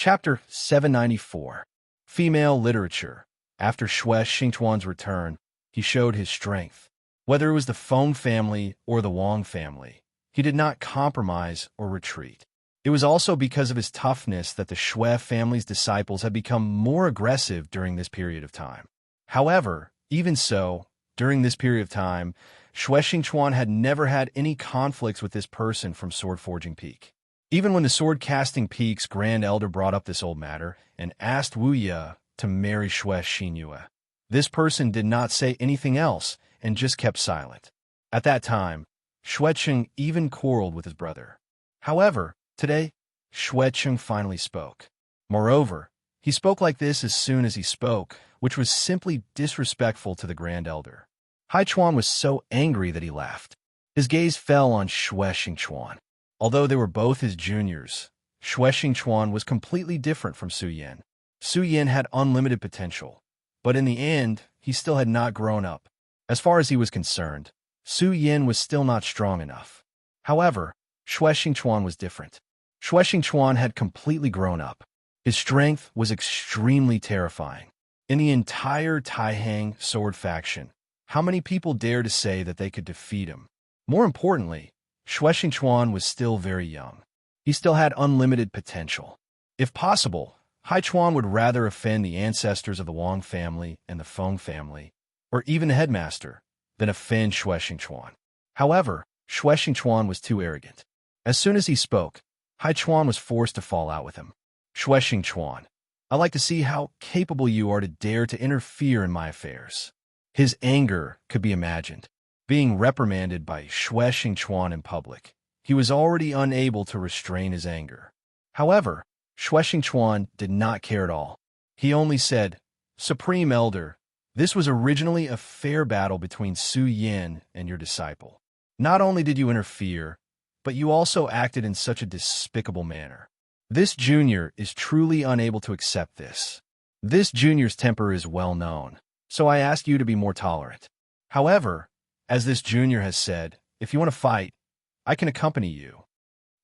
Chapter 794. Female Literature. After Xue Xingchuan's return, he showed his strength. Whether it was the Feng family or the Wang family, he did not compromise or retreat. It was also because of his toughness that the Xue family's disciples had become more aggressive during this period of time. However, even so, during this period of time, Xue Xingchuan had never had any conflicts with this person from Sword Forging Peak. Even when the Sword Casting Peak's Grand Elder brought up this old matter and asked Wu Ye to marry Xue Xinyue, this person did not say anything else and just kept silent. At that time, Xue Cheng even quarreled with his brother. However, today, Xue Cheng finally spoke. Moreover, he spoke like this as soon as he spoke, which was simply disrespectful to the Grand Elder. Hai Chuan was so angry that he laughed. His gaze fell on Xue Xingchuan. Although they were both his juniors, Xue Xingchuan was completely different from Su Yin. Su Yin had unlimited potential, but in the end, he still had not grown up. As far as he was concerned, Su Yin was still not strong enough. However, Xue Xingchuan was different. Xue Xingchuan had completely grown up. His strength was extremely terrifying. In the entire Taihang sword faction, how many people dare to say that they could defeat him? More importantly, Xue Xingchuan was still very young. He still had unlimited potential. If possible, Hai Chuan would rather offend the ancestors of the Wang family and the Feng family, or even the headmaster, than offend Xue Xingchuan. However, Xue Xingchuan was too arrogant. As soon as he spoke, Hai Chuan was forced to fall out with him. Xue Xingchuan, I like to see how capable you are to dare to interfere in my affairs. His anger could be imagined. Being reprimanded by Xue Xingchuan in public, he was already unable to restrain his anger. However, Xue Xingchuan did not care at all. He only said, Supreme Elder, this was originally a fair battle between Su Yin and your disciple. Not only did you interfere, but you also acted in such a despicable manner. This junior is truly unable to accept this. This junior's temper is well known, so I ask you to be more tolerant. However, as this junior has said, if you want to fight, I can accompany you.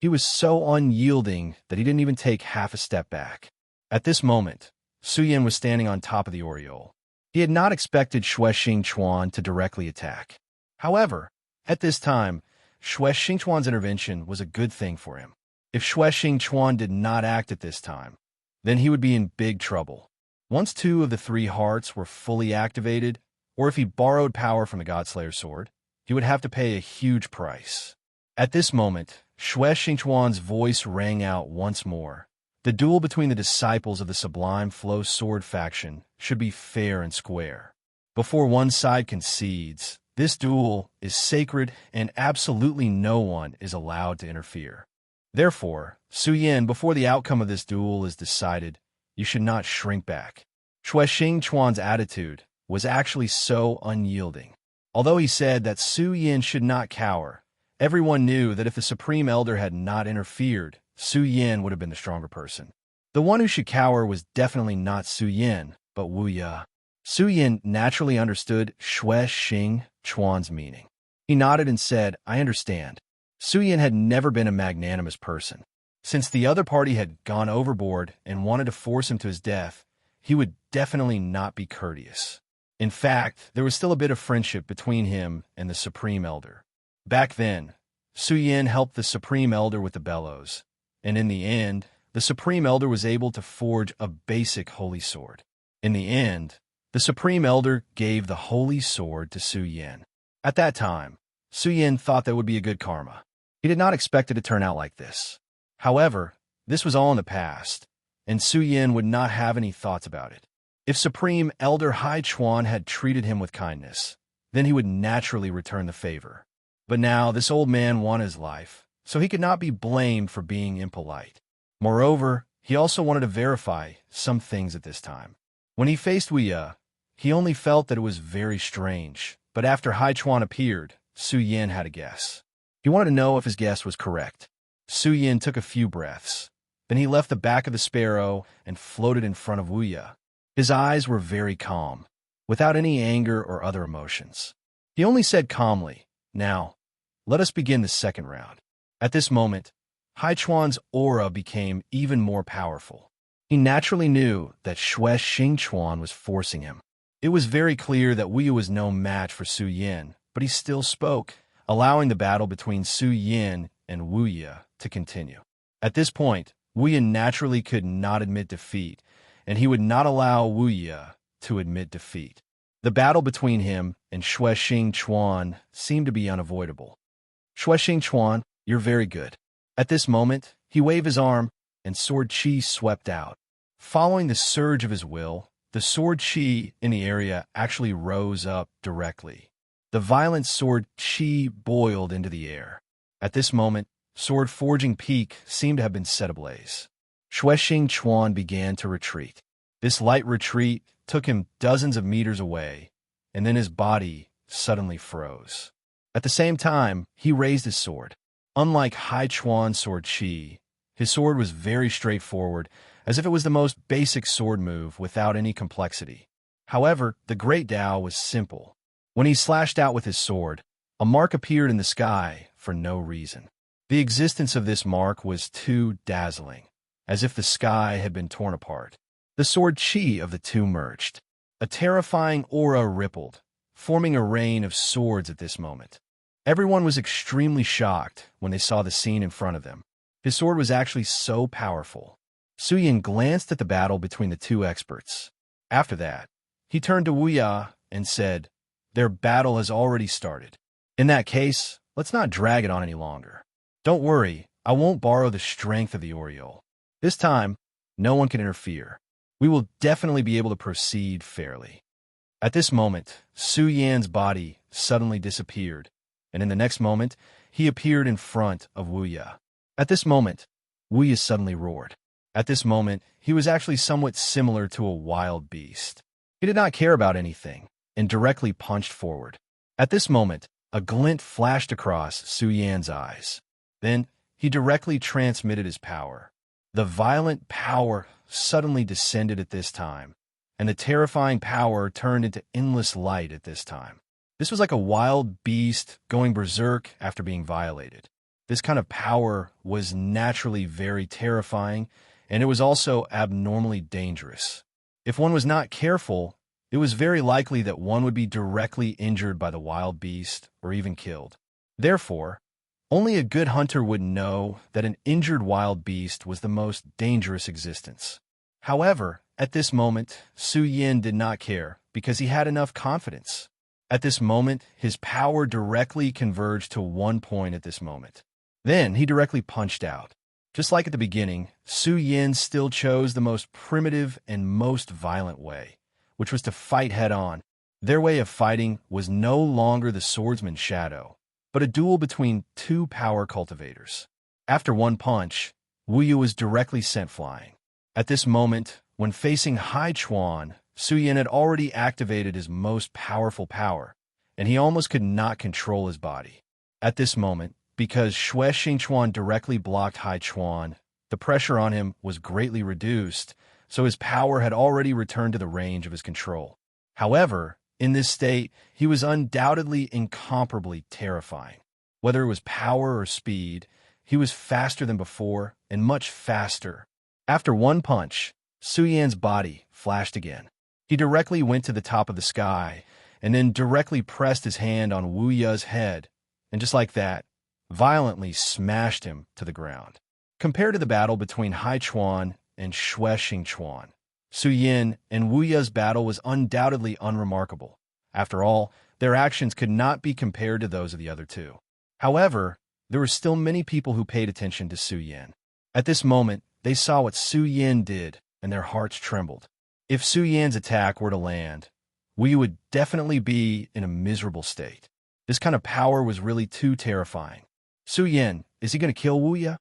He was so unyielding that he didn't even take half a step back. At this moment, Su Yin was standing on top of the aureole. He had not expected Xue Xingchuan to directly attack. However, at this time, Xue Xingchuan's intervention was a good thing for him. If Xue Xingchuan did not act at this time, then he would be in big trouble. Once 2 of the 3 hearts were fully activated, or if he borrowed power from the Godslayer's sword, he would have to pay a huge price. At this moment, Xue Xingchuan's voice rang out once more. The duel between the disciples of the Sublime Flow Sword faction should be fair and square. Before one side concedes, this duel is sacred and absolutely no one is allowed to interfere. Therefore, Su Yin, before the outcome of this duel is decided, you should not shrink back. Xue Xingchuan's attitude was actually so unyielding. Although he said that Su Yin should not cower, everyone knew that if the Supreme Elder had not interfered, Su Yin would have been the stronger person. The one who should cower was definitely not Su Yin, but Wu Ye. Su Yin naturally understood Xue Xingchuan's meaning. He nodded and said, I understand. Su Yin had never been a magnanimous person. Since the other party had gone overboard and wanted to force him to his death, he would definitely not be courteous. In fact, there was still a bit of friendship between him and the Supreme Elder. Back then, Su Yin helped the Supreme Elder with the bellows, and in the end, the Supreme Elder was able to forge a basic holy sword. In the end, the Supreme Elder gave the holy sword to Su Yin. At that time, Su Yin thought that would be a good karma. He did not expect it to turn out like this. However, this was all in the past, and Su Yin would not have any thoughts about it. If Supreme Elder Hai Chuan had treated him with kindness, then he would naturally return the favor. But now this old man wanted his life, so he could not be blamed for being impolite. Moreover, he also wanted to verify some things at this time. When he faced Wu Ye, he only felt that it was very strange, but after Hai Chuan appeared, Su Yin had a guess. He wanted to know if his guess was correct. Su Yin took a few breaths. Then he left the back of the sparrow and floated in front of Wu Ye. His eyes were very calm, without any anger or other emotions. He only said calmly, Now, let us begin the second round. At this moment, Hai Chuan's aura became even more powerful. He naturally knew that Xue Xingchuan was forcing him. It was very clear that Wu Yu was no match for Su Yin, but he still spoke, allowing the battle between Su Yin and Wu Yu to continue. At this point, Wu Yu naturally could not admit defeat, and he would not allow Wu Yu to admit defeat. The battle between him and Xue Xingchuan seemed to be unavoidable. Xue Xingchuan, you're very good. At this moment, he waved his arm, and sword chi swept out. Following the surge of his will, the sword chi in the area actually rose up directly. The violent sword chi boiled into the air. At this moment, sword forging peak seemed to have been set ablaze. Xue Xingchuan began to retreat. This light retreat took him dozens of meters away, and then his body suddenly froze. At the same time, he raised his sword. Unlike Hai Chuan's sword chi, his sword was very straightforward, as if it was the most basic sword move without any complexity. However, the Great Tao was simple. When he slashed out with his sword, a mark appeared in the sky for no reason. The existence of this mark was too dazzling, as if the sky had been torn apart. The sword chi of the two merged. A terrifying aura rippled, forming a rain of swords at this moment. Everyone was extremely shocked when they saw the scene in front of them. His sword was actually so powerful. Su Yin glanced at the battle between the two experts. After that, he turned to Wu Yu and said, "Their battle has already started. In that case, let's not drag it on any longer. Don't worry, I won't borrow the strength of the Oriole. This time, no one can interfere. We will definitely be able to proceed fairly." At this moment, Su Yan's body suddenly disappeared, and in the next moment, he appeared in front of Wu Yu. At this moment, Wu Yu suddenly roared. At this moment, he was actually somewhat similar to a wild beast. He did not care about anything, and directly punched forward. At this moment, a glint flashed across Su Yan's eyes. Then, he directly transmitted his power. The violent power suddenly descended at this time, and the terrifying power turned into endless light at this time. This was like a wild beast going berserk after being violated. This kind of power was naturally very terrifying, and it was also abnormally dangerous. If one was not careful, it was very likely that one would be directly injured by the wild beast or even killed. Therefore, only a good hunter would know that an injured wild beast was the most dangerous existence. However, at this moment, Su Yin did not care because he had enough confidence. At this moment, his power directly converged to one point at this moment. Then he directly punched out. Just like at the beginning, Su Yin still chose the most primitive and most violent way, which was to fight head-on. Their way of fighting was no longer the swordsman's shadow, but a duel between two power cultivators. After one punch, Wu Yu was directly sent flying. At this moment, when facing Hai Chuan, Su Yin had already activated his most powerful power, and he almost could not control his body. At this moment, because Xue Xingchuan directly blocked Hai Chuan, the pressure on him was greatly reduced, so his power had already returned to the range of his control. However, in this state, he was undoubtedly incomparably terrifying. Whether it was power or speed, he was faster than before, and much faster. After one punch, Su Yan's body flashed again. He directly went to the top of the sky, and then directly pressed his hand on Wu Yu's head, and just like that, violently smashed him to the ground. Compared to the battle between Hai Chuan and Xue Xingchuan, Su Yin and Wu Yu's battle was undoubtedly unremarkable. After all, their actions could not be compared to those of the other two. However, there were still many people who paid attention to Su Yin. At this moment, they saw what Su Yin did, and their hearts trembled. If Su Yan's attack were to land, Wu Yu would definitely be in a miserable state. This kind of power was really too terrifying. Su Yin, is he going to kill Wu Yu?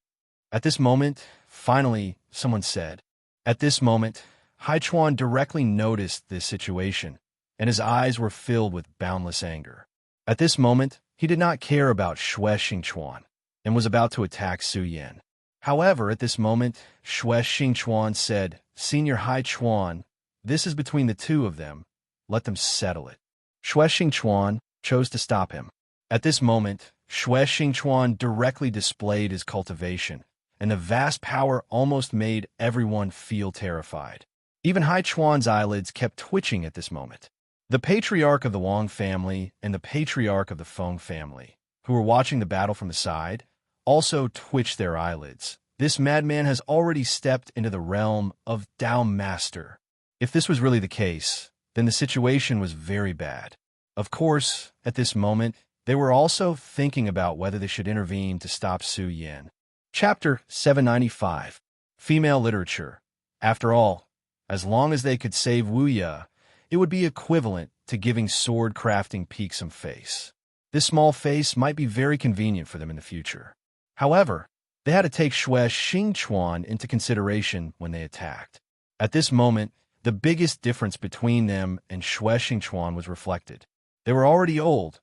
At this moment, finally, someone said. At this moment, Hai Chuan directly noticed this situation, and his eyes were filled with boundless anger. At this moment, he did not care about Xue Xingchuan, and was about to attack Su Yin. However, at this moment, Xue Xingchuan said, "Senior Hai Chuan, this is between the two of them. Let them settle it." Xue Xingchuan chose to stop him. At this moment, Xue Xingchuan directly displayed his cultivation, and the vast power almost made everyone feel terrified. Even Hai Chuan's eyelids kept twitching at this moment. The patriarch of the Wang family and the patriarch of the Feng family, who were watching the battle from the side, also twitched their eyelids. This madman has already stepped into the realm of Dao Master. If this was really the case, then the situation was very bad. Of course, at this moment, they were also thinking about whether they should intervene to stop Su Yan. Chapter 795. Female Literature. After all, as long as they could save Wu Ya, it would be equivalent to giving sword crafting Peek some face. This small face might be very convenient for them in the future. However, they had to take Xue Xingchuan into consideration when they attacked. At this moment, the biggest difference between them and Xue Xingchuan was reflected. They were already old,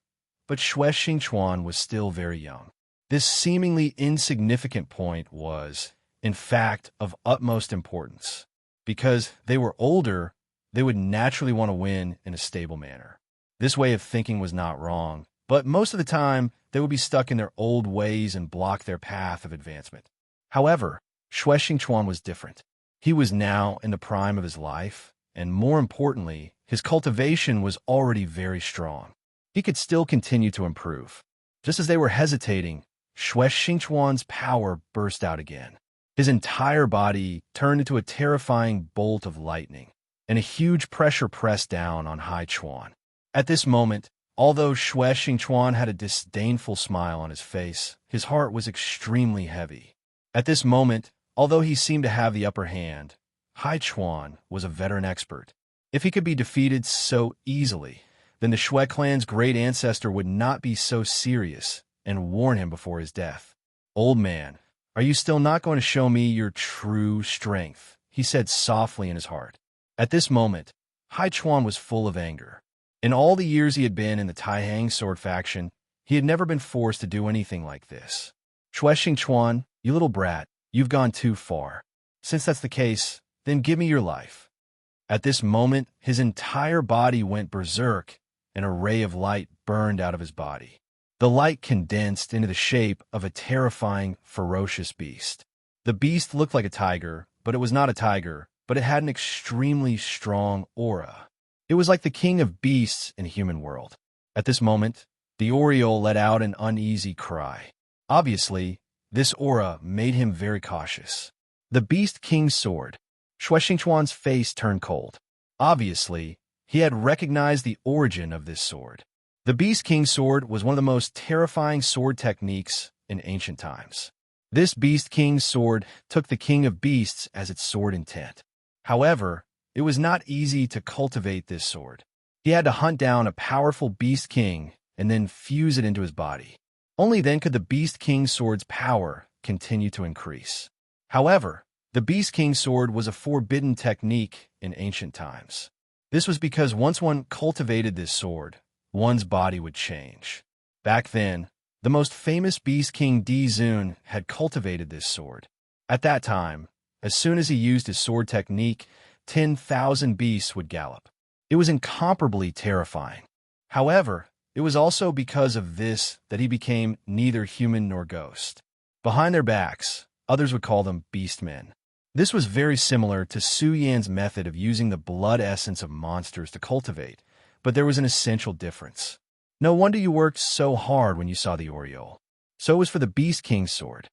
but Xue Xingchuan was still very young. This seemingly insignificant point was, in fact, of utmost importance. Because they were older, they would naturally want to win in a stable manner. This way of thinking was not wrong, but most of the time, they would be stuck in their old ways and block their path of advancement. However, Xue Xingchuan was different. He was now in the prime of his life, and more importantly, his cultivation was already very strong. He could still continue to improve. Just as they were hesitating, Xue Xingchuan's power burst out again. His entire body turned into a terrifying bolt of lightning, and a huge pressure pressed down on Hai Chuan. At this moment, although Xue Xingchuan had a disdainful smile on his face, his heart was extremely heavy. At this moment, although he seemed to have the upper hand, Hai Chuan was a veteran expert. If he could be defeated so easily, then the Xue clan's great ancestor would not be so serious and warn him before his death. "Old man, are you still not going to show me your true strength?" he said softly in his heart. At this moment, Hai Chuan was full of anger. In all the years he had been in the Taihang sword faction, he had never been forced to do anything like this. "Xue Xingchuan, you little brat, you've gone too far. Since that's the case, then give me your life." At this moment, his entire body went berserk, and a ray of light burned out of his body. The light condensed into the shape of a terrifying, ferocious beast. The beast looked like a tiger, but it was not a tiger, but it had an extremely strong aura. It was like the king of beasts in a human world. At this moment, the Oriole let out an uneasy cry. Obviously, this aura made him very cautious. The Beast King's sword. Xue Xingchuan's face turned cold. Obviously, he had recognized the origin of this sword. The Beast King's sword was one of the most terrifying sword techniques in ancient times. This Beast King's sword took the King of Beasts as its sword intent. However, it was not easy to cultivate this sword. He had to hunt down a powerful Beast King and then fuse it into his body. Only then could the Beast King's sword's power continue to increase. However, the Beast King's sword was a forbidden technique in ancient times. This was because once one cultivated this sword, one's body would change. Back then, the most famous Beast King Di Zun had cultivated this sword. At that time, as soon as he used his sword technique, 10,000 beasts would gallop. It was incomparably terrifying. However, it was also because of this that he became neither human nor ghost. Behind their backs, others would call them beastmen. This was very similar to Su Yan's method of using the blood essence of monsters to cultivate, but there was an essential difference. No wonder you worked so hard when you saw the Oriole. So it was for the Beast King's sword.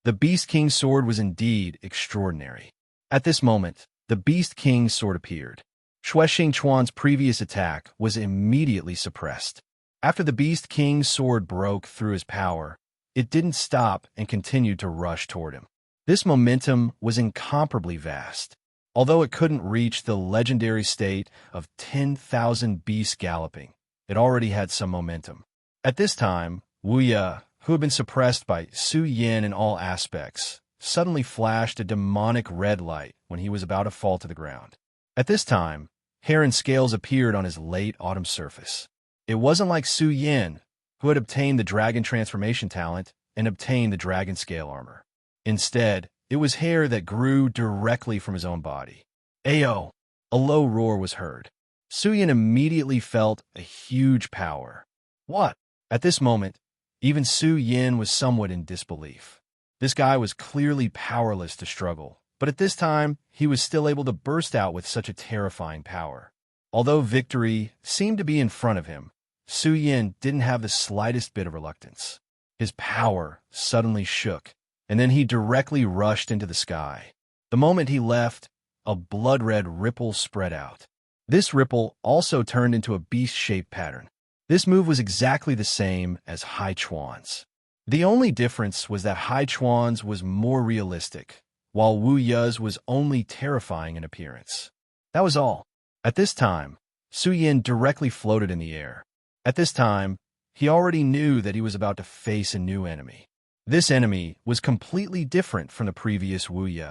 The Beast King's sword was indeed extraordinary. At this moment, the Beast King's sword appeared. Xue Xingchuan's previous attack was immediately suppressed. After the Beast King's sword broke through his power, it didn't stop and continued to rush toward him. This momentum was incomparably vast. Although it couldn't reach the legendary state of 10,000 beasts galloping, it already had some momentum. At this time, Wu Ya, who had been suppressed by Su Yan in all aspects, suddenly flashed a demonic red light when he was about to fall to the ground. At this time, hair and scales appeared on his late autumn surface. It wasn't like Su Yan, who had obtained the dragon transformation talent and obtained the dragon scale armor. Instead, it was hair that grew directly from his own body. Ayo! A low roar was heard. Su Yan immediately felt a huge power. What? At this moment, even Su Yan was somewhat in disbelief. This guy was clearly powerless to struggle, but at this time, he was still able to burst out with such a terrifying power. Although victory seemed to be in front of him, Su Yin didn't have the slightest bit of reluctance. His power suddenly shook, and then he directly rushed into the sky. The moment he left, a blood-red ripple spread out. This ripple also turned into a beast-shaped pattern. This move was exactly the same as Hai Chuan's. The only difference was that Hai Chuan's was more realistic, while Wu Ye's was only terrifying in appearance. That was all. At this time, Su Yin directly floated in the air. At this time, he already knew that he was about to face a new enemy. This enemy was completely different from the previous Wu Ye.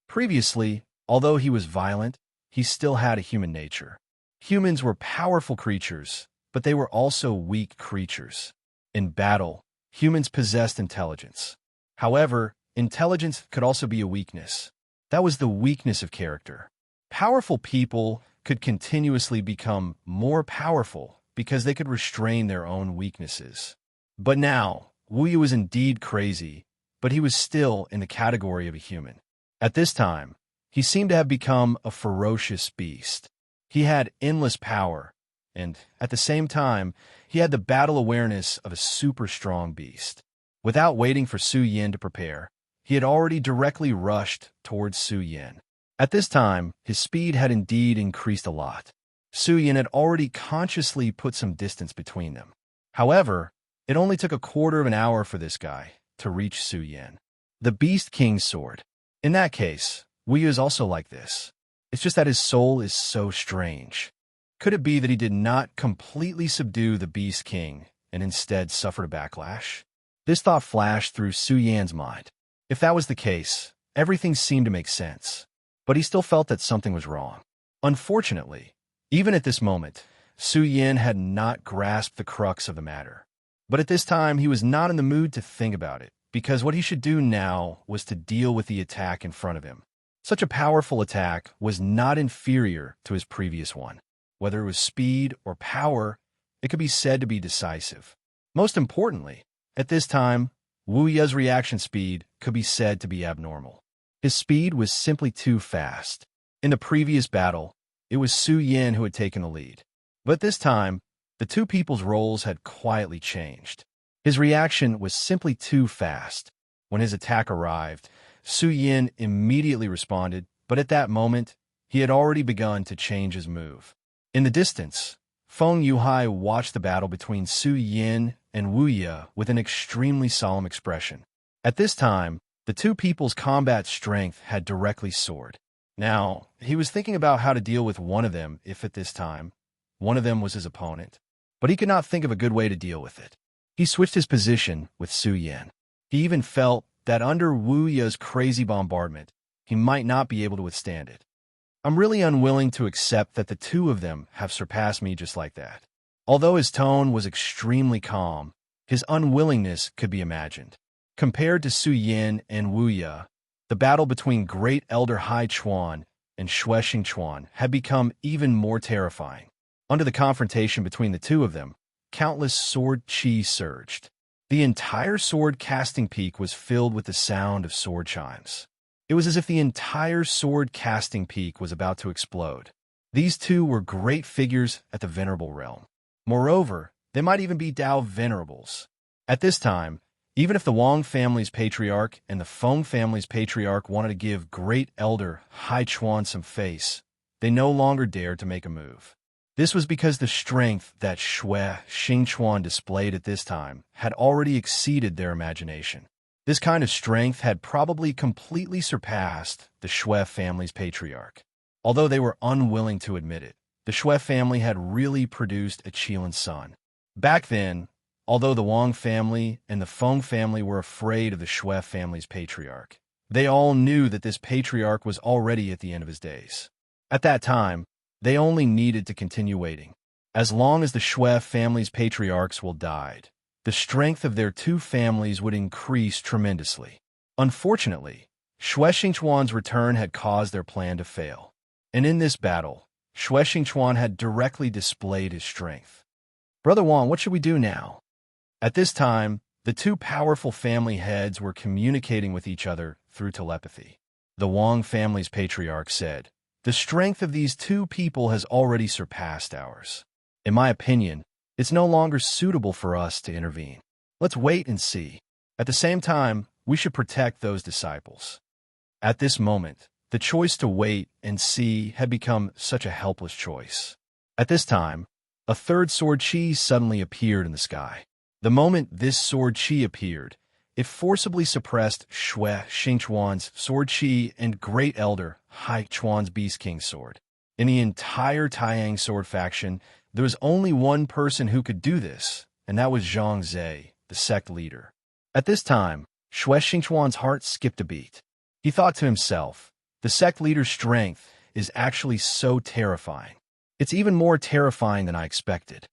Previously, although he was violent, he still had a human nature. Humans were powerful creatures, but they were also weak creatures. In battle, humans possessed intelligence. However, intelligence could also be a weakness. That was the weakness of character. Powerful people could continuously become more powerful because they could restrain their own weaknesses. But now, Wu Yu was indeed crazy, but he was still in the category of a human. At this time, he seemed to have become a ferocious beast. He had endless power, and at the same time, he had the battle awareness of a super strong beast. Without waiting for Su Yin to prepare, he had already directly rushed towards Su Yin. At this time, his speed had indeed increased a lot. Su Yin had already consciously put some distance between them. However, it only took a quarter of an hour for this guy to reach Su Yin. The Beast King's sword. In that case, Wu Yu is also like this. It's just that his soul is so strange. Could it be that he did not completely subdue the Beast King and instead suffered a backlash? This thought flashed through Su Yan's mind. If that was the case, everything seemed to make sense. But he still felt that something was wrong. Unfortunately, even at this moment, Su Yin had not grasped the crux of the matter. But at this time, he was not in the mood to think about it, because what he should do now was to deal with the attack in front of him. Such a powerful attack was not inferior to his previous one. Whether it was speed or power, it could be said to be decisive. Most importantly, at this time, Wu Ye's reaction speed could be said to be abnormal. His speed was simply too fast. In the previous battle, it was Su Yin who had taken the lead. But this time, the two people's roles had quietly changed. His reaction was simply too fast. When his attack arrived, Su Yin immediately responded, but at that moment, he had already begun to change his move. In the distance, Feng Yuhai watched the battle between Su Yin and Wu Ye with an extremely solemn expression. At this time, the two people's combat strength had directly soared. Now, he was thinking about how to deal with one of them if at this time, one of them was his opponent. But he could not think of a good way to deal with it. He switched his position with Su Yin. He even felt that under Wu Ye's crazy bombardment, he might not be able to withstand it. I'm really unwilling to accept that the two of them have surpassed me just like that. Although his tone was extremely calm, his unwillingness could be imagined. Compared to Su Yin and Wu Ye, the battle between Great Elder Hai Chuan and Xue Xingchuan had become even more terrifying. Under the confrontation between the two of them, countless sword chi surged. The entire sword-casting peak was filled with the sound of sword chimes. It was as if the entire sword-casting peak was about to explode. These two were great figures at the Venerable Realm. Moreover, they might even be Dao Venerables. At this time, even if the Wang family's patriarch and the Feng family's patriarch wanted to give Great Elder Hai Chuan some face, they no longer dared to make a move. This was because the strength that Xue Xingchuan displayed at this time had already exceeded their imagination. This kind of strength had probably completely surpassed the Xue family's patriarch. Although they were unwilling to admit it, the Xue family had really produced a Qilin son. Back then, although the Wang family and the Feng family were afraid of the Xue family's patriarch, they all knew that this patriarch was already at the end of his days. At that time, they only needed to continue waiting. As long as the Xue family's patriarchs will died, the strength of their two families would increase tremendously. Unfortunately, Xue Xingchuan's return had caused their plan to fail. And in this battle, Xue Xingchuan had directly displayed his strength. Brother Wang, what should we do now? At this time, The two powerful family heads were communicating with each other through telepathy. The Wang family's patriarch said, "The strength of these two people has already surpassed ours. In my opinion, it's no longer suitable for us to intervene. Let's wait and see. At the same time, we should protect those disciples." At this moment, the choice to wait and see had become such a helpless choice. At this time, a third sword chi suddenly appeared in the sky. The moment this sword chi appeared, it forcibly suppressed Shui Xingchuan's sword chi and Great Elder Hai Chuan's Beast King's sword. In the entire Taiyang sword faction, there was only one person who could do this, and that was Zhang Zhe, the sect leader. At this time, Shui Xingchuan's heart skipped a beat. He thought to himself, the sect leader's strength is actually so terrifying. It's even more terrifying than I expected.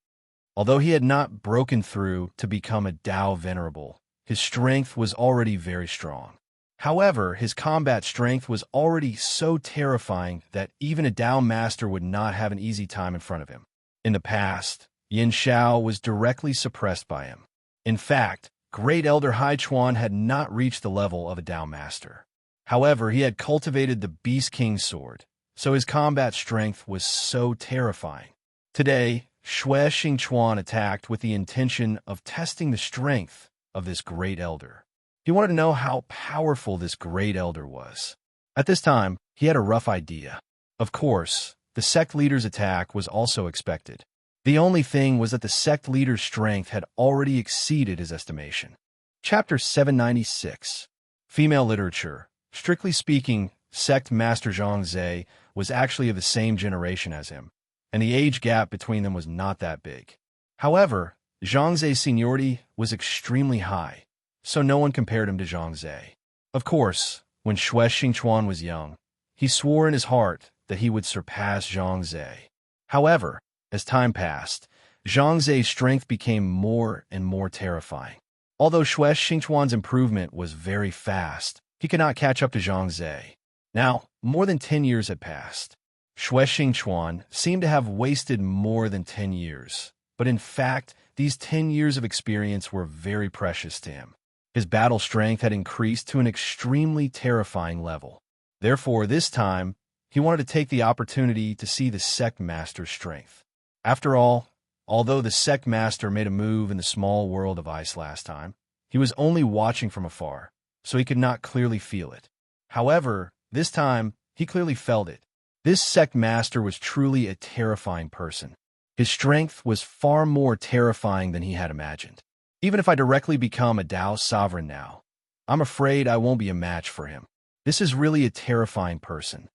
Although he had not broken through to become a Dao Venerable, his strength was already very strong. However, his combat strength was already so terrifying that even a Dao Master would not have an easy time in front of him. In the past, Yin Xiao was directly suppressed by him. In fact, Great Elder Hai Chuan had not reached the level of a Dao Master. However, he had cultivated the Beast King's sword, so his combat strength was so terrifying. Today, Shui Xingchuan attacked with the intention of testing the strength of this Great Elder. He wanted to know how powerful this Great Elder was. At this time, he had a rough idea. Of course, the sect leader's attack was also expected. The only thing was that the sect leader's strength had already exceeded his estimation. Chapter 796. Female Literature. Strictly speaking, Sect Master Zhang Zhe was actually of the same generation as him, and the age gap between them was not that big. However, Zhang Ze's seniority was extremely high, so no one compared him to Zhang Ze. Of course, when Shui Xingchuan was young, he swore in his heart that he would surpass Zhang Ze. However, as time passed, Zhang Ze's strength became more and more terrifying. Although Shui Xingchuan's improvement was very fast, he could not catch up to Zhang Ze. Now, more than 10 years had passed. Shui Xingchuan seemed to have wasted more than 10 years, but in fact, these 10 years of experience were very precious to him. His battle strength had increased to an extremely terrifying level. Therefore, this time, he wanted to take the opportunity to see the sect master's strength. After all, although the sect master made a move in the small world of ice last time, he was only watching from afar, so he could not clearly feel it. However, this time, he clearly felt it. This sect master was truly a terrifying person. His strength was far more terrifying than he had imagined. Even if I directly become a Dao sovereign now, I'm afraid I won't be a match for him. This is really a terrifying person.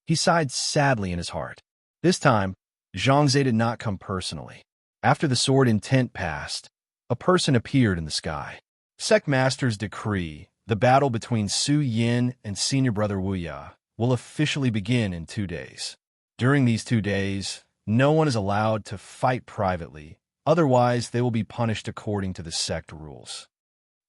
He sighed sadly in his heart. This time, Zhang Ze did not come personally. After the sword intent passed, a person appeared in the sky. Sect Master's decree, the battle between Su Yin and senior brother Wu Ya, will officially begin in 2 days. During these 2 days, no one is allowed to fight privately, otherwise they will be punished according to the sect rules.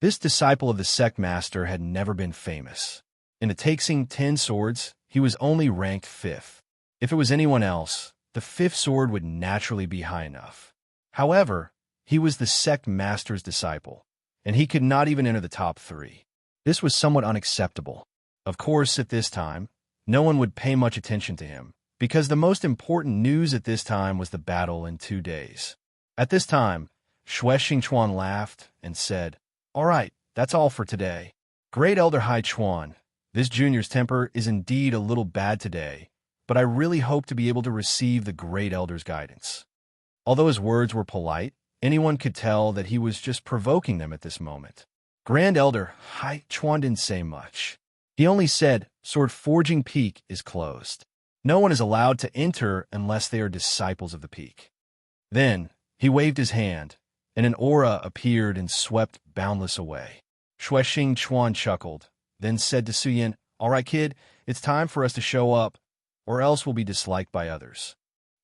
This disciple of the sect master had never been famous. In the Taixing 10 swords, he was only ranked 5th. If it was anyone else, the 5th sword would naturally be high enough. However, he was the sect master's disciple, and he could not even enter the top 3. This was somewhat unacceptable. Of course, at this time, no one would pay much attention to him, because the most important news at this time was the battle in 2 days. At this time, Shui Xingchuan laughed and said, "All right, that's all for today. Great Elder Hai Chuan, this junior's temper is indeed a little bad today, but I really hope to be able to receive the Great Elder's guidance." Although his words were polite, anyone could tell that he was just provoking them at this moment. Grand Elder Hai Chuan didn't say much. He only said, "Sword Forging Peak is closed. No one is allowed to enter unless they are disciples of the peak." Then, he waved his hand, and an aura appeared and swept boundless away. Shui Xingchuan chuckled, then said to Su Yin, "All right, kid, it's time for us to show up, or else we'll be disliked by others."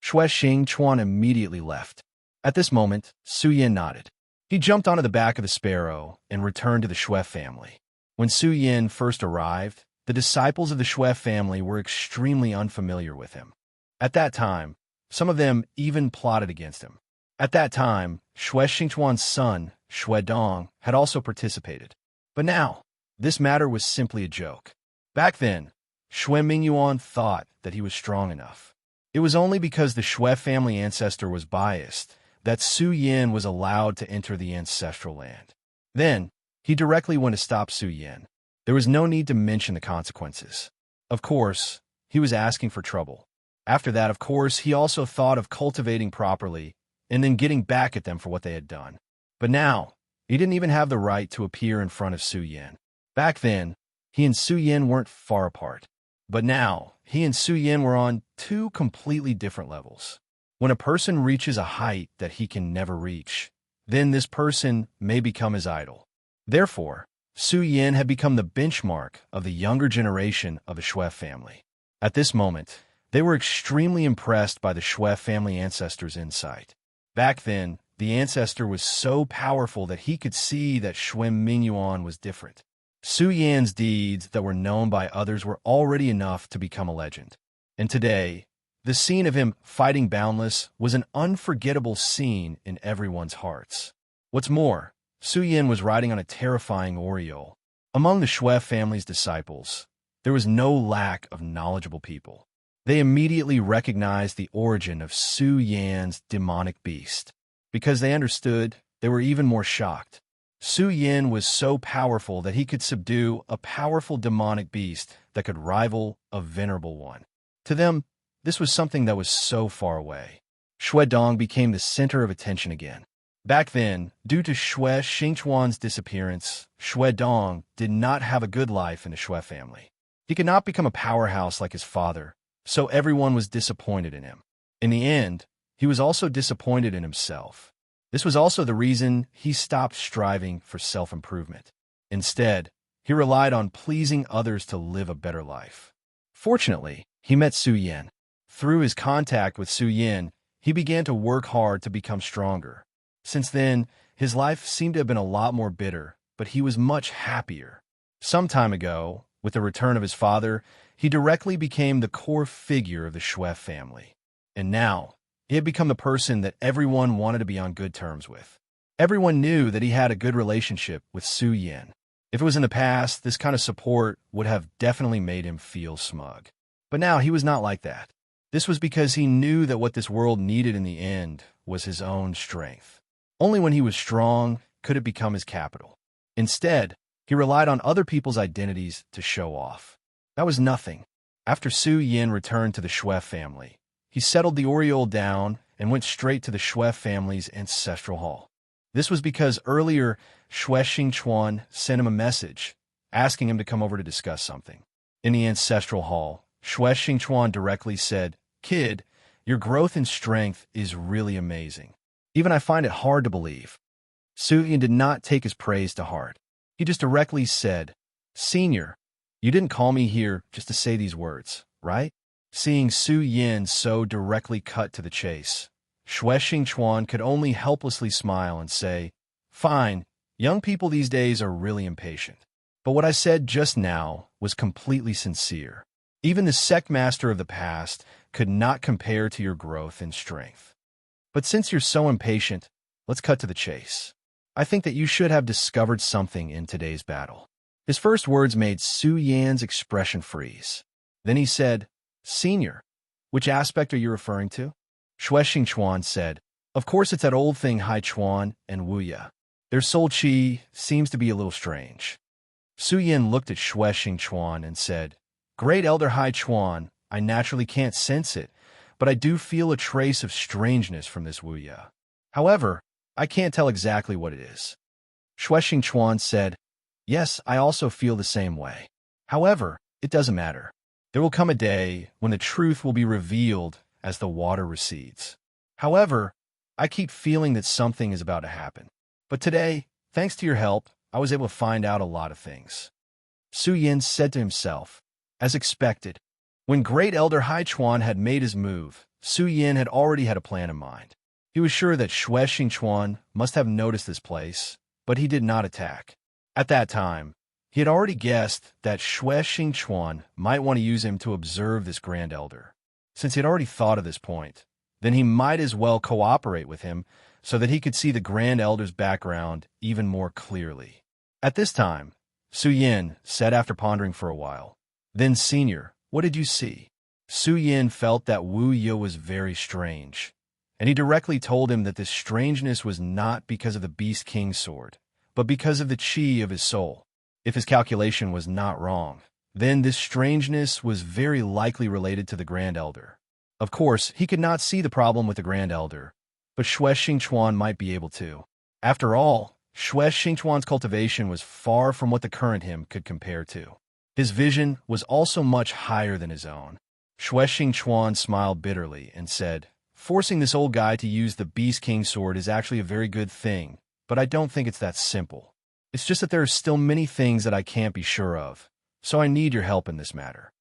Shui Xingchuan immediately left. At this moment, Su Yin nodded. He jumped onto the back of the sparrow and returned to the Shui family. When Su Yin first arrived, the disciples of the Shui family were extremely unfamiliar with him. At that time, some of them even plotted against him. At that time, Shui Xingchuan's son, Shui Dong, had also participated. But now, this matter was simply a joke. Back then, Shui Mingyuan thought that he was strong enough. It was only because the Shui family ancestor was biased that Su Yin was allowed to enter the ancestral land. Then, he directly went to stop Su Yin. There was no need to mention the consequences. Of course, he was asking for trouble. After that, of course, he also thought of cultivating properly and then getting back at them for what they had done. But now, he didn't even have the right to appear in front of Su Yin. Back then, he and Su Yin weren't far apart. But now, he and Su Yin were on two completely different levels. When a person reaches a height that he can never reach, then this person may become his idol. Therefore, Su Yin had become the benchmark of the younger generation of the Shui family. At this moment, they were extremely impressed by the Shui family ancestor's insight. Back then, the ancestor was so powerful that he could see that Shui Mingyuan was different. Su Yan's deeds that were known by others were already enough to become a legend. And today, the scene of him fighting Boundless was an unforgettable scene in everyone's hearts. What's more, Su Yin was riding on a terrifying aureole. Among the Shui family's disciples, there was no lack of knowledgeable people. They immediately recognized the origin of Su Yan's demonic beast. Because they understood, they were even more shocked. Su Yin was so powerful that he could subdue a powerful demonic beast that could rival a venerable one. To them, this was something that was so far away. Shui Dong became the center of attention again. Back then, due to Shui Xingchuan's disappearance, Shui Dong did not have a good life in the Shui family. He could not become a powerhouse like his father, so everyone was disappointed in him. In the end, he was also disappointed in himself. This was also the reason he stopped striving for self-improvement. Instead, he relied on pleasing others to live a better life. Fortunately, he met Su Yin. Through his contact with Su Yin, he began to work hard to become stronger. Since then, his life seemed to have been a lot more bitter, but he was much happier. Some time ago, with the return of his father, he directly became the core figure of the Shui family. And now, he had become the person that everyone wanted to be on good terms with. Everyone knew that he had a good relationship with Su Yin. If it was in the past, this kind of support would have definitely made him feel smug. But now he was not like that. This was because he knew that what this world needed in the end was his own strength. Only when he was strong could it become his capital. Instead, he relied on other people's identities to show off. That was nothing. After Su Yin returned to the Shui family, he settled the aureole down and went straight to the Shui family's ancestral hall. This was because earlier Shui Xingchuan sent him a message, asking him to come over to discuss something. In the ancestral hall, Shui Xingchuan directly said, "Kid, your growth in strength is really amazing. Even I find it hard to believe." Su Yin did not take his praise to heart. He just directly said, "Senior, you didn't call me here just to say these words, right?" Seeing Su Yin so directly cut to the chase, Shui Xingchuan could only helplessly smile and say, "Fine, young people these days are really impatient. But what I said just now was completely sincere. Even the sect master of the past could not compare to your growth in strength. But since you're so impatient, let's cut to the chase. I think that you should have discovered something in today's battle." His first words made Su Yan's expression freeze. Then he said, "Senior, which aspect are you referring to?" Shui Xingchuan said, "Of course it's that old thing Hai Chuan and Wu Ya. Their soul qi seems to be a little strange." Su Yin looked at Shui Xingchuan and said, "Great Elder Hai Chuan, I naturally can't sense it, but I do feel a trace of strangeness from this Wu Ya. However, I can't tell exactly what it is." Shui Xingchuan said, "Yes, I also feel the same way. However, it doesn't matter. There will come a day when the truth will be revealed as the water recedes. However, I keep feeling that something is about to happen. But today, thanks to your help, I was able to find out a lot of things." Su Yin said to himself, as expected. When Great Elder Hai Chuan had made his move, Su Yin had already had a plan in mind. He was sure that Shui Xingchuan must have noticed this place, but he did not attack. At that time, he had already guessed that Shui Xingchuan might want to use him to observe this Grand Elder. Since he had already thought of this point, then he might as well cooperate with him so that he could see the Grand Elder's background even more clearly. At this time, Su Yin said after pondering for a while, "Then, Senior, what did you see?" Su Yin felt that Wu Ye was very strange, and he directly told him that this strangeness was not because of the Beast King's sword, but because of the qi of his soul. If his calculation was not wrong, then this strangeness was very likely related to the Grand Elder. Of course, he could not see the problem with the Grand Elder, but Xue Xingchuan might be able to. After all, Xue Xingchuan's cultivation was far from what the current him could compare to. His vision was also much higher than his own. Xue Xingchuan smiled bitterly and said, "Forcing this old guy to use the Beast King's sword is actually a very good thing, but I don't think it's that simple. It's just that there are still many things that I can't be sure of, so I need your help in this matter."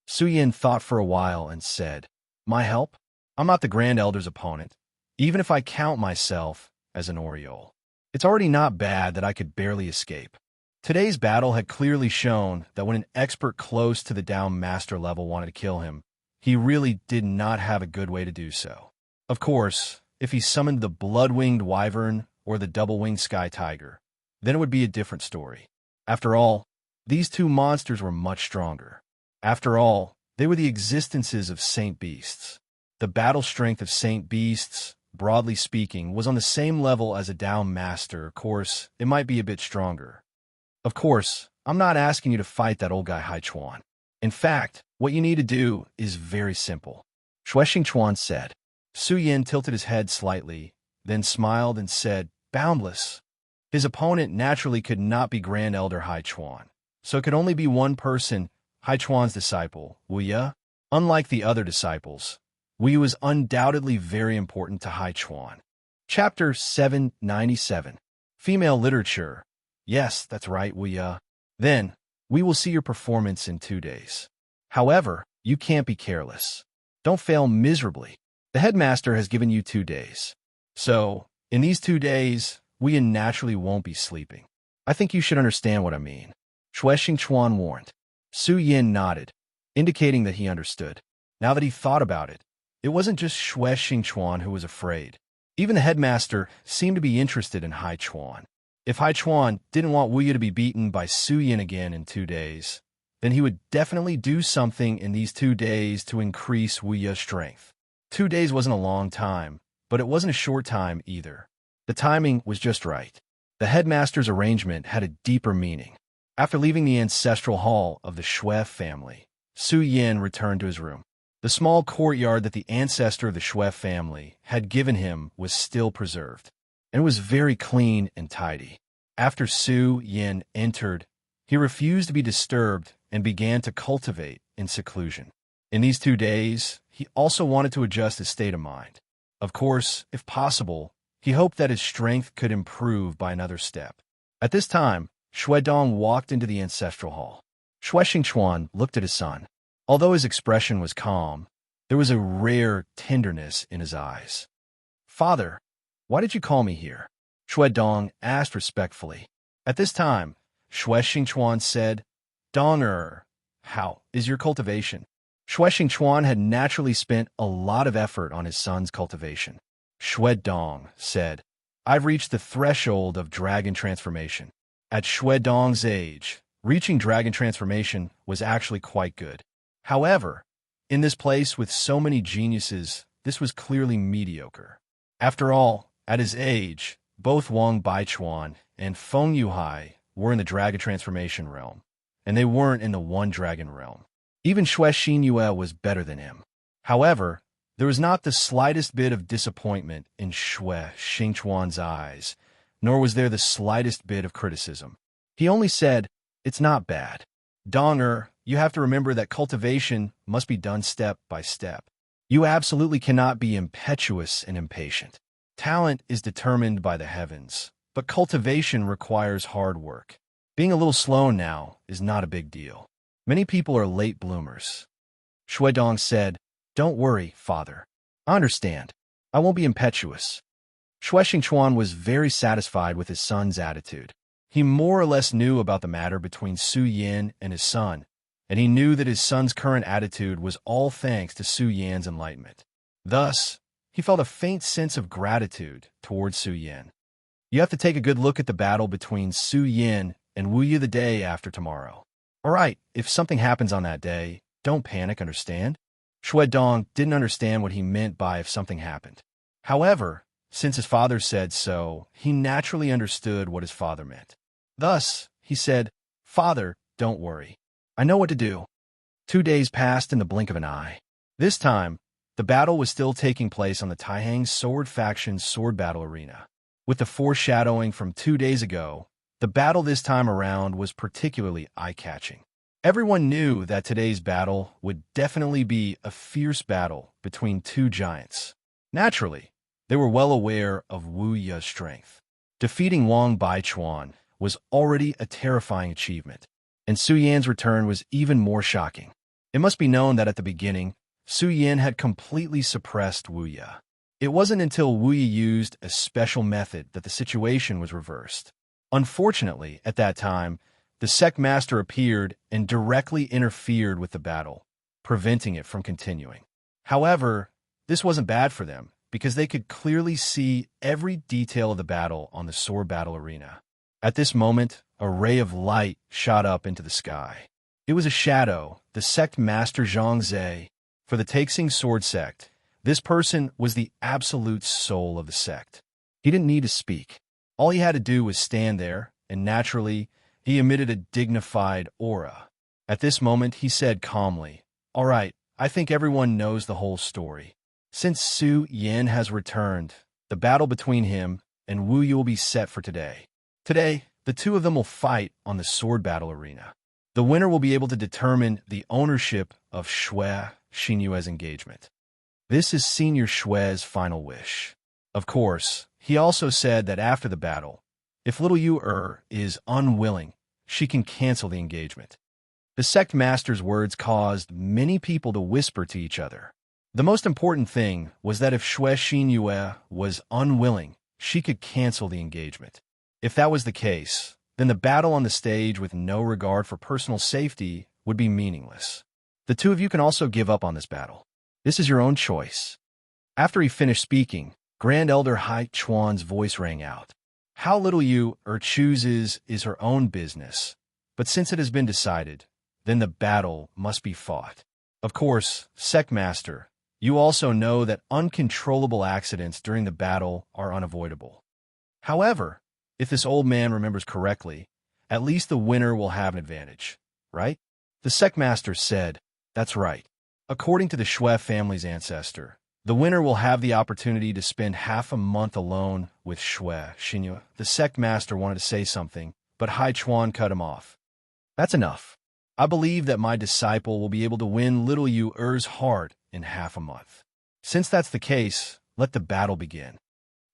Su Yin thought for a while and said, "My help? I'm not the Grand Elder's opponent, even if I count myself as an Oriole. It's already not bad that I could barely escape." Today's battle had clearly shown that when an expert close to the Down Master level wanted to kill him, he really did not have a good way to do so. Of course, if he summoned the blood-winged wyvern or the double-winged sky tiger, then it would be a different story. After all, these two monsters were much stronger. After all, they were the existences of Saint Beasts. The battle strength of Saint Beasts, broadly speaking, was on the same level as a Down Master. Of course, it might be a bit stronger. Of course, I'm not asking you to fight that old guy Hai Chuan. In fact, what you need to do is very simple," Xue Xingchuan said. Su Yin tilted his head slightly, then smiled and said, "Boundless." His opponent naturally could not be Grand Elder Hai Chuan, so it could only be one person, Hai Chuan's disciple, Wu Ye. Unlike the other disciples, Wu Ye was undoubtedly very important to Hai Chuan. Chapter 797. Female Literature. "Yes, that's right, Wu Ye. Then, we will see your performance in 2 days. However, you can't be careless. Don't fail miserably. The headmaster has given you 2 days. So, in these 2 days, Wu Ye naturally won't be sleeping. I think you should understand what I mean," Xue Xingchuan warned. Su Yin nodded, indicating that he understood. Now that he thought about it, it wasn't just Xue Xingchuan who was afraid. Even the headmaster seemed to be interested in Hai Chuan. If Hai Chuan didn't want Wu Ye to be beaten by Su Yin again in 2 days, then he would definitely do something in these 2 days to increase Wu Ye's strength. 2 days wasn't a long time, but it wasn't a short time either. The timing was just right. The headmaster's arrangement had a deeper meaning. After leaving the ancestral hall of the Xue family, Su Yin returned to his room. The small courtyard that the ancestor of the Xue family had given him was still preserved, and was very clean and tidy. After Su Yin entered, he refused to be disturbed and began to cultivate in seclusion. In these 2 days, he also wanted to adjust his state of mind. Of course, if possible, he hoped that his strength could improve by another step. At this time, Xue Dong walked into the ancestral hall. Xue Xingchuan looked at his son. Although his expression was calm, there was a rare tenderness in his eyes. "Father, why did you call me here?" Xue Dong asked respectfully. At this time, Xue Xingchuan said, "Donger, how is your cultivation?" Xue Xingchuan had naturally spent a lot of effort on his son's cultivation. Xue Dong said, "I've reached the threshold of dragon transformation." At Xue Dong's age, reaching dragon transformation was actually quite good. However, in this place with so many geniuses, this was clearly mediocre. After all, at his age, both Wang Baichuan and Feng Yuhai were in the dragon transformation realm, and they weren't in the one dragon realm. Even Xue Xinyue was better than him. However, there was not the slightest bit of disappointment in Xue Xingchuan's eyes, nor was there the slightest bit of criticism. He only said, "It's not bad. Donger, you have to remember that cultivation must be done step by step. You absolutely cannot be impetuous and impatient. Talent is determined by the heavens, but cultivation requires hard work. Being a little slow now is not a big deal. Many people are late bloomers." Xue Dong said, "Don't worry, father. I understand. I won't be impetuous." Xue Xingchuan was very satisfied with his son's attitude. He more or less knew about the matter between Su Yin and his son, and he knew that his son's current attitude was all thanks to Su Yan's enlightenment. Thus, he felt a faint sense of gratitude towards Su Yin. You have to take a good look at the battle between Su Yin and Wu Yu the day after tomorrow. All right, if something happens on that day, don't panic, understand? Shui Dong didn't understand what he meant by if something happened. However, since his father said so, he naturally understood what his father meant. Thus, he said, "Father, don't worry. I know what to do." 2 days passed in the blink of an eye. This time, the battle was still taking place on the Taihang Sword Faction's sword battle arena. With the foreshadowing from 2 days ago, the battle this time around was particularly eye-catching. Everyone knew that today's battle would definitely be a fierce battle between two giants. Naturally, they were well aware of Wu Yu's strength. Defeating Wang Baichuan was already a terrifying achievement, and Su Yan's return was even more shocking. It must be known that at the beginning, Su Yan had completely suppressed Wu Yu. It wasn't until Wu Yu used a special method that the situation was reversed. Unfortunately, at that time, the sect master appeared and directly interfered with the battle, preventing it from continuing. However, this wasn't bad for them, because they could clearly see every detail of the battle on the sword battle arena. At this moment, a ray of light shot up into the sky. It was a shadow, the sect master Zhang Zhe. For the Taixing sword sect, this person was the absolute soul of the sect. He didn't need to speak. All he had to do was stand there, and naturally, he emitted a dignified aura. At this moment, he said calmly, "All right, I think everyone knows the whole story. Since Su Yan has returned, the battle between him and Wu Yu will be set for today. Today, the two of them will fight on the sword battle arena. The winner will be able to determine the ownership of Shui Xinyue's engagement. This is Senior Shui's final wish." Of course, he also said that after the battle, if little Yu is unwilling, she can cancel the engagement. The sect master's words caused many people to whisper to each other. The most important thing was that if Shui Xinyue was unwilling, she could cancel the engagement. If that was the case, then the battle on the stage with no regard for personal safety would be meaningless. The two of you can also give up on this battle. This is your own choice. After he finished speaking, Grand Elder Hai Chuan's voice rang out. How little Yu chooses is her own business, but since it has been decided, then the battle must be fought. Of course, Sect Master, you also know that uncontrollable accidents during the battle are unavoidable. However, if this old man remembers correctly, at least the winner will have an advantage, right? The Sect Master said, "That's right. According to the Shui family's ancestor, the winner will have the opportunity to spend half a month alone with Shui Xinyue." The sect master wanted to say something, but Hai Chuan cut him off. "That's enough. I believe that my disciple will be able to win little Yu's heart in half a month. Since that's the case, let the battle begin."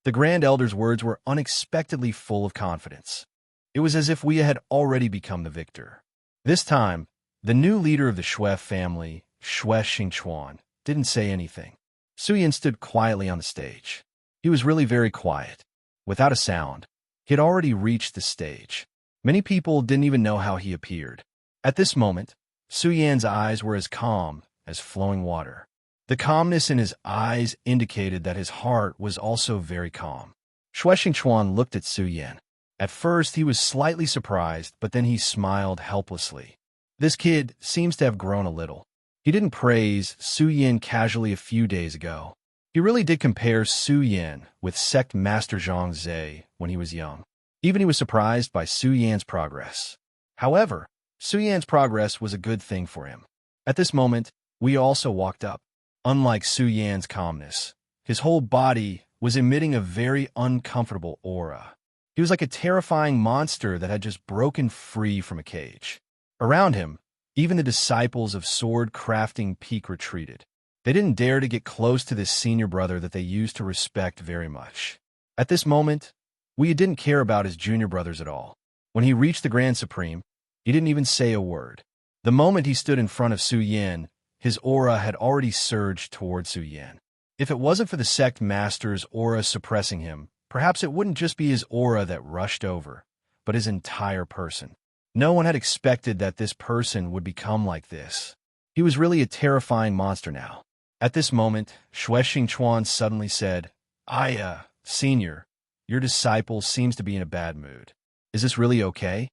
The Grand Elder's words were unexpectedly full of confidence. It was as if we had already become the victor. This time, the new leader of the Shui family, Shui Xingchuan, didn't say anything. Su Yan stood quietly on the stage. He was really very quiet. Without a sound, he had already reached the stage. Many people didn't even know how he appeared. At this moment, Su Yan's eyes were as calm as flowing water. The calmness in his eyes indicated that his heart was also very calm. Shui Xingchuan looked at Su Yan. At first, he was slightly surprised, but then he smiled helplessly. This kid seems to have grown a little. He didn't praise Su Yan casually a few days ago. He really did compare Su Yan with Sect Master Zhang Zhe when he was young. Even he was surprised by Su Yan's progress. However, Su Yan's progress was a good thing for him. At this moment, we also walked up. Unlike Su Yan's calmness, his whole body was emitting a very uncomfortable aura. He was like a terrifying monster that had just broken free from a cage. Around him, even the disciples of sword crafting peak retreated. They didn't dare to get close to this senior brother that they used to respect very much. At this moment, Wu Yu didn't care about his junior brothers at all. When he reached the Grand Supreme, he didn't even say a word. The moment he stood in front of Su Yan, his aura had already surged toward Su Yan. If it wasn't for the sect master's aura suppressing him, perhaps it wouldn't just be his aura that rushed over, but his entire person. No one had expected that this person would become like this. He was really a terrifying monster now. At this moment, Xue Xingchuan suddenly said, Senior, your disciple seems to be in a bad mood. Is this really okay?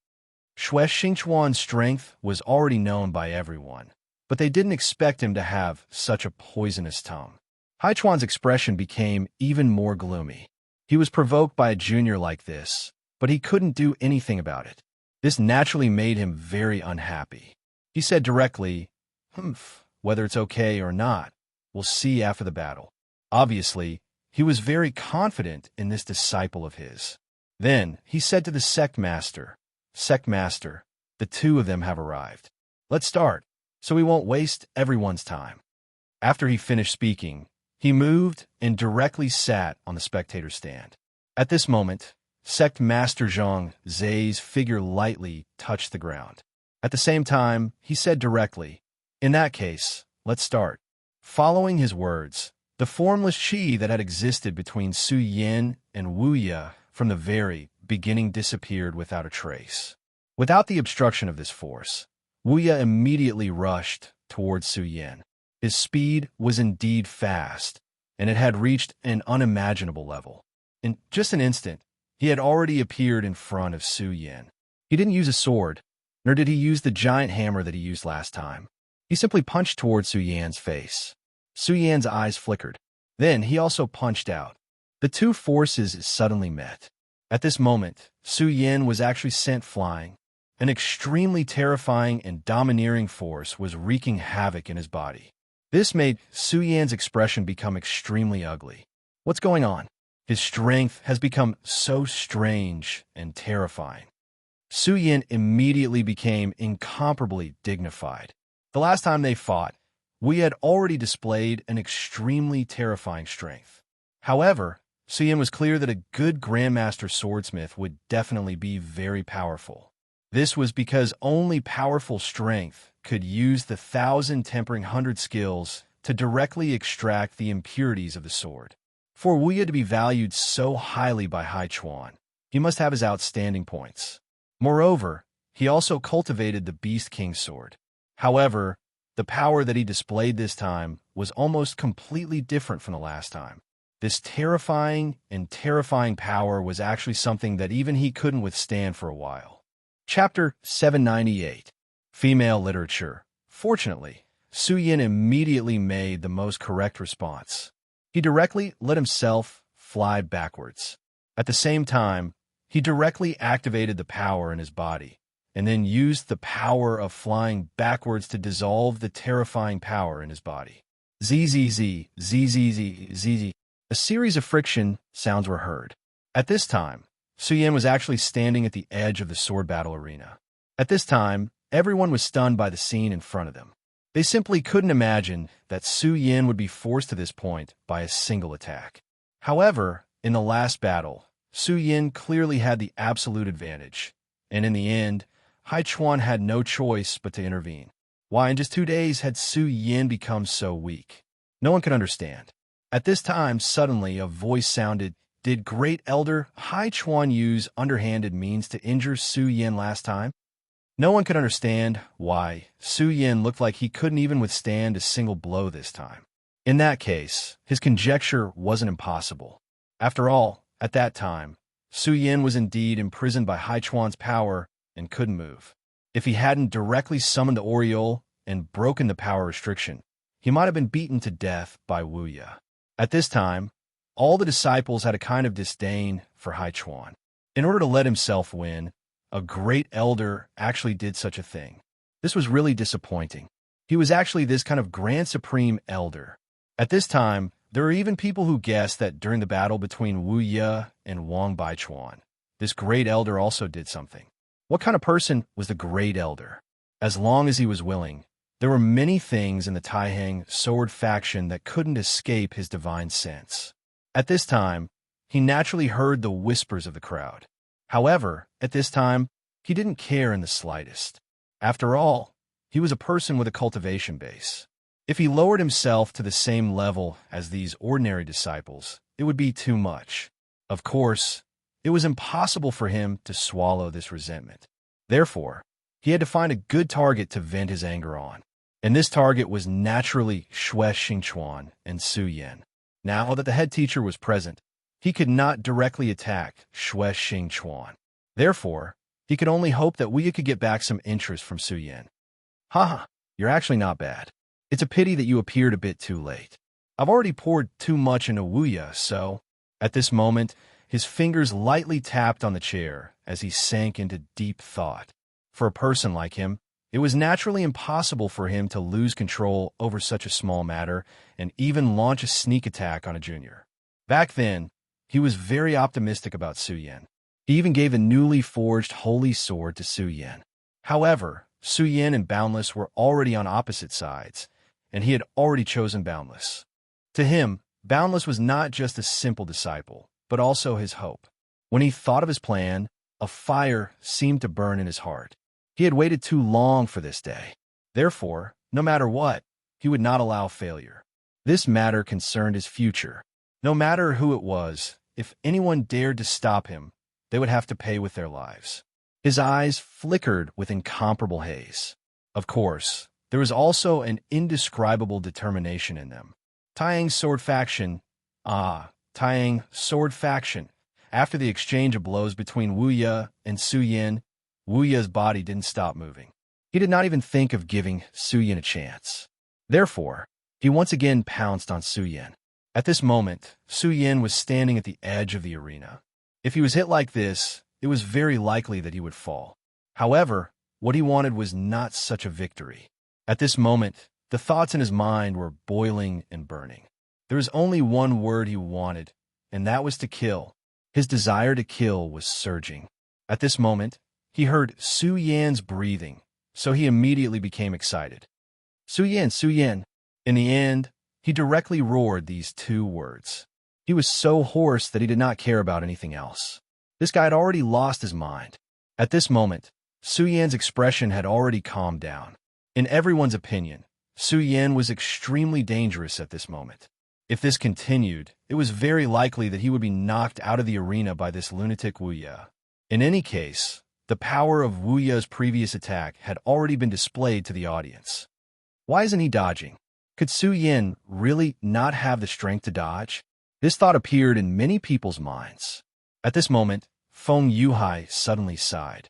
Xue Xingchuan's strength was already known by everyone, but they didn't expect him to have such a poisonous tongue. Haichuan's expression became even more gloomy. He was provoked by a junior like this, but he couldn't do anything about it. This naturally made him very unhappy. He said directly, whether it's okay or not, we'll see after the battle. Obviously, he was very confident in this disciple of his. Then he said to the sect master, the two of them have arrived. Let's start, so we won't waste everyone's time. After he finished speaking, he moved and directly sat on the spectator stand. At this moment, Sect Master Zhang Zai's figure lightly touched the ground. At the same time, he said directly, in that case, let's start. Following his words, the formless qi that had existed between Su Yin and Wu Ye from the very beginning disappeared without a trace. Without the obstruction of this force, Wu Ye immediately rushed towards Su Yin. His speed was indeed fast, and it had reached an unimaginable level. In just an instant, he had already appeared in front of Su Yin. He didn't use a sword, nor did he use the giant hammer that he used last time. He simply punched towards Su Yan's face. Su Yan's eyes flickered. Then he also punched out. The two forces suddenly met. At this moment, Su Yin was actually sent flying. An extremely terrifying and domineering force was wreaking havoc in his body. This made Su Yan's expression become extremely ugly. What's going on? His strength has become so strange and terrifying. Su Yin immediately became incomparably dignified. The last time they fought, Wu Ye had already displayed an extremely terrifying strength. However, Su Yin was clear that a good Grandmaster swordsmith would definitely be very powerful. This was because only powerful strength could use the 1,000 tempering 100 skills to directly extract the impurities of the sword. For Wu Ye to be valued so highly by Haichuan, he must have his outstanding points. Moreover, he also cultivated the Beast King sword. However, the power that he displayed this time was almost completely different from the last time. This terrifying power was actually something that even he couldn't withstand for a while. Chapter 798. Female Literature. Fortunately, Su Yin immediately made the most correct response. He directly let himself fly backwards. At the same time, he directly activated the power in his body, and then used the power of flying backwards to dissolve the terrifying power in his body. Zzz, zzz. A series of friction sounds were heard. At this time, Su Yin was actually standing at the edge of the sword battle arena. At this time, everyone was stunned by the scene in front of them. They simply couldn't imagine that Su Yin would be forced to this point by a single attack. However, in the last battle, Su Yin clearly had the absolute advantage, and in the end, Haichuan had no choice but to intervene. Why in just 2 days had Su Yin become so weak? No one could understand. At this time, suddenly, a voice sounded, "Did Great Elder Haichuan use underhanded means to injure Su Yin last time?" No one could understand why Su Yin looked like he couldn't even withstand a single blow this time. In that case, his conjecture wasn't impossible. After all, at that time, Su Yin was indeed imprisoned by Haichuan's power and couldn't move. If he hadn't directly summoned the Oriole and broken the power restriction, he might have been beaten to death by Wu Ye. At this time, all the disciples had a kind of disdain for Haichuan. In order to let himself win, a great elder actually did such a thing. This was really disappointing. He was actually this kind of grand supreme elder. At this time, there were even people who guessed that during the battle between Wu Ye and Wang Baichuan, this great elder also did something. What kind of person was the great elder? As long as he was willing, there were many things in the Taiheng sword faction that couldn't escape his divine sense. At this time, he naturally heard the whispers of the crowd. However, at this time, he didn't care in the slightest. After all, he was a person with a cultivation base. If he lowered himself to the same level as these ordinary disciples, it would be too much. Of course, it was impossible for him to swallow this resentment. Therefore, he had to find a good target to vent his anger on. and this target was naturally Xue Xingchuan and Su Yan. Now that the head teacher was present, he could not directly attack Xue Xingchuan. Therefore, he could only hope that Wuya could get back some interest from Su Yan. Haha, you're actually not bad. It's a pity that you appeared a bit too late. I've already poured too much into Wuya, so... At this moment, his fingers lightly tapped on the chair as he sank into deep thought. For a person like him, it was naturally impossible for him to lose control over such a small matter and even launch a sneak attack on a junior. Back then, he was very optimistic about Su Yan. He even gave a newly forged holy sword to Su Yan. However, Su Yan and Boundless were already on opposite sides, and he had already chosen Boundless. To him, Boundless was not just a simple disciple, but also his hope. When he thought of his plan, a fire seemed to burn in his heart. He had waited too long for this day. Therefore, no matter what, he would not allow failure. This matter concerned his future. No matter who it was, if anyone dared to stop him, they would have to pay with their lives. His eyes flickered with incomparable haze. Of course, there was also an indescribable determination in them. Taiyang's sword faction. Taiyang sword faction. After the exchange of blows between Wuya and Su Yan, Wuya's body didn't stop moving. He did not even think of giving Su Yan a chance. Therefore, he once again pounced on Su Yan. At this moment, Su Yan was standing at the edge of the arena. If he was hit like this, it was very likely that he would fall. However, what he wanted was not such a victory. At this moment, the thoughts in his mind were boiling and burning. There was only one word he wanted, and that was to kill. His desire to kill was surging. At this moment, he heard Su Yan's breathing, so he immediately became excited. Su Yan, Su Yan. In the end, he directly roared these two words. He was so hoarse that he did not care about anything else. This guy had already lost his mind. At this moment, Su Yan's expression had already calmed down. In everyone's opinion, Su Yan was extremely dangerous at this moment. If this continued, it was very likely that he would be knocked out of the arena by this lunatic Wuya. In any case, the power of Wuya's previous attack had already been displayed to the audience. Why isn't he dodging? Could Su Yan really not have the strength to dodge? This thought appeared in many people's minds. At this moment, Feng Yuhai suddenly sighed.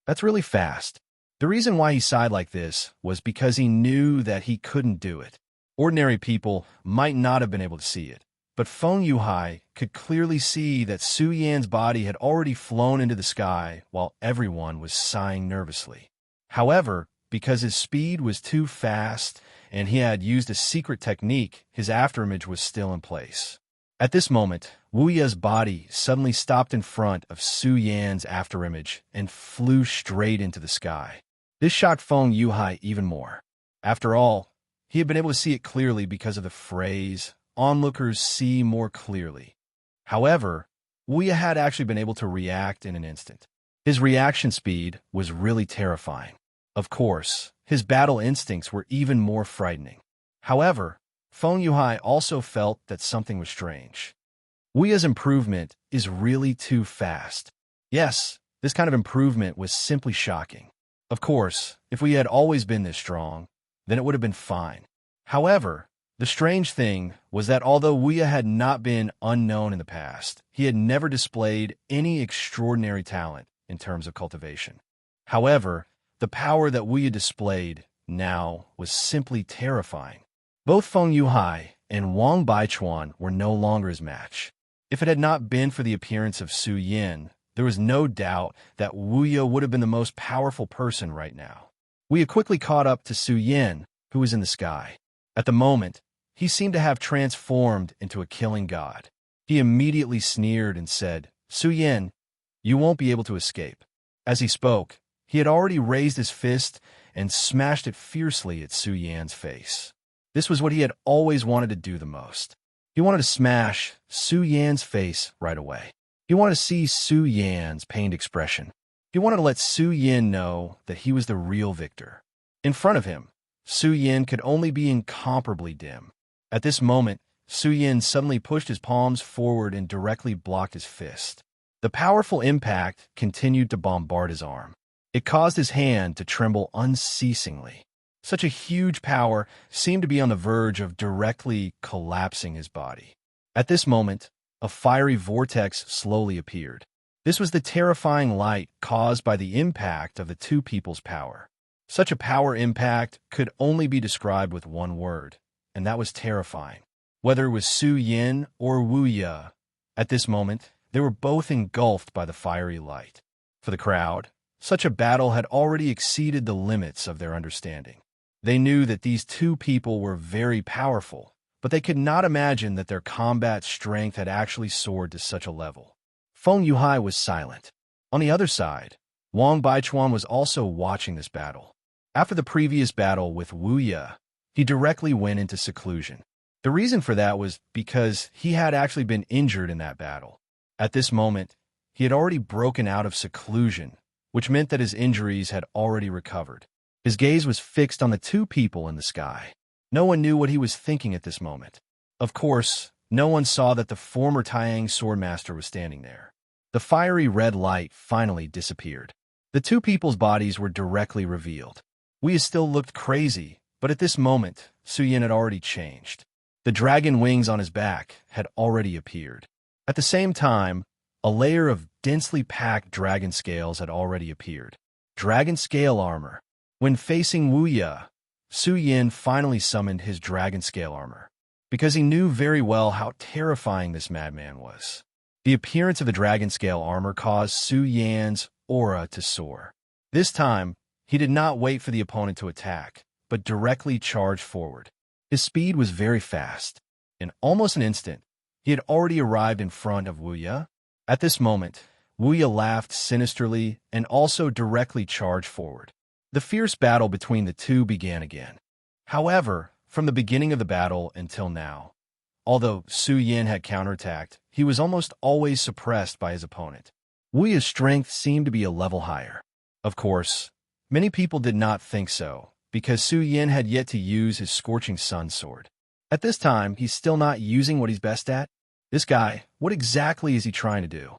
That's really fast. The reason why he sighed like this was because he knew that he couldn't do it. Ordinary people might not have been able to see it, but Feng Yuhai could clearly see that Su Yan's body had already flown into the sky while everyone was sighing nervously. However, because his speed was too fast and he had used a secret technique, his afterimage was still in place. At this moment, Wuya's body suddenly stopped in front of Su Yan's afterimage and flew straight into the sky. This shocked Feng Yuhai even more. After all, he had been able to see it clearly because of the phrase, onlookers see more clearly. However, Wuya had actually been able to react in an instant. His reaction speed was really terrifying. Of course, his battle instincts were even more frightening. However, Feng Yuhai also felt that something was strange. Wuya's improvement is really too fast. Yes, this kind of improvement was simply shocking. Of course, if we had always been this strong, then it would have been fine. However, the strange thing was that although Wuya had not been unknown in the past, he had never displayed any extraordinary talent in terms of cultivation. However, the power that Wuya displayed now was simply terrifying. Both Feng Yuhai and Wang Baichuan were no longer his match. If it had not been for the appearance of Su Yan, there was no doubt that Wuya would have been the most powerful person right now. Wuya quickly caught up to Su Yan, who was in the sky. At the moment, he seemed to have transformed into a killing god. He immediately sneered and said, Su Yan, you won't be able to escape. As he spoke, he had already raised his fist and smashed it fiercely at Su Yan's face. This was what he had always wanted to do the most. He wanted to smash Su Yan's face right away. He wanted to see Su Yan's pained expression. He wanted to let Su Yan know that he was the real victor. In front of him, Su Yan could only be incomparably dim. At this moment, Su Yan suddenly pushed his palms forward and directly blocked his fist. The powerful impact continued to bombard his arm. It caused his hand to tremble unceasingly. Such a huge power seemed to be on the verge of directly collapsing his body. At this moment, a fiery vortex slowly appeared. This was the terrifying light caused by the impact of the two people's power. Such a power impact could only be described with one word, and that was terrifying. Whether it was Su Yin or Wu Ye, at this moment, they were both engulfed by the fiery light. For the crowd, such a battle had already exceeded the limits of their understanding. They knew that these two people were very powerful, but they could not imagine that their combat strength had actually soared to such a level. Feng Yuhai was silent. On the other side, Wang Baichuan was also watching this battle. After the previous battle with Wu Ye, he directly went into seclusion. The reason for that was because he had actually been injured in that battle. At this moment, he had already broken out of seclusion, which meant that his injuries had already recovered. His gaze was fixed on the two people in the sky. No one knew what he was thinking at this moment. Of course, no one saw that the former Taiyang swordmaster was standing there. The fiery red light finally disappeared. The two people's bodies were directly revealed. We still looked crazy, but at this moment, Su Yin had already changed. The dragon wings on his back had already appeared. At the same time, a layer of densely packed dragon scales had already appeared. Dragon scale armor. When facing Wu Ye, Su Yin finally summoned his dragon scale armor, because he knew very well how terrifying this madman was. The appearance of the dragon scale armor caused Su Yan's aura to soar. This time, he did not wait for the opponent to attack, but directly charged forward. His speed was very fast. In almost an instant, he had already arrived in front of Wu Ye. At this moment, Wu Ye laughed sinisterly and also directly charged forward. The fierce battle between the two began again. However, from the beginning of the battle until now, although Su Yin had counterattacked, he was almost always suppressed by his opponent. Wu Ye's strength seemed to be a level higher. Of course, many people did not think so, because Su Yin had yet to use his Scorching Sun sword. At this time, he's still not using what he's best at. This guy, what exactly is he trying to do?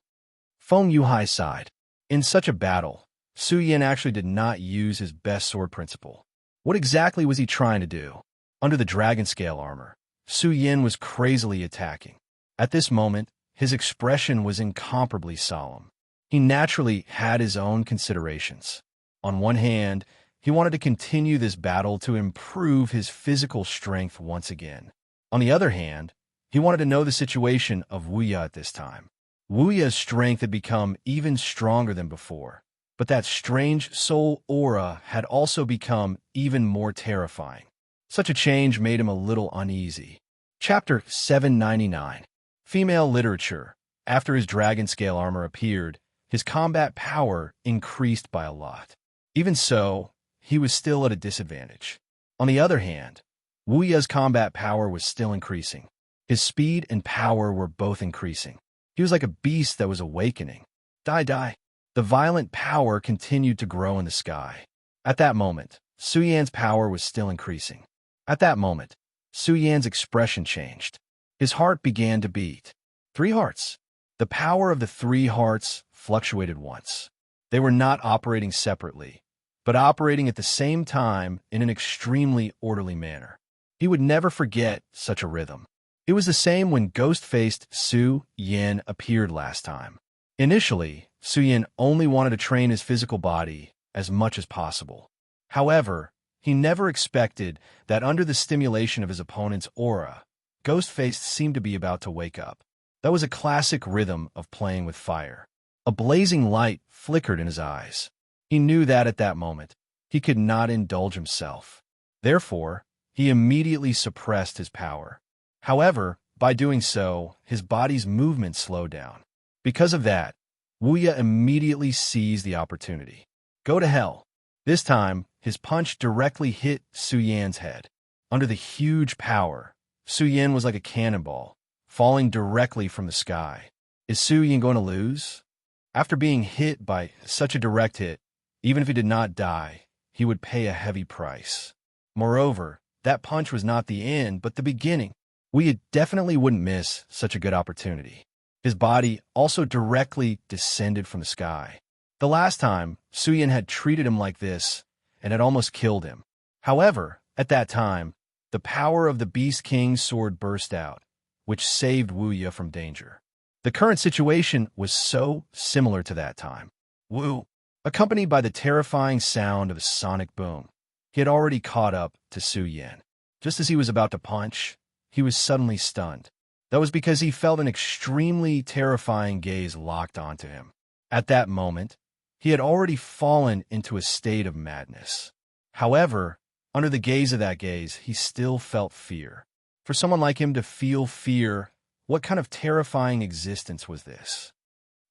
Feng Yuhai sighed. In such a battle, Su Yin actually did not use his best sword principle. What exactly was he trying to do? Under the dragon scale armor, Su Yin was crazily attacking. At this moment, his expression was incomparably solemn. He naturally had his own considerations. On one hand, he wanted to continue this battle to improve his physical strength once again. On the other hand, he wanted to know the situation of Wu Ye at this time. Wu Ye's strength had become even stronger than before, but that strange soul aura had also become even more terrifying. Such a change made him a little uneasy. Chapter 799. Female Literature. After his dragon scale armor appeared, his combat power increased by a lot. Even so, he was still at a disadvantage. On the other hand, Wu Ye's combat power was still increasing. His speed and power were both increasing. He was like a beast that was awakening. Die. The violent power continued to grow in the sky. At that moment, Su Yan's power was still increasing. At that moment, Su Yan's expression changed. His heart began to beat. 3 hearts. The power of the 3 hearts fluctuated once. They were not operating separately, but operating at the same time in an extremely orderly manner. He would never forget such a rhythm. It was the same when ghost-faced Su Yin appeared last time. Initially, Su Yin only wanted to train his physical body as much as possible. However, he never expected that under the stimulation of his opponent's aura, Ghost-faced seemed to be about to wake up. That was a classic rhythm of playing with fire. A blazing light flickered in his eyes. He knew that at that moment, he could not indulge himself. Therefore, he immediately suppressed his power. However, by doing so, his body's movement slowed down. Because of that, Wu Ye immediately seized the opportunity. Go to hell. This time, his punch directly hit Su Yan's head. Under the huge power, Su Yan was like a cannonball, falling directly from the sky. Is Su Yan going to lose? After being hit by such a direct hit, even if he did not die, he would pay a heavy price. Moreover, that punch was not the end, but the beginning. Wu Ye definitely wouldn't miss such a good opportunity. His body also directly descended from the sky. The last time, Su Yan had treated him like this and had almost killed him. However, at that time, the power of the Beast King's sword burst out, which saved Wu Ye from danger. The current situation was so similar to that time. Wu, accompanied by the terrifying sound of a sonic boom, he had already caught up to Su Yan. Just as he was about to punch, he was suddenly stunned. That was because he felt an extremely terrifying gaze locked onto him. At that moment, he had already fallen into a state of madness. However, under the gaze of that gaze, he still felt fear. For someone like him to feel fear, what kind of terrifying existence was this?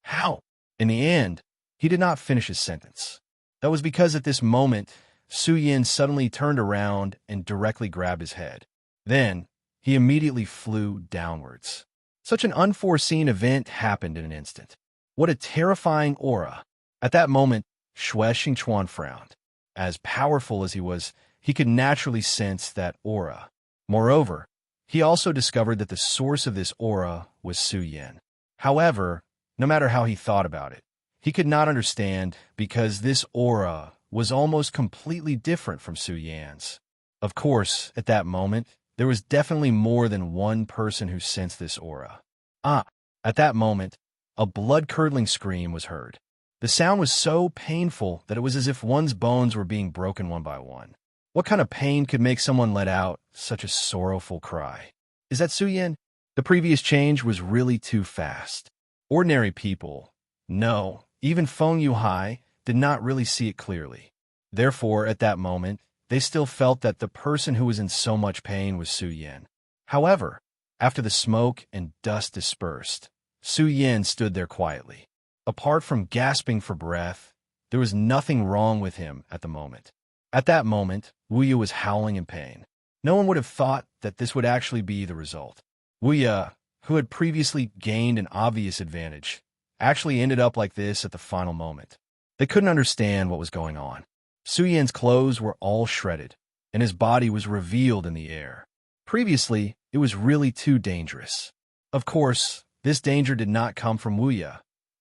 How? In the end, he did not finish his sentence. That was because at this moment, Su Yan suddenly turned around and directly grabbed his head. Then, he immediately flew downwards. Such an unforeseen event happened in an instant. What a terrifying aura! At that moment, Xue Xingchuan frowned. As powerful as he was, he could naturally sense that aura. Moreover, he also discovered that the source of this aura was Su Yan. However, no matter how he thought about it, he could not understand because this aura was almost completely different from Su Yan's. Of course, at that moment, there was definitely more than one person who sensed this aura. At that moment, a blood-curdling scream was heard. The sound was so painful that it was as if one's bones were being broken one by one. What kind of pain could make someone let out such a sorrowful cry? Is that Su Yan? The previous change was really too fast. Ordinary people, no, even Feng Yuhai, did not really see it clearly. Therefore, at that moment, they still felt that the person who was in so much pain was Su Yan. However, after the smoke and dust dispersed, Su Yan stood there quietly. Apart from gasping for breath, there was nothing wrong with him at the moment. At that moment, Wu Ye was howling in pain. No one would have thought that this would actually be the result. Wu Ye, who had previously gained an obvious advantage, actually ended up like this at the final moment. They couldn't understand what was going on. Su Yan's clothes were all shredded, and his body was revealed in the air. Previously, it was really too dangerous. Of course, this danger did not come from Wu Ye,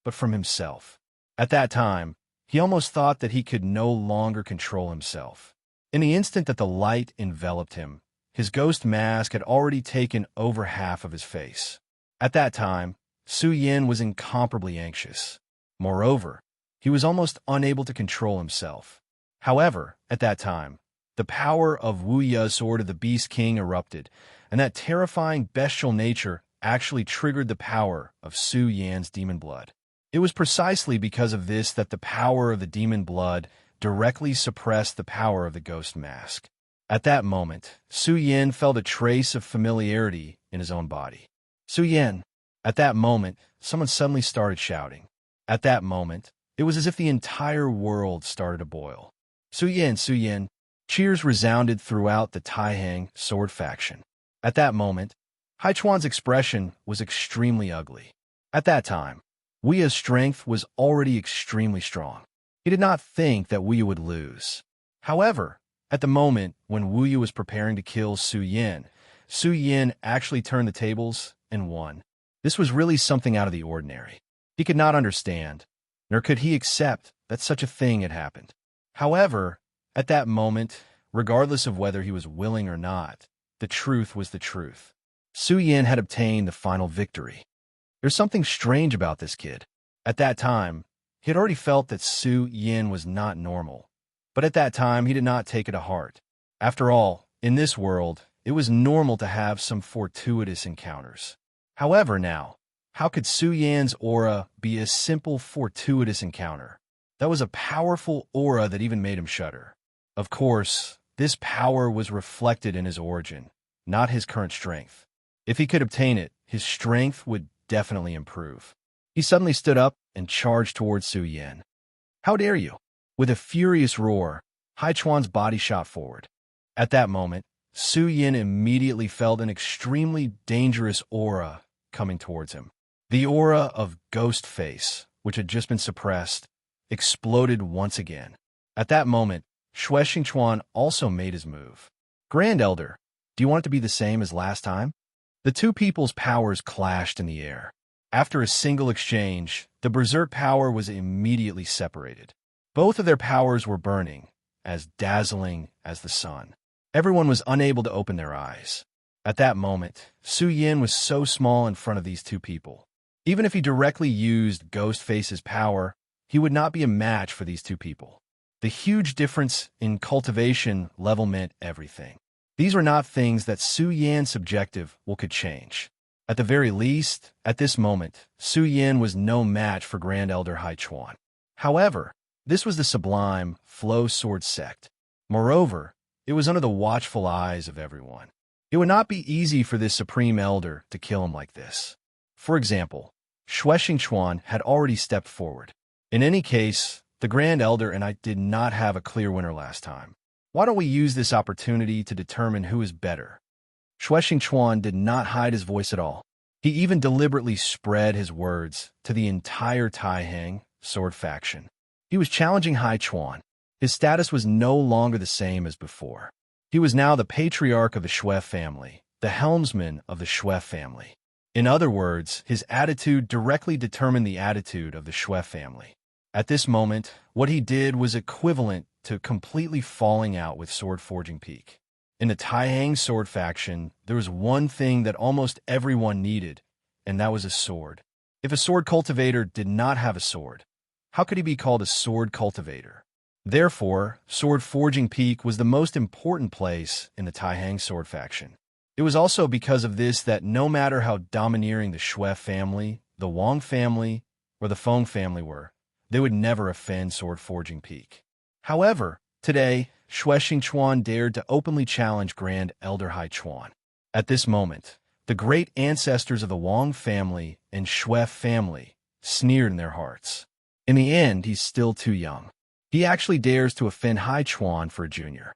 but from himself. At that time, he almost thought that he could no longer control himself. In the instant that the light enveloped him, his ghost mask had already taken over half of his face. At that time, Su Yan was incomparably anxious. Moreover, he was almost unable to control himself. However, at that time, the power of Wu Ye's sword of the Beast King erupted, and that terrifying bestial nature actually triggered the power of Su Yan's demon blood. It was precisely because of this that the power of the demon blood directly suppressed the power of the ghost mask. At that moment, Su Yan felt a trace of familiarity in his own body. Su Yan! At that moment, someone suddenly started shouting. At that moment, it was as if the entire world started to boil. Su Yan, Su Yan! Cheers resounded throughout the Taihang sword faction. At that moment, Haichuan's expression was extremely ugly. At that time, Wu Ye's strength was already extremely strong. He did not think that Wu Ye would lose. However, at the moment when Wu Ye was preparing to kill Su Yan actually turned the tables and won. This was really something out of the ordinary. He could not understand, nor could he accept that such a thing had happened. However, at that moment, regardless of whether he was willing or not, the truth was the truth. Su Yan had obtained the final victory. There's something strange about this kid. At that time, he had already felt that Su Yan was not normal. But at that time, he did not take it to heart. After all, in this world, it was normal to have some fortuitous encounters. However now, how could Su Yan's aura be a simple fortuitous encounter? That was a powerful aura that even made him shudder. Of course, this power was reflected in his origin, not his current strength. If he could obtain it, his strength would definitely improve. He suddenly stood up and charged towards Su Yan. How dare you? With a furious roar, Haichuan's body shot forward. At that moment, Su Yan immediately felt an extremely dangerous aura coming towards him. The aura of Ghost Face, which had just been suppressed, exploded once again. At that moment, Xue Xingchuan also made his move. Grand Elder, do you want it to be the same as last time? The two people's powers clashed in the air. After a single exchange, the berserk power was immediately separated. Both of their powers were burning, as dazzling as the sun. Everyone was unable to open their eyes. At that moment, Su Yin was so small in front of these two people. Even if he directly used Ghostface's power, he would not be a match for these two people. The huge difference in cultivation level meant everything. These were not things that Su Yan's subjective will could change. At the very least, at this moment, Su Yin was no match for Grand Elder Hai Chuan. However, this was the sublime Flow Sword sect. Moreover, it was under the watchful eyes of everyone. It would not be easy for this supreme elder to kill him like this. For example, Shueshing Chuan had already stepped forward. In any case, the Grand Elder and I did not have a clear winner last time. Why don't we use this opportunity to determine who is better? Shueshing Chuan did not hide his voice at all. He even deliberately spread his words to the entire Taihang sword faction. He was challenging Hai Chuan. His status was no longer the same as before. He was now the patriarch of the Shui family, the helmsman of the Shui family. In other words, his attitude directly determined the attitude of the Shui family. At this moment, what he did was equivalent to completely falling out with Sword Forging Peak. In the Taihang sword faction, there was one thing that almost everyone needed, and that was a sword. If a sword cultivator did not have a sword, how could he be called a sword cultivator? Therefore, Sword Forging Peak was the most important place in the Taihang sword faction. It was also because of this that no matter how domineering the Shui family, the Wang family, or the Feng family were, they would never offend Sword Forging Peak. However, today, Shueshing Chuan dared to openly challenge Grand Elder Hai Chuan. At this moment, the great ancestors of the Wang family and Shui family sneered in their hearts. In the end, he's still too young. He actually dares to offend Hai Chuan for a junior.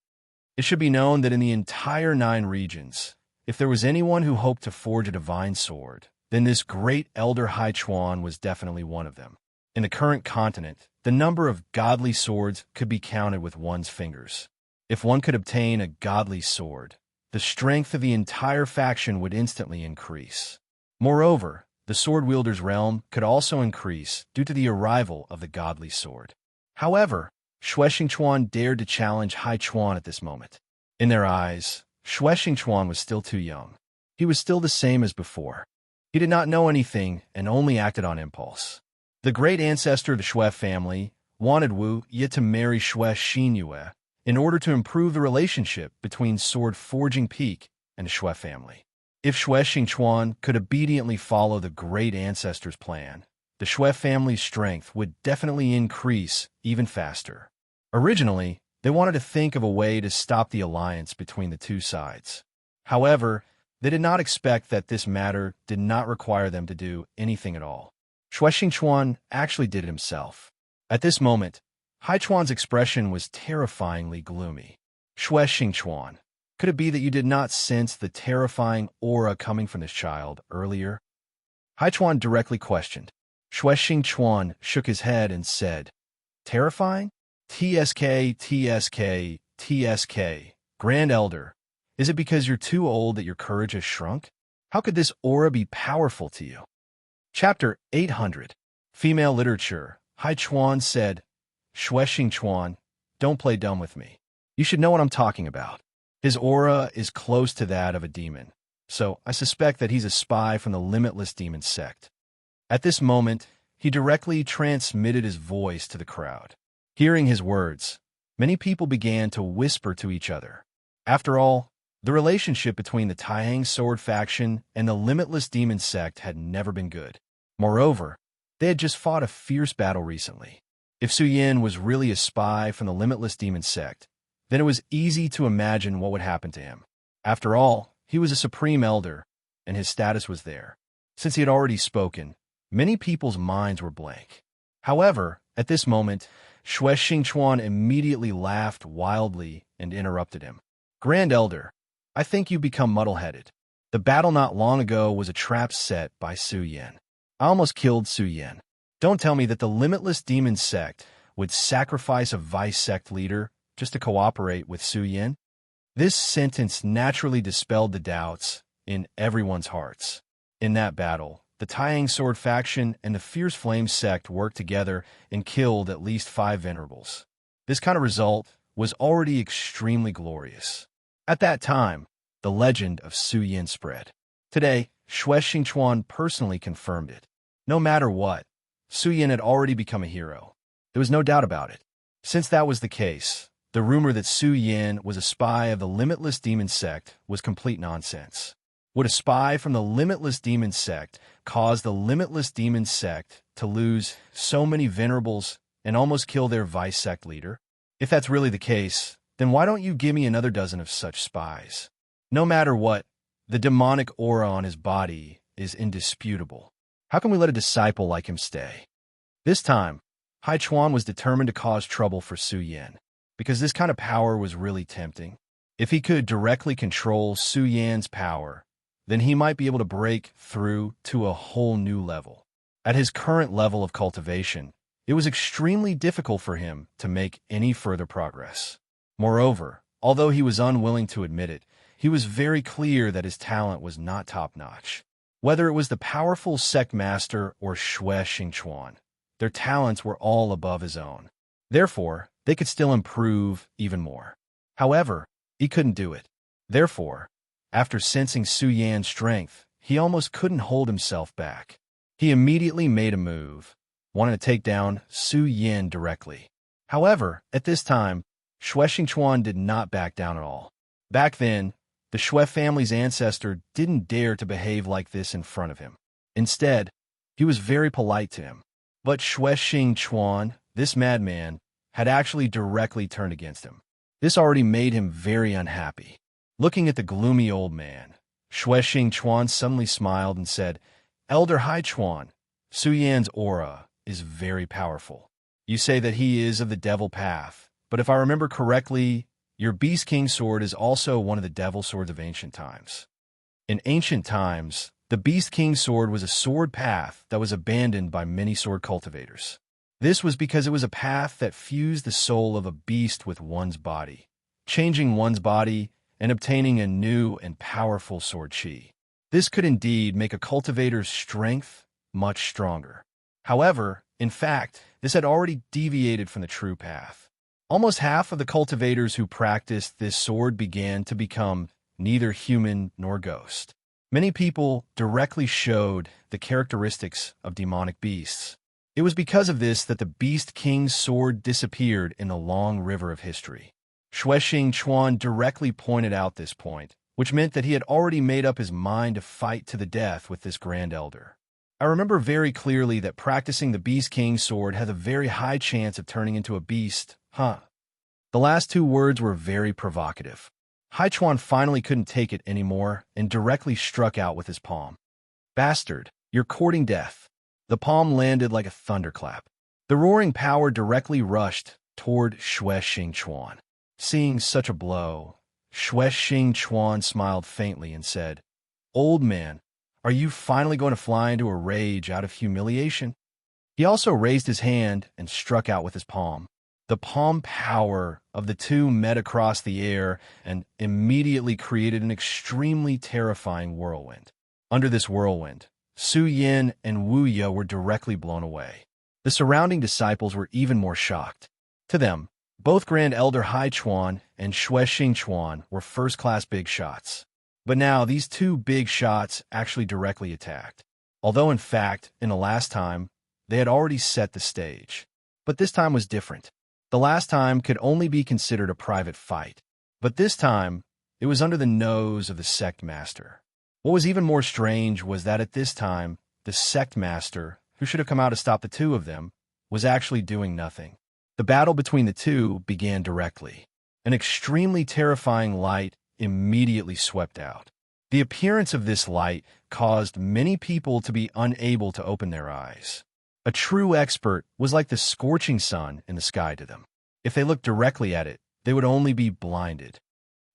It should be known that in the entire 9 regions, if there was anyone who hoped to forge a divine sword, then this great Elder Hai Chuan was definitely one of them. In the current continent, the number of godly swords could be counted with one's fingers. If one could obtain a godly sword, the strength of the entire faction would instantly increase. Moreover, the sword wielder's realm could also increase due to the arrival of the godly sword. However, Shueshing Chuan dared to challenge Hai Chuan at this moment. In their eyes, Shueshing Chuan was still too young. He was still the same as before. He did not know anything and only acted on impulse. The great ancestor of the Shui family wanted Wu Ye to marry Shui Xinyue in order to improve the relationship between Sword Forging Peak and the Shui family. If Shueshing Chuan could obediently follow the great ancestor's plan, the Shui family's strength would definitely increase even faster. Originally, they wanted to think of a way to stop the alliance between the two sides. However, they did not expect that this matter did not require them to do anything at all. Shueshing Chuan actually did it himself. At this moment, Hai Chuan's expression was terrifyingly gloomy. Shueshing Chuan, could it be that you did not sense the terrifying aura coming from this child earlier? Hai Chuan directly questioned. Shueshing Chuan shook his head and said, "Terrifying? TSK, TSK, TSK. Grand Elder, is it because you're too old that your courage has shrunk? How could this aura be powerful to you?" Chapter 800. Female Literature. Hai Chuan said, "Shueshing Chuan, don't play dumb with me. You should know what I'm talking about. His aura is close to that of a demon, so I suspect that he's a spy from the Limitless Demon sect." At this moment, he directly transmitted his voice to the crowd. Hearing his words, many people began to whisper to each other. After all, the relationship between the Taihang sword faction and the Limitless Demon sect had never been good. Moreover, they had just fought a fierce battle recently. If Su Yin was really a spy from the Limitless Demon sect, then it was easy to imagine what would happen to him. After all, he was a supreme elder, and his status was there. Since he had already spoken, many people's minds were blank. However, at this moment, Shueshing Chuan immediately laughed wildly and interrupted him. "Grand Elder, I think you become muddle-headed. The battle not long ago was a trap set by Su Yin. I almost killed Su Yin. Don't tell me that the Limitless Demon sect would sacrifice a vice sect leader just to cooperate with Su Yin." This sentence naturally dispelled the doubts in everyone's hearts. In that battle, the Taihang sword faction and the Fierce Flame sect worked together and killed at least 5 venerables. This kind of result was already extremely glorious. At that time, the legend of Su Yin spread. Today, Xue Xingchuan personally confirmed it. No matter what, Su Yin had already become a hero. There was no doubt about it. Since that was the case, the rumor that Su Yin was a spy of the Limitless Demon Sect was complete nonsense. Would a spy from the Limitless Demon Sect cause the Limitless Demon Sect to lose so many venerables and almost kill their vice sect leader? If that's really the case, then why don't you give me another dozen of such spies? No matter what, the demonic aura on his body is indisputable. How can we let a disciple like him stay? This time, Hai Chuan was determined to cause trouble for Su Yin, because this kind of power was really tempting. If he could directly control Su Yan's power, then he might be able to break through to a whole new level. At his current level of cultivation, it was extremely difficult for him to make any further progress. Moreover, although he was unwilling to admit it, he was very clear that his talent was not top-notch. Whether it was the powerful sect master or Xue Xingchuan, their talents were all above his own. Therefore, they could still improve even more. However, he couldn't do it. Therefore, after sensing Su Yan's strength, he almost couldn't hold himself back. He immediately made a move, wanting to take down Su Yin directly. However, at this time, Xue Xingchuan did not back down at all. Back then, the Xue family's ancestor didn't dare to behave like this in front of him. Instead, he was very polite to him. But Xue Xingchuan, this madman, had actually directly turned against him. This already made him very unhappy. Looking at the gloomy old man, Xue Xingchuan suddenly smiled and said, "Elder Hai Chuan, Su Yan's aura is very powerful. You say that he is of the devil path, but if I remember correctly, your Beast King sword is also one of the devil swords of ancient times. In ancient times, the Beast King sword was a sword path that was abandoned by many sword cultivators. This was because it was a path that fused the soul of a beast with one's body, changing one's body and obtaining a new and powerful sword chi. This could indeed make a cultivator's strength much stronger. However, in fact, this had already deviated from the true path. Almost half of the cultivators who practiced this sword began to become neither human nor ghost. Many people directly showed the characteristics of demonic beasts. It was because of this that the Beast King's sword disappeared in the long river of history. Xue Xingchuan directly pointed out this point, which meant that he had already made up his mind to fight to the death with this Grand Elder. I remember very clearly that practicing the Beast King's sword had a very high chance of turning into a beast, huh? The last two words were very provocative. Hai Chuan finally couldn't take it anymore and directly struck out with his palm. "Bastard, you're courting death." The palm landed like a thunderclap. The roaring power directly rushed toward Xue Xingchuan. Seeing such a blow, Xue Xingchuan smiled faintly and said, "Old man, are you finally going to fly into a rage out of humiliation?" He also raised his hand and struck out with his palm. The palm power of the two met across the air and immediately created an extremely terrifying whirlwind. Under this whirlwind, Su Yin and Wu Ye were directly blown away. The surrounding disciples were even more shocked. To them, both Grand Elder Hai Chuan and Xue Xingchuan were first-class big shots. But now these two big shots actually directly attacked. Although in fact, in the last time, they had already set the stage. But this time was different. The last time could only be considered a private fight. But this time, it was under the nose of the sect master. What was even more strange was that at this time, the sect master, who should have come out to stop the two of them, was actually doing nothing. The battle between the two began directly. An extremely terrifying light immediately swept out. The appearance of this light caused many people to be unable to open their eyes. A true expert was like the scorching sun in the sky to them. If they looked directly at it, they would only be blinded.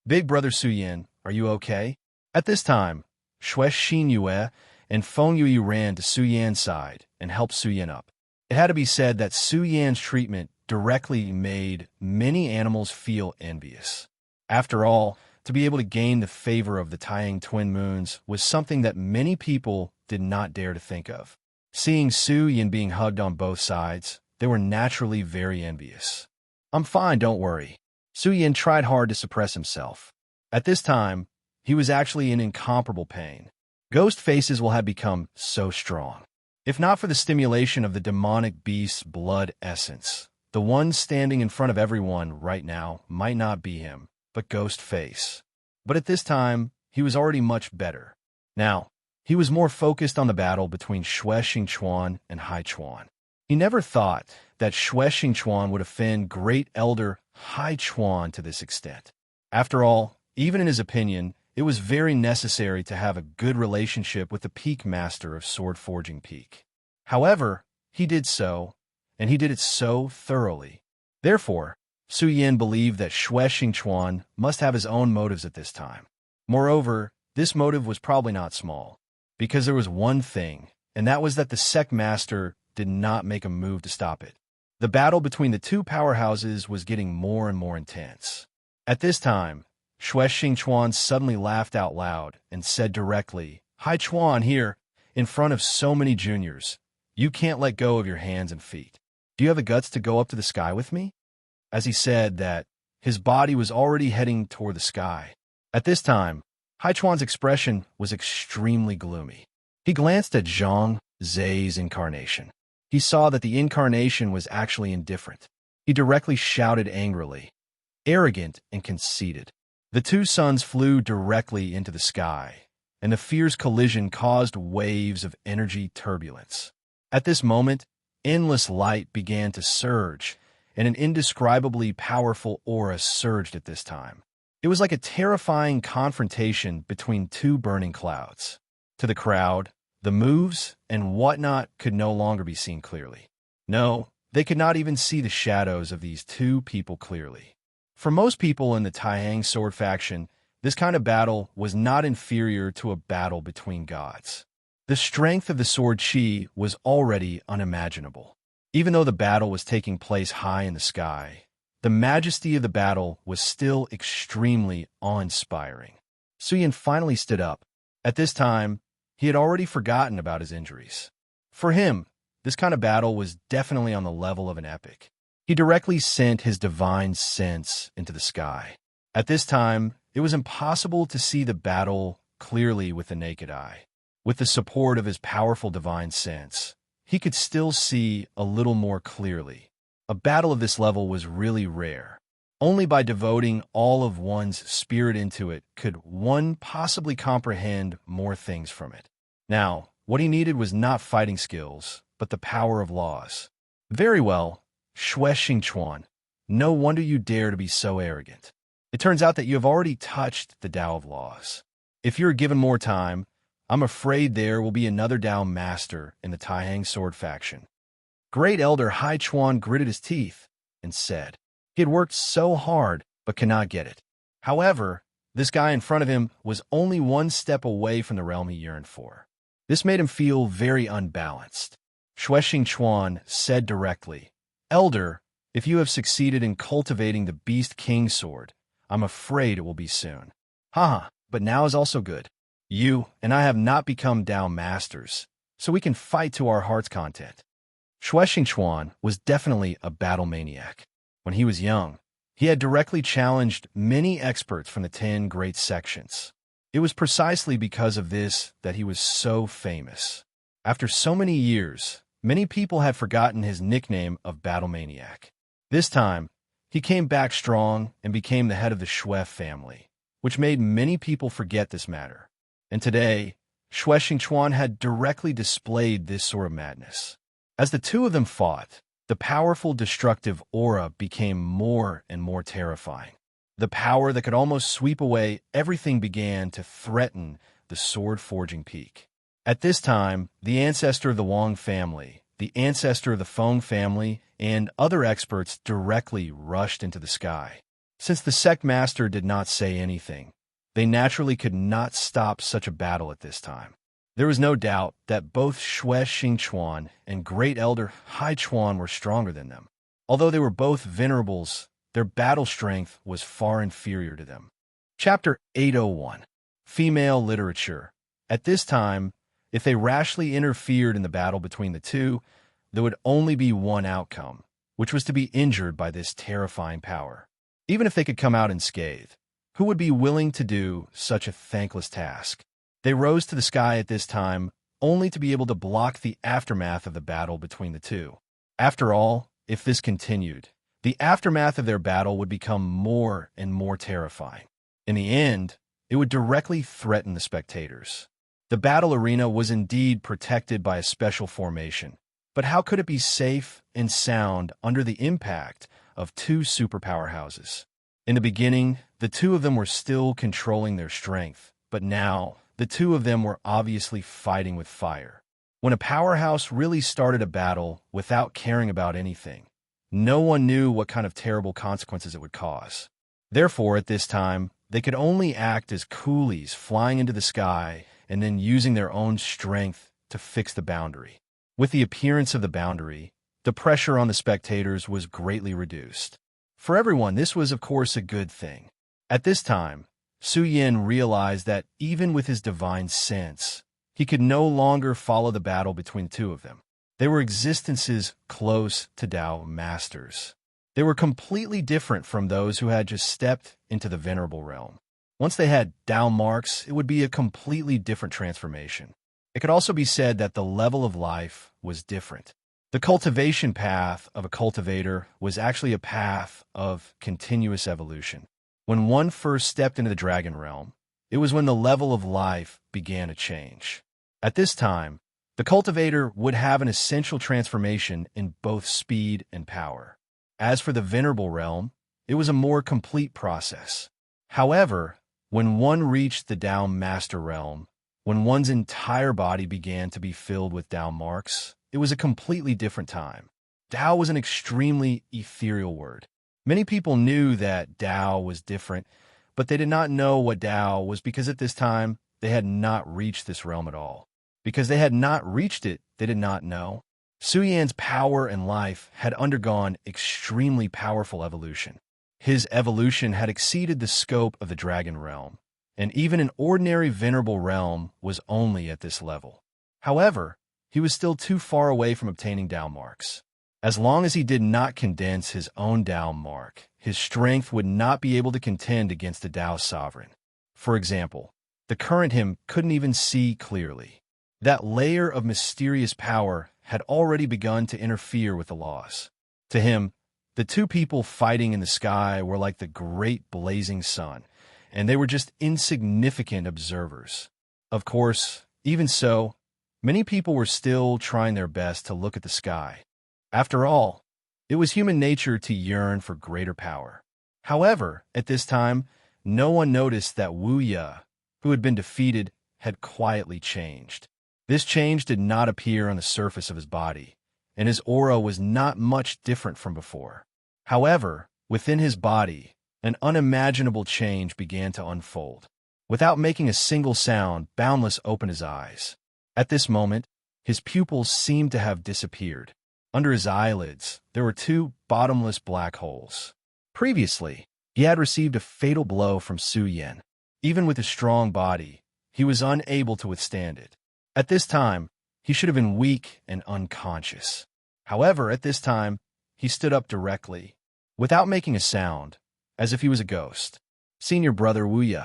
"Big Brother Su Yin, are you okay?" At this time, Xue Xinyue and Feng Yui ran to Su Yan's side and helped Su Yin up. It had to be said that Su Yan's treatment directly made many animals feel envious. After all, to be able to gain the favor of the Taiyang twin moons was something that many people did not dare to think of. Seeing Su Yin being hugged on both sides, they were naturally very envious. "I'm fine, don't worry." Su Yin tried hard to suppress himself. At this time, he was actually in incomparable pain. Ghost faces will have become so strong. If not for the stimulation of the demonic beast's blood essence, the one standing in front of everyone right now might not be him, but Ghost Face. But at this time, he was already much better. Now, he was more focused on the battle between Xue Xingchuan and Hai Chuan. He never thought that Xue Xingchuan would offend Great Elder Hai Chuan to this extent. After all, even in his opinion, it was very necessary to have a good relationship with the Peak Master of Sword Forging Peak. However, he did so, and he did it so thoroughly. Therefore, Su Yin believed that Xue Xingchuan must have his own motives at this time. Moreover, this motive was probably not small, because there was one thing, and that was that the sect master did not make a move to stop it. The battle between the two powerhouses was getting more and more intense. At this time, Xue Xingchuan suddenly laughed out loud and said directly, "Hai Chuan here, in front of so many juniors. You can't let go of your hands and feet. Do you have the guts to go up to the sky with me?" As he said that, his body was already heading toward the sky. At this time, Hai Chuan's expression was extremely gloomy. He glanced at Zhang Zai's incarnation. He saw that the incarnation was actually indifferent. He directly shouted angrily, arrogant and conceited. The two suns flew directly into the sky, and the fierce collision caused waves of energy turbulence. At this moment, endless light began to surge, and an indescribably powerful aura surged at this time. It was like a terrifying confrontation between two burning clouds. To the crowd, the moves and whatnot could no longer be seen clearly. No, they could not even see the shadows of these two people clearly. For most people in the Taihang sword faction, this kind of battle was not inferior to a battle between gods. The strength of the sword chi was already unimaginable. Even though the battle was taking place high in the sky, the majesty of the battle was still extremely awe-inspiring. Su Yin finally stood up. At this time, he had already forgotten about his injuries. For him, this kind of battle was definitely on the level of an epic. He directly sent his divine sense into the sky. At this time, it was impossible to see the battle clearly with the naked eye. With the support of his powerful divine sense, he could still see a little more clearly. A battle of this level was really rare. Only by devoting all of one's spirit into it could one possibly comprehend more things from it. Now, what he needed was not fighting skills, but the power of laws. Very well, Xue Xingchuan, no wonder you dare to be so arrogant. It turns out that you have already touched the Tao of laws. If you're given more time, I'm afraid there will be another Tao master in the Taihang sword faction. Great Elder Hai Chuan gritted his teeth and said he had worked so hard but cannot get it. However, this guy in front of him was only one step away from the realm he yearned for. This made him feel very unbalanced. Xue Xingchuan said directly, "Elder, if you have succeeded in cultivating the Beast King sword, I'm afraid it will be soon." Haha, but now is also good. You and I have not become Tao masters, so we can fight to our heart's content. Xue Xingchuan was definitely a battle maniac. When he was young, he had directly challenged many experts from the 10 great sections. It was precisely because of this that he was so famous. After so many years, many people had forgotten his nickname of Battle Maniac. This time, he came back strong and became the head of the Xue family, which made many people forget this matter. And today, Xue Xingchuan had directly displayed this sort of madness. As the two of them fought, the powerful destructive aura became more and more terrifying. The power that could almost sweep away everything began to threaten the sword forging peak. At this time, the ancestor of the Wang family, the ancestor of the Feng family, and other experts directly rushed into the sky. Since the sect master did not say anything, they naturally could not stop such a battle at this time. There was no doubt that both Xue Xingchuan and Great Elder Hai Chuan were stronger than them. Although they were both venerables, their battle strength was far inferior to them. Chapter 801. Female Literature. At this time, if they rashly interfered in the battle between the two, there would only be one outcome, which was to be injured by this terrifying power. even if they could come out unscathed. Who would be willing to do such a thankless task? They rose to the sky at this time, only to be able to block the aftermath of the battle between the two. After all, if this continued, the aftermath of their battle would become more and more terrifying. In the end, it would directly threaten the spectators. The battle arena was indeed protected by a special formation, but how could it be safe and sound under the impact of two superpower houses? In the beginning, the two of them were still controlling their strength, but now, the two of them were obviously fighting with fire. When a powerhouse really started a battle without caring about anything, no one knew what kind of terrible consequences it would cause. Therefore, at this time, they could only act as coolies flying into the sky and then using their own strength to fix the boundary. With the appearance of the boundary, the pressure on the spectators was greatly reduced. For everyone, this was, of course, a good thing. At this time, Su Yin realized that even with his divine sense, he could no longer follow the battle between the two of them. They were existences close to Tao masters. They were completely different from those who had just stepped into the venerable realm. Once they had Tao marks, it would be a completely different transformation. It could also be said that the level of life was different. The cultivation path of a cultivator was actually a path of continuous evolution. When one first stepped into the dragon realm, it was when the level of life began to change. At this time, the cultivator would have an essential transformation in both speed and power. As for the venerable realm, it was a more complete process. However, when one reached the Tao Master realm, when one's entire body began to be filled with Tao marks, it was a completely different time. Tao was an extremely ethereal word. Many people knew that Tao was different, but they did not know what Tao was because at this time, they had not reached this realm at all. Because they had not reached it, they did not know. Su Yan's power and life had undergone extremely powerful evolution. His evolution had exceeded the scope of the dragon realm, and even an ordinary venerable realm was only at this level. However, he was still too far away from obtaining Tao marks. As long as he did not condense his own Tao mark, his strength would not be able to contend against the Tao sovereign. For example, the current him couldn't even see clearly. That layer of mysterious power had already begun to interfere with the laws. To him, the two people fighting in the sky were like the great blazing sun, and they were just insignificant observers. Of course, even so, many people were still trying their best to look at the sky. After all, it was human nature to yearn for greater power. However, at this time, no one noticed that Wu Ye, who had been defeated, had quietly changed. This change did not appear on the surface of his body, and his aura was not much different from before. However, within his body, an unimaginable change began to unfold. Without making a single sound, Boundless opened his eyes. At this moment, his pupils seemed to have disappeared. Under his eyelids, there were two bottomless black holes. Previously, he had received a fatal blow from Su Yin. Even with his strong body, he was unable to withstand it. At this time, he should have been weak and unconscious. However, at this time, he stood up directly, without making a sound, as if he was a ghost. Senior brother Wu Ye.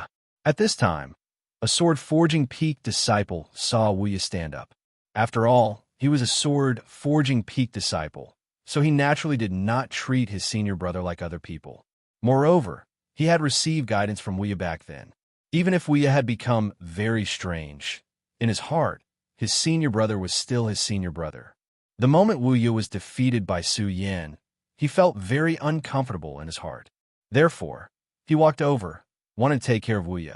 At this time, a sword-forging peak disciple saw Wu Ye stand up. After all, he was a sword-forging peak disciple, so he naturally did not treat his senior brother like other people. Moreover, he had received guidance from Wu Ye back then. Even if Wu Ye had become very strange, in his heart, his senior brother was still his senior brother. The moment Wu Ye was defeated by Su Yin, he felt very uncomfortable in his heart. Therefore, he walked over, wanted to take care of Wu Ye.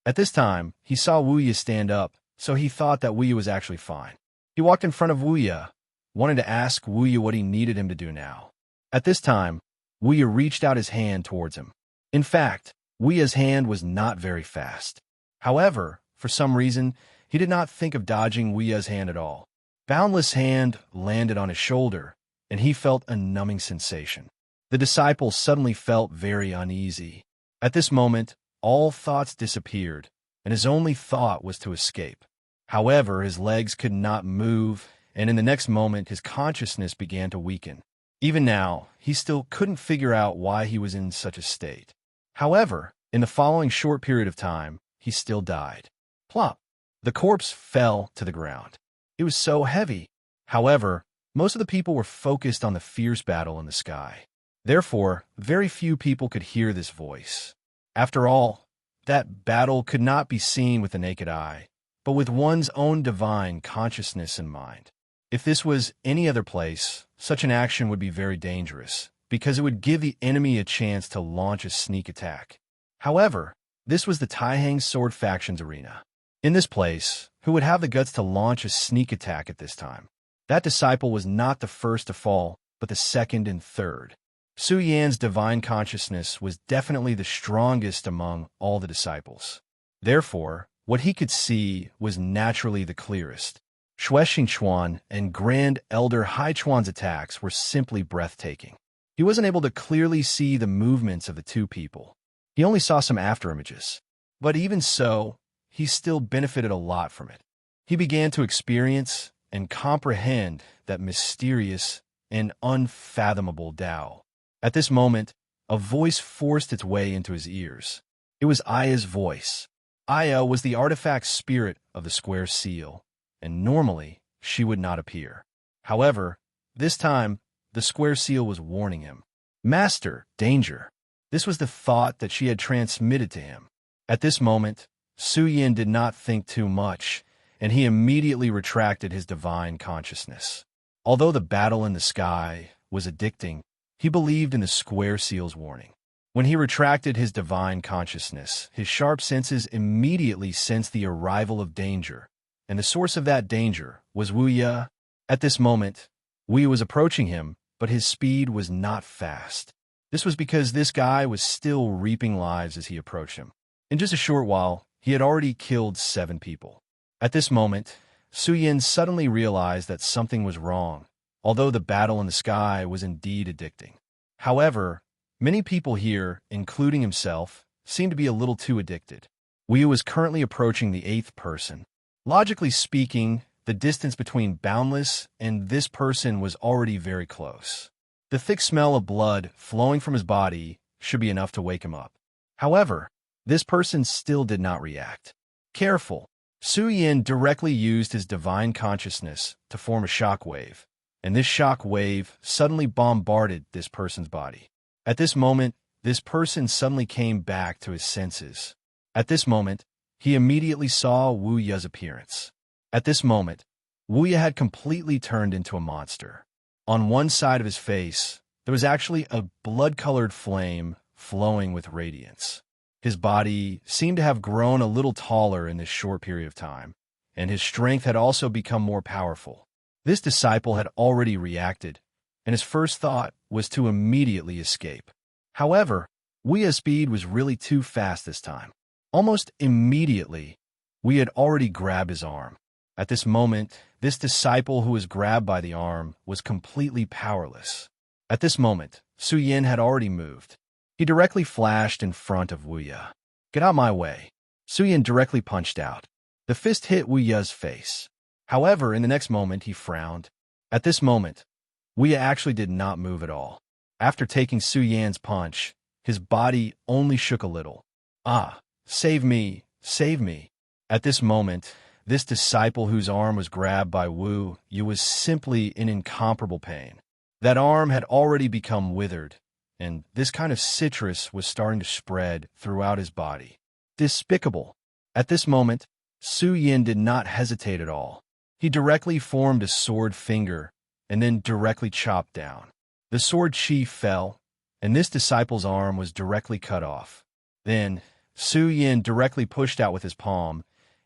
At this time, he saw Wu Ye stand up, so he thought that Wu Ye was actually fine. He walked in front of Wu Ye, wanted to ask Wu Ye what he needed him to do now. At this time, Wu Ye reached out his hand towards him. In fact, Wu Ye's hand was not very fast. However, for some reason, he did not think of dodging Wu Ye's hand at all. Boundless' hand landed on his shoulder, and he felt a numbing sensation. The disciple suddenly felt very uneasy. At this moment, all thoughts disappeared, and his only thought was to escape. However, his legs could not move, and in the next moment his consciousness began to weaken. Even now, he still couldn't figure out why he was in such a state. However, in the following short period of time, he still died. Plop! The corpse fell to the ground. It was so heavy. However, most of the people were focused on the fierce battle in the sky. Therefore, very few people could hear this voice. After all, that battle could not be seen with the naked eye, but with one's own divine consciousness in mind. If this was any other place, such an action would be very dangerous, because it would give the enemy a chance to launch a sneak attack. However, this was the Taihang Sword Faction's arena. In this place, who would have the guts to launch a sneak attack at this time? That disciple was not the first to fall, but the second and third. Su Yan's divine consciousness was definitely the strongest among all the disciples. Therefore, what he could see was naturally the clearest. Xue Xingchuan and Grand Elder Hai Chuan's attacks were simply breathtaking. He wasn't able to clearly see the movements of the two people. He only saw some afterimages. But even so, he still benefited a lot from it. He began to experience and comprehend that mysterious and unfathomable Tao. At this moment, a voice forced its way into his ears. It was Aya's voice. Aya was the artifact spirit of the square seal, and normally she would not appear. However, this time, the square seal was warning him. Master, danger. This was the thought that she had transmitted to him. At this moment, Su Yan did not think too much, and he immediately retracted his divine consciousness. Although the battle in the sky was addicting, he believed in the square seal's warning. When he retracted his divine consciousness, his sharp senses immediately sensed the arrival of danger, and the source of that danger was Wu Ye. At this moment, Wu Ye was approaching him, but his speed was not fast. This was because this guy was still reaping lives as he approached him. In just a short while, he had already killed 7 people. At this moment, Su Yan suddenly realized that something was wrong, although the battle in the sky was indeed addicting. However, many people here, including himself, seemed to be a little too addicted. Wu Ye was currently approaching the 8th person. Logically speaking, the distance between Boundless and this person was already very close. The thick smell of blood flowing from his body should be enough to wake him up. However, this person still did not react. Careful, Su Yan directly used his divine consciousness to form a shock wave, and this shock wave suddenly bombarded this person's body. At this moment, this person suddenly came back to his senses. At this moment, he immediately saw Wu Ye's appearance. At this moment, Wu Ye had completely turned into a monster. On one side of his face, there was actually a blood-colored flame flowing with radiance. His body seemed to have grown a little taller in this short period of time, and his strength had also become more powerful. This disciple had already reacted, and his first thought was to immediately escape. However, Wu Ye's speed was really too fast this time. Almost immediately, Wu Ye had already grabbed his arm. At this moment, this disciple who was grabbed by the arm was completely powerless. At this moment, Su Yan had already moved. He directly flashed in front of Wu Ye. Get out my way. Su Yan directly punched out. The fist hit Wu Ye's face. However, in the next moment, he frowned. At this moment, Wu Ye actually did not move at all. After taking Su Yan's punch, his body only shook a little. Ah, save me, save me. At this moment, this disciple whose arm was grabbed by Wu Ye was simply in incomparable pain. That arm had already become withered, and this kind of citrus was starting to spread throughout his body. Despicable. At this moment, Su Yan did not hesitate at all. He directly formed a sword finger and then directly chopped down. The sword chi fell, and this disciple's arm was directly cut off. Then, Su Yan directly pushed out with his palm,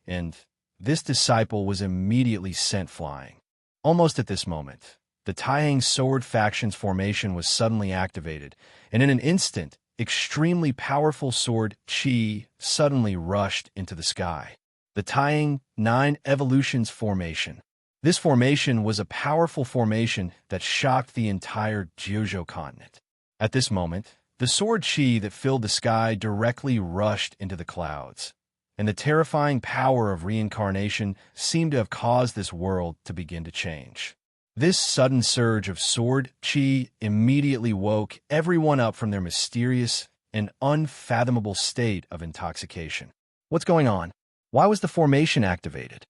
and this disciple was immediately sent flying. Almost at this moment, the Taihang Sword Faction's formation was suddenly activated, and in an instant, extremely powerful sword chi suddenly rushed into the sky. The Taihang 9 Evolutions Formation. This formation was a powerful formation that shocked the entire Jiuzhou continent. At this moment, the sword chi that filled the sky directly rushed into the clouds, and the terrifying power of reincarnation seemed to have caused this world to begin to change. This sudden surge of sword chi immediately woke everyone up from their mysterious and unfathomable state of intoxication. What's going on? Why was the formation activated?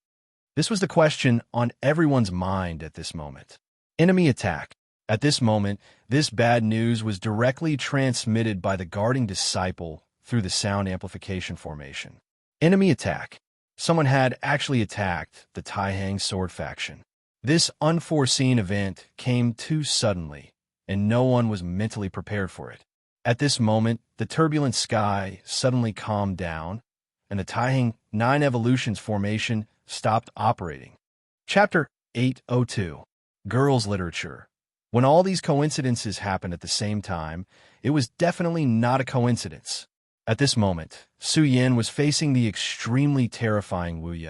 This was the question on everyone's mind at this moment. Enemy attack. At this moment, this bad news was directly transmitted by the guarding disciple through the sound amplification formation. Enemy attack. Someone had actually attacked the Taihang sword faction. This unforeseen event came too suddenly, and no one was mentally prepared for it. At this moment, the turbulent sky suddenly calmed down, and the Taihang 9 Evolutions formation stopped operating. Chapter 802. Girls' Literature. When all these coincidences happened at the same time, it was definitely not a coincidence. At this moment, Su Yin was facing the extremely terrifying Wu Ye.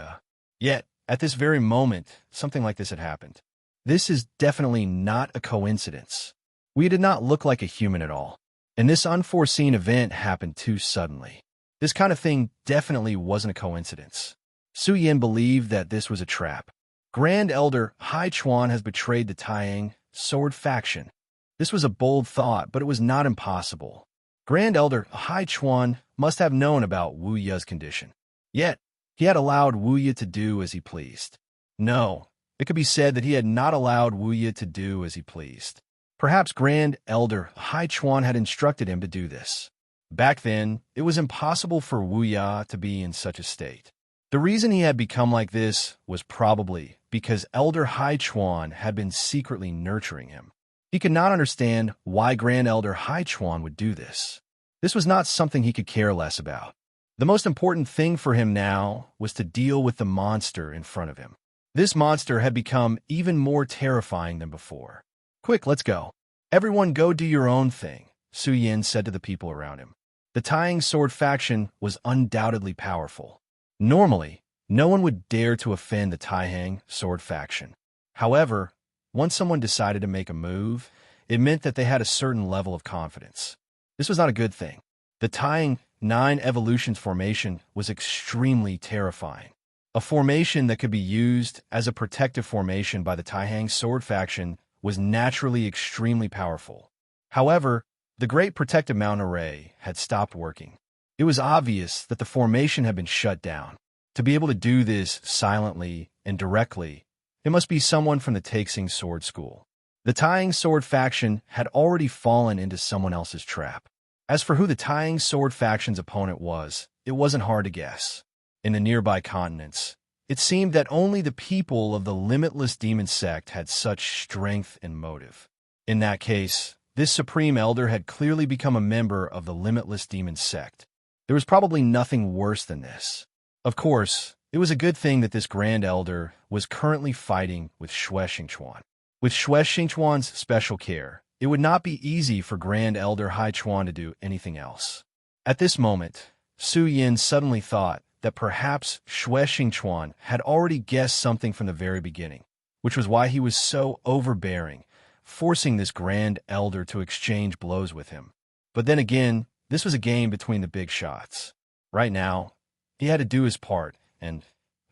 Yet, at this very moment, something like this had happened. This is definitely not a coincidence. Wu Ye did not look like a human at all, and this unforeseen event happened too suddenly. This kind of thing definitely wasn't a coincidence. Su Yin believed that this was a trap. Grand Elder Hai Chuan has betrayed the Taiyang sword faction. This was a bold thought, but it was not impossible. Grand Elder Hai Chuan must have known about Wu Ye's condition. Yet, he had allowed Wu Ye to do as he pleased. No, it could be said that he had not allowed Wu Ye to do as he pleased. Perhaps Grand Elder Hai Chuan had instructed him to do this. Back then, it was impossible for Wu Ye to be in such a state. The reason he had become like this was probably because Elder Hai Chuan had been secretly nurturing him. He could not understand why Grand Elder Hai Chuan would do this. This was not something he could care less about. The most important thing for him now was to deal with the monster in front of him. This monster had become even more terrifying than before. Quick, let's go. Everyone go do your own thing, Su Yin said to the people around him. The Taiyang sword faction was undoubtedly powerful. Normally, no one would dare to offend the Taihang sword faction. However, once someone decided to make a move, it meant that they had a certain level of confidence. This was not a good thing. The Taiyang 9 Evolutions formation was extremely terrifying. A formation that could be used as a protective formation by the Taihang sword faction was naturally extremely powerful. However, the Great Protective Mountain Array had stopped working. It was obvious that the formation had been shut down. To be able to do this silently and directly, it must be someone from the Taixing Sword School. The Taiyang Sword faction had already fallen into someone else's trap. As for who the Taiyang Sword faction's opponent was, it wasn't hard to guess. In the nearby continents, it seemed that only the people of the Limitless Demon Sect had such strength and motive. In that case, this Supreme Elder had clearly become a member of the Limitless Demon Sect. There was probably nothing worse than this. Of course, it was a good thing that this Grand Elder was currently fighting with Xue Xingchuan. With Xue Xingchuan's special care, it would not be easy for Grand Elder Hai Chuan to do anything else. At this moment, Su Yin suddenly thought that perhaps Xue Xingchuan had already guessed something from the very beginning, which was why he was so overbearing, forcing this Grand Elder to exchange blows with him. But then again, this was a game between the big shots. Right now, he had to do his part, and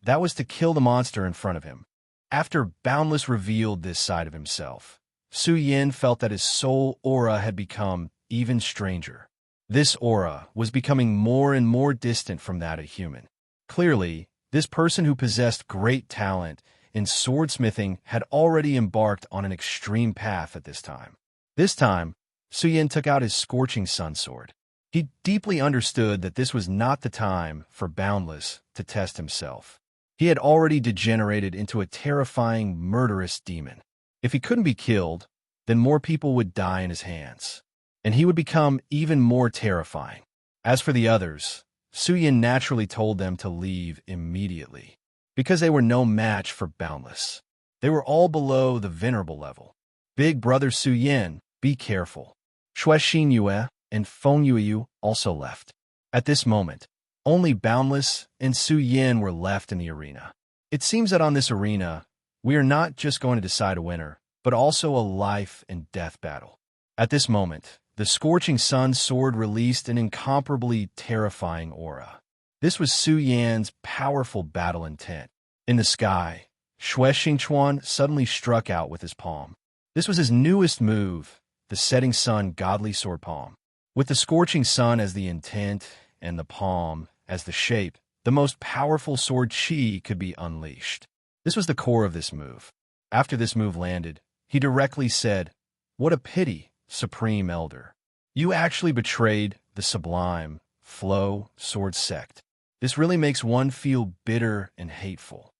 that was to kill the monster in front of him. After Boundless revealed this side of himself, Su Yin felt that his soul aura had become even stranger. This aura was becoming more and more distant from that of human. Clearly, this person who possessed great talent in swordsmithing had already embarked on an extreme path at this time. This time, Su Yin took out his Scorching Sun Sword. He deeply understood that this was not the time for Boundless to test himself. He had already degenerated into a terrifying, murderous demon. If he couldn't be killed, then more people would die in his hands, and he would become even more terrifying. As for the others, Su Yin naturally told them to leave immediately, because they were no match for Boundless. They were all below the venerable level. Big brother Su Yin, be careful. Xue Xinyue and Feng Yueyu also left. At this moment, only Boundless and Su Yin were left in the arena. It seems that on this arena, we are not just going to decide a winner, but also a life and death battle. At this moment, the Scorching Sun sword released an incomparably terrifying aura. This was Su Yan's powerful battle intent. In the sky, Xue Xingchuan suddenly struck out with his palm. This was his newest move, the setting sun godly sword palm. With the scorching sun as the intent and the palm as the shape, the most powerful sword chi could be unleashed. This was the core of this move. After this move landed, he directly said, "What a pity, Supreme Elder. You actually betrayed the sublime flow sword sect. This really makes one feel bitter and hateful."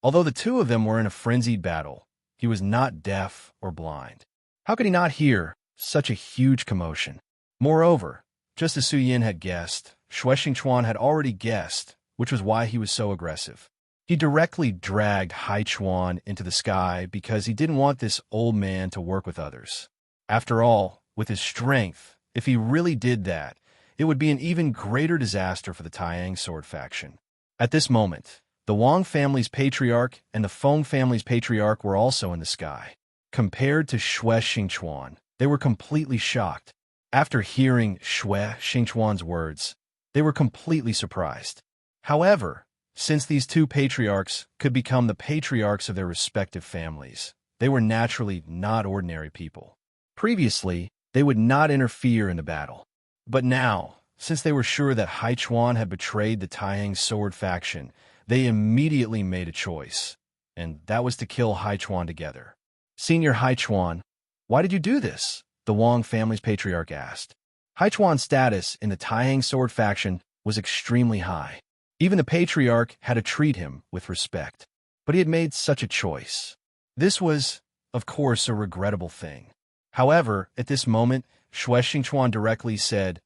Although the two of them were in a frenzied battle, he was not deaf or blind. How could he not hear such a huge commotion? Moreover, just as Su Yin had guessed, Xue Xingchuan had already guessed, which was why he was so aggressive. He directly dragged Hai Chuan into the sky because he didn't want this old man to work with others. After all, with his strength, if he really did that, it would be an even greater disaster for the Taiyang sword faction. At this moment, the Wang family's patriarch and the Feng family's patriarch were also in the sky. Compared to Xue Xingchuan, they were completely shocked. After hearing Xue Xingchuan's words, they were completely surprised. However, since these two patriarchs could become the patriarchs of their respective families, they were naturally not ordinary people. Previously, they would not interfere in the battle. But now, since they were sure that Hai Chuan had betrayed the Taiyang sword faction, they immediately made a choice, and that was to kill Hai Chuan together. "Senior Hai Chuan, why did you do this?" the Wang family's patriarch asked. Hai Chuan's status in the Taiyang sword faction was extremely high. Even the patriarch had to treat him with respect. But he had made such a choice. This was, of course, a regrettable thing. However, at this moment, Xue Xingchuan directly said,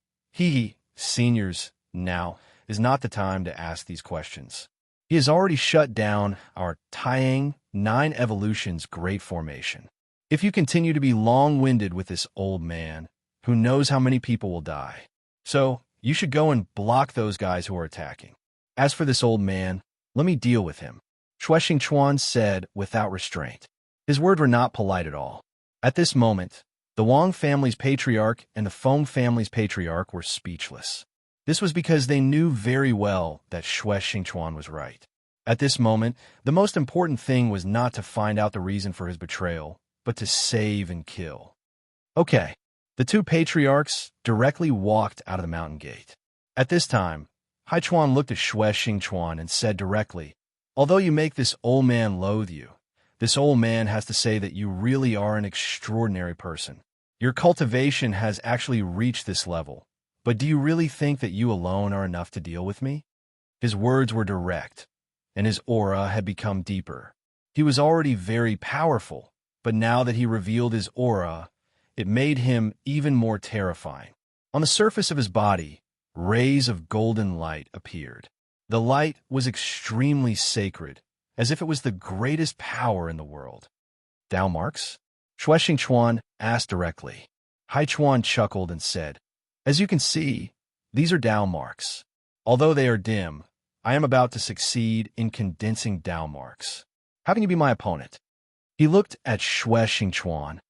Seniors, now is not the time to ask these questions. He has already shut down our Taiyang 9 Evolutions Great Formation. If you continue to be long-winded with this old man, who knows how many people will die. So, you should go and block those guys who are attacking. As for this old man, let me deal with him," Xue Xingchuan said without restraint. His words were not polite at all. At this moment, the Wang family's patriarch and the Feng family's patriarch were speechless. This was because they knew very well that Xue Xingchuan was right. At this moment, the most important thing was not to find out the reason for his betrayal, but to save and kill. Okay, the two patriarchs directly walked out of the mountain gate. At this time, Hai Chuan looked at Xue Xingchuan and said directly, "Although you make this old man loathe you, this old man has to say that you really are an extraordinary person. Your cultivation has actually reached this level, but do you really think that you alone are enough to deal with me?" His words were direct, and his aura had become deeper. He was already very powerful, but now that he revealed his aura, it made him even more terrifying. On the surface of his body, rays of golden light appeared. The light was extremely sacred, as if it was the greatest power in the world. "Dao marks?" Xue Xingchuan asked directly. Hai Chuan chuckled and said, "As you can see, these are Dao marks. Although they are dim, I am about to succeed in condensing Dao marks. How can you be my opponent?" He looked at Xue Xingchuan,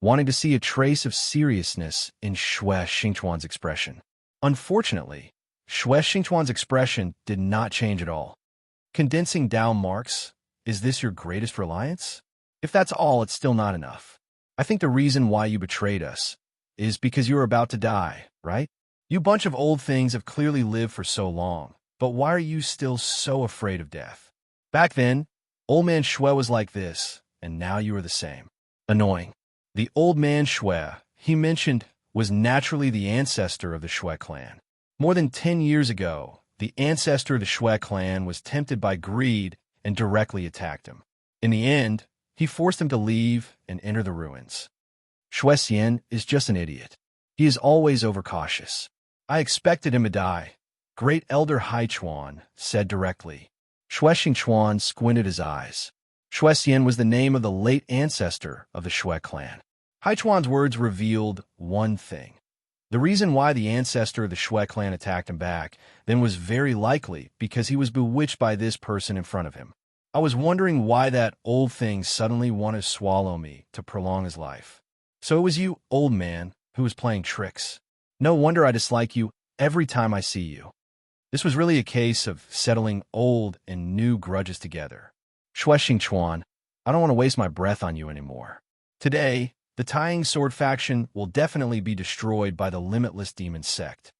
wanting to see a trace of seriousness in Xue Xingchuan's expression. Unfortunately, Xue Xingchuan's expression did not change at all. "Condensing Dao marks, is this your greatest reliance? If that's all, it's still not enough. I think the reason why you betrayed us is because you are about to die, right? You bunch of old things have clearly lived for so long, but why are you still so afraid of death? Back then, old man Xue was like this, and now you are the same. Annoying." The old man Xue, he mentioned, was naturally the ancestor of the Xue clan. More than 10 years ago, the ancestor of the Xue clan was tempted by greed and directly attacked him. In the end, he forced him to leave and enter the ruins. Xue Xian is just an idiot. He is always overcautious. I expected him to die, Great Elder Hai Chuan said directly. Xue Xingchuan squinted his eyes. Xue Xian was the name of the late ancestor of the Xue clan. Hai Chuan's words revealed one thing. The reason why the ancestor of the Xue clan attacked him back then was very likely because he was bewitched by this person in front of him. I was wondering why that old thing suddenly wanted to swallow me to prolong his life. So it was you, old man, who was playing tricks. No wonder I dislike you every time I see you. This was really a case of settling old and new grudges together. Chuan, I don't want to waste my breath on you anymore. Today, the Tying Sword faction will definitely be destroyed by the Limitless Demon sect.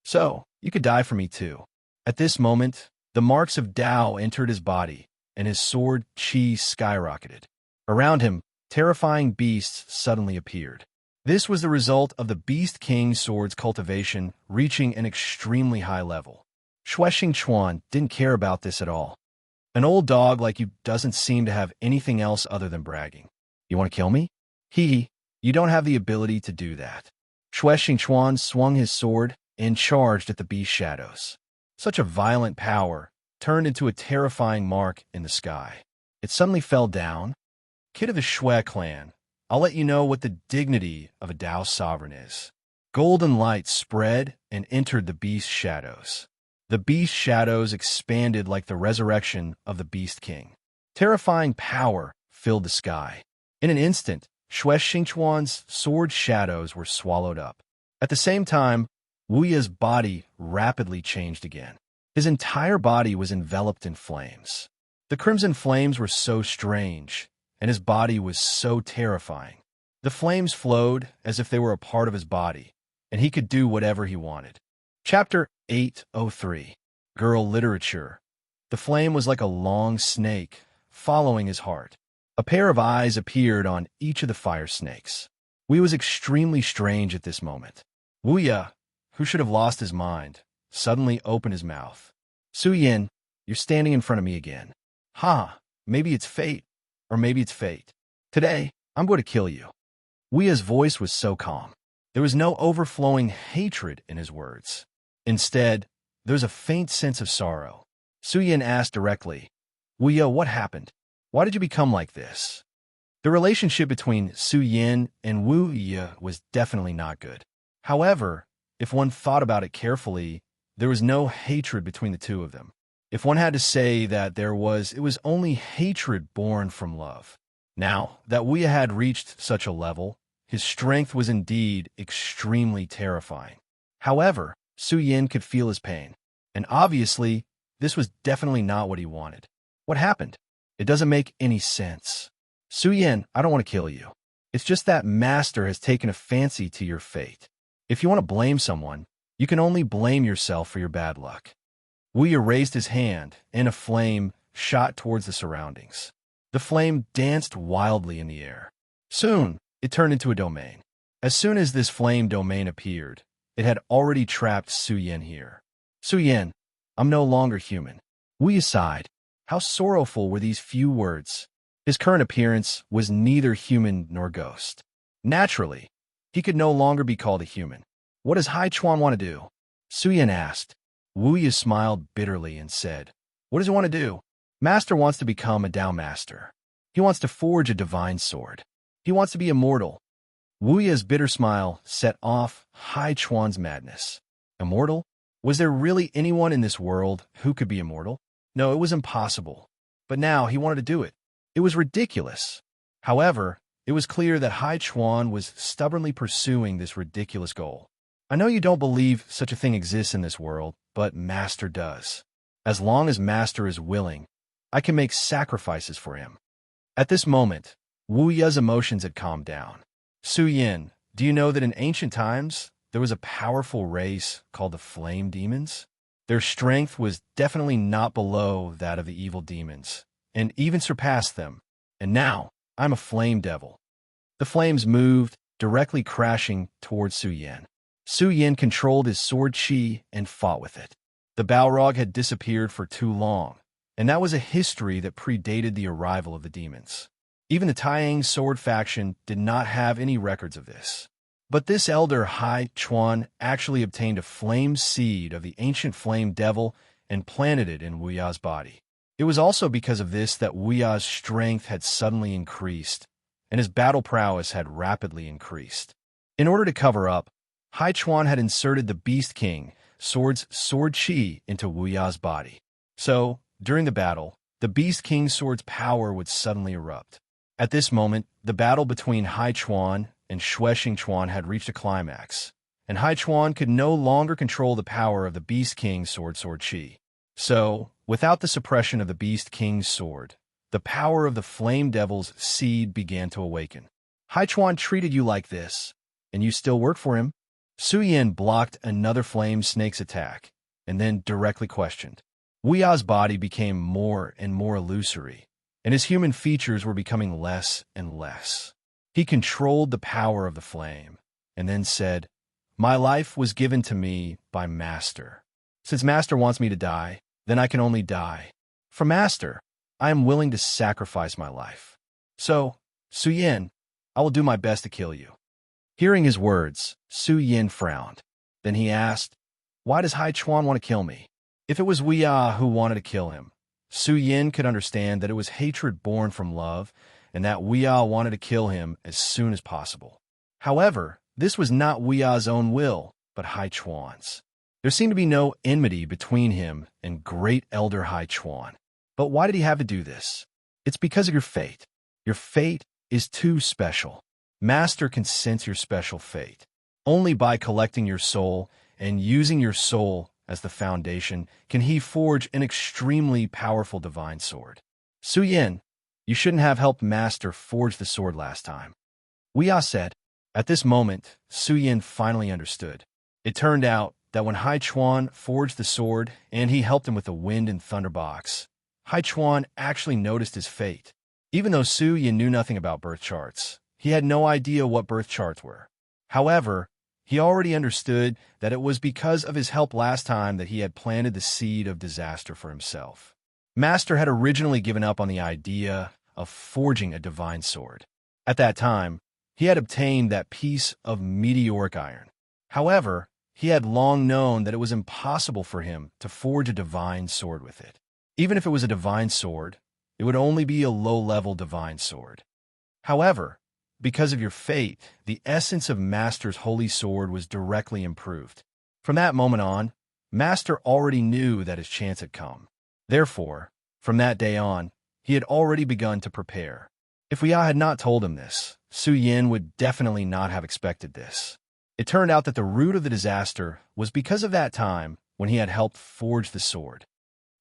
So, you could die for me too. At this moment, the marks of Tao entered his body, and his sword chi skyrocketed. Around him, terrifying beasts suddenly appeared. This was the result of the Beast King sword's cultivation reaching an extremely high level. Chuan didn't care about this at all. An old dog like you doesn't seem to have anything else other than bragging. You want to kill me? You don't have the ability to do that. Chuan swung his sword and charged at the beast shadows. Such a violent power turned into a terrifying mark in the sky. It suddenly fell down. Kid of the Shui clan, I'll let you know what the dignity of a Tao sovereign is. Golden light spread and entered the beast shadows. The beast shadows expanded like the resurrection of the Beast King. Terrifying power filled the sky. In an instant, Chuan's sword shadows were swallowed up. At the same time, Wuya's body rapidly changed again. His entire body was enveloped in flames. The crimson flames were so strange, and his body was so terrifying. The flames flowed as if they were a part of his body, and he could do whatever he wanted. Chapter 803. Girl Literature. The flame was like a long snake, following his heart. A pair of eyes appeared on each of the fire snakes. Wei was extremely strange at this moment. Wuya, who should have lost his mind, suddenly opened his mouth. Suyin, you're standing in front of me again. Maybe it's fate, or maybe it's fate. Today, I'm going to kill you. Wuya's voice was so calm. There was no overflowing hatred in his words. Instead, there was a faint sense of sorrow. Suyin asked directly, Wuya, what happened? Why did you become like this? The relationship between Suyin and Wuya was definitely not good. However, if one thought about it carefully, there was no hatred between the two of them. If one had to say that it was only hatred born from love. Now that Wuya had reached such a level, his strength was indeed extremely terrifying. However, Suyin could feel his pain, and obviously, this was definitely not what he wanted. What happened? It doesn't make any sense. Suyin, I don't want to kill you. It's just that Master has taken a fancy to your fate. If you want to blame someone, you can only blame yourself for your bad luck. Wuya raised his hand, and a flame shot towards the surroundings. The flame danced wildly in the air. Soon, it turned into a domain. As soon as this flame domain appeared, it had already trapped Suyin here. Suyin, I'm no longer human. Wuya sighed. How sorrowful were these few words. His current appearance was neither human nor ghost. Naturally, he could no longer be called a human. What does Chuan want to do? Suyin asked. Wuya smiled bitterly and said, What does he want to do? Master wants to become a Tao master. He wants to forge a divine sword. He wants to be immortal. Wuya's bitter smile set off Chuan's madness. Immortal? Was there really anyone in this world who could be immortal? No, it was impossible. But now he wanted to do it. It was ridiculous. However, it was clear that Chuan was stubbornly pursuing this ridiculous goal. I know you don't believe such a thing exists in this world, but Master does. As long as Master is willing, I can make sacrifices for him. At this moment, Wuya's emotions had calmed down. Suyin, do you know that in ancient times, there was a powerful race called the Flame Demons? Their strength was definitely not below that of the evil demons, and even surpassed them. And now, I'm a flame devil. The flames moved, directly crashing towards Suyin. Suyin controlled his sword chi and fought with it. The Balrog had disappeared for too long, and that was a history that predated the arrival of the demons. Even the Taiyang sword faction did not have any records of this. But this elder Chuan actually obtained a flame seed of the ancient flame devil and planted it in Wuya's body. It was also because of this that Wuya's strength had suddenly increased, and his battle prowess had rapidly increased. In order to cover up, Chuan had inserted the Beast King sword's sword chi into Wuya's body. So, during the battle, the Beast King's sword's power would suddenly erupt. At this moment, the battle between Chuan and Chuan had reached a climax, and Chuan could no longer control the power of the Beast King's sword chi. So, without the suppression of the Beast King's sword, The power of the Flame Devil's seed began to awaken. Haichuan treated you like this, and you still work for him? Su Yin blocked another flame snake's attack, and then directly questioned. Wu Ya's body became more and more illusory, and his human features were becoming less and less. He controlled the power of the flame, and then said, "My life was given to me by Master. Since Master wants me to die, then I can only die. For Master, I am willing to sacrifice my life. So, Su Yin, I will do my best to kill you." Hearing his words, Su Yin frowned. Then he asked, "Why does Haichuan want to kill me?" If it was Wu Ya who wanted to kill him, Su Yin could understand that it was hatred born from love, and that Wu Ya wanted to kill him as soon as possible. However, this was not Wu Ya's own will, but Haichuan's. There seemed to be no enmity between him and Great Elder Haichuan. But why did he have to do this? It's because of your fate. Your fate is too special. Master can sense your special fate. Only by collecting your soul and using your soul as the foundation can he forge an extremely powerful divine sword. Su Yin, you shouldn't have helped Master forge the sword last time. Wu Ya said. At this moment, Su Yin finally understood. It turned out that when Haichuan forged the sword and he helped him with the wind and thunder box, Haichuan actually noticed his fate. Even though Su Yin knew nothing about birth charts, he had no idea what birth charts were. However, he already understood that it was because of his help last time that he had planted the seed of disaster for himself. Master had originally given up on the idea of forging a divine sword. At that time, he had obtained that piece of meteoric iron. However, he had long known that it was impossible for him to forge a divine sword with it. Even if it was a divine sword, it would only be a low-level divine sword. However, because of your fate, the essence of Master's holy sword was directly improved. From that moment on, Master already knew that his chance had come. Therefore, from that day on, he had already begun to prepare. If Wu Ya had not told him this, Su Yin would definitely not have expected this. It turned out that the root of the disaster was because of that time when he had helped forge the sword.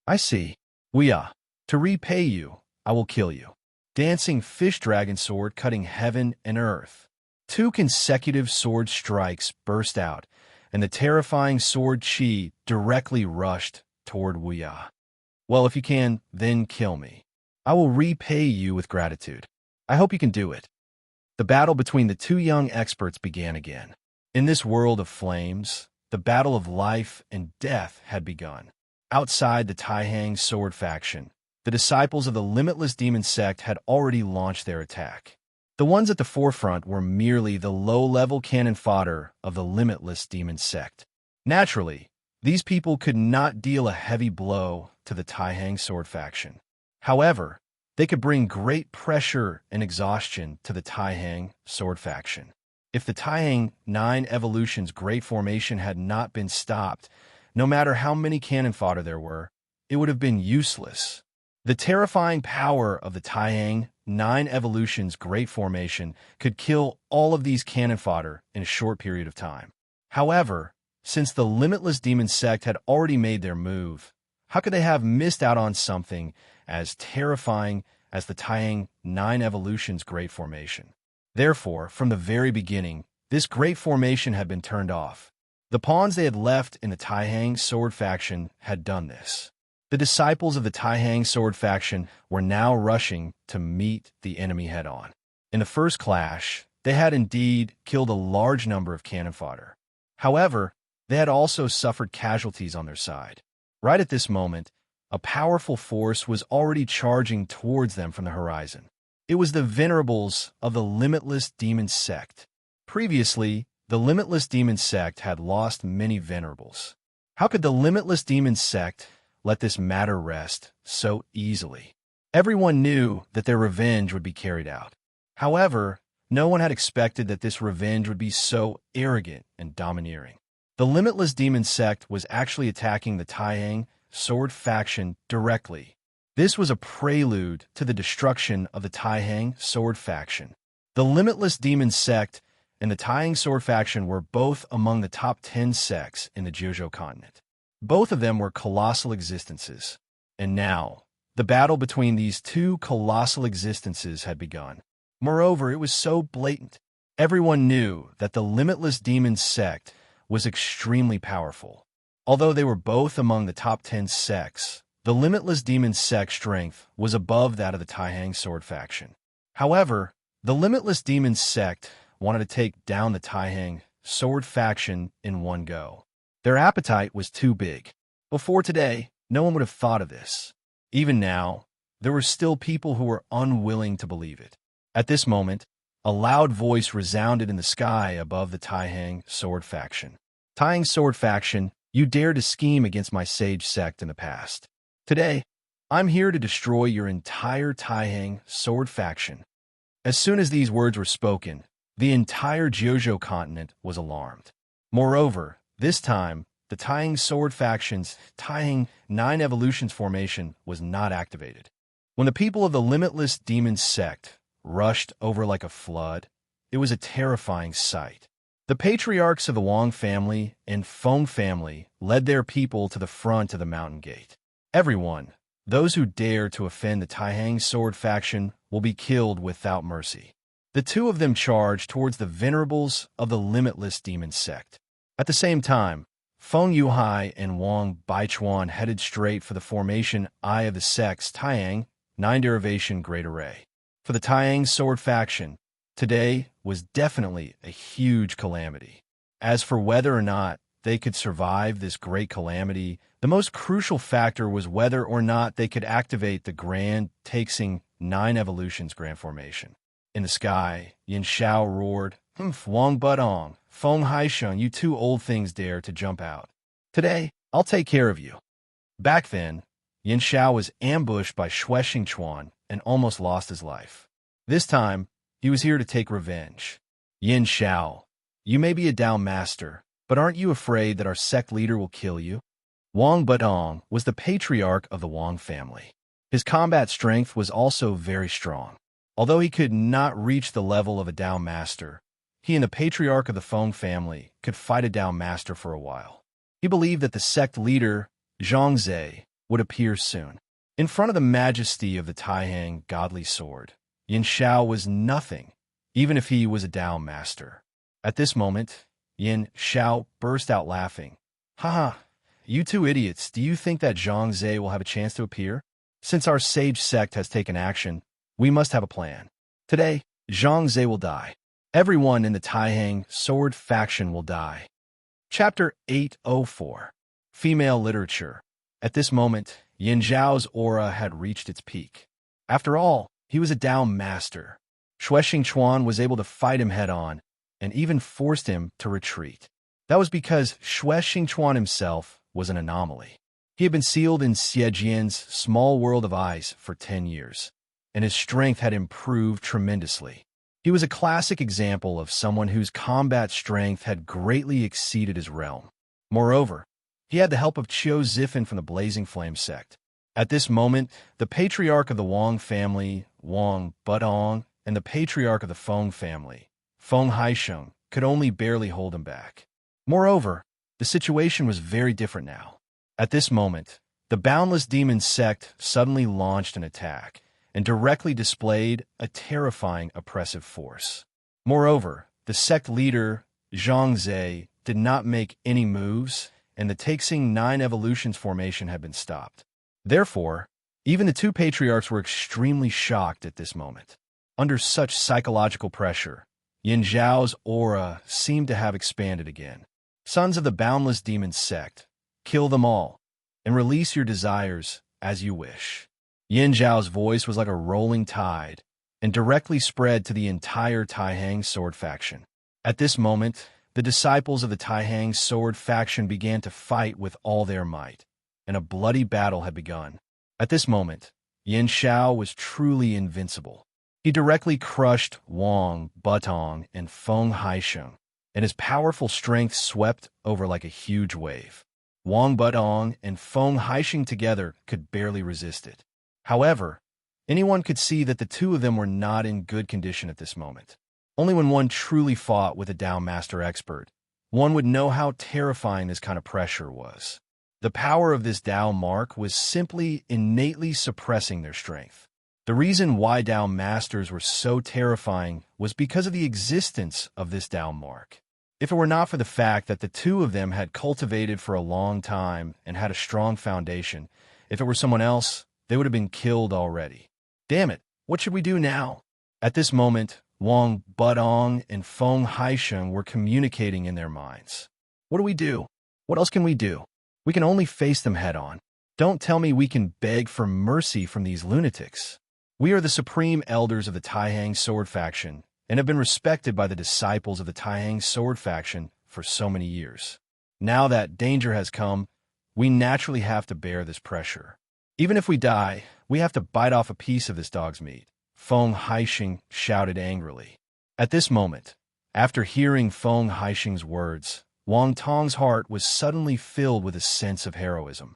I see. Wu Ya, to repay you, I will kill you. Dancing fish dragon sword cutting heaven and earth. 2 consecutive sword strikes burst out, and the terrifying sword chi directly rushed toward Wu Ya. Well, if you can, then kill me. I will repay you with gratitude. I hope you can do it. The battle between the 2 young experts began again. In this world of flames, the battle of life and death had begun. Outside the Taihang sword faction, the disciples of the Limitless Demon Sect had already launched their attack. The ones at the forefront were merely the low-level cannon fodder of the Limitless Demon Sect. Naturally, these people could not deal a heavy blow to the Taihang sword faction. However, they could bring great pressure and exhaustion to the Taihang sword faction. If the Taihang 9 Evolution's Great Formation had not been stopped, no matter how many cannon fodder there were, it would have been useless. The terrifying power of the Taihang 9 Evolution's Great Formation could kill all of these cannon fodder in a short period of time. However, since the Limitless Demon Sect had already made their move, how could they have missed out on something as terrifying as the Taihang 9 Evolution's Great Formation? Therefore, from the very beginning, this Great Formation had been turned off. The pawns they had left in the Taihang sword faction had done this. The disciples of the Taihang sword faction were now rushing to meet the enemy head-on. In the first clash, they had indeed killed a large number of cannon fodder. However, they had also suffered casualties on their side. Right at this moment, a powerful force was already charging towards them from the horizon. It was the venerables of the Limitless Demon Sect. Previously, the Limitless Demon Sect had lost many venerables. How could the Limitless Demon Sect let this matter rest so easily? Everyone knew that their revenge would be carried out. However, no one had expected that this revenge would be so arrogant and domineering. The Limitless Demon Sect was actually attacking the Taihang sword faction directly. This was a prelude to the destruction of the Taihang sword faction. The Limitless Demon Sect and the Taihang sword faction were both among the top 10 sects in the Jiuzhou continent. Both of them were colossal existences. And now, The battle between these two colossal existences had begun. Moreover, it was so blatant. Everyone knew that the Limitless Demon sect was extremely powerful. Although they were both among the top 10 sects, the Limitless Demon sect strength was above that of the Taihang Sword faction. However, the Limitless Demon sect wanted to take down the Taihang Sword faction in one go. Their appetite was too big. Before today, no one would have thought of this. Even now, there were still people who were unwilling to believe it. At this moment, a loud voice resounded in the sky above the Taihang Sword faction. Taihang Sword faction, you dared to scheme against my sage sect in the past. Today, I'm here to destroy your entire Taihang Sword faction. As soon as these words were spoken, the entire Jiuzhou continent was alarmed. Moreover, this time, the Taihang Sword faction's Taihang 9 Evolutions formation was not activated. When the people of the Limitless Demon sect rushed over like a flood, it was a terrifying sight. The patriarchs of the Wang family and Feng family led their people to the front of the mountain gate. Everyone, those who dare to offend the Taihang Sword faction, will be killed without mercy. The two of them charged towards the venerables of the Limitless Demon sect. At the same time, Feng Yuhai and Wang Baichuan headed straight for the formation Eye of the sect's Taihang 9 Derivation Great Array. For the Taihang Sword faction, today was definitely a huge calamity. As for whether or not they could survive this great calamity, the most crucial factor was whether or not they could activate the Grand Taixing 9 Evolutions Grand Formation. In the sky, Yin Xiao roared, Wang Budong, Feng Haisheng, you two old things dare to jump out. Today, I'll take care of you. Back then, Yin Xiao was ambushed by Xue Xingchuan and almost lost his life. This time, he was here to take revenge. Yin Xiao, you may be a Dao master, but aren't you afraid that our sect leader will kill you? Wang Budong was the patriarch of the Wang family. His combat strength was also very strong. Although he could not reach the level of a Dao master, he and the patriarch of the Feng family could fight a Dao master for a while. He believed that the sect leader, Zhangze, would appear soon. In front of the majesty of the Taihang godly sword, Yin Xiao was nothing, even if he was a Dao master. At this moment, Yin Xiao burst out laughing. Haha, you two idiots, do you think that Zhangze will have a chance to appear? Since our sage sect has taken action, we must have a plan. Today, Zhangze will die. Everyone in the Taihang Sword faction will die. Chapter 804. Female Literature. At this moment, Yin Zhao's aura had reached its peak. After all, he was a Dao master. Xue Xingchuan was able to fight him head-on, and even forced him to retreat. That was because Xue Xingchuan himself was an anomaly. He had been sealed in Xie Jian's small world of ice for 10 years, and his strength had improved tremendously. He was a classic example of someone whose combat strength had greatly exceeded his realm. Moreover, he had the help of Qiu Zifan from the Blazing Flame sect. At this moment, the patriarch of the Wang family, Wang Budong, and the patriarch of the Feng family, Feng Haisheng, could only barely hold him back. Moreover, the situation was very different now. At this moment, the Boundless Demon sect suddenly launched an attack and directly displayed a terrifying oppressive force. Moreover, the sect leader, Zhangze, did not make any moves, and the Taixing 9 Evolutions formation had been stopped. Therefore, even the two patriarchs were extremely shocked at this moment. Under such psychological pressure, Yin Zhao's aura seemed to have expanded again. Sons of the Boundless Demon sect, kill them all, and release your desires as you wish. Yin Zhao's voice was like a rolling tide, and directly spread to the entire Taihang Sword faction. At this moment, the disciples of the Taihang Sword faction began to fight with all their might, and a bloody battle had begun. At this moment, Yin Xiao was truly invincible. He directly crushed Wang Butong and Feng Haisheng, and his powerful strength swept over like a huge wave. Wang Budong and Feng Haisheng together could barely resist it. However, anyone could see that the two of them were not in good condition at this moment. Only when one truly fought with a Dao Master expert, one would know how terrifying this kind of pressure was. The power of this Dao mark was simply innately suppressing their strength. The reason why Dao masters were so terrifying was because of the existence of this Dao mark. If it were not for the fact that the two of them had cultivated for a long time and had a strong foundation, if it were someone else, they would have been killed already. Damn it, what should we do now? At this moment, Wang Budong and Feng Haisheng were communicating in their minds. What do we do? What else can we do? We can only face them head-on. Don't tell me we can beg for mercy from these lunatics. We are the supreme elders of the Taihang sword faction and have been respected by the disciples of the Taihang sword faction for so many years. Now that danger has come, we naturally have to bear this pressure. Even if we die, we have to bite off a piece of this dog's meat, Feng Haisheng shouted angrily. At this moment, after hearing Feng Haisheng's words, Wang Tong's heart was suddenly filled with a sense of heroism.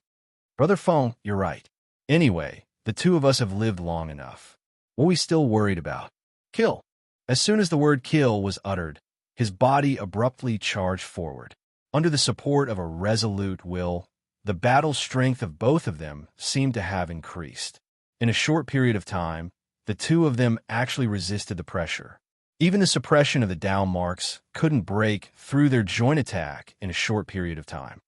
Brother Feng, you're right. Anyway, the two of us have lived long enough. What are we still worried about? Kill. As soon as the word kill was uttered, his body abruptly charged forward. Under the support of a resolute will, the battle strength of both of them seemed to have increased. In a short period of time, the two of them actually resisted the pressure. Even the suppression of the Dao marks couldn't break through their joint attack in a short period of time.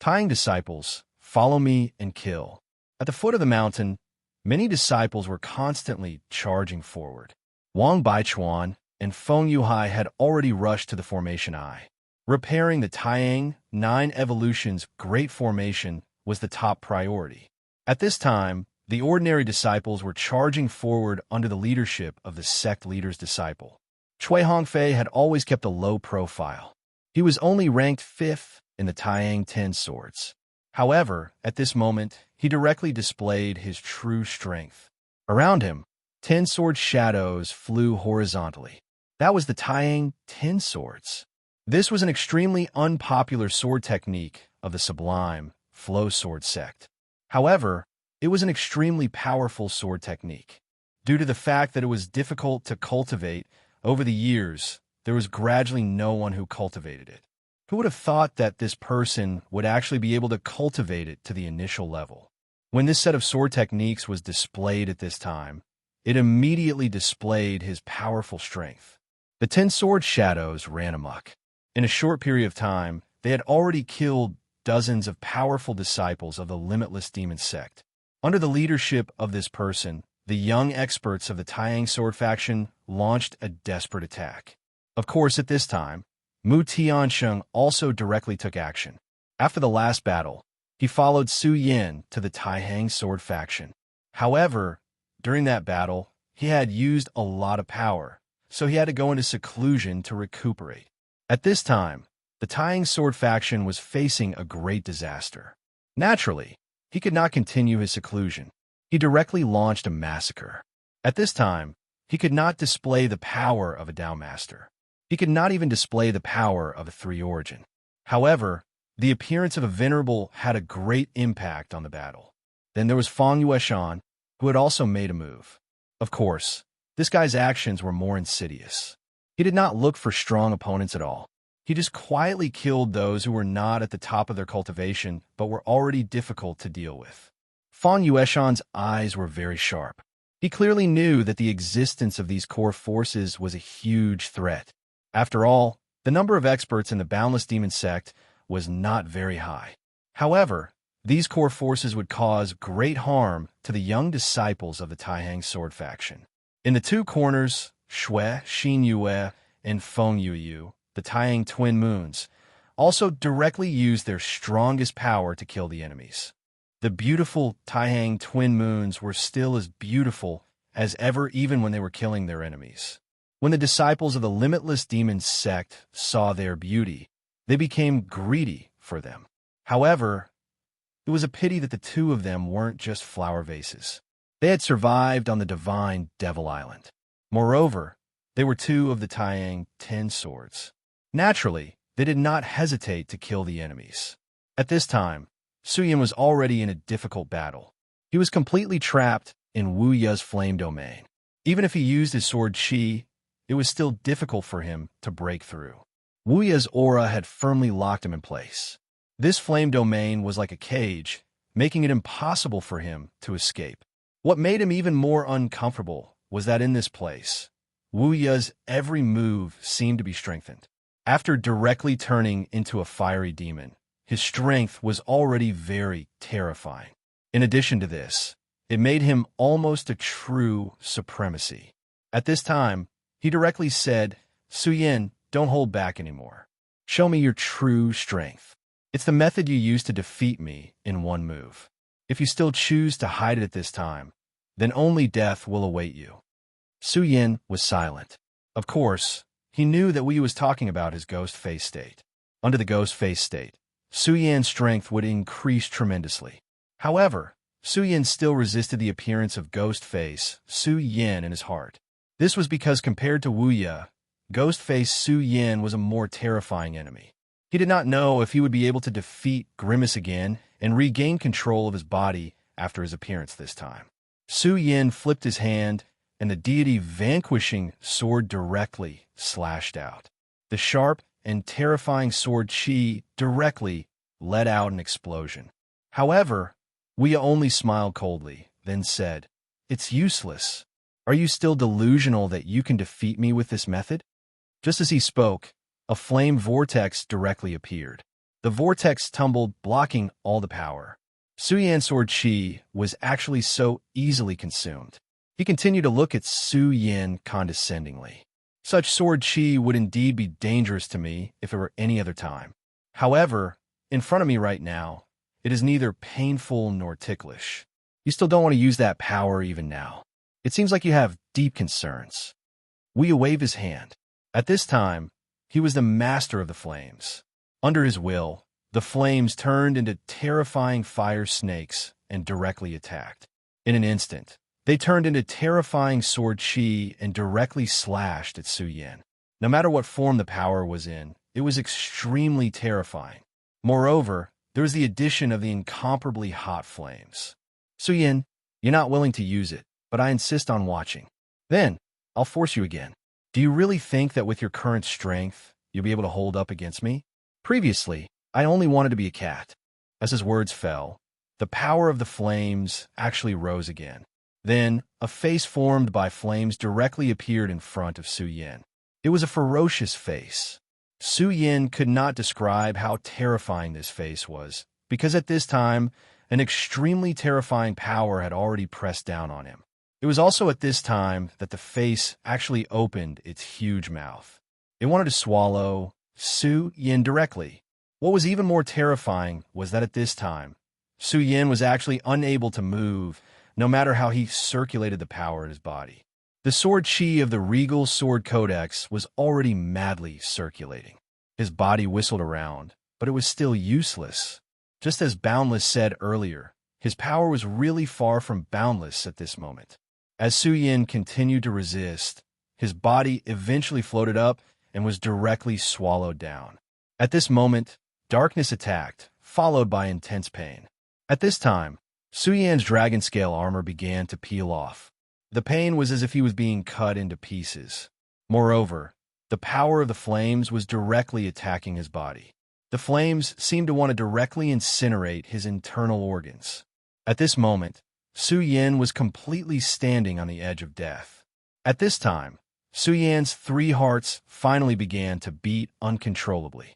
Taihang disciples, follow me and kill. At the foot of the mountain, many disciples were constantly charging forward. Wang Baichuan and Feng Yuhai had already rushed to the formation eye. Repairing the Taihang 9 Evolution's Great Formation was the top priority. At this time, the ordinary disciples were charging forward under the leadership of the sect leader's disciple. Cui Hongfei had always kept a low profile. He was only ranked 5th in the Taihang 10 swords. However, at this moment, he directly displayed his true strength. Around him, 10 sword shadows flew horizontally. That was the Taihang 10 swords. This was an extremely unpopular sword technique of the sublime flow sword sect. However, it was an extremely powerful sword technique. Due to the fact that it was difficult to cultivate, over the years, there was gradually no one who cultivated it. Who would have thought that this person would actually be able to cultivate it to the initial level? When this set of sword techniques was displayed at this time, it immediately displayed his powerful strength. The 10 sword shadows ran amok. In a short period of time, they had already killed dozens of powerful disciples of the limitless demon sect. Under the leadership of this person, the young experts of the Taihang sword faction launched a desperate attack. Of course, at this time, Mu Tiansheng also directly took action. After the last battle, he followed Su Yin to the Taihang sword faction. However, during that battle, he had used a lot of power, so he had to go into seclusion to recuperate. At this time, the Taihang sword faction was facing a great disaster. Naturally, he could not continue his seclusion. He directly launched a massacre. At this time, he could not display the power of a Dao master. He could not even display the power of a 3 origin. However, the appearance of a venerable had a great impact on the battle. Then there was Feng Yueshan, who had also made a move. Of course, this guy's actions were more insidious. He did not look for strong opponents at all. He just quietly killed those who were not at the top of their cultivation but were already difficult to deal with. Feng Yueshan's eyes were very sharp. He clearly knew that the existence of these core forces was a huge threat. After all, the number of experts in the Boundless Demon sect was not very high. However, these core forces would cause great harm to the young disciples of the Taihang sword faction. In the two corners, Shui, Xin Yue, and Feng Yuyu, the Taihang twin moons, also directly used their strongest power to kill the enemies. The beautiful Taihang twin moons were still as beautiful as ever even when they were killing their enemies. When the disciples of the Limitless Demon sect saw their beauty, they became greedy for them. However, it was a pity that the two of them weren't just flower vases. They had survived on the divine Devil Island. Moreover, they were two of the Taihang 10 swords. Naturally, they did not hesitate to kill the enemies. At this time, Su Yin was already in a difficult battle. He was completely trapped in Wu Ye's flame domain. Even if he used his sword Qi, it was still difficult for him to break through. Wu Ye's aura had firmly locked him in place. This flame domain was like a cage, making it impossible for him to escape. What made him even more uncomfortable was that in this place, Wu Ya's every move seemed to be strengthened. After directly turning into a fiery demon, his strength was already very terrifying. In addition to this, it made him almost a true supremacy. At this time, he directly said, "Su Yin, don't hold back anymore. Show me your true strength. It's the method you used to defeat me in one move. If you still choose to hide it at this time, then only death will await you." Su Yin was silent. Of course, he knew that Wu was talking about his ghost face state. Under the ghost face state, Su Yin's strength would increase tremendously. However, Su Yin still resisted the appearance of ghost face Su Yin in his heart. This was because compared to Wu Ya, ghost face Su Yin was a more terrifying enemy. He did not know if he would be able to defeat Grimace again and regain control of his body after his appearance this time. Su Yin flipped his hand, and the deity vanquishing sword directly slashed out. The sharp and terrifying sword Qi directly let out an explosion. However, Wu Ya only smiled coldly, then said, "It's useless. Are you still delusional that you can defeat me with this method?" Just as he spoke, a flame vortex directly appeared. The vortex tumbled, blocking all the power. Su Yan's sword Qi was actually so easily consumed. He continued to look at Su Yin condescendingly. Such sword Qi would indeed be dangerous to me if it were any other time. However, in front of me right now, it is neither painful nor ticklish. You still don't want to use that power even now. It seems like you have deep concerns. Wu Ya waved his hand. At this time, he was the master of the flames. Under his will, the flames turned into terrifying fire snakes and directly attacked. In an instant, they turned into terrifying sword Qi and directly slashed at Su Yin. No matter what form the power was in, it was extremely terrifying. Moreover, there was the addition of the incomparably hot flames. "Su Yin, you're not willing to use it, but I insist on watching. Then, I'll force you again. Do you really think that with your current strength, you'll be able to hold up against me? Previously, I only wanted to be a cat." As his words fell, the power of the flames actually rose again. Then, a face formed by flames directly appeared in front of Su Yin. It was a ferocious face. Su Yin could not describe how terrifying this face was, because at this time, an extremely terrifying power had already pressed down on him. It was also at this time that the face actually opened its huge mouth. It wanted to swallow Su Yin directly. What was even more terrifying was that at this time, Su Yin was actually unable to move, no matter how he circulated the power in his body. The sword Qi of the Regal Sword Codex was already madly circulating. His body whistled around, but it was still useless. Just as Boundless said earlier, his power was really far from boundless at this moment. As Su Yin continued to resist, his body eventually floated up and was directly swallowed down. At this moment, darkness attacked, followed by intense pain. At this time, Su Yan's dragon scale armor began to peel off. The pain was as if he was being cut into pieces. Moreover, the power of the flames was directly attacking his body. The flames seemed to want to directly incinerate his internal organs. At this moment, Su Yin was completely standing on the edge of death. At this time, Su Yan's 3 hearts finally began to beat uncontrollably.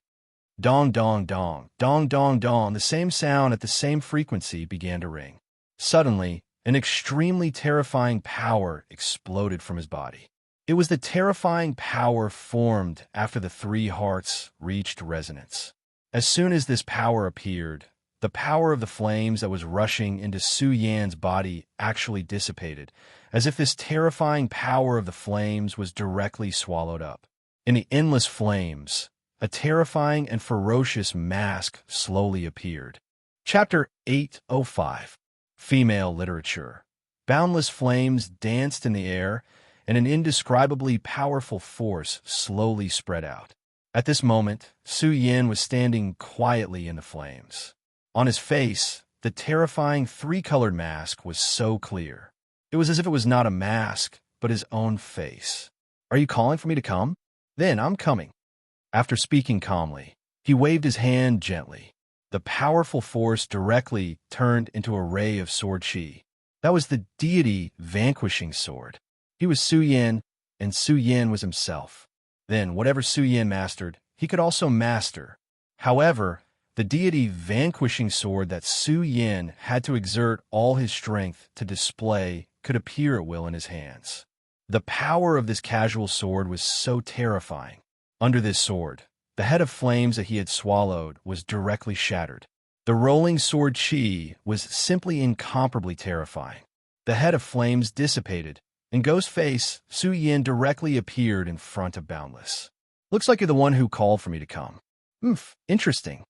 Dong, dong, dong, dong, dong, dong, the same sound at the same frequency began to ring. Suddenly, an extremely terrifying power exploded from his body. It was the terrifying power formed after the 3 hearts reached resonance. As soon as this power appeared, the power of the flames that was rushing into Su Yan's body actually dissipated, as if this terrifying power of the flames was directly swallowed up. In the endless flames, a terrifying and ferocious mask slowly appeared. Chapter 805. Female Literature. Boundless flames danced in the air, and an indescribably powerful force slowly spread out. At this moment, Su Yin was standing quietly in the flames. On his face, the terrifying 3-colored mask was so clear. It was as if it was not a mask, but his own face. "Are you calling for me to come? Then I'm coming." After speaking calmly, he waved his hand gently. The powerful force directly turned into a ray of sword chi. That was the deity vanquishing sword. He was Su Yan, and Su Yan was himself. Then, whatever Su Yan mastered, he could also master. However, the deity vanquishing sword that Su Yan had to exert all his strength to display could appear at will in his hands. The power of this casual sword was so terrifying. Under this sword, the head of flames that he had swallowed was directly shattered. The rolling sword chi was simply incomparably terrifying. The head of flames dissipated, and Ghostface Su Yan directly appeared in front of Boundless. "Looks like you're the one who called for me to come." Interesting."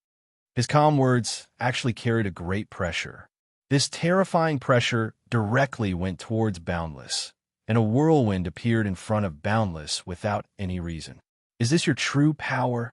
His calm words actually carried a great pressure. This terrifying pressure directly went towards Boundless, and a whirlwind appeared in front of Boundless without any reason. "Is this your true power?"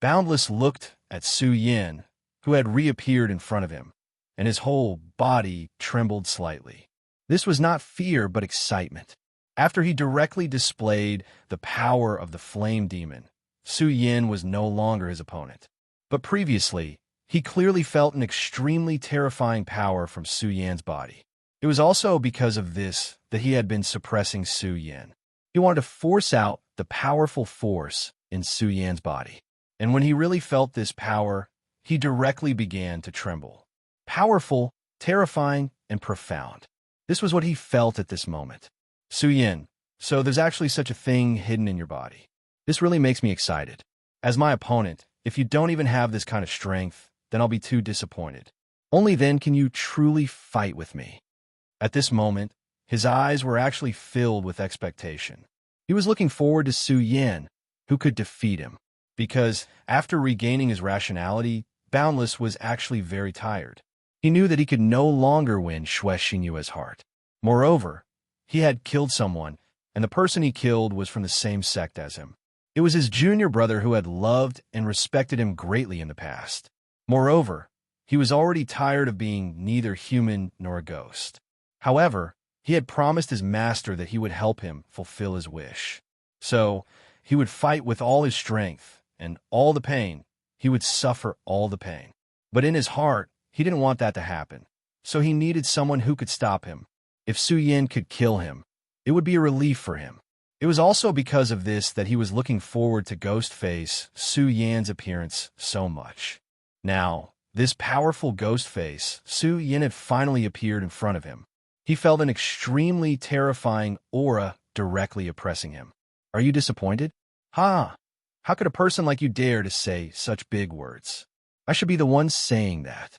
Boundless looked at Su Yan, who had reappeared in front of him, and his whole body trembled slightly. This was not fear, but excitement. After he directly displayed the power of the flame demon, Su Yan was no longer his opponent. But previously, he clearly felt an extremely terrifying power from Su Yan's body. It was also because of this that he had been suppressing Su Yan. He wanted to force out the powerful force in Su Yan's body. And when he really felt this power, he directly began to tremble. Powerful, terrifying, and profound. This was what he felt at this moment. "Su Yan, so there's actually such a thing hidden in your body. This really makes me excited. As my opponent, if you don't even have this kind of strength, then I'll be too disappointed. Only then can you truly fight with me." At this moment, his eyes were actually filled with expectation. He was looking forward to Su Yan, who could defeat him. Because after regaining his rationality, Boundless was actually very tired. He knew that he could no longer win Xue Xingyue's heart. Moreover, he had killed someone, and the person he killed was from the same sect as him. It was his junior brother who had loved and respected him greatly in the past. Moreover, he was already tired of being neither human nor a ghost. However, he had promised his master that he would help him fulfill his wish. So, he would fight with all his strength, and all the pain. He would suffer all the pain. But in his heart, he didn't want that to happen. So he needed someone who could stop him. If Su Yan could kill him, it would be a relief for him. It was also because of this that he was looking forward to Ghostface Su Yan's appearance so much. Now, this powerful Ghostface Su Yan had finally appeared in front of him. He felt an extremely terrifying aura directly oppressing him. "Are you disappointed? Ha! How could a person like you dare to say such big words? I should be the one saying that."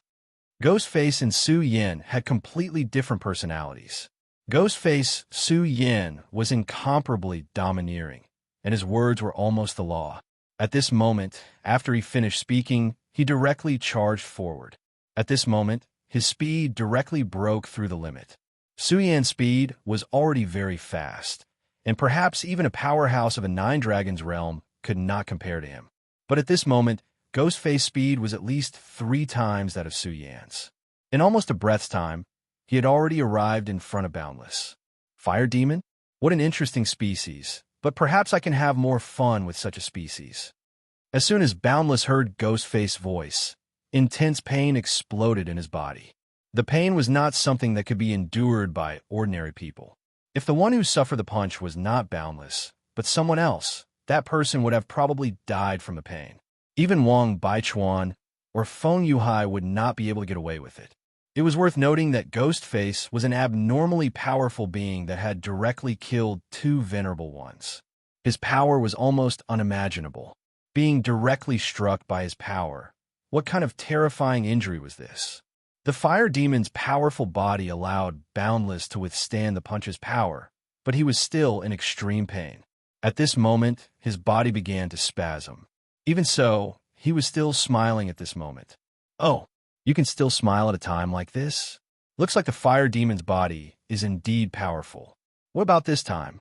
Ghostface and Su Yan had completely different personalities. Ghostface Su Yan was incomparably domineering, and his words were almost the law. At this moment, after he finished speaking, he directly charged forward. At this moment, his speed directly broke through the limit. Su Yan's speed was already very fast, and perhaps even a powerhouse of a Nine Dragons realm could not compare to him. But at this moment, Ghostface's speed was at least 3 times that of Su Yan's. In almost a breath's time, he had already arrived in front of Boundless. Fire Demon? What an interesting species, but perhaps I can have more fun with such a species. As soon as Boundless heard Ghostface's voice, intense pain exploded in his body. The pain was not something that could be endured by ordinary people. If the one who suffered the punch was not Boundless, but someone else, that person would have probably died from the pain. Even Wang Baichuan or Feng Yuhai would not be able to get away with it. It was worth noting that Ghostface was an abnormally powerful being that had directly killed 2 venerable ones. His power was almost unimaginable. Being directly struck by his power, what kind of terrifying injury was this? The fire demon's powerful body allowed Boundless to withstand the punch's power, but he was still in extreme pain. At this moment, his body began to spasm. Even so, he was still smiling at this moment. "Oh, you can still smile at a time like this? Looks like the fire demon's body is indeed powerful. What about this time?"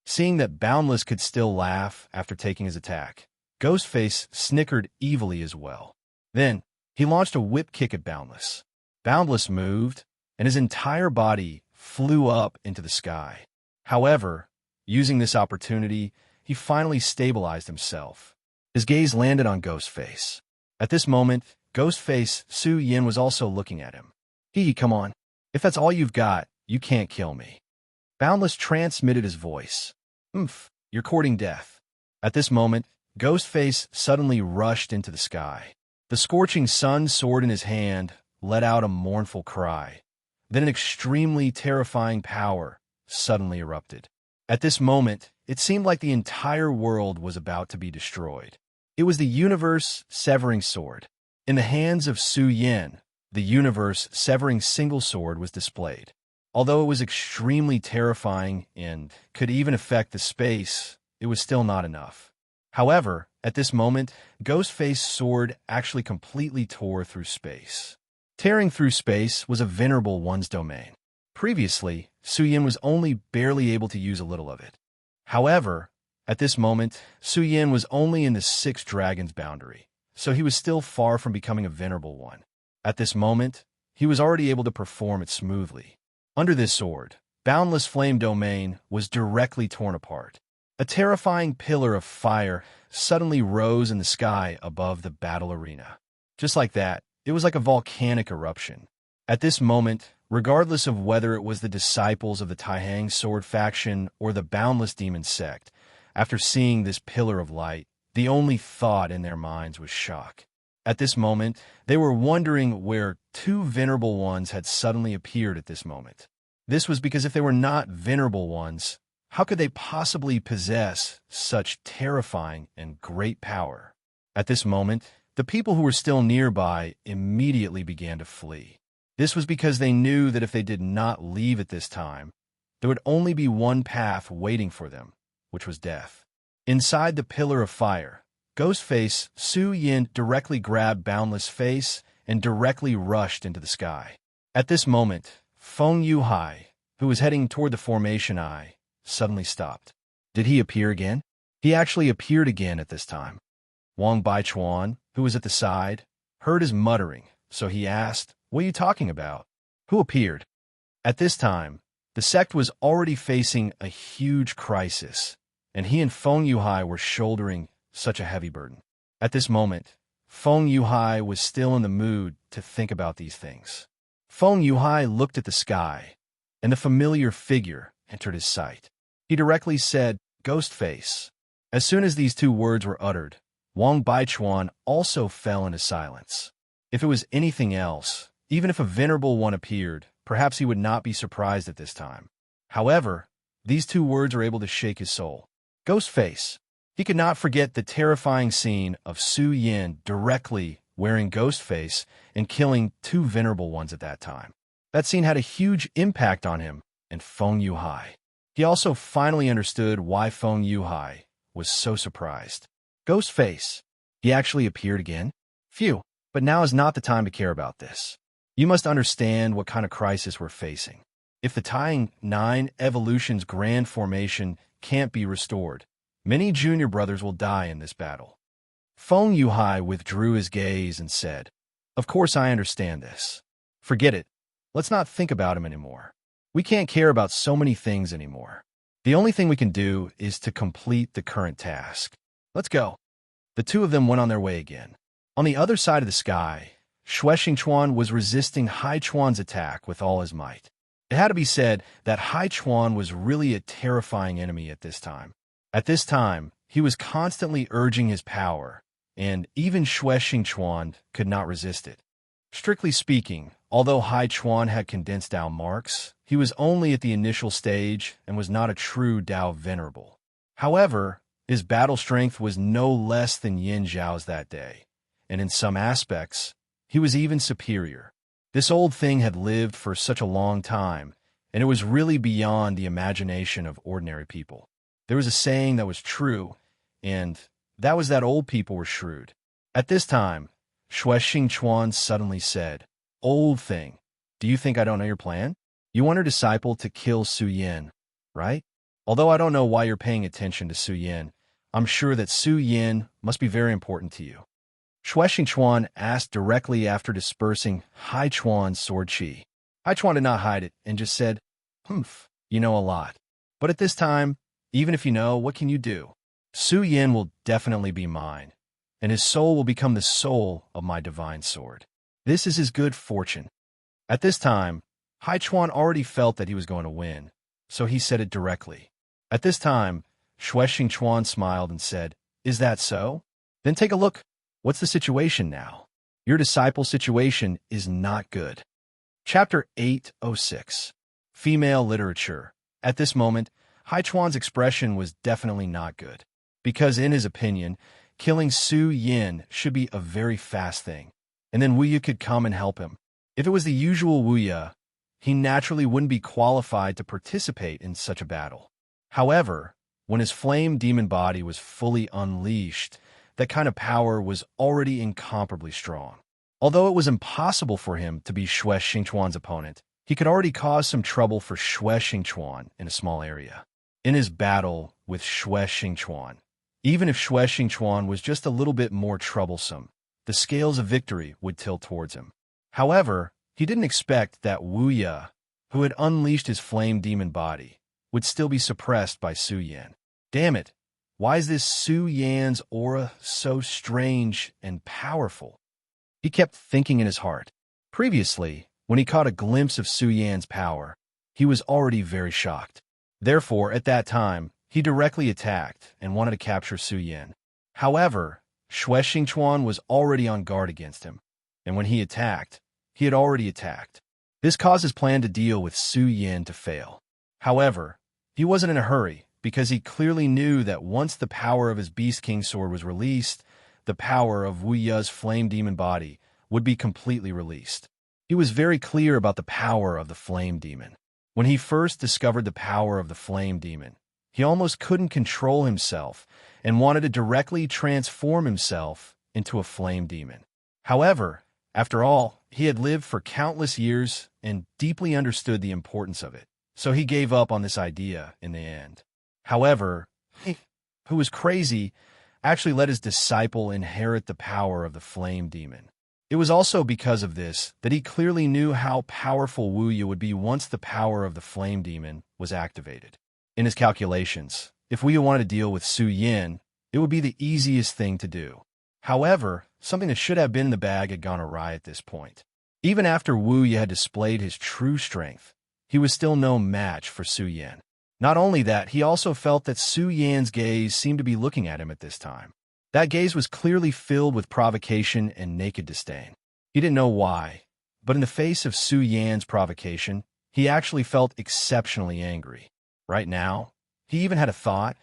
Seeing that Boundless could still laugh after taking his attack, Ghostface snickered evilly as well. Then, he launched a whip kick at Boundless. Boundless moved, and his entire body flew up into the sky. However, using this opportunity, he finally stabilized himself. His gaze landed on Ghostface. At this moment, Ghostface Su Yin was also looking at him. Come on. If that's all you've got, you can't kill me. Boundless transmitted his voice. You're courting death. At this moment, Ghostface suddenly rushed into the sky. The scorching sun sword in his hand let out a mournful cry. Then an extremely terrifying power suddenly erupted. At this moment, it seemed like the entire world was about to be destroyed. It was the universe-severing sword. In the hands of Su Yin, the universe-severing single sword was displayed. Although it was extremely terrifying and could even affect the space, it was still not enough. However, at this moment, Ghostface's sword actually completely tore through space. Tearing through space was a venerable one's domain. Previously, Su Yin was only barely able to use a little of it. However, at this moment, Su Yin was only in the 6 dragons boundary, so he was still far from becoming a venerable one. At this moment, he was already able to perform it smoothly. Under this sword, Boundless Flame Domain was directly torn apart. A terrifying pillar of fire suddenly rose in the sky above the battle arena. Just like that, it was like a volcanic eruption. At this moment, regardless of whether it was the disciples of the Taihang Sword faction or the Boundless Demon sect, after seeing this pillar of light, the only thought in their minds was shock. At this moment, they were wondering where 2 venerable ones had suddenly appeared at this moment. This was because if they were not venerable ones, how could they possibly possess such terrifying and great power? At this moment, the people who were still nearby immediately began to flee. This was because they knew that if they did not leave at this time, there would only be one path waiting for them, which was death. Inside the pillar of fire, Ghostface Su Yin directly grabbed Boundless Face and directly rushed into the sky. At this moment, Feng Yuhai, who was heading toward the formation eye, suddenly stopped. Did he appear again? He actually appeared again at this time. Wang Baichuan, who was at the side, heard his muttering, so he asked, "What are you talking about? Who appeared?" At this time, the sect was already facing a huge crisis, and he and Feng Yuhai were shouldering such a heavy burden. At this moment, Feng Yuhai was still in the mood to think about these things. Feng Yuhai looked at the sky, and the familiar figure entered his sight. He directly said, "Ghostface." As soon as these 2 words were uttered, Wang Baichuan also fell into silence. If it was anything else, even if a venerable one appeared, perhaps he would not be surprised at this time. However, these 2 words were able to shake his soul. Ghostface. He could not forget the terrifying scene of Su Yin directly wearing Ghostface and killing 2 venerable ones at that time. That scene had a huge impact on him and Feng Yuhai. He also finally understood why Feng Yuhai was so surprised. Ghostface. He actually appeared again? Phew, but now is not the time to care about this. You must understand what kind of crisis we're facing. If the Taihang 9 Evolution's grand formation can't be restored, many junior brothers will die in this battle. Feng Yuhai withdrew his gaze and said, "Of course I understand this. Forget it. Let's not think about him anymore. We can't care about so many things anymore. The only thing we can do is to complete the current task. Let's go." The 2 of them went on their way again. On the other side of the sky, Xue Xingchuan was resisting Hai Chuan's attack with all his might. It had to be said that Hai Chuan was really a terrifying enemy at this time. At this time, he was constantly urging his power, and even Xue Xingchuan could not resist it. Strictly speaking, although Hai Chuan had condensed Dao marks, he was only at the initial stage and was not a true Dao venerable. However, his battle strength was no less than Yin Zhao's that day, and in some aspects, he was even superior. This old thing had lived for such a long time, and it was really beyond the imagination of ordinary people. There was a saying that was true, and that was that old people were shrewd. At this time, Xue Xingchuan suddenly said, "Old thing, do you think I don't know your plan? You want your disciple to kill Su Yin, right? Although I don't know why you're paying attention to Su Yin, I'm sure that Su Yin must be very important to you." Xue Xingchuan asked directly after dispersing Hai Chuan's sword chi. Hai Chuan did not hide it and just said, "You know a lot. But at this time, even if you know, what can you do? Su Yin will definitely be mine, and his soul will become the soul of my divine sword. This is his good fortune." At this time, Hai Chuan already felt that he was going to win, so he said it directly. At this time, Xue Xingchuan smiled and said, "Is that so? Then take a look. What's the situation now? Your disciple's situation is not good." Chapter 806. Female Literature. At this moment, Hai Chuan's expression was definitely not good, because in his opinion, killing Su Yin should be a very fast thing, and then Wu Yi could come and help him. If it was the usual Wu Yi, he naturally wouldn't be qualified to participate in such a battle. However, when his flame demon body was fully unleashed, that kind of power was already incomparably strong. Although it was impossible for him to be Xue Xingchuan's opponent, he could already cause some trouble for Xue Xingchuan in a small area. In his battle with Xue Xingchuan, even if Xue Xingchuan was just a little bit more troublesome, the scales of victory would tilt towards him. However, he didn't expect that Wu Yi, who had unleashed his flame demon body, would still be suppressed by Su Yan. Damn it, why is this Su Yan's aura so strange and powerful? He kept thinking in his heart. Previously, when he caught a glimpse of Su Yan's power, he was already very shocked. Therefore, at that time, he directly attacked and wanted to capture Su Yan. However, Xue Xingchuan was already on guard against him, and when he attacked, he had already attacked. This caused his plan to deal with Su Yan to fail. However, he wasn't in a hurry, because he clearly knew that once the power of his Beast King sword was released, the power of Wu Yi's flame demon body would be completely released. He was very clear about the power of the flame demon. When he first discovered the power of the flame demon, he almost couldn't control himself and wanted to directly transform himself into a flame demon. However, after all, he had lived for countless years and deeply understood the importance of it, so he gave up on this idea in the end. However, he, who was crazy, actually let his disciple inherit the power of the flame demon. It was also because of this that he clearly knew how powerful Wu Yi would be once the power of the flame demon was activated. In his calculations, if Wu Yi wanted to deal with Su Yin, it would be the easiest thing to do. However, something that should have been in the bag had gone awry at this point. Even after Wu Yi had displayed his true strength, he was still no match for Su Yan. Not only that, he also felt that Su Yan's gaze seemed to be looking at him at this time. That gaze was clearly filled with provocation and naked disdain. He didn't know why, but in the face of Su Yan's provocation, he actually felt exceptionally angry. Right now, he even had a thought,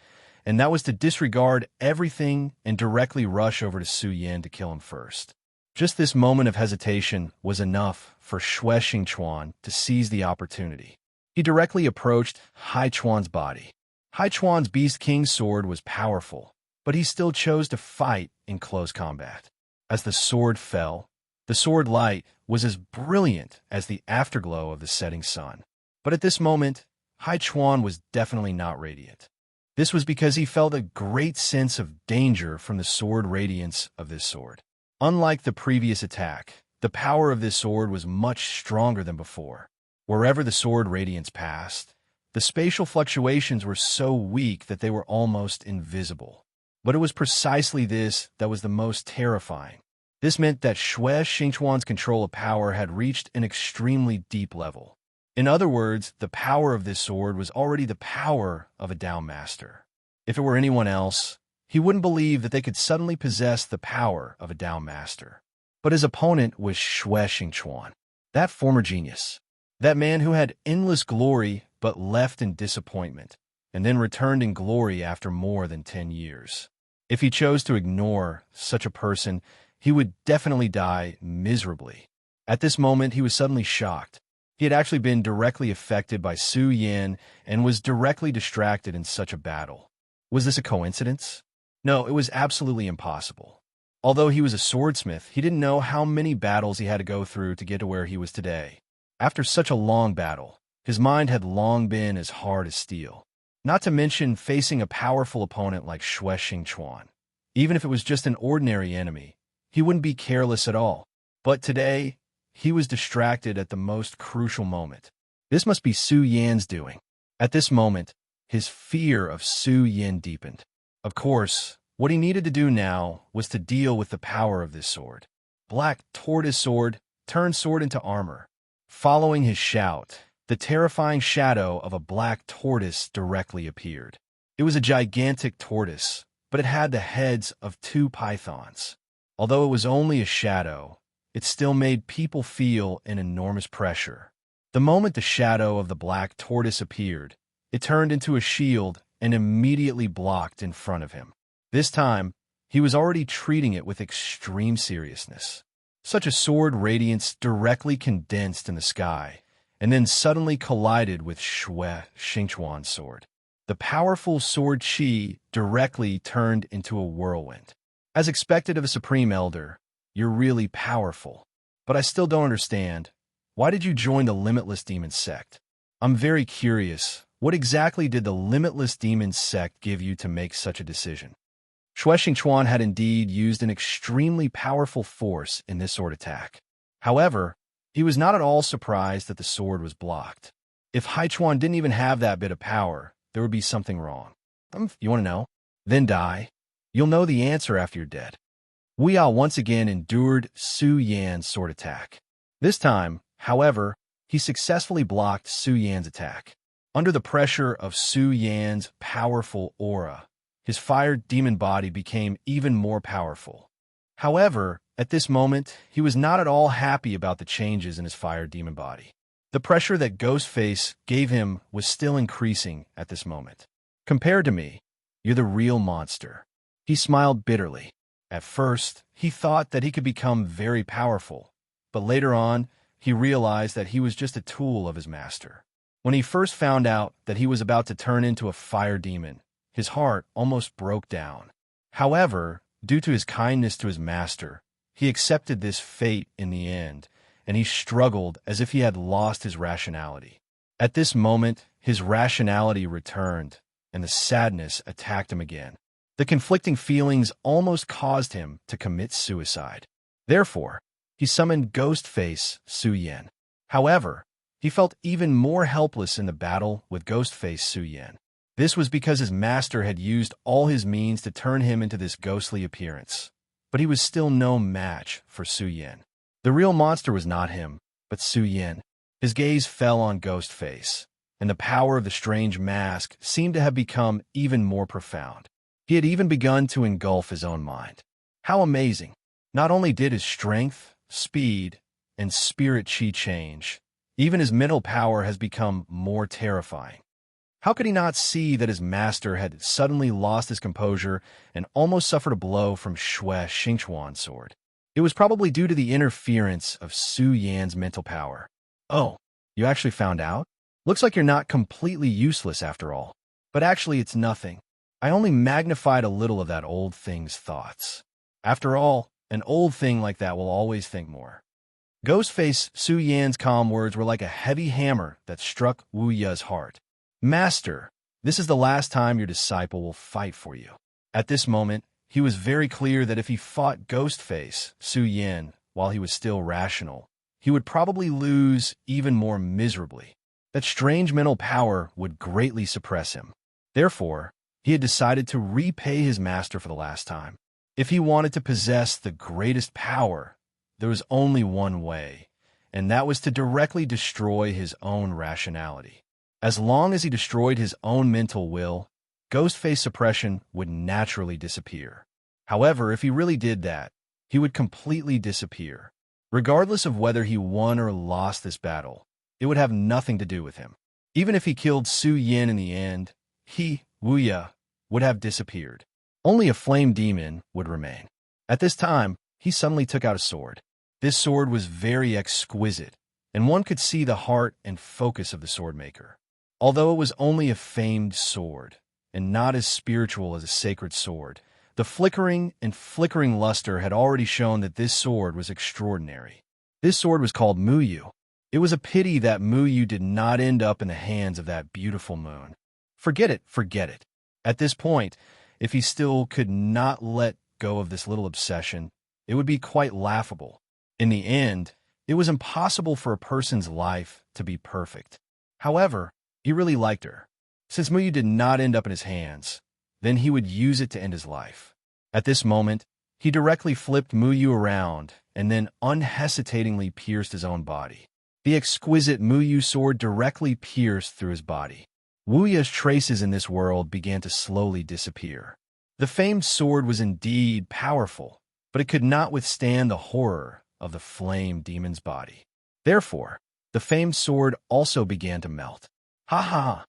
and that was to disregard everything and directly rush over to Su Yan to kill him first. Just this moment of hesitation was enough for Xue Xingchuan to seize the opportunity. He directly approached Hai Chuan's body. Hai Chuan's Beast King sword was powerful, but he still chose to fight in close combat. As the sword fell, the sword light was as brilliant as the afterglow of the setting sun. But at this moment, Hai Chuan was definitely not radiant. This was because he felt a great sense of danger from the sword radiance of this sword. Unlike the previous attack, the power of this sword was much stronger than before. Wherever the sword radiance passed, the spatial fluctuations were so weak that they were almost invisible. But it was precisely this that was the most terrifying. This meant that Xue Xingchuan's control of power had reached an extremely deep level. In other words, the power of this sword was already the power of a Dao master. If it were anyone else, he wouldn't believe that they could suddenly possess the power of a Dao master. But his opponent was Xue Xingchuan, that former genius. That man who had endless glory but left in disappointment, and then returned in glory after more than 10 years. If he chose to ignore such a person, he would definitely die miserably. At this moment, he was suddenly shocked. He had actually been directly affected by Su Yan and was directly distracted in such a battle. Was this a coincidence? No, it was absolutely impossible. Although he was a swordsmith, he didn't know how many battles he had to go through to get to where he was today. After such a long battle, his mind had long been as hard as steel. Not to mention facing a powerful opponent like Xue Xingchuan. Even if it was just an ordinary enemy, he wouldn't be careless at all. But today, he was distracted at the most crucial moment. This must be Su Yan's doing. At this moment, his fear of Su Yan deepened. Of course, What he needed to do now was to deal with the power of this sword. Black tortoise sword turned sword into armor. Following his shout, the terrifying shadow of a black tortoise directly appeared. It was a gigantic tortoise, but it had the heads of two pythons. Although it was only a shadow, it still made people feel an enormous pressure. The moment the shadow of the black tortoise appeared, it turned into a shield and immediately blocked in front of him. This time, he was already treating it with extreme seriousness. Such a sword radiance directly condensed in the sky, and then suddenly collided with Xingchuan's sword. The powerful sword qi directly turned into a whirlwind. As expected of a Supreme Elder, you're really powerful. But I still don't understand. Why did you join the Limitless Demon Sect? I'm very curious. What exactly did the Limitless Demon Sect give you to make such a decision? Xingchuan had indeed used an extremely powerful force in this sword attack. However, he was not at all surprised that the sword was blocked. If Haichuan didn't even have that bit of power, there would be something wrong. You want to know? Then die. You'll know the answer after you're dead. Wu Yao once again endured Su Yan's sword attack. This time, however, he successfully blocked Su Yan's attack. Under the pressure of Su Yan's powerful aura, his fire demon body became even more powerful. However, at this moment, he was not at all happy about the changes in his fire demon body. The pressure that Ghostface gave him was still increasing at this moment. Compared to me, you're the real monster. He smiled bitterly. At first, he thought that he could become very powerful, but later on, he realized that he was just a tool of his master. When he first found out that he was about to turn into a fire demon, his heart almost broke down. However, due to his kindness to his master, he accepted this fate in the end, and he struggled as if he had lost his rationality. At this moment, his rationality returned, and the sadness attacked him again. The conflicting feelings almost caused him to commit suicide. Therefore, he summoned Ghostface Su Yan. However, he felt even more helpless in the battle with Ghostface Su Yan. This was because his master had used all his means to turn him into this ghostly appearance. But he was still no match for Su Yan. The real monster was not him, but Su Yan. His gaze fell on Ghostface, and the power of the strange mask seemed to have become even more profound. He had even begun to engulf his own mind. How amazing! Not only did his strength, speed, and spirit chi change, even his mental power has become more terrifying. How could he not see that his master had suddenly lost his composure and almost suffered a blow from Xingchuan's sword? It was probably due to the interference of Su Yan's mental power. Oh, you actually found out? Looks like you're not completely useless after all. But actually it's nothing. I only magnified a little of that old thing's thoughts. After all, an old thing like that will always think more. Ghostface Su Yan's calm words were like a heavy hammer that struck Wu Ya's heart. Master, this is the last time your disciple will fight for you. At this moment, he was very clear that if he fought Ghostface Su Yan while he was still rational, he would probably lose even more miserably. That strange mental power would greatly suppress him. Therefore, he had decided to repay his master for the last time. If he wanted to possess the greatest power, there was only one way, and that was to directly destroy his own rationality. As long as he destroyed his own mental will, Ghostface suppression would naturally disappear. However, if he really did that, he would completely disappear. Regardless of whether he won or lost this battle, it would have nothing to do with him. Even if he killed Su Yan in the end, he, Wu Ya, would have disappeared. Only a flame demon would remain. At this time, he suddenly took out a sword. This sword was very exquisite, and one could see the heart and focus of the sword maker. Although it was only a famed sword, and not as spiritual as a sacred sword, the flickering luster had already shown that this sword was extraordinary. This sword was called Muyu. It was a pity that Muyu did not end up in the hands of that beautiful moon. Forget it. At this point, if he still could not let go of this little obsession, it would be quite laughable. In the end, it was impossible for a person's life to be perfect. However, he really liked her. Since Muyu did not end up in his hands, then he would use it to end his life. At this moment, he directly flipped Muyu around and then unhesitatingly pierced his own body. The exquisite Muyu sword directly pierced through his body. Wuya's traces in this world began to slowly disappear. The famed sword was indeed powerful, but it could not withstand the horror of the flame demon's body. Therefore, the famed sword also began to melt. Ha ha ha.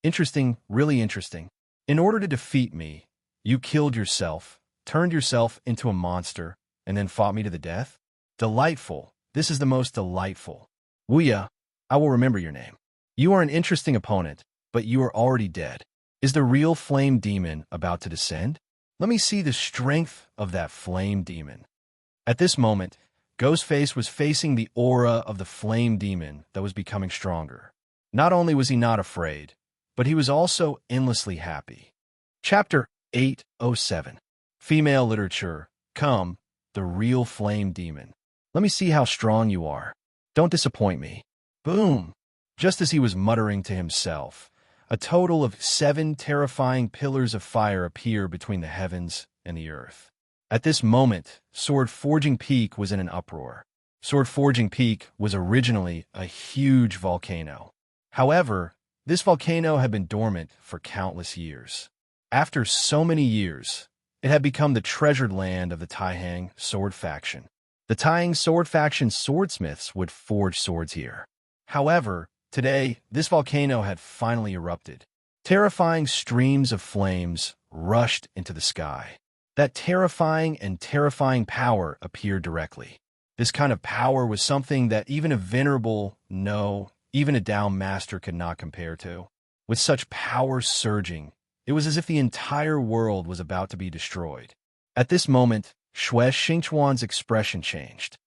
Interesting, really interesting. In order to defeat me, you killed yourself, turned yourself into a monster, and then fought me to the death? Delightful. This is the most delightful. Wuya, I will remember your name. You are an interesting opponent, but you are already dead. Is the real flame demon about to descend? Let me see the strength of that flame demon. At this moment, Ghostface was facing the aura of the flame demon that was becoming stronger. Not only was he not afraid, but he was also endlessly happy. Chapter 807. Female Literature. Come, the real flame demon. Let me see how strong you are. Don't disappoint me. Boom! Just as he was muttering to himself, a total of 7 terrifying pillars of fire appear between the heavens and the earth. At this moment, Sword Forging Peak was in an uproar. Sword Forging Peak was originally a huge volcano. However, this volcano had been dormant for countless years. After so many years, it had become the treasured land of the Taihang sword faction. The Taihang sword faction swordsmiths would forge swords here. However, today, this volcano had finally erupted. Terrifying streams of flames rushed into the sky. That terrifying power appeared directly. This kind of power was something that even a venerable, no, even a Dao master could not compare to. With such power surging, it was as if the entire world was about to be destroyed. At this moment, Xue Xingchuan's expression changed.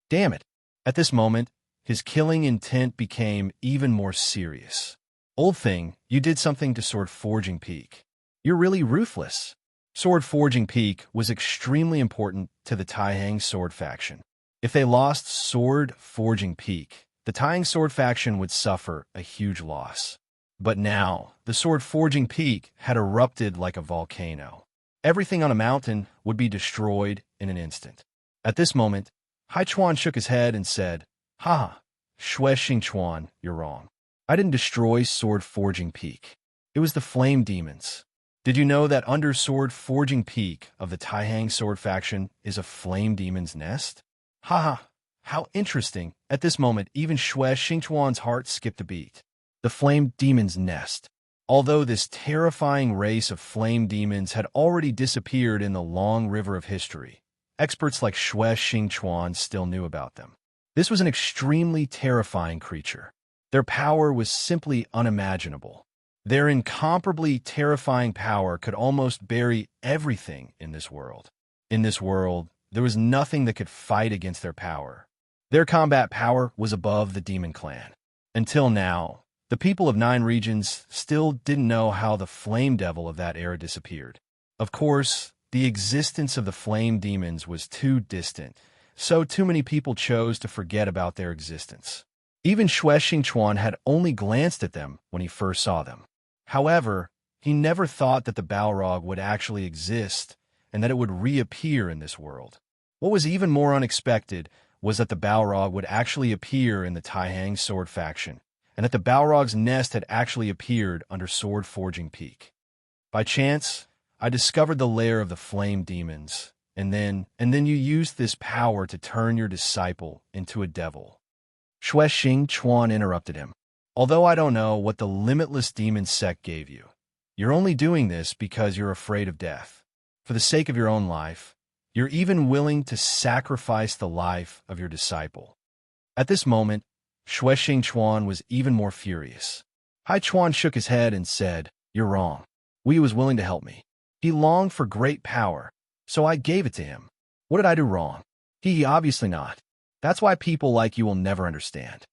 Damn it! At this moment, his killing intent became even more serious. Old thing, you did something to Sword Forging Peak. You're really ruthless. Sword Forging Peak was extremely important to the Taihang sword faction. If they lost Sword Forging Peak, the Taihang sword faction would suffer a huge loss. But now, the Sword Forging Peak had erupted like a volcano. Everything on a mountain would be destroyed in an instant. At this moment, Haichuan shook his head and said, "Ha, Xue Xingchuan, you're wrong. I didn't destroy Sword Forging Peak. It was the flame demons. Did you know that under Sword Forging Peak of the Taihang sword faction is a flame demon's nest? Ha ha, how interesting." At this moment, even Xue Xingchuan's heart skipped a beat. The flame demon's nest. Although this terrifying race of flame demons had already disappeared in the long river of history, experts like Xue Xingchuan still knew about them. This was an extremely terrifying creature. Their power was simply unimaginable. Their incomparably terrifying power could almost bury everything in this world. In this world, there was nothing that could fight against their power. Their combat power was above the Demon Clan. Until now, the people of 9 regions still didn't know how the flame devil of that era disappeared. Of course, the existence of the flame demons was too distant, so too many people chose to forget about their existence. Even Xue Xingchuan had only glanced at them when he first saw them. However, he never thought that the Balrog would actually exist and that it would reappear in this world. What was even more unexpected was that the Balrog would actually appear in the Taihang sword faction, and that the Balrog's nest had actually appeared under Sword Forging Peak. By chance, I discovered the lair of the flame demons, and then you used this power to turn your disciple into a devil. Xue Xingchuan interrupted him. Although I don't know what the limitless demon sect gave you, you're only doing this because you're afraid of death. For the sake of your own life, you're even willing to sacrifice the life of your disciple. At this moment, Xue Xingchuan was even more furious. Haichuan shook his head and said, "You're wrong. Wu was willing to help me. He longed for great power, so I gave it to him. What did I do wrong? He obviously not. That's why people like you will never understand.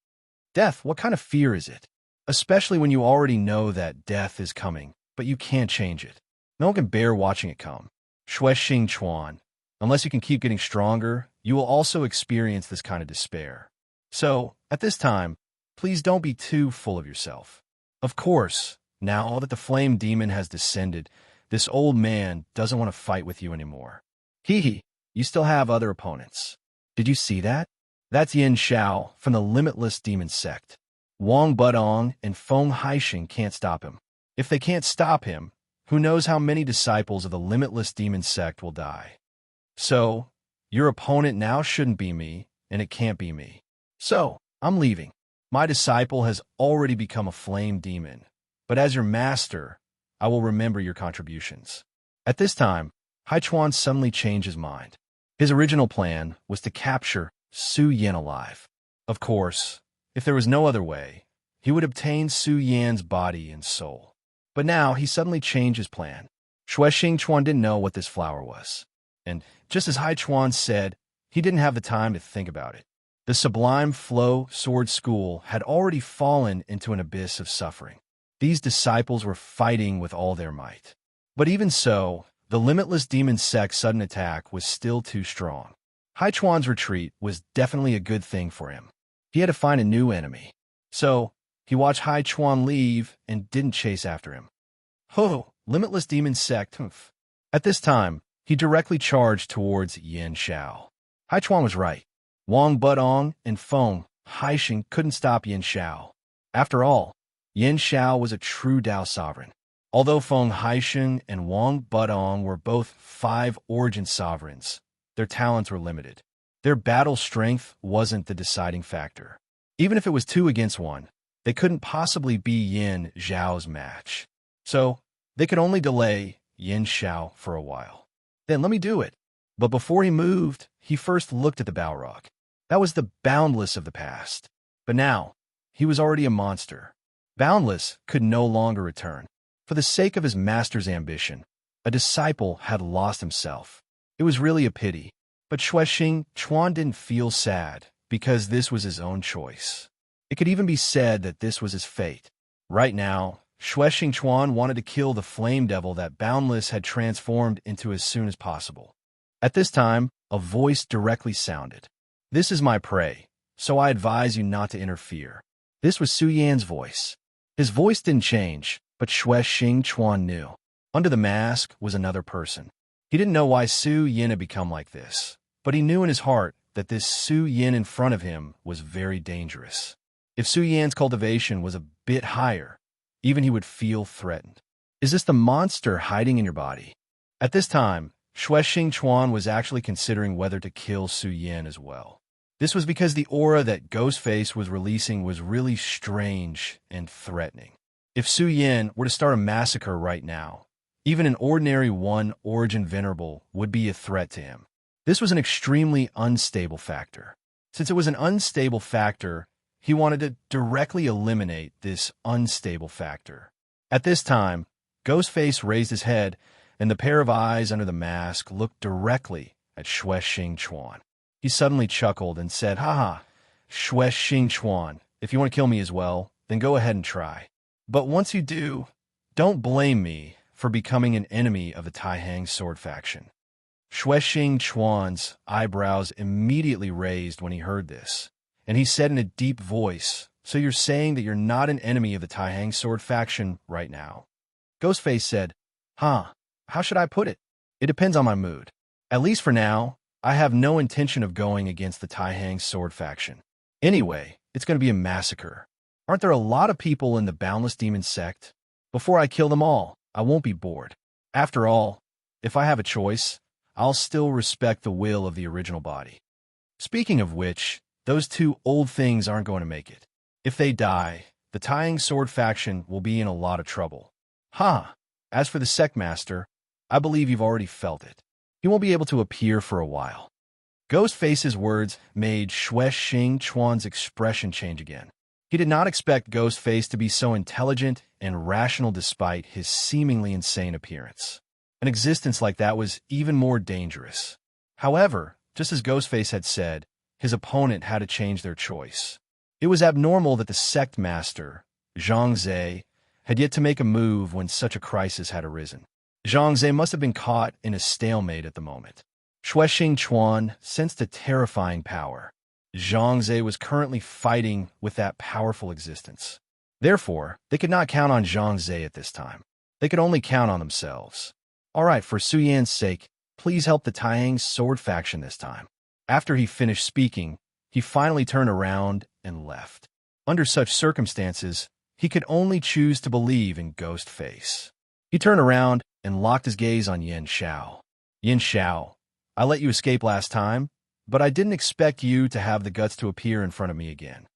Death, what kind of fear is it? Especially when you already know that death is coming, but you can't change it. No one can bear watching it come. Xue Xingchuan, unless you can keep getting stronger, you will also experience this kind of despair. So, at this time, please don't be too full of yourself. Of course, now that the flame demon has descended, This old man doesn't want to fight with you anymore. Hee hee, you still have other opponents. Did you see that? That's Yin Xiao from the Limitless Demon Sect. Wang Budong and Feng Haixing can't stop him. If they can't stop him, who knows how many disciples of the Limitless Demon Sect will die. So, your opponent now shouldn't be me, and it can't be me. So, I'm leaving. My disciple has already become a flame demon, but as your master, I will remember your contributions. At this time, Haichuan suddenly changed his mind. His original plan was to capture Su Yan alive. Of course, if there was no other way, he would obtain Su Yan's body and soul. But now he suddenly changed his plan. Xingchuan didn't know what this flower was. And just as Haichuan said, he didn't have the time to think about it. The Sublime Flow Sword School had already fallen into an abyss of suffering. These disciples were fighting with all their might. But even so, the Limitless Demon Sect's sudden attack was still too strong. Haichuan's retreat was definitely a good thing for him. He had to find a new enemy. So, he watched Haichuan leave and didn't chase after him. Ho! Limitless Demon Sect, humph. At this time, he directly charged towards Yin Xiao. Haichuan was right. Wang Budong and Feng Haixing couldn't stop Yin Xiao. After all, Yin Xiao was a true Dao sovereign. Although Feng Haixing and Wang Budong were both 5 origin sovereigns, their talents were limited. Their battle strength wasn't the deciding factor. Even if it was 2 against 1, they couldn't possibly be Yin Xiao's match. So, they could only delay Yin Xiao for a while. Then let me do it. But before he moved, he first looked at the Balrog. That was the Boundless of the past. But now, he was already a monster. Boundless could no longer return. For the sake of his master's ambition, a disciple had lost himself. It was really a pity. But Xingchuan didn't feel sad, because this was his own choice. It could even be said that this was his fate. Right now, Xingchuan wanted to kill the flame devil that Boundless had transformed into as soon as possible. At this time, a voice directly sounded. This is my prey, so I advise you not to interfere. This was Su Yan's voice. His voice didn't change, but Xingchuan knew. Under the mask was another person. He didn't know why Su Yan had become like this, but he knew in his heart that this Su Yan in front of him was very dangerous. If Su Yan's cultivation was a bit higher, even he would feel threatened. Is this the monster hiding in your body? At this time, Xingchuan was actually considering whether to kill Su Yan as well. This was because the aura that Ghostface was releasing was really strange and threatening. If Su Yan were to start a massacre right now, even an ordinary 1 origin venerable would be a threat to him. This was an extremely unstable factor. Since it was an unstable factor, he wanted to directly eliminate this unstable factor. At this time, Ghostface raised his head, and the pair of eyes under the mask looked directly at Xingchuan. He suddenly chuckled and said, "Haha, Xingchuan, if you want to kill me as well, then go ahead and try. But once you do, don't blame me for becoming an enemy of the Taihang sword faction." Xingchuan's eyebrows immediately raised when he heard this, and he said in a deep voice, "So you're saying that you're not an enemy of the Taihang sword faction right now?" Ghostface said, "Huh, how should I put it? It depends on my mood. At least for now, I have no intention of going against the Taihang sword faction. Anyway, it's going to be a massacre. Aren't there a lot of people in the Boundless Demon Sect? Before I kill them all, I won't be bored. After all, if I have a choice, I'll still respect the will of the original body. Speaking of which, those 2 old things aren't going to make it. If they die, the Taihang sword faction will be in a lot of trouble. As for the sect master, I believe you've already felt it. He won't be able to appear for a while." Ghostface's words made Xingchuan's expression change again. He did not expect Ghostface to be so intelligent and rational despite his seemingly insane appearance. An existence like that was even more dangerous. However, just as Ghostface had said, his opponent had to change their choice. It was abnormal that the sect master, Zhangze, had yet to make a move when such a crisis had arisen. Zhangze must have been caught in a stalemate at the moment. Xingchuan sensed a terrifying power. Zhangze was currently fighting with that powerful existence. Therefore, they could not count on Zhangze at this time. They could only count on themselves. All right, for Su Yan's sake, please help the Taiyang's sword faction this time. After he finished speaking, he finally turned around and left. Under such circumstances, he could only choose to believe in Ghostface. He turned around and locked his gaze on Yin Xiao. Yin Xiao, I let you escape last time, but I didn't expect you to have the guts to appear in front of me again.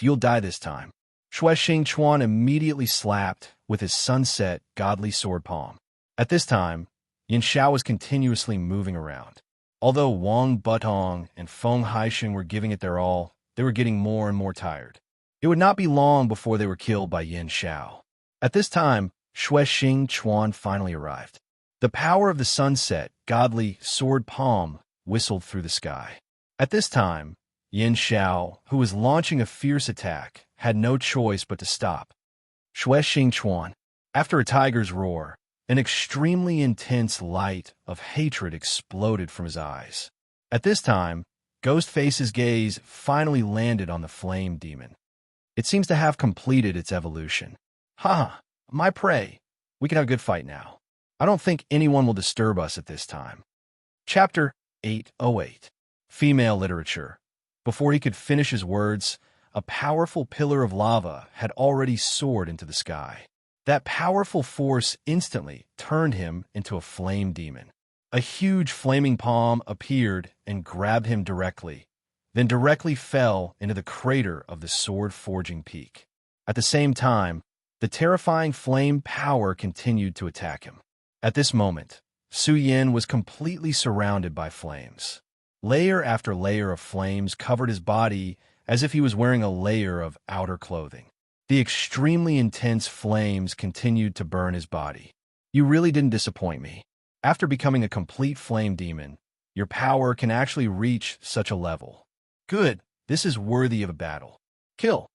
You'll die this time. Shui Xingchuan immediately slapped with his sunset godly sword palm. At this time, Yin Xiao was continuously moving around. Although Wang Butong and Feng Haisheng were giving it their all, they were getting more and more tired. It would not be long before they were killed by Yin Xiao. At this time, Shui Xingchuan finally arrived. The power of the sunset, godly sword palm, whistled through the sky. At this time, Yin Xiao, who was launching a fierce attack, had no choice but to stop. Shui Xingchuan, after a tiger's roar, an extremely intense light of hatred exploded from his eyes. At this time, Ghostface's gaze finally landed on the flame demon. It seems to have completed its evolution. Ha! My prey! We can have a good fight now. I don't think anyone will disturb us at this time. Chapter 808. Female Literature. Before he could finish his words, a powerful pillar of lava had already soared into the sky. That powerful force instantly turned him into a flame demon. A huge flaming palm appeared and grabbed him directly, then directly fell into the crater of the sword-forging peak. At the same time, the terrifying flame power continued to attack him. At this moment, Su Yin was completely surrounded by flames. Layer after layer of flames covered his body as if he was wearing a layer of outer clothing. The extremely intense flames continued to burn his body. You really didn't disappoint me. After becoming a complete flame demon, your power can actually reach such a level. Good, this is worthy of a battle. Kill.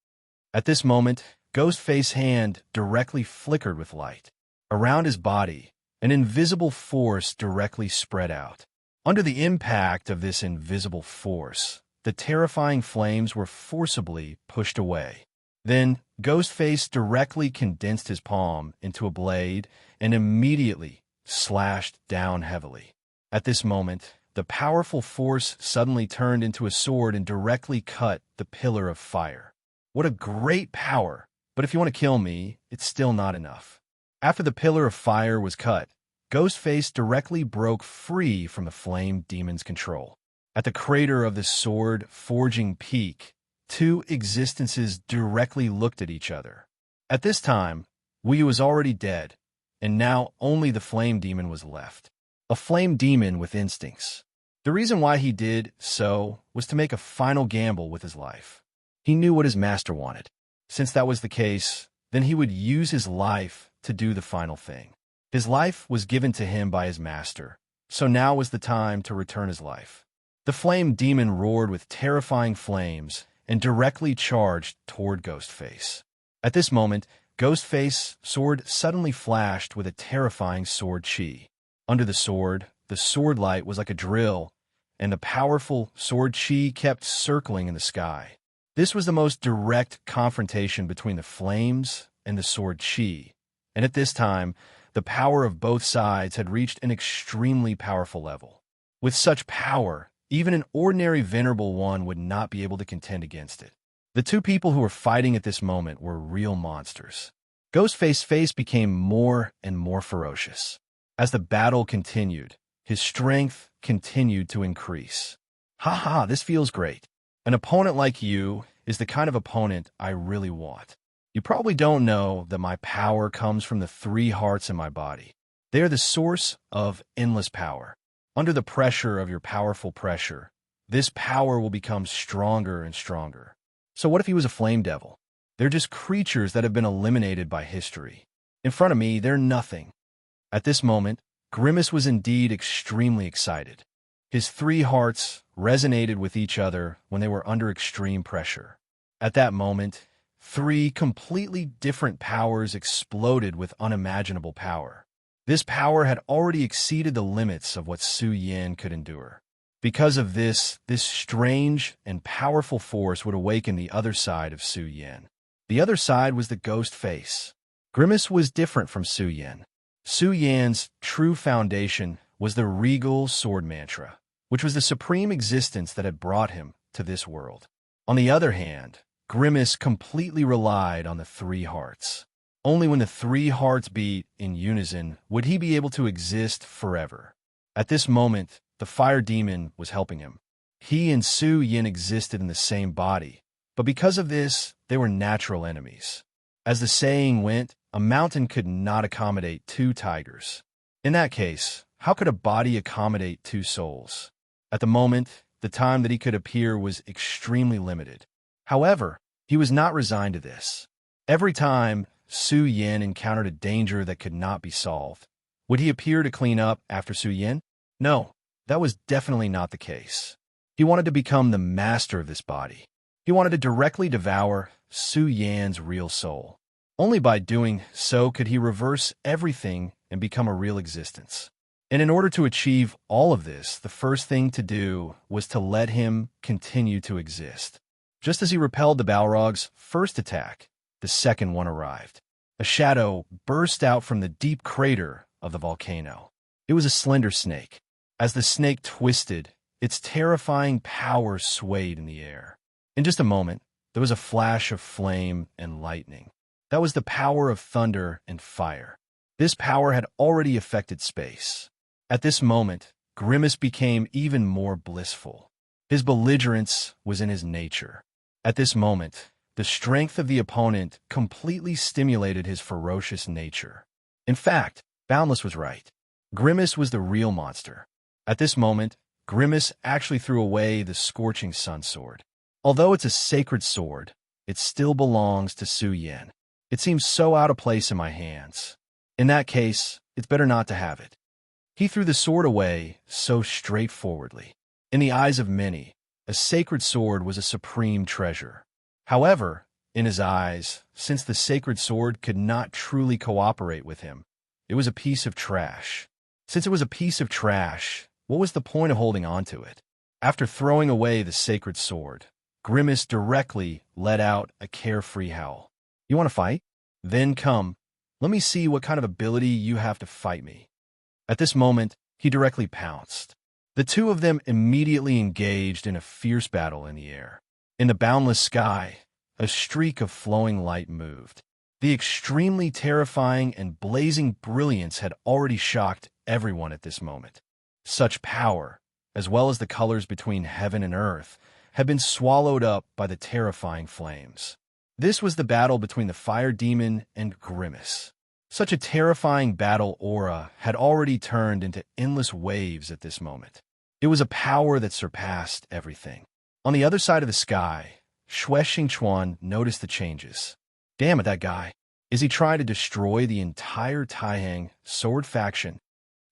At this moment, Ghostface's hand directly flickered with light. Around his body, an invisible force directly spread out. Under the impact of this invisible force, the terrifying flames were forcibly pushed away. Then, Ghostface directly condensed his palm into a blade and immediately slashed down heavily. At this moment, the powerful force suddenly turned into a sword and directly cut the pillar of fire. What a great power! But if you want to kill me, it's still not enough. After the pillar of fire was cut, Ghostface directly broke free from the flame demon's control. At the crater of the sword-forging peak, two existences directly looked at each other. At this time, Wu was already dead, and now only the flame demon was left. A flame demon with instincts. The reason why he did so was to make a final gamble with his life. He knew what his master wanted. Since that was the case, then he would use his life to do the final thing. His life was given to him by his master, so now was the time to return his life. The flame demon roared with terrifying flames and directly charged toward Ghostface. At this moment, Ghostface's sword suddenly flashed with a terrifying sword chi. Under the sword light was like a drill, and the powerful sword chi kept circling in the sky. This was the most direct confrontation between the flames and the sword chi, and at this time, the power of both sides had reached an extremely powerful level. With such power, even an ordinary venerable one would not be able to contend against it. The two people who were fighting at this moment were real monsters. Ghostface's face became more and more ferocious. As the battle continued, his strength continued to increase. Ha, this feels great. An opponent like you is the kind of opponent I really want. You probably don't know that my power comes from the three hearts in my body. They are the source of endless power. Under the pressure of your powerful pressure, this power will become stronger and stronger. So what if he was a flame devil? They're just creatures that have been eliminated by history. In front of me, they're nothing. At this moment, Grimace was indeed extremely excited. His three hearts resonated with each other when they were under extreme pressure. At that moment, three completely different powers exploded with unimaginable power. This power had already exceeded the limits of what Su Yin could endure. Because of this strange and powerful force would awaken the other side of Su Yin. The other side was the ghost face. Grimace was different from Su Yin. Su Yan's true foundation was the regal sword mantra, which was the supreme existence that had brought him to this world. On the other hand, Grimace completely relied on the three hearts. Only when the three hearts beat in unison would he be able to exist forever. At this moment, the fire demon was helping him. He and Su Yin existed in the same body, but because of this, they were natural enemies. As the saying went, a mountain could not accommodate two tigers. In that case, how could a body accommodate two souls? At the moment, the time that he could appear was extremely limited. However, he was not resigned to this. Every time Su Yin encountered a danger that could not be solved, would he appear to clean up after Su Yin? No, that was definitely not the case. He wanted to become the master of this body. He wanted to directly devour Su Yan's real soul. Only by doing so could he reverse everything and become a real existence. And in order to achieve all of this, the first thing to do was to let him continue to exist. Just as he repelled the Balrog's first attack, the second one arrived. A shadow burst out from the deep crater of the volcano. It was a slender snake. As the snake twisted, its terrifying power swayed in the air. In just a moment, there was a flash of flame and lightning. That was the power of thunder and fire. This power had already affected space. At this moment, Grimace became even more blissful. His belligerence was in his nature. At this moment, the strength of the opponent completely stimulated his ferocious nature. In fact, Boundless was right. Grimace was the real monster. At this moment, Grimace actually threw away the Scorching Sun Sword. Although it's a sacred sword, it still belongs to Su Yin. It seems so out of place in my hands. In that case, it's better not to have it. He threw the sword away so straightforwardly. In the eyes of many, a sacred sword was a supreme treasure. However, in his eyes, since the sacred sword could not truly cooperate with him, it was a piece of trash. Since it was a piece of trash, what was the point of holding on to it? After throwing away the sacred sword, Grimace directly let out a carefree howl. You want to fight? Then come. Let me see what kind of ability you have to fight me. At this moment, he directly pounced. The two of them immediately engaged in a fierce battle in the air. In the boundless sky, a streak of flowing light moved. The extremely terrifying and blazing brilliance had already shocked everyone at this moment. Such power, as well as the colors between heaven and earth, had been swallowed up by the terrifying flames. This was the battle between the fire demon and Grimace. Such a terrifying battle aura had already turned into endless waves at this moment. It was a power that surpassed everything. On the other side of the sky, Xue Xingchuan noticed the changes. Damn it, that guy. Is he trying to destroy the entire Taihang sword faction?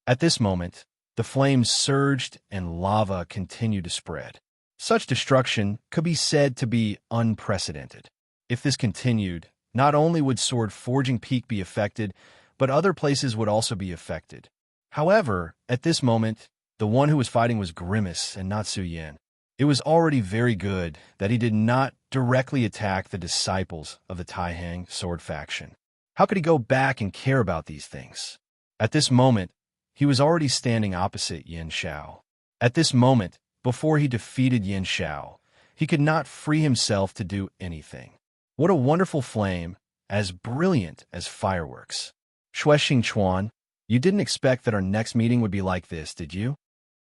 At this moment, the flames surged and lava continued to spread. Such destruction could be said to be unprecedented. If this continued, not only would Sword Forging Peak be affected, but other places would also be affected. However, at this moment, the one who was fighting was Grimace and not Su Yin. It was already very good that he did not directly attack the disciples of the Taihang sword faction. How could he go back and care about these things? At this moment, he was already standing opposite Yin Xiao. At this moment, before he defeated Yin Xiao, he could not free himself to do anything. What a wonderful flame, as brilliant as fireworks. Xue Xingchuan, you didn't expect that our next meeting would be like this, did you?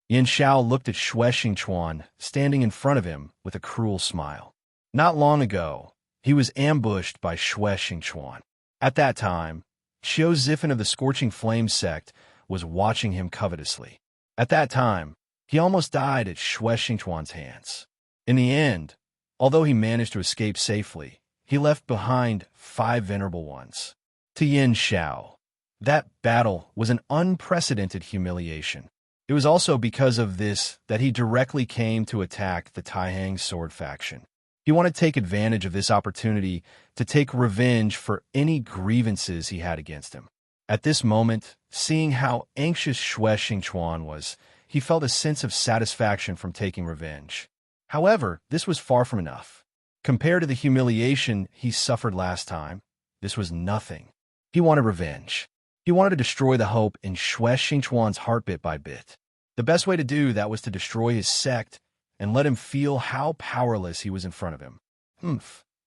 Yin Xiao looked at Xue Xingchuan, standing in front of him with a cruel smile. Not long ago, he was ambushed by Xue Xingchuan. At that time, Qiu Zifen of the Scorching Flame sect was watching him covetously. At that time, he almost died at Xue Xingchuan's hands. In the end, although he managed to escape safely, he left behind 5 venerable ones. To Yin Xiao, that battle was an unprecedented humiliation. It was also because of this that he directly came to attack the Taihang sword faction. He wanted to take advantage of this opportunity to take revenge for any grievances he had against him. At this moment, seeing how anxious Xue Xingchuan was, he felt a sense of satisfaction from taking revenge. However, this was far from enough. Compared to the humiliation he suffered last time, this was nothing. He wanted revenge. He He wanted to destroy the hope in Xue Xingchuan's heart bit by bit. The best way to do that was to destroy his sect and let him feel how powerless he was in front of him.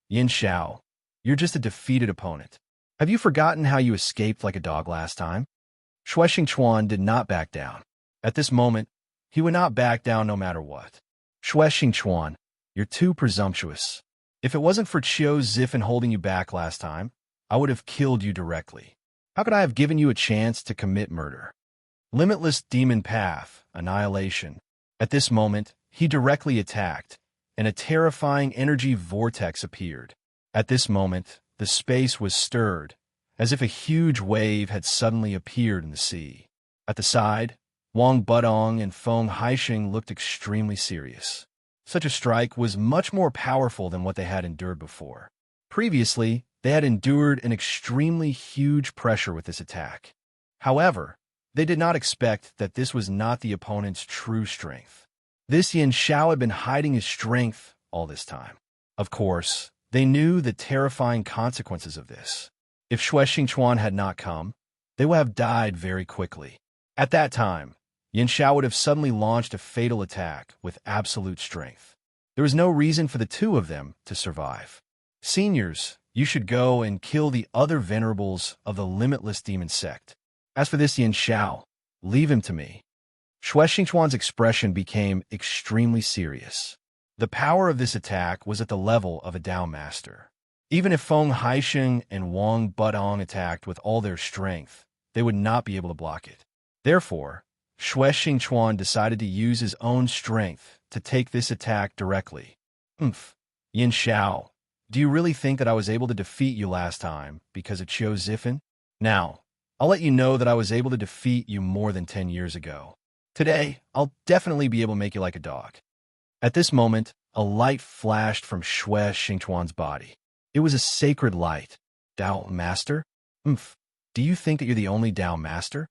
Yin Xiao, you're just a defeated opponent. Have you forgotten how you escaped like a dog last time? Xue Xingchuan did not back down. At this moment, he would not back down no matter what. Xue Xingchuan, you're too presumptuous. If it wasn't for Qiu Zifen holding you back last time, I would have killed you directly. How could I have given you a chance to commit murder? Limitless demon path, annihilation. At this moment, he directly attacked, and a terrifying energy vortex appeared. At this moment, the space was stirred, as if a huge wave had suddenly appeared in the sea. At the side, Wang Budong and Feng Haixing looked extremely serious. Such a strike was much more powerful than what they had endured before. Previously, they had endured an extremely huge pressure with this attack. However, they did not expect that this was not the opponent's true strength. This Yin Xiao had been hiding his strength all this time. Of course, they knew the terrifying consequences of this. If Xue Xingchuan had not come, they would have died very quickly. At that time, Yin Xiao would have suddenly launched a fatal attack with absolute strength. There was no reason for the two of them to survive. Seniors, you should go and kill the other venerables of the limitless demon sect. As for this Yin Xiao, leave him to me. Xue Xingchuan's expression became extremely serious. The power of this attack was at the level of a Dao master. Even if Feng Haixing and Wang Budong attacked with all their strength, they would not be able to block it. Therefore, Xue Xingchuan decided to use his own strength to take this attack directly. Yin Xiao, do you really think that I was able to defeat you last time because of Qiu Zifen? Now, I'll let you know that I was able to defeat you more than 10 years ago. Today, I'll definitely be able to make you like a dog. At this moment, a light flashed from Xue Xingchuan's body. It was a sacred light. Dao Master? Do you think that you're the only Dao Master?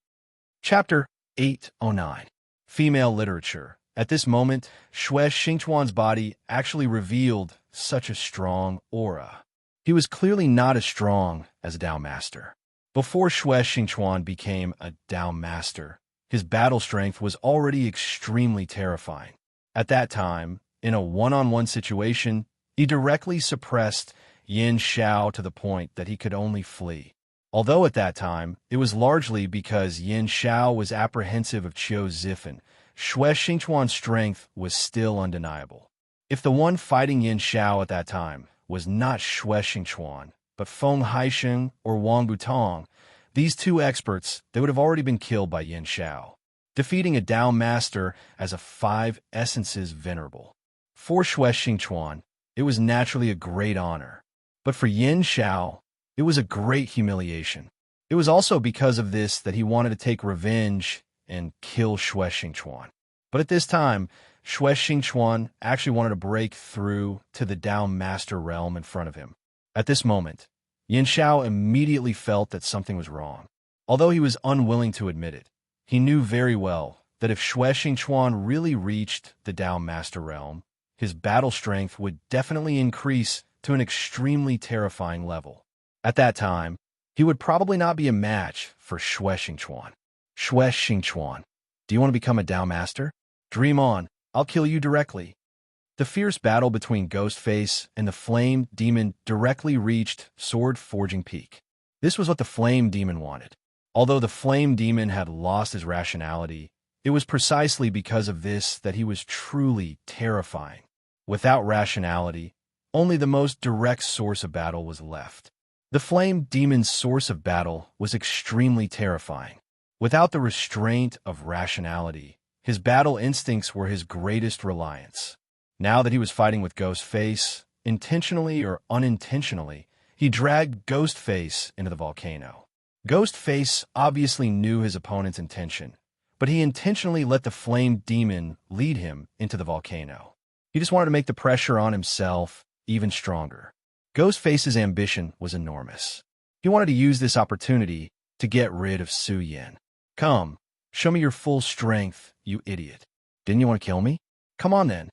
Chapter 809. Female Literature. At this moment, Xue Xingchuan's body actually revealed such a strong aura. He was clearly not as strong as a Dao Master. Before Xue Xingchuan became a Dao Master, his battle strength was already extremely terrifying. At that time, in a one-on-one situation, he directly suppressed Yin Xiao to the point that he could only flee. Although at that time, it was largely because Yin Xiao was apprehensive of Qiu Zifen, Xue Xingchuan's strength was still undeniable. If the one fighting Yin Xiao at that time was not Xue Xingchuan, but Feng Haixing or Wang Butong, these two experts, they would have already been killed by Yin Xiao, defeating a Dao Master as a 5 Essences Venerable. For Xue Xingchuan, it was naturally a great honor. But for Yin Xiao, it was a great humiliation. It was also because of this that he wanted to take revenge and kill Xue Xingchuan. But at this time, Xue Xingchuan actually wanted to break through to the Dao Master realm in front of him. At this moment, Yin Xiao immediately felt that something was wrong. Although he was unwilling to admit it, he knew very well that if Xue Xingchuan really reached the Dao Master realm, his battle strength would definitely increase to an extremely terrifying level. At that time, he would probably not be a match for Xue Xingchuan. Xue Xingchuan, do you want to become a Dao Master? Dream on, I'll kill you directly. The fierce battle between Ghostface and the Flame Demon directly reached Sword Forging Peak. This was what the Flame Demon wanted. Although the Flame Demon had lost his rationality, it was precisely because of this that he was truly terrifying. Without rationality, only the most direct source of battle was left. The Flame Demon's source of battle was extremely terrifying. Without the restraint of rationality, his battle instincts were his greatest reliance. Now that he was fighting with Ghostface, intentionally or unintentionally, he dragged Ghostface into the volcano. Ghostface obviously knew his opponent's intention, but he intentionally let the Flame Demon lead him into the volcano. He just wanted to make the pressure on himself even stronger. Ghostface's ambition was enormous. He wanted to use this opportunity to get rid of Su Yin. Come, show me your full strength, you idiot. Didn't you want to kill me? Come on then.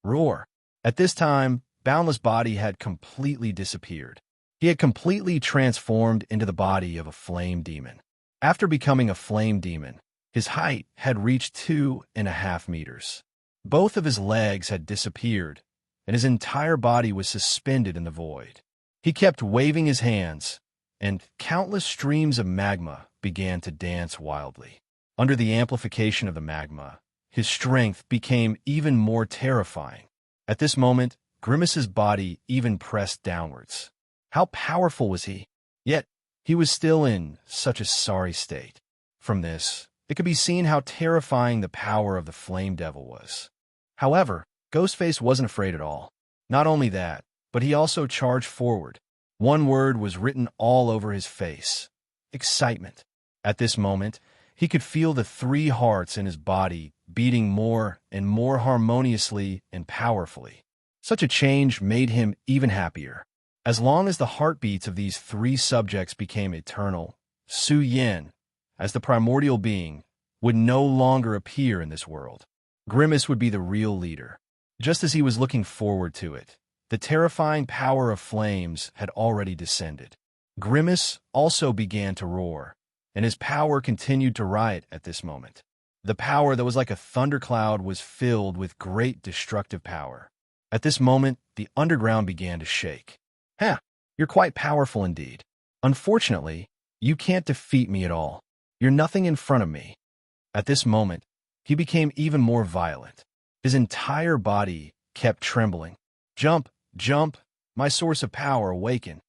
Roar. At this time, Boundless Body had completely disappeared. He had completely transformed into the body of a Flame Demon. After becoming a flame demon, his height had reached 2.5 meters. Both of his legs had disappeared, and his entire body was suspended in the void. He kept waving his hands, and countless streams of magma began to dance wildly. Under the amplification of the magma, his strength became even more terrifying. At this moment, Grimace's body even pressed downwards. How powerful was he? Yet, he was still in such a sorry state. From this, it could be seen how terrifying the power of the Flame Devil was. However, Ghostface wasn't afraid at all. Not only that, but he also charged forward. One word was written all over his face: excitement. At this moment, he could feel the 3 hearts in his body beating more and more harmoniously and powerfully. Such a change made him even happier. As long as the heartbeats of these 3 subjects became eternal, Su Yin, as the primordial being, would no longer appear in this world. Grimace would be the real leader. Just as he was looking forward to it, the terrifying power of flames had already descended. Grimace also began to roar, and his power continued to riot at this moment. The power that was like a thundercloud was filled with great destructive power. At this moment, the underground began to shake. You're quite powerful indeed. Unfortunately, you can't defeat me at all. You're nothing in front of me. At this moment, he became even more violent. His entire body kept trembling. Jump, jump, my source of power awaken.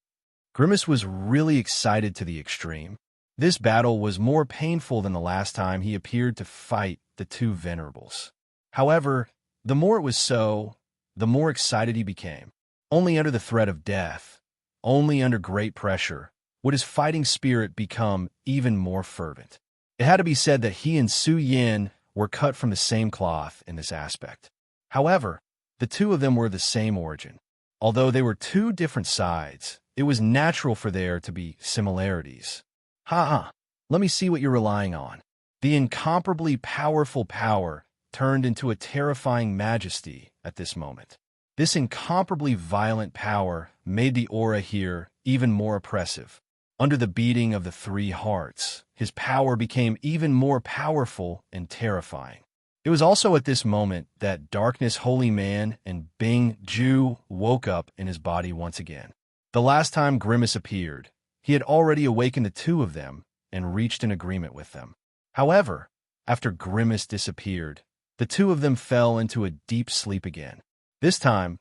Grimace was really excited to the extreme. This battle was more painful than the last time he appeared to fight the 2 venerables. However, the more it was so, the more excited he became. Only under the threat of death, only under great pressure, would his fighting spirit become even more fervent. It had to be said that he and Su Yin were cut from the same cloth in this aspect. However, the 2 of them were the same origin. Although they were 2 different sides, it was natural for there to be similarities. Let me see what you're relying on. The incomparably powerful power turned into a terrifying majesty at this moment. This incomparably violent power made the aura here even more oppressive. Under the beating of the 3 hearts, his power became even more powerful and terrifying. It was also at this moment that Darkness Holy Man and Bing Ju woke up in his body once again. The last time Grimace appeared, he had already awakened the 2 of them and reached an agreement with them. However, after Grimace disappeared, the 2 of them fell into a deep sleep again. This time,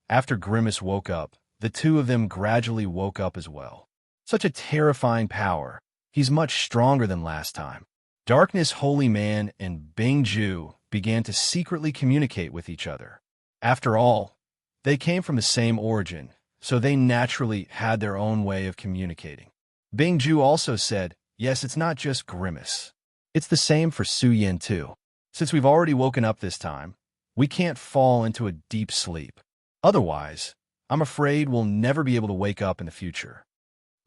after Grimace woke up, the 2 of them gradually woke up as well. Such a terrifying power. He's much stronger than last time. Darkness Holy Man and Bing Ju began to secretly communicate with each other. After all, they came from the same origin, so they naturally had their own way of communicating. Bing Ju also said, yes, it's not just Grimace. It's the same for Su Yin too. Since we've already woken up this time, we can't fall into a deep sleep. Otherwise, I'm afraid we'll never be able to wake up in the future.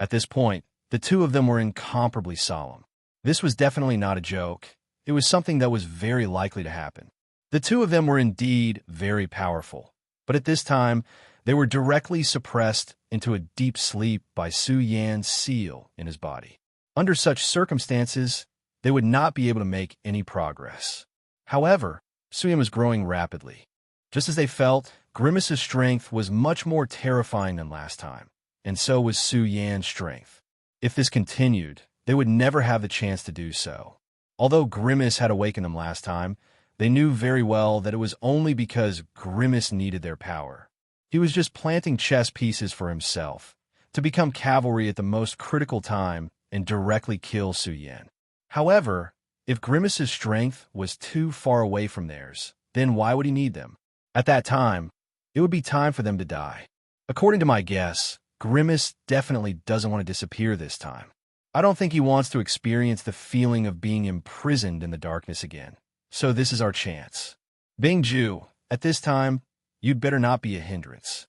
At this point, the 2 of them were incomparably solemn. This was definitely not a joke. It was something that was very likely to happen. The 2 of them were indeed very powerful, but at this time, they were directly suppressed into a deep sleep by Su Yan's seal in his body. Under such circumstances, they would not be able to make any progress. However, Su Yan was growing rapidly. Just as they felt, Grimace's strength was much more terrifying than last time, and so was Su Yan's strength. If this continued, they would never have the chance to do so. Although Grimace had awakened them last time, they knew very well that it was only because Grimace needed their power. He was just planting chess pieces for himself, to become cavalry at the most critical time and directly kill Su Yan. However, if Grimace's strength was too far away from theirs, then why would he need them? At that time, it would be time for them to die. According to my guess, Grimace definitely doesn't want to disappear this time. I don't think he wants to experience the feeling of being imprisoned in the darkness again. So this is our chance. Bing Ju, at this time, you'd better not be a hindrance.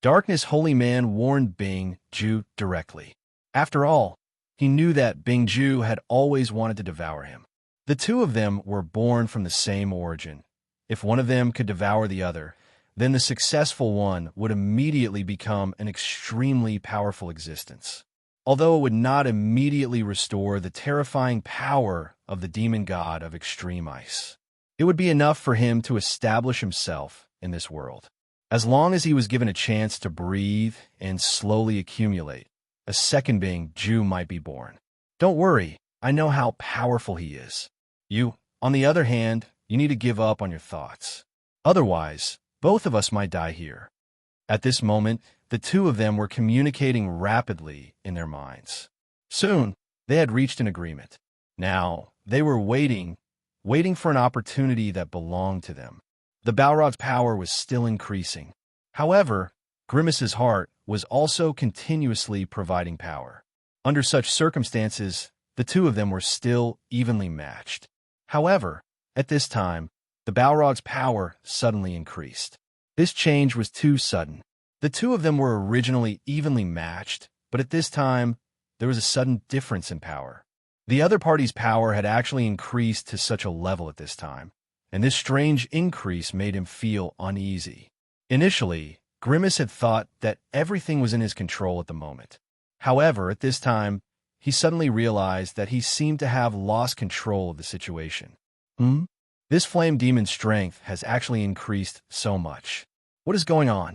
Darkness Holy Man warned Bing Ju directly. After all, he knew that Bing Ju had always wanted to devour him. The 2 of them were born from the same origin. If one of them could devour the other, then the successful one would immediately become an extremely powerful existence. although it would not immediately restore the terrifying power of the demon god of extreme ice. It would be enough for him to establish himself in this world. As long as he was given a chance to breathe and slowly accumulate, a second being Jew might be born. Don't worry, I know how powerful he is. You, on the other hand, you need to give up on your thoughts. Otherwise, both of us might die here. At this moment, the two of them were communicating rapidly in their minds. Soon, they had reached an agreement. Now, they were waiting for an opportunity that belonged to them. The Balrod's power was still increasing. However, Grimace's heart was also continuously providing power. Under such circumstances, the two of them were still evenly matched. However, at this time, the Balrod's power suddenly increased. This change was too sudden. The two of them were originally evenly matched, but at this time, there was a sudden difference in power. The other party's power had actually increased to such a level at this time, and this strange increase made him feel uneasy. Initially, Grimace had thought that everything was in his control at the moment. However, at this time, he suddenly realized that he seemed to have lost control of the situation. This flame demon's strength has actually increased so much. What is going on?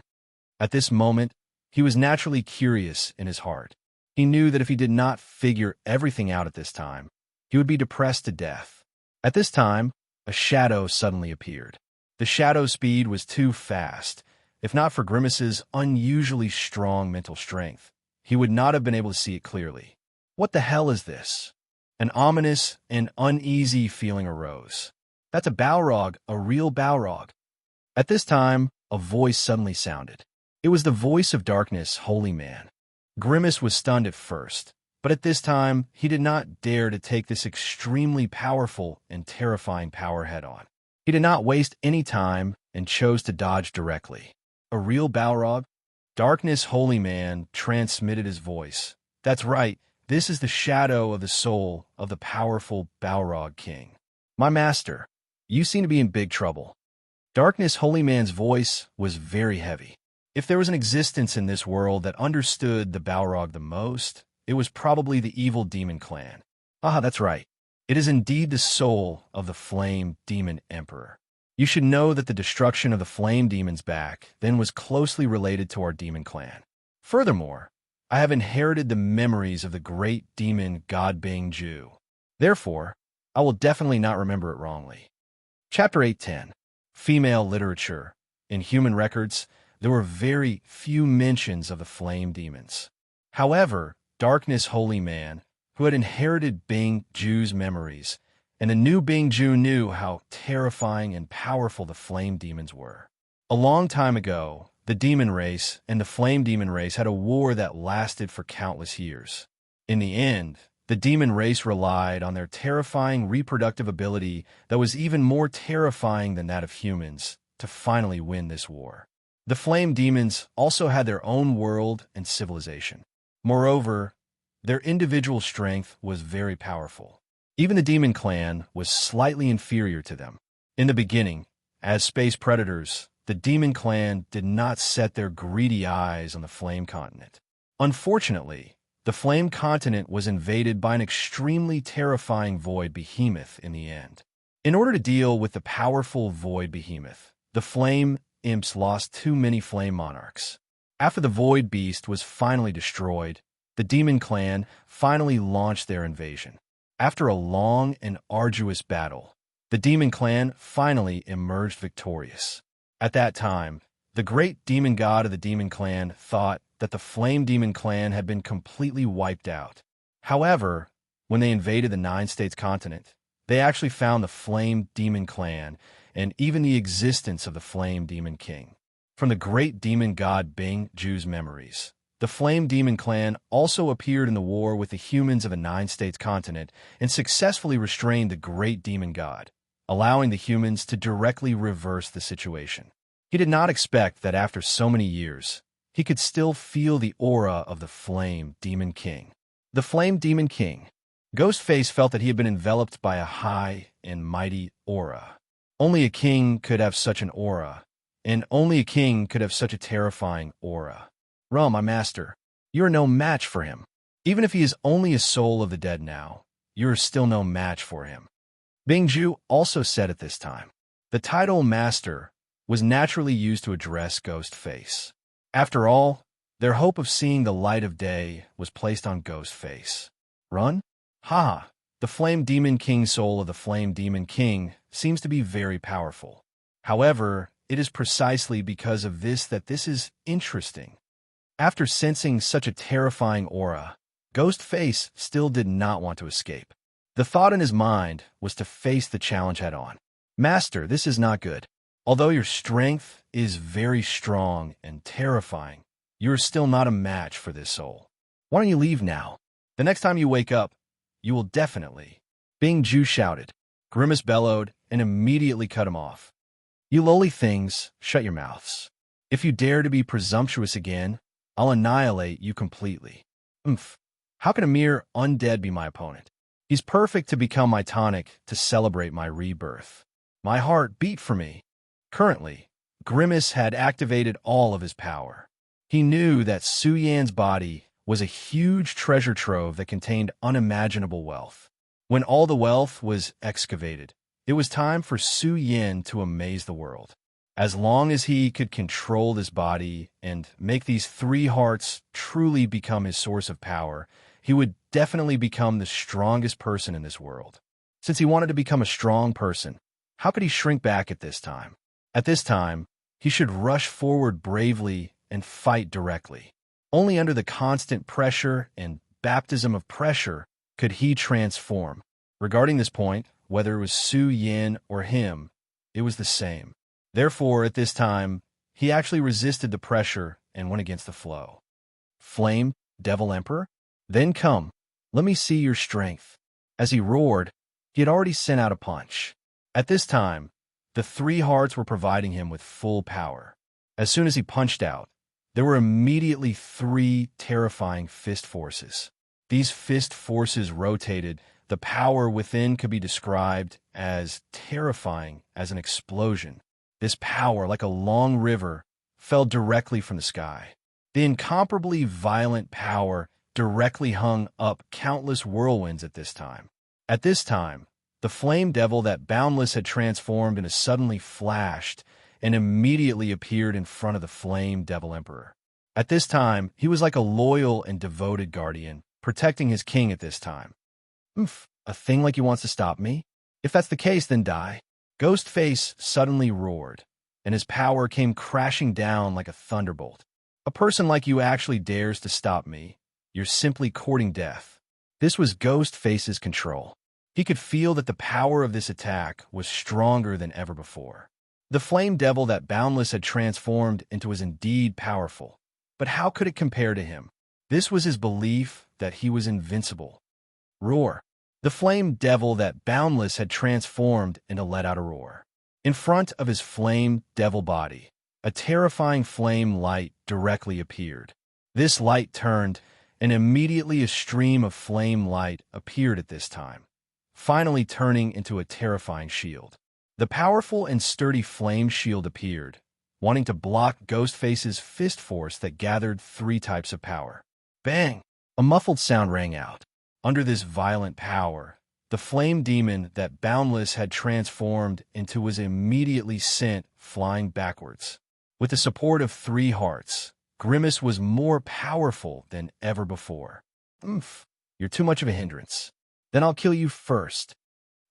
At this moment, he was naturally curious in his heart. He knew that if he did not figure everything out at this time, he would be depressed to death. At this time, a shadow suddenly appeared. The shadow's speed was too fast. If not for Grimace's unusually strong mental strength, he would not have been able to see it clearly. What the hell is this? An ominous and uneasy feeling arose. That's a Balrog, a real Balrog. At this time, a voice suddenly sounded. It was the voice of Darkness, Holy Man. Grimace was stunned at first, but at this time, he did not dare to take this extremely powerful and terrifying power head-on. He did not waste any time and chose to dodge directly. A real Balrog? Darkness, Holy Man transmitted his voice. That's right, this is the shadow of the soul of the powerful Balrog King. My master, you seem to be in big trouble. Darkness, Holy Man's voice was very heavy. If there was an existence in this world that understood the Balrog the most, it was probably the evil demon clan. Ah, that's right. It is indeed the soul of the Flame Demon Emperor. You should know that the destruction of the Flame Demon's back then was closely related to our demon clan. Furthermore, I have inherited the memories of the great demon God Bang Jew. Therefore, I will definitely not remember it wrongly. Chapter 810. Female Literature. In human records, there were very few mentions of the flame demons. However, Darkness Holy Man, who had inherited Bang Jew's memories, and the new Bang Jew knew how terrifying and powerful the flame demons were. A long time ago, the demon race and the flame demon race had a war that lasted for countless years. In the end, the demon race relied on their terrifying reproductive ability that was even more terrifying than that of humans to finally win this war. The flame demons also had their own world and civilization. Moreover, their individual strength was very powerful. Even the demon clan was slightly inferior to them. In the beginning, as space predators, the demon clan did not set their greedy eyes on the flame continent. Unfortunately, the flame continent was invaded by an extremely terrifying void behemoth in the end. In order to deal with the powerful void behemoth, the flame imps lost too many flame monarchs. After the void beast was finally destroyed, the demon clan finally launched their invasion. After a long and arduous battle, the demon clan finally emerged victorious. At that time, the great demon god of the demon clan thought that the flame demon clan had been completely wiped out. However, when they invaded the Nine States continent, they actually found the flame demon clan and even the existence of the flame demon king. From the great demon god Bang Jew's memories, the flame demon clan also appeared in the war with the humans of the Nine States continent and successfully restrained the great demon god, allowing the humans to directly reverse the situation. He did not expect that after so many years, he could still feel the aura of the Flame Demon King. The Flame Demon King. Ghostface felt that he had been enveloped by a high and mighty aura. Only a king could have such an aura, and only a king could have such a terrifying aura. Rum, my master, you are no match for him. Even if he is only a soul of the dead now, you are still no match for him. Bingju also said at this time. The title Master was naturally used to address Ghostface. After all, their hope of seeing the light of day was placed on Ghostface. Run? Haha, the Flame Demon King soul of the Flame Demon King seems to be very powerful. However, it is precisely because of this that this is interesting. After sensing such a terrifying aura, Ghostface still did not want to escape. The thought in his mind was to face the challenge head-on. Master, this is not good. Although your strength is very strong and terrifying, you are still not a match for this soul. Why don't you leave now? The next time you wake up, you will definitely. Bingju shouted. Grimace bellowed and immediately cut him off. You lowly things, shut your mouths. If you dare to be presumptuous again, I'll annihilate you completely. How can a mere undead be my opponent? He's perfect to become my tonic to celebrate my rebirth. My heart beat for me. Currently, Grimace had activated all of his power. He knew that Su Yan's body was a huge treasure trove that contained unimaginable wealth. When all the wealth was excavated, it was time for Su Yan to amaze the world. As long as he could control this body and make these 3 hearts truly become his source of power, he would definitely become the strongest person in this world. Since he wanted to become a strong person, how could he shrink back at this time? At this time, he should rush forward bravely and fight directly. Only under the constant pressure and baptism of pressure could he transform. Regarding this point, whether it was Su Yan or him, it was the same. Therefore, at this time, he actually resisted the pressure and went against the flow. Flame, Devil Emperor? Then come, let me see your strength. As he roared, he had already sent out a punch. At this time, the 3 hearts were providing him with full power. As soon as he punched out, there were immediately 3 terrifying fist forces. These fist forces rotated. The power within could be described as terrifying as an explosion. This power, like a long river, fell directly from the sky. The incomparably violent power directly hung up countless whirlwinds at this time. At this time, the flame devil that Boundless had transformed into suddenly flashed and immediately appeared in front of the flame devil emperor. At this time, he was like a loyal and devoted guardian, protecting his king at this time. A thing like you wants to stop me? If that's the case, then die. Ghostface suddenly roared, and his power came crashing down like a thunderbolt. A person like you actually dares to stop me. You're simply courting death. This was Ghostface's control. He could feel that the power of this attack was stronger than ever before. The flame devil that Boundless had transformed into was indeed powerful. But how could it compare to him? This was his belief that he was invincible. Roar. The flame devil that Boundless had transformed into let out a roar. In front of his flame devil body, a terrifying flame light directly appeared. This light turned, and immediately a stream of flame light appeared at this time, finally turning into a terrifying shield. The powerful and sturdy flame shield appeared, wanting to block Ghostface's fist force that gathered 3 types of power. Bang! A muffled sound rang out. Under this violent power, the flame demon that Boundless had transformed into was immediately sent flying backwards. With the support of 3 hearts, Grimace was more powerful than ever before. You're too much of a hindrance. Then I'll kill you first.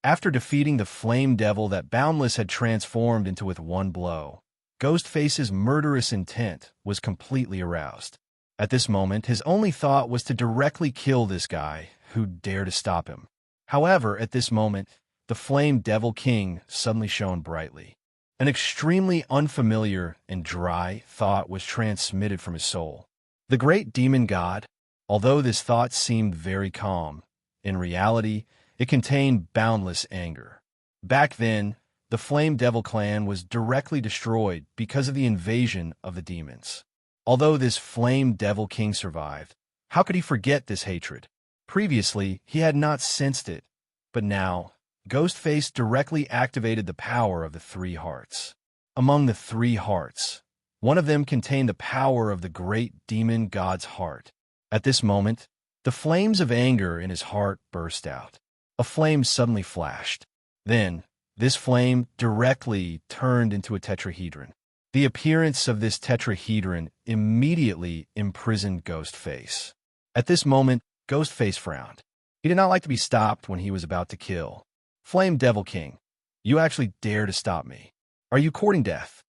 After defeating the flame devil that Boundless had transformed into with one blow, Ghostface's murderous intent was completely aroused. At this moment, his only thought was to directly kill this guy who dared to stop him. However, at this moment, the Flame Devil King suddenly shone brightly. An extremely unfamiliar and dry thought was transmitted from his soul. The great demon god, although this thought seemed very calm, in reality, it contained boundless anger. Back then, the Flame Devil clan was directly destroyed because of the invasion of the demons. Although this Flame Devil King survived, how could he forget this hatred? Previously, he had not sensed it, but now, Ghostface directly activated the power of the 3 hearts. Among the 3 hearts, one of them contained the power of the great demon god's heart. At this moment, The flames of anger in his heart burst out. A flame suddenly flashed. Then, this flame directly turned into a tetrahedron. The appearance of this tetrahedron immediately imprisoned Ghostface. At this moment, Ghostface frowned. He did not like to be stopped when he was about to kill. Flame Devil King, you actually dare to stop me. Are you courting death?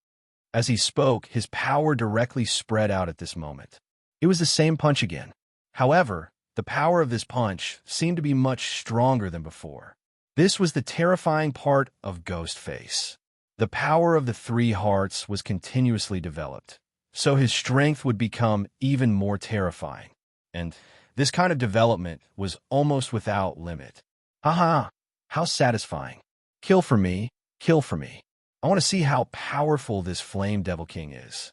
As he spoke, his power directly spread out at this moment. It was the same punch again. However, the power of this punch seemed to be much stronger than before. This was the terrifying part of Ghostface. The power of the three hearts was continuously developed, so his strength would become even more terrifying. And this kind of development was almost without limit. Haha, how satisfying. Kill for me, kill for me. I want to see how powerful this Flame Devil King is.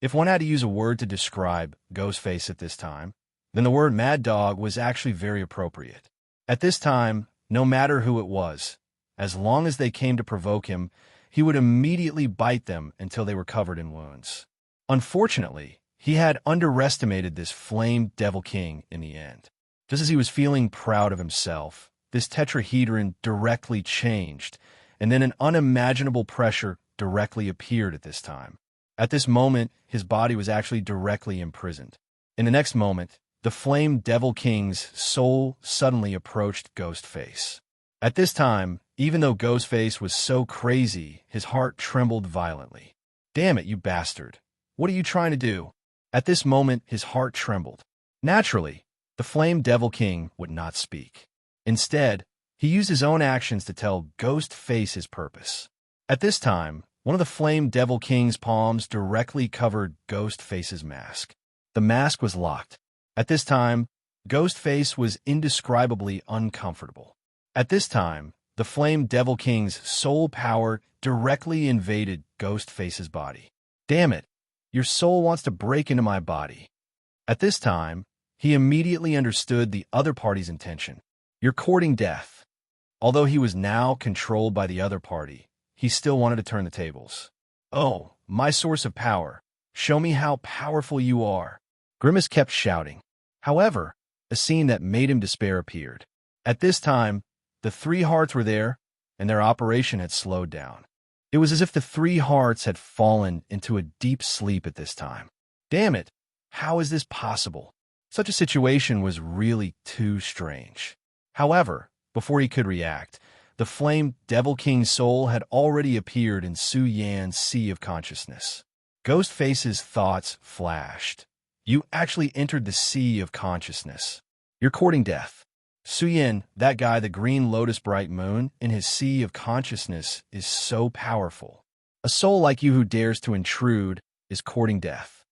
If one had to use a word to describe Ghostface at this time, then the word Mad Dog was actually very appropriate. At this time, no matter who it was, as long as they came to provoke him, he would immediately bite them until they were covered in wounds. Unfortunately, he had underestimated this Flame Devil King in the end. Just as he was feeling proud of himself, this tetrahedron directly changed, and then an unimaginable pressure directly appeared at this time. At this moment, his body was actually directly imprisoned. In the next moment, the Flame Devil King's soul suddenly approached Ghostface. At this time, even though Ghostface was so crazy, his heart trembled violently. Damn it, you bastard. What are you trying to do? At this moment, his heart trembled. Naturally, the Flame Devil King would not speak. Instead, he used his own actions to tell Ghostface his purpose. At this time, one of the Flame Devil King's palms directly covered Ghostface's mask. The mask was locked. At this time, Ghostface was indescribably uncomfortable. At this time, the Flame Devil King's soul power directly invaded Ghostface's body. Damn it, your soul wants to break into my body. At this time, he immediately understood the other party's intention. You're courting death. Although he was now controlled by the other party, he still wanted to turn the tables. Oh, my source of power, show me how powerful you are. Grimace kept shouting. However, a scene that made him despair appeared. At this time, the three hearts were there, and their operation had slowed down. It was as if the three hearts had fallen into a deep sleep at this time. Damn it, how is this possible? Such a situation was really too strange. However, before he could react, the Flame Devil King's soul had already appeared in Su Yan's sea of consciousness. Ghostface's thoughts flashed. You actually entered the sea of consciousness. You're courting death. Su Yan, that guy, the green lotus bright moon, in his sea of consciousness is so powerful. A soul like you who dares to intrude is courting death.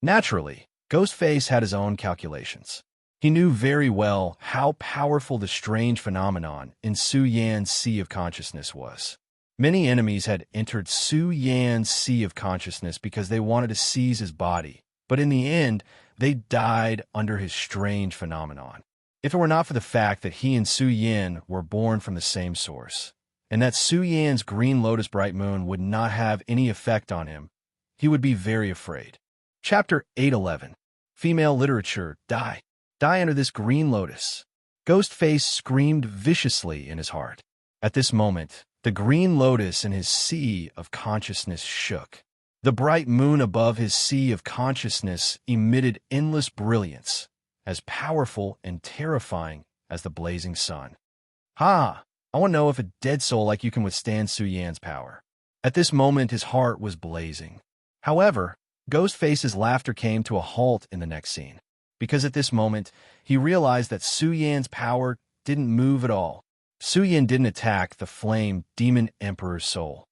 Naturally, Ghostface had his own calculations. He knew very well how powerful the strange phenomenon in Su Yan's sea of consciousness was. Many enemies had entered Su Yan's sea of consciousness because they wanted to seize his body, but in the end, they died under his strange phenomenon. If it were not for the fact that he and Su Yan were born from the same source, and that Su Yan's green lotus bright moon would not have any effect on him, he would be very afraid. Chapter 811. Female Literature. Die. Die under this green lotus. Ghostface screamed viciously in his heart. At this moment, the green lotus in his sea of consciousness shook. The bright moon above his sea of consciousness emitted endless brilliance, as powerful and terrifying as the blazing sun. Ha! I want to know if a dead soul like you can withstand Su Yan's power. At this moment, his heart was blazing. However, Ghostface's laughter came to a halt in the next scene, because at this moment, he realized that Su Yan's power didn't move at all. Su Yan didn't attack the Flame Demon Emperor's soul.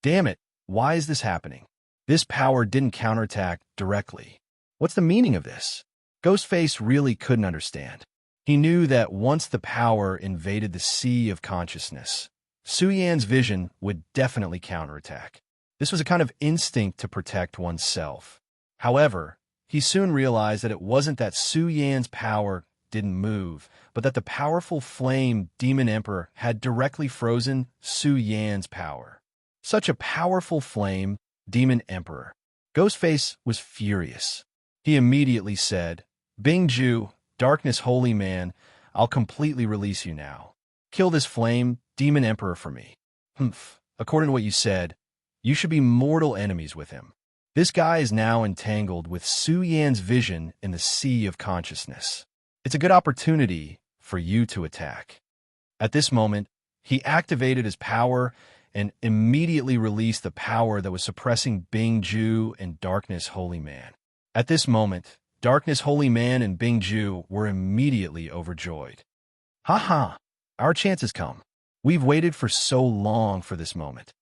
Damn it, why is this happening? This power didn't counterattack directly. What's the meaning of this? Ghostface really couldn't understand. He knew that once the power invaded the sea of consciousness, Su Yan's vision would definitely counterattack. This was a kind of instinct to protect oneself. However, he soon realized that it wasn't that Su Yan's power didn't move, but that the powerful Flame Demon Emperor had directly frozen Su Yan's power. Such a powerful Flame Demon Emperor. Ghostface was furious. He immediately said, Bing Ju, Darkness Holy Man, I'll completely release you now. Kill this flame, demon emperor for me. Humph. According to what you said, you should be mortal enemies with him. This guy is now entangled with Su Yan's vision in the sea of consciousness. It's a good opportunity for you to attack. At this moment, he activated his power and immediately released the power that was suppressing Bing Ju and Darkness Holy Man. At this moment, Darkness Holy Man and Bing Ju were immediately overjoyed. Ha! Our chance has come. We've waited for so long for this moment.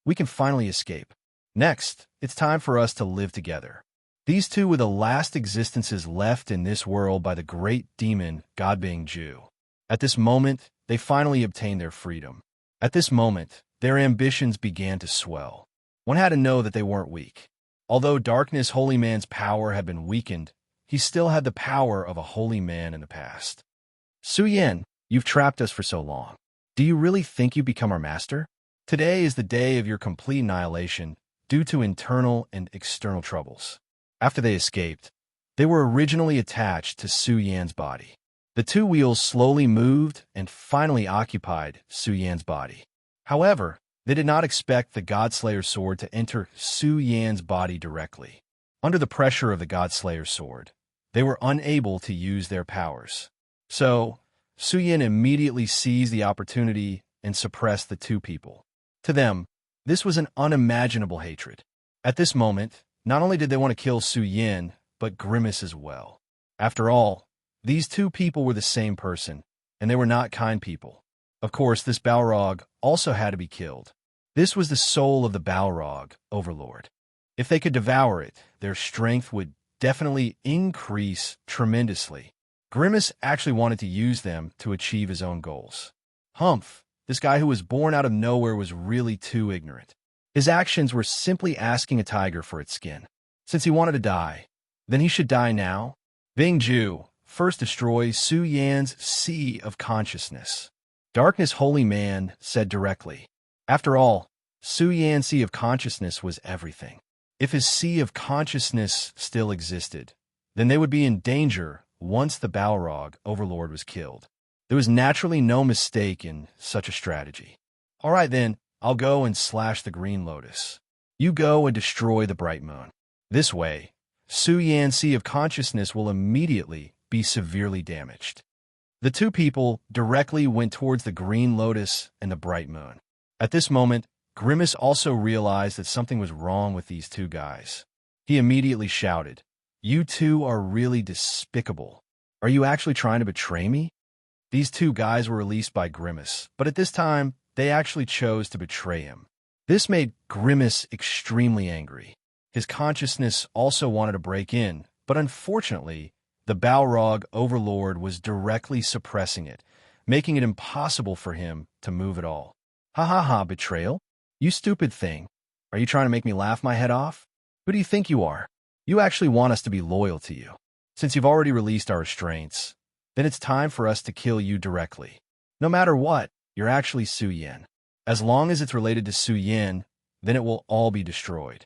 We can finally escape. Next, it's time for us to live together. These two were the last existences left in this world by the great demon God Bing Ju. At this moment, they finally obtained their freedom. At this moment, their ambitions began to swell. One had to know that they weren't weak. Although Darkness Holy Man's power had been weakened, he still had the power of a holy man in the past. Su Yan, you've trapped us for so long. Do you really think you become our master? Today is the day of your complete annihilation due to internal and external troubles. After they escaped, they were originally attached to Su Yan's body. The two wheels slowly moved and finally occupied Su Yan's body. However, they did not expect the Godslayer's sword to enter Su Yan's body directly. Under the pressure of the Godslayer's sword, they were unable to use their powers. So, Su Yan immediately seized the opportunity and suppressed the two people. To them, this was an unimaginable hatred. At this moment, not only did they want to kill Su Yan, but Grimace as well. After all, these two people were the same person, and they were not kind people. Of course, this Balrog also had to be killed. This was the soul of the Balrog overlord. If they could devour it, their strength would definitely increase tremendously. Grimace actually wanted to use them to achieve his own goals. Humph, this guy who was born out of nowhere was really too ignorant. His actions were simply asking a tiger for its skin. Since he wanted to die, then he should die now. Bing Ju, first destroy Su Yan's Sea of Consciousness. Darkness Holy Man said directly. After all, Su Yan's Sea of Consciousness was everything. If his Sea of Consciousness still existed, then they would be in danger once the Balrog overlord was killed. There was naturally no mistake in such a strategy. All right then, I'll go and slash the Green Lotus. You go and destroy the Bright Moon. This way, Su Yan's Sea of Consciousness will immediately be severely damaged. The two people directly went towards the Green Lotus and the Bright Moon. At this moment, Grimace also realized that something was wrong with these two guys. He immediately shouted, "You two are really despicable. Are you actually trying to betray me?" These two guys were released by Grimace, but at this time, they actually chose to betray him. This made Grimace extremely angry. His consciousness also wanted to break in, but unfortunately, the Balrog overlord was directly suppressing it, making it impossible for him to move at all. Ha, betrayal? You stupid thing. Are you trying to make me laugh my head off? Who do you think you are? You actually want us to be loyal to you. Since you've already released our restraints, then it's time for us to kill you directly. No matter what, you're actually Su Yan. As long as it's related to Su Yan, then it will all be destroyed.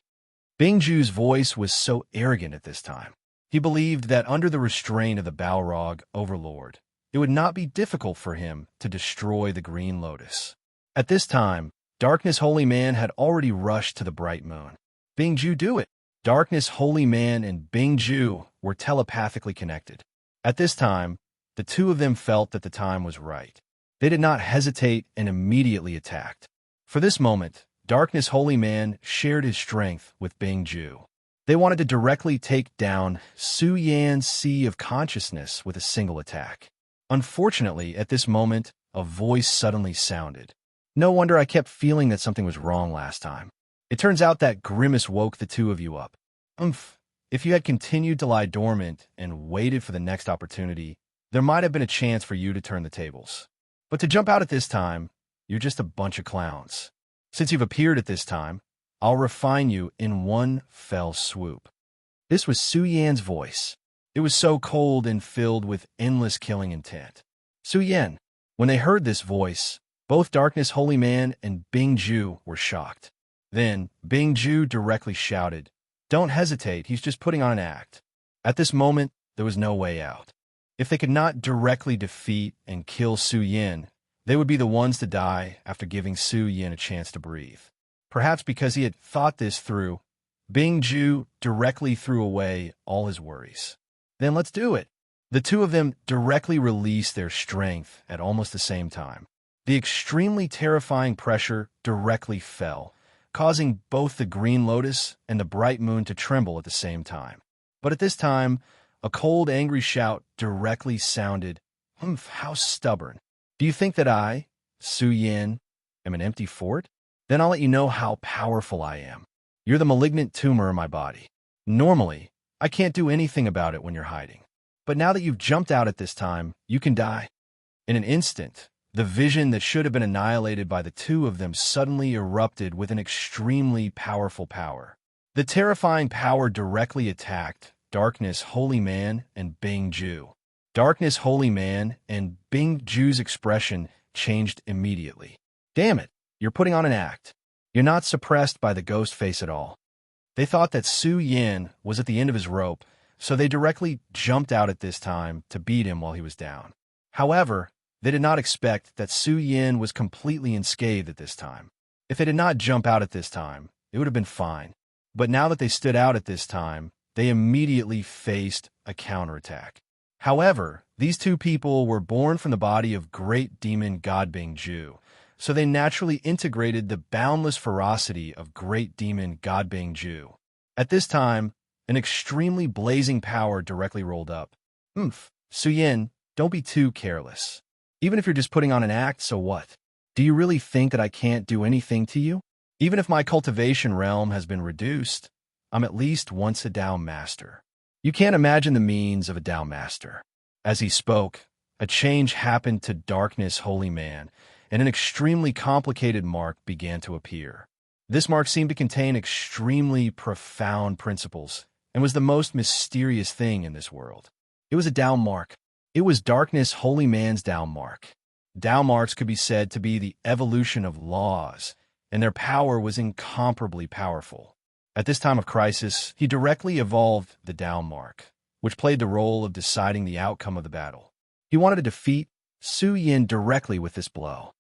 Bing Ju's voice was so arrogant at this time. He believed that under the restraint of the Balrog overlord, it would not be difficult for him to destroy the Green Lotus. At this time, Darkness Holy Man had already rushed to the Bright Moon. Bing Ju, do it! Darkness Holy Man and Bing Ju were telepathically connected. At this time, the two of them felt that the time was right. They did not hesitate and immediately attacked. For this moment, Darkness Holy Man shared his strength with Bing Ju. They wanted to directly take down Su Yan's Sea of Consciousness with a single attack. Unfortunately, at this moment, a voice suddenly sounded. No wonder I kept feeling that something was wrong last time. It turns out that Grimace woke the two of you up. If you had continued to lie dormant and waited for the next opportunity, there might have been a chance for you to turn the tables. But to jump out at this time, you're just a bunch of clowns. Since you've appeared at this time, I'll refine you in one fell swoop. This was Su Yan's voice. It was so cold and filled with endless killing intent. Su Yan, when they heard this voice, both Darkness Holy Man and Bing Ju were shocked. Then, Bing Ju directly shouted, "Don't hesitate, he's just putting on an act." At this moment, there was no way out. If they could not directly defeat and kill Su Yin, they would be the ones to die after giving Su Yin a chance to breathe. Perhaps because he had thought this through, Bing Ju directly threw away all his worries. Then let's do it. The two of them directly released their strength at almost the same time. The extremely terrifying pressure directly fell, causing both the Green Lotus and the Bright Moon to tremble at the same time. But at this time, a cold, angry shout directly sounded, "Humph, how stubborn. Do you think that I, Su Yin, am an empty fort? Then I'll let you know how powerful I am. You're the malignant tumor in my body. Normally, I can't do anything about it when you're hiding. But now that you've jumped out at this time, you can die." In an instant, the vision that should have been annihilated by the two of them suddenly erupted with an extremely powerful power. The terrifying power directly attacked Darkness Holy Man and Bing Ju. Darkness Holy Man and Bing Ju's expression changed immediately. "Damn it, you're putting on an act. You're not suppressed by the ghost face at all." They thought that Su Yin was at the end of his rope, so they directly jumped out at this time to beat him while he was down. However, they did not expect that Su Yin was completely unscathed at this time. If they did not jump out at this time, it would have been fine. But now that they stood out at this time, they immediately faced a counterattack. However, these two people were born from the body of great demon God Bing Ju, so they naturally integrated the boundless ferocity of great demon God Bing Ju. At this time, an extremely blazing power directly rolled up. "Humph, Su Yin, don't be too careless. Even if you're just putting on an act, so what? Do you really think that I can't do anything to you? Even if my cultivation realm has been reduced, I'm at least once a Dao Master. You can't imagine the means of a Dao Master." As he spoke, a change happened to Darkness Holy Man, and an extremely complicated mark began to appear. This mark seemed to contain extremely profound principles, and was the most mysterious thing in this world. It was a Dao mark. It was Darkness Holy Man's Dao mark. Dao marks could be said to be the evolution of laws, and their power was incomparably powerful. At this time of crisis, he directly evolved the Dao mark, which played the role of deciding the outcome of the battle. He wanted to defeat Su Yin directly with this blow.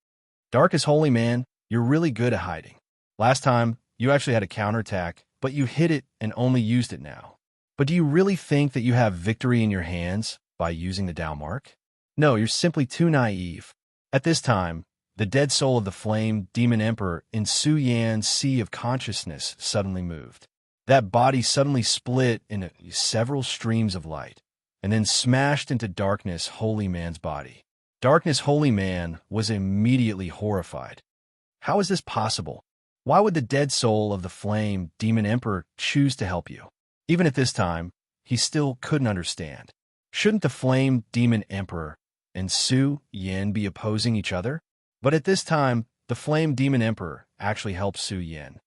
"Darkest Holy Man, you're really good at hiding. Last time, you actually had a counterattack, but you hid it and only used it now. But do you really think that you have victory in your hands by using the Dao mark? No, you're simply too naive." At this time, the dead soul of the flame demon emperor in Su Yan's sea of consciousness suddenly moved. That body suddenly split into several streams of light, and then smashed into Darkness Holy Man's body. Darkness Holy Man was immediately horrified. How is this possible? Why would the dead soul of the flame demon emperor choose to help you? Even at this time, he still couldn't understand. Shouldn't the flame demon emperor and Su Yin be opposing each other? But at this time, the flame demon emperor actually helped Su Yin.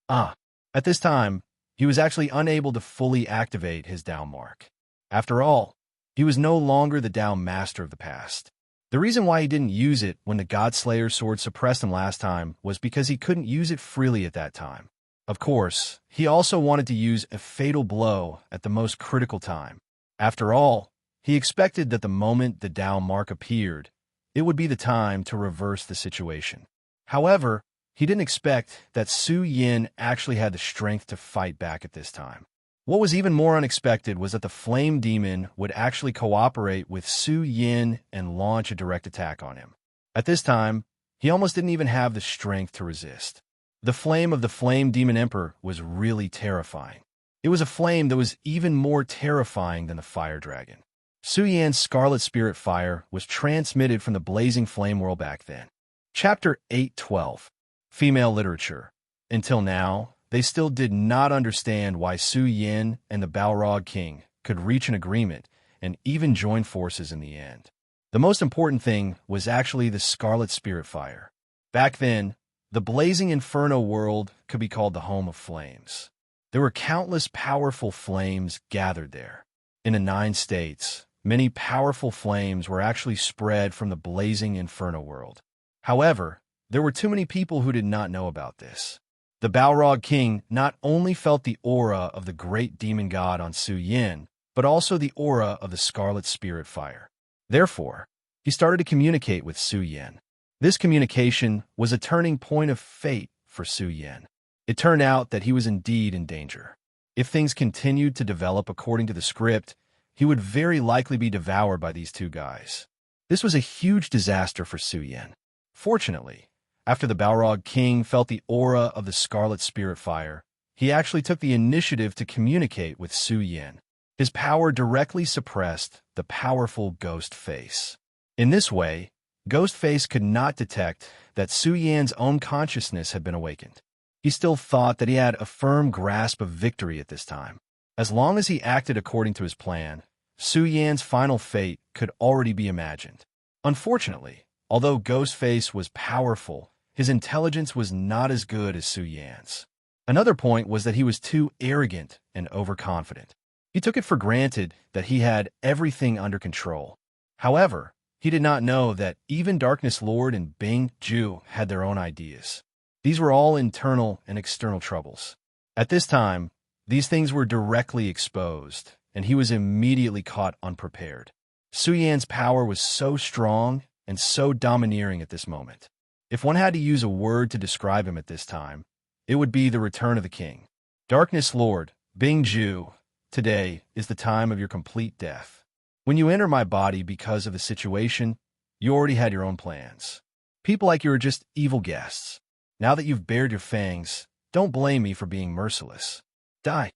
At this time, he was actually unable to fully activate his Dao mark. After all, he was no longer the Dao Master of the past. The reason why he didn't use it when the Godslayer sword suppressed him last time was because he couldn't use it freely at that time. Of course, he also wanted to use a fatal blow at the most critical time. After all, he expected that the moment the Dao mark appeared, it would be the time to reverse the situation. However, he didn't expect that Su Yin actually had the strength to fight back at this time. What was even more unexpected was that the flame demon would actually cooperate with Su Yin and launch a direct attack on him. At this time, he almost didn't even have the strength to resist. The flame of the flame demon emperor was really terrifying. It was a flame that was even more terrifying than the fire dragon. Su Yan's scarlet spirit fire was transmitted from the blazing flame world back then. Chapter 812. Female Literature. Until now, they still did not understand why Su Yin and the Balrog King could reach an agreement and even join forces in the end. The most important thing was actually the Scarlet Spirit Fire. Back then, the blazing inferno world could be called the home of flames. There were countless powerful flames gathered there. In the 9 states, many powerful flames were actually spread from the blazing inferno world. However, there were too many people who did not know about this. The Balrog King not only felt the aura of the great demon god on Su Yin, but also the aura of the scarlet spirit fire. Therefore, he started to communicate with Su Yan. This communication was a turning point of fate for Su Yan. It turned out that he was indeed in danger. If things continued to develop according to the script, he would very likely be devoured by these two guys. This was a huge disaster for Su Yan. Fortunately, after the Balrog king felt the aura of the scarlet spirit fire, he actually took the initiative to communicate with Su Yan. His power directly suppressed the powerful ghost face. In this way, Ghost Face could not detect that Su Yan's own consciousness had been awakened. He still thought that he had a firm grasp of victory at this time. As long as he acted according to his plan, Su Yan's final fate could already be imagined. Unfortunately, although Ghost Face was powerful, his intelligence was not as good as Su Yan's. Another point was that he was too arrogant and overconfident. He took it for granted that he had everything under control. However, he did not know that even Darkness Lord and Bing Ju had their own ideas. These were all internal and external troubles. At this time, these things were directly exposed, and he was immediately caught unprepared. Su Yan's power was so strong and so domineering at this moment. If one had to use a word to describe him at this time, it would be the return of the king. Darkness Lord, Bing Ju, today is the time of your complete death. When you enter my body because of the situation, you already had your own plans. People like you are just evil guests. Now that you've bared your fangs, don't blame me for being merciless. Die.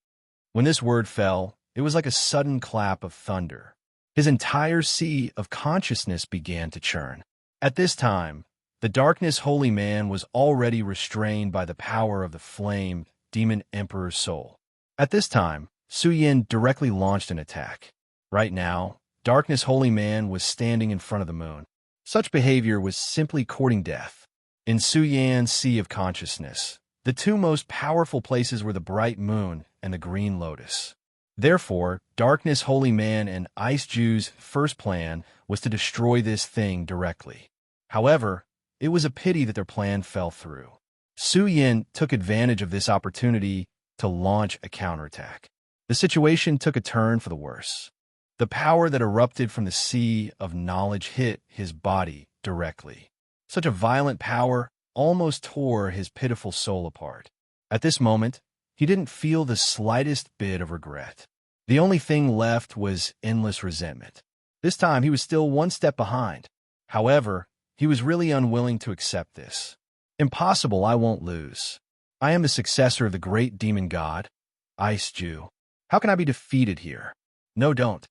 When this word fell, it was like a sudden clap of thunder. His entire sea of consciousness began to churn. At this time, the Darkness Holy Man was already restrained by the power of the flame demon emperor's soul. At this time, Su Yan directly launched an attack. Right now, Darkness Holy Man was standing in front of the moon. Such behavior was simply courting death. In Su Yan's sea of consciousness, the two most powerful places were the bright moon and the green lotus. Therefore, Darkness Holy Man and Ice Ju's first plan was to destroy this thing directly. However, it was a pity that their plan fell through. Su Yan took advantage of this opportunity to launch a counterattack. The situation took a turn for the worse. The power that erupted from the sea of knowledge hit his body directly. Such a violent power almost tore his pitiful soul apart. At this moment, he didn't feel the slightest bit of regret. The only thing left was endless resentment. This time, he was still one step behind. However, he was really unwilling to accept this. Impossible, I won't lose. I am the successor of the great demon god, Ice Ju. How can I be defeated here? No, don't.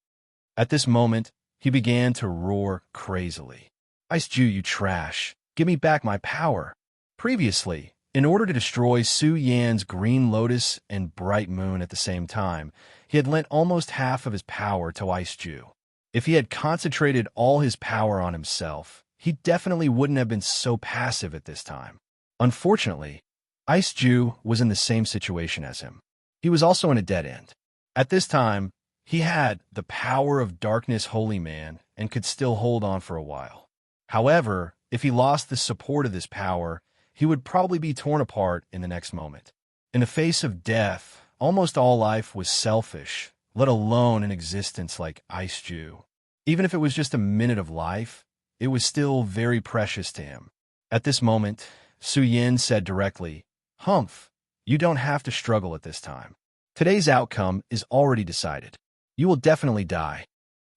At this moment, he began to roar crazily. Ice Ju, you trash. Give me back my power. Previously, in order to destroy Su Yan's green lotus and bright moon at the same time, he had lent almost half of his power to Ice Ju. If he had concentrated all his power on himself, he definitely wouldn't have been so passive at this time. Unfortunately, Ice Ju was in the same situation as him. He was also in a dead end. At this time, he had the power of Darkness Holy Man and could still hold on for a while. However, if he lost the support of this power, he would probably be torn apart in the next moment. In the face of death, almost all life was selfish, let alone an existence like Ice Ju. Even if it was just a minute of life, it was still very precious to him. At this moment, Su Yan said directly, "Humph, you don't have to struggle at this time. Today's outcome is already decided. You will definitely die."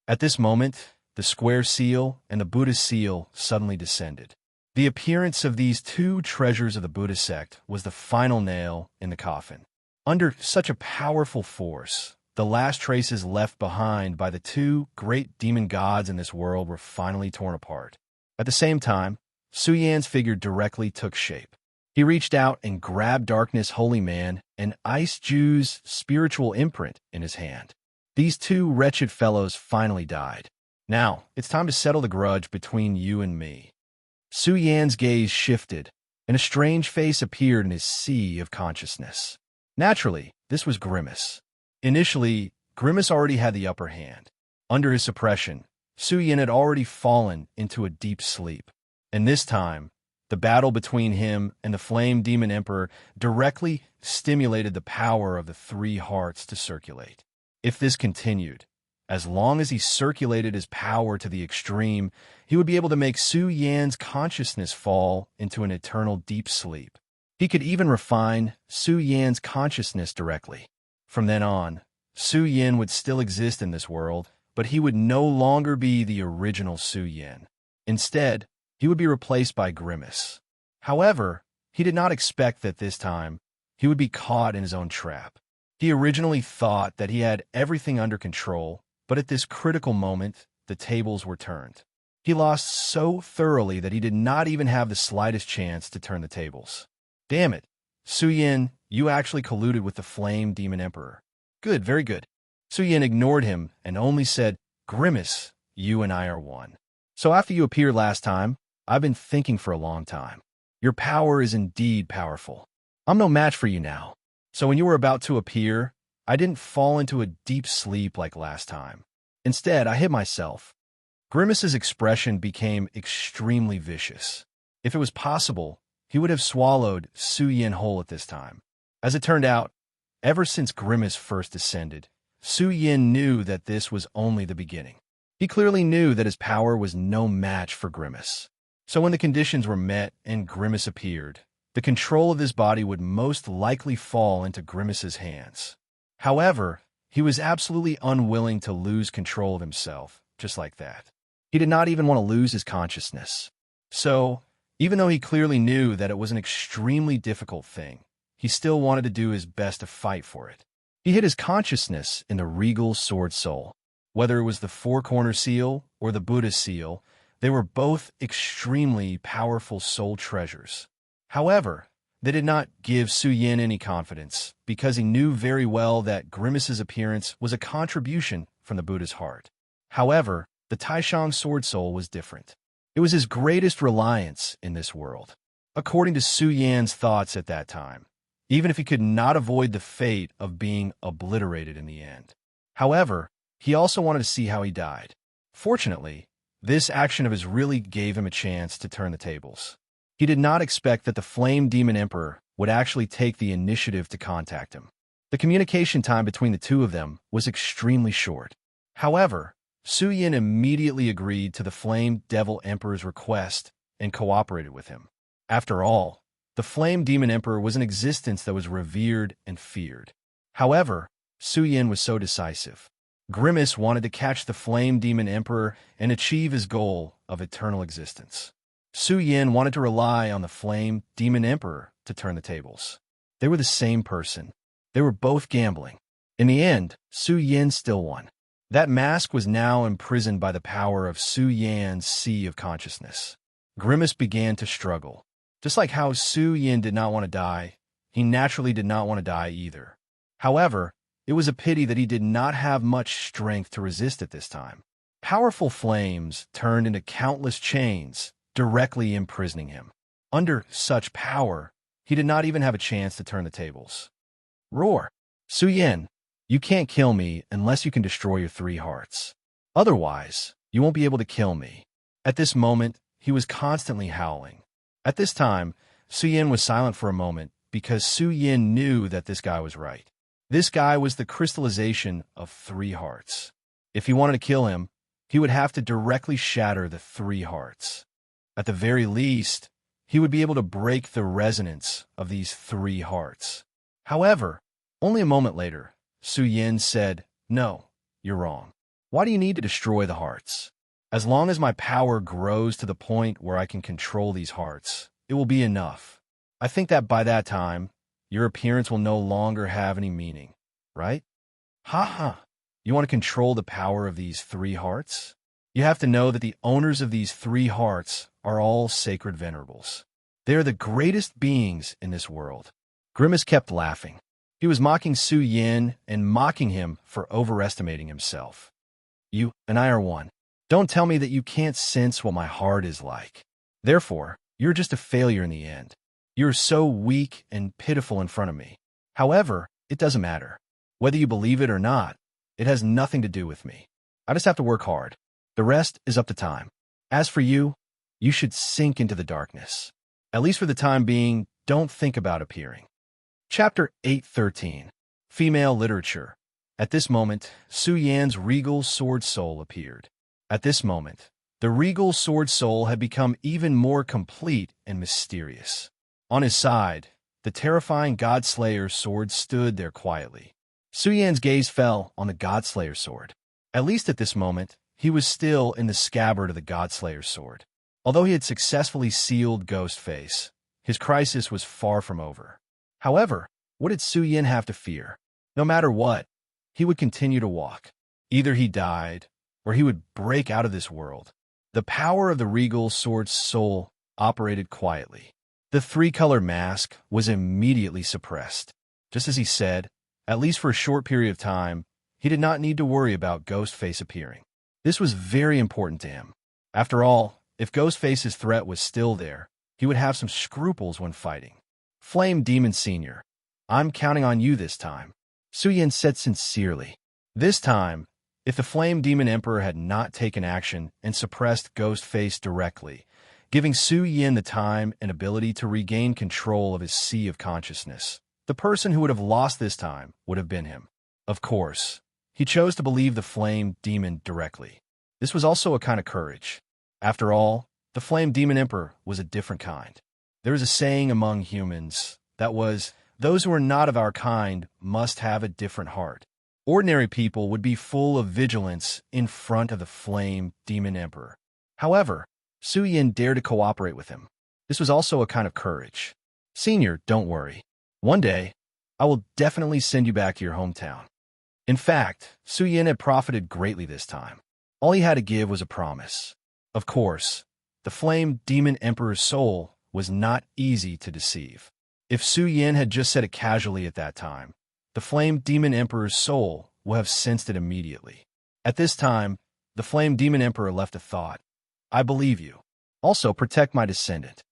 At this moment, the square seal and the Buddha seal suddenly descended. The appearance of these two treasures of the Buddha sect was the final nail in the coffin. Under such a powerful force, the last traces left behind by the two great demon gods in this world were finally torn apart. At the same time, Su Yan's figure directly took shape. He reached out and grabbed Darkness Holy Man and Ice Ju's spiritual imprint in his hand. These two wretched fellows finally died. Now, it's time to settle the grudge between you and me. Su Yan's gaze shifted, and a strange face appeared in his sea of consciousness. Naturally, this was Grimace. Initially, Grimace already had the upper hand. Under his suppression, Su Yan had already fallen into a deep sleep. And this time, the battle between him and the Flame Demon Emperor directly stimulated the power of the three hearts to circulate. If this continued, as long as he circulated his power to the extreme, he would be able to make Su Yan's consciousness fall into an eternal deep sleep. He could even refine Su Yan's consciousness directly. From then on, Su Yan would still exist in this world, but he would no longer be the original Su Yan. Instead, he would be replaced by Grimace. However, he did not expect that this time he would be caught in his own trap. He originally thought that he had everything under control, but at this critical moment, the tables were turned. He lost so thoroughly that he did not even have the slightest chance to turn the tables. Damn it, Su Yan, you actually colluded with the Flame Demon Emperor. Good, very good. Su Yan ignored him and only said, Grimace, you and I are one. So after you appeared last time, I've been thinking for a long time. Your power is indeed powerful. I'm no match for you now. So when you were about to appear, I didn't fall into a deep sleep like last time. Instead, I hit myself. Grimace's expression became extremely vicious. If it was possible, he would have swallowed Su Yan whole at this time. As it turned out, ever since Grimace first descended, Su Yan knew that this was only the beginning. He clearly knew that his power was no match for Grimace. So when the conditions were met and Grimace appeared, the control of his body would most likely fall into Grimace's hands. However, he was absolutely unwilling to lose control of himself, just like that. He did not even want to lose his consciousness. So, even though he clearly knew that it was an extremely difficult thing, he still wanted to do his best to fight for it. He hid his consciousness in the regal sword soul. Whether it was the four-corner seal or the Buddha seal, they were both extremely powerful soul treasures. However, they did not give Su Yan any confidence, because he knew very well that Grimace's appearance was a contribution from the Buddha's heart. However, the Taishang sword soul was different. It was his greatest reliance in this world, according to Su Yan's thoughts at that time, even if he could not avoid the fate of being obliterated in the end. However, he also wanted to see how he died. Fortunately, this action of his really gave him a chance to turn the tables. He did not expect that the Flame Demon Emperor would actually take the initiative to contact him. The communication time between the two of them was extremely short. However, Su Yan immediately agreed to the Flame Devil Emperor's request and cooperated with him. After all, the Flame Demon Emperor was an existence that was revered and feared. However, Su Yan was so decisive. Grimace wanted to catch the Flame Demon Emperor and achieve his goal of eternal existence. Su Yan wanted to rely on the Flame Demon Emperor to turn the tables. They were the same person. They were both gambling. In the end, Su Yan still won. That mask was now imprisoned by the power of Su Yan's sea of consciousness. Grimace began to struggle. Just like how Su Yan did not want to die, he naturally did not want to die either. However, it was a pity that he did not have much strength to resist at this time. Powerful flames turned into countless chains, directly imprisoning him. Under such power, he did not even have a chance to turn the tables. Roar! Su Yan, you can't kill me unless you can destroy your 3 hearts. Otherwise, you won't be able to kill me. At this moment, he was constantly howling. At this time, Su Yan was silent for a moment because Su Yan knew that this guy was right. This guy was the crystallization of 3 hearts. If he wanted to kill him, he would have to directly shatter the 3 hearts. At the very least, he would be able to break the resonance of these 3 hearts. However, only a moment later, Su Yan said, "No, you're wrong. Why do you need to destroy the hearts? As long as my power grows to the point where I can control these hearts, it will be enough. I think that by that time, your appearance will no longer have any meaning, right? Ha ha. You want to control the power of these 3 hearts? You have to know that the owners of these 3 hearts are all sacred venerables. They are the greatest beings in this world." Grimace kept laughing. He was mocking Su Yan and mocking him for overestimating himself. You and I are one. Don't tell me that you can't sense what my heart is like. Therefore, you're just a failure in the end. You're so weak and pitiful in front of me. However, it doesn't matter. Whether you believe it or not, it has nothing to do with me. I just have to work hard. The rest is up to time. As for you, you should sink into the darkness. At least for the time being, don't think about appearing. Chapter 813. Female Literature. At this moment, Su Yan's regal sword soul appeared. At this moment, the regal sword soul had become even more complete and mysterious. On his side, the terrifying Godslayer sword stood there quietly. Su Yan's gaze fell on the Godslayer sword. At least at this moment, he was still in the scabbard of the Godslayer sword. Although he had successfully sealed Ghostface, his crisis was far from over. However, what did Su Yan have to fear? No matter what, he would continue to walk. Either he died, or he would break out of this world. The power of the regal sword's soul operated quietly. The three-color mask was immediately suppressed. Just as he said, at least for a short period of time, he did not need to worry about Ghostface appearing. This was very important to him. After all, if Ghostface's threat was still there, he would have some scruples when fighting. Flame Demon Sr., I'm counting on you this time, Su Yan said sincerely. This time, if the Flame Demon Emperor had not taken action and suppressed Ghostface directly, giving Su Yan the time and ability to regain control of his sea of consciousness, the person who would have lost this time would have been him. Of course, he chose to believe the Flame Demon directly. This was also a kind of courage. After all, the Flame Demon Emperor was a different kind. There is a saying among humans that was, those who are not of our kind must have a different heart. Ordinary people would be full of vigilance in front of the Flame Demon Emperor. However, Su Yan dared to cooperate with him. This was also a kind of courage. Senior, don't worry. One day, I will definitely send you back to your hometown. In fact, Su Yan had profited greatly this time. All he had to give was a promise. Of course, the Flame Demon Emperor's soul was not easy to deceive. If Su Yan had just said it casually at that time, the Flame Demon Emperor's soul would have sensed it immediately. At this time, the Flame Demon Emperor left a thought. I believe you. Also protect my descendant.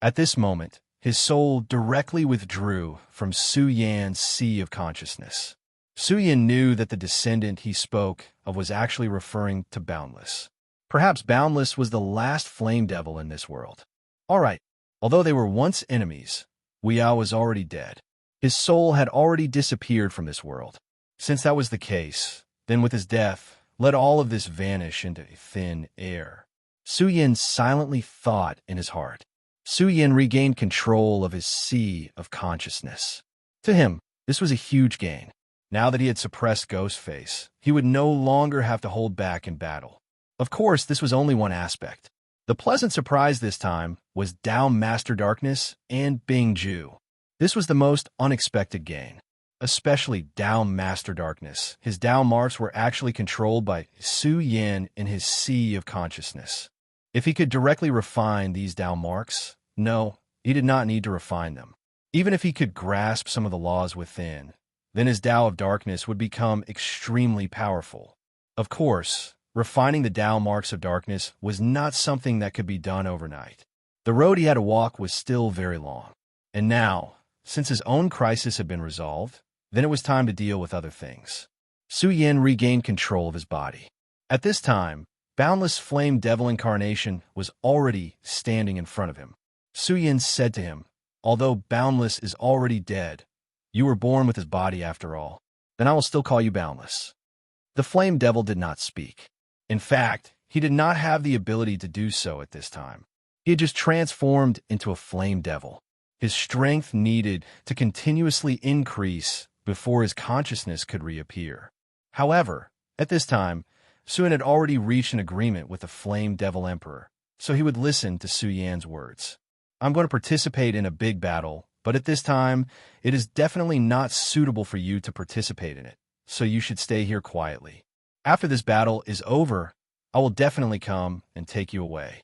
At this moment, his soul directly withdrew from Su Yan's sea of consciousness. Su Yan knew that the descendant he spoke of was actually referring to Boundless. Perhaps Boundless was the last flame devil in this world. All right, although they were once enemies, Weiyao was already dead. His soul had already disappeared from this world. Since that was the case, then with his death, let all of this vanish into thin air. Su Yan silently thought in his heart. Su Yan regained control of his sea of consciousness. To him, this was a huge gain. Now that he had suppressed Ghostface, he would no longer have to hold back in battle. Of course, this was only one aspect. The pleasant surprise this time was Dao Master Darkness and Bing Ju. This was the most unexpected gain. Especially Dao Master Darkness. His Dao marks were actually controlled by Su Yan in his sea of consciousness. If he could directly refine these Dao marks, no, he did not need to refine them. Even if he could grasp some of the laws within, then his Dao of Darkness would become extremely powerful. Of course, refining the Dao marks of darkness was not something that could be done overnight. The road he had to walk was still very long. And now, since his own crisis had been resolved, then it was time to deal with other things. Su Yan regained control of his body. At this time, Boundless Flame Devil Incarnation was already standing in front of him. Su Yan said to him, although Boundless is already dead, you were born with his body after all, then I will still call you Boundless. The Flame Devil did not speak. In fact, he did not have the ability to do so at this time. He had just transformed into a Flame Devil. His strength needed to continuously increase before his consciousness could reappear. However, at this time, Su Yan had already reached an agreement with the Flame Devil Emperor, so he would listen to Su Yan's words. I'm going to participate in a big battle, but at this time, it is definitely not suitable for you to participate in it, so you should stay here quietly. After this battle is over, I will definitely come and take you away.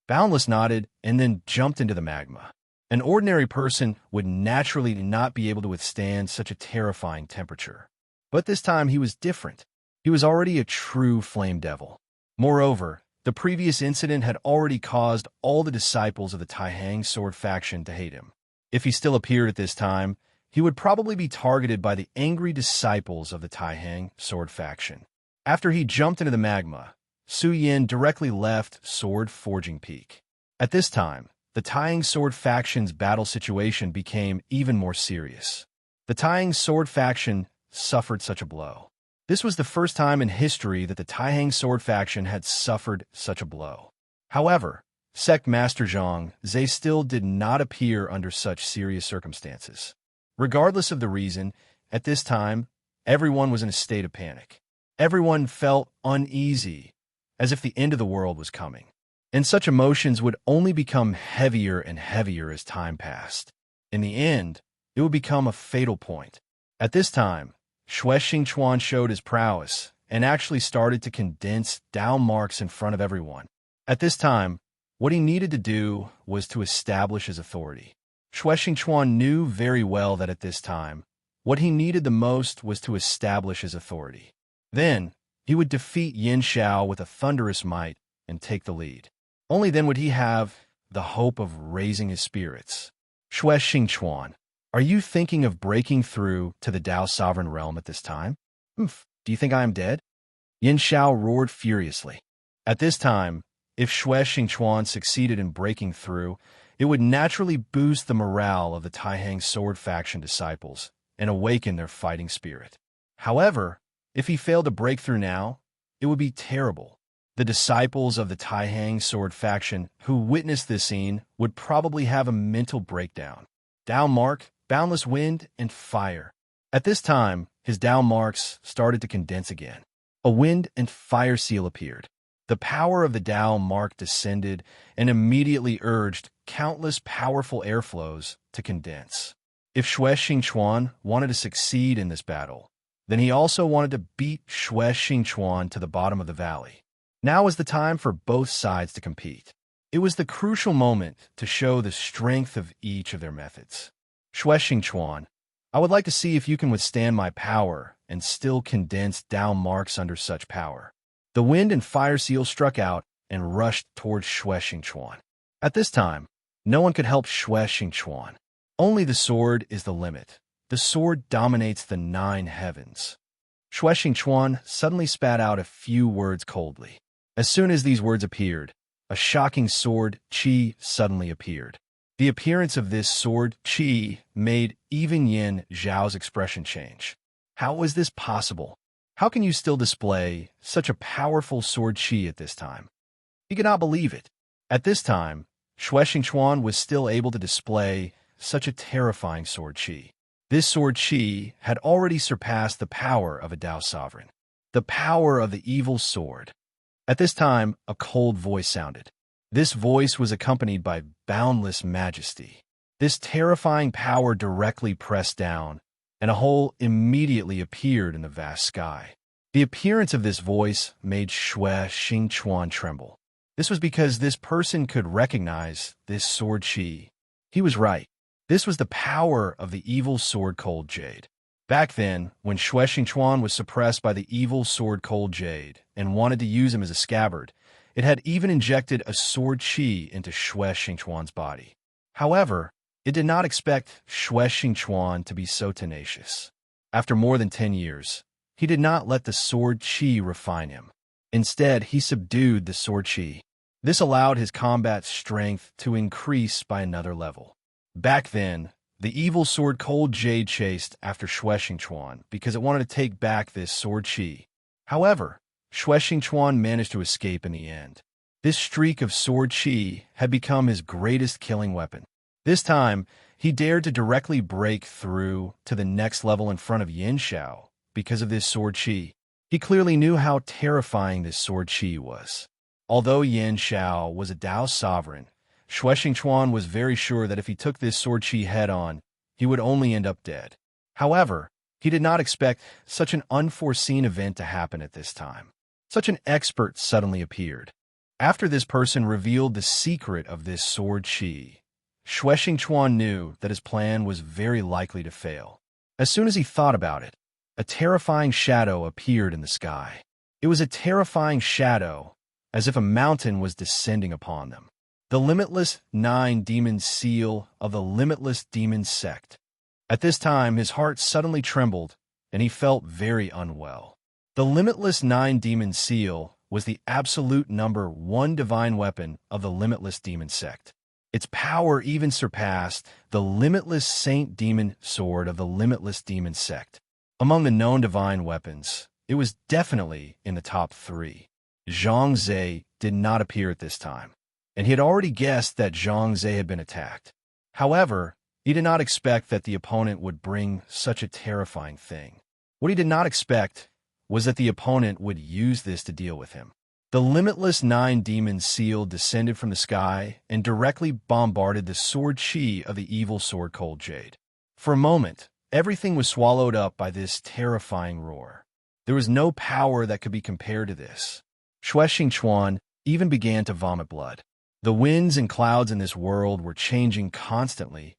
Boundless nodded and then jumped into the magma. An ordinary person would naturally not be able to withstand such a terrifying temperature. But this time he was different. He was already a true flame devil. Moreover, the previous incident had already caused all the disciples of the Taihang sword faction to hate him. If he still appeared at this time, he would probably be targeted by the angry disciples of the Taihang sword faction. After he jumped into the magma, Su Yan directly left Sword Forging Peak. At this time, the Taihang sword faction's battle situation became even more serious. The Taihang sword faction suffered such a blow. This was the first time in history that the Taihang sword faction had suffered such a blow. However, Sect Master Zhang Zhe still did not appear under such serious circumstances. Regardless of the reason, at this time, everyone was in a state of panic. Everyone felt uneasy, as if the end of the world was coming. And such emotions would only become heavier and heavier as time passed. In the end, it would become a fatal point. At this time, Xue Xingchuan showed his prowess and actually started to condense down marks in front of everyone. At this time, what he needed to do was to establish his authority. Xue Xingchuan knew very well that at this time, what he needed the most was to establish his authority. Then, he would defeat Yin Xiao with a thunderous might and take the lead. Only then would he have the hope of raising his spirits. Xue Xingchuan, are you thinking of breaking through to the Dao Sovereign Realm at this time? Do you think I am dead? Yin Xiao roared furiously. At this time, if Xue Xingchuan succeeded in breaking through, it would naturally boost the morale of the Taihang sword faction disciples and awaken their fighting spirit. However, if he failed to break through now, it would be terrible. The disciples of the Taihang sword faction who witnessed this scene would probably have a mental breakdown. Dao Mark, Boundless Wind, and Fire. At this time, his Dao Marks started to condense again. A wind and fire seal appeared. The power of the Dao Mark descended and immediately urged countless powerful airflows to condense. If Xue Xingchuan wanted to succeed in this battle, then he also wanted to beat Xue Xingchuan to the bottom of the valley. Now was the time for both sides to compete. It was the crucial moment to show the strength of each of their methods. Xue Xingchuan, I would like to see if you can withstand my power and still condense Dao Marks under such power. The wind and fire seal struck out and rushed towards Xue Xingchuan. At this time, no one could help Xue Xingchuan. Only the sword is the limit. The sword dominates the 9 heavens. Xue Xingchuan suddenly spat out a few words coldly. As soon as these words appeared, a shocking sword qi suddenly appeared. The appearance of this sword qi made even Yin Zhao's expression change. How was this possible? How can you still display such a powerful sword qi at this time? He could not believe it. At this time, Xue Xingchuan was still able to display such a terrifying sword qi. This sword qi had already surpassed the power of a Dao sovereign, the power of the evil sword. At this time, a cold voice sounded. This voice was accompanied by boundless majesty. This terrifying power directly pressed down, and a hole immediately appeared in the vast sky. The appearance of this voice made Xue Xingchuan tremble. This was because this person could recognize this sword qi. He was right. This was the power of the evil sword Cold Jade. Back then, when Xue Xingchuan was suppressed by the evil sword Cold Jade and wanted to use him as a scabbard, it had even injected a sword qi into Xue Xingchuan's body. However, it did not expect Xue Xingchuan to be so tenacious. After more than 10 years, he did not let the sword qi refine him. Instead, he subdued the sword qi. This allowed his combat strength to increase by another level. Back then, the evil sword Cold Jade chased after Xue Xingchuan because it wanted to take back this sword qi. However, Xue Xingchuan managed to escape in the end. This streak of sword qi had become his greatest killing weapon. This time, he dared to directly break through to the next level in front of Yin Xiao because of this sword qi. He clearly knew how terrifying this sword qi was. Although Yin Xiao was a Dao sovereign, Xue Xingchuan was very sure that if he took this sword qi head-on, he would only end up dead. However, he did not expect such an unforeseen event to happen at this time. Such an expert suddenly appeared. After this person revealed the secret of this sword qi, Xue Xingchuan knew that his plan was very likely to fail. As soon as he thought about it, a terrifying shadow appeared in the sky. It was a terrifying shadow, as if a mountain was descending upon them. The limitless 9 demon seal of the limitless demon sect. At this time, his heart suddenly trembled, and he felt very unwell. The limitless 9 demon seal was the absolute number 1 divine weapon of the limitless demon sect. Its power even surpassed the limitless saint demon sword of the limitless demon sect. Among the known divine weapons, it was definitely in the top 3. Zhang Zhe did not appear at this time, and he had already guessed that Zhang Zhe had been attacked. However, he did not expect that the opponent would bring such a terrifying thing. What he did not expect was that the opponent would use this to deal with him. The limitless 9-demon seal descended from the sky and directly bombarded the sword chi of the evil sword Cold Jade. For a moment, everything was swallowed up by this terrifying roar. There was no power that could be compared to this. Xue Xingchuan even began to vomit blood. The winds and clouds in this world were changing constantly,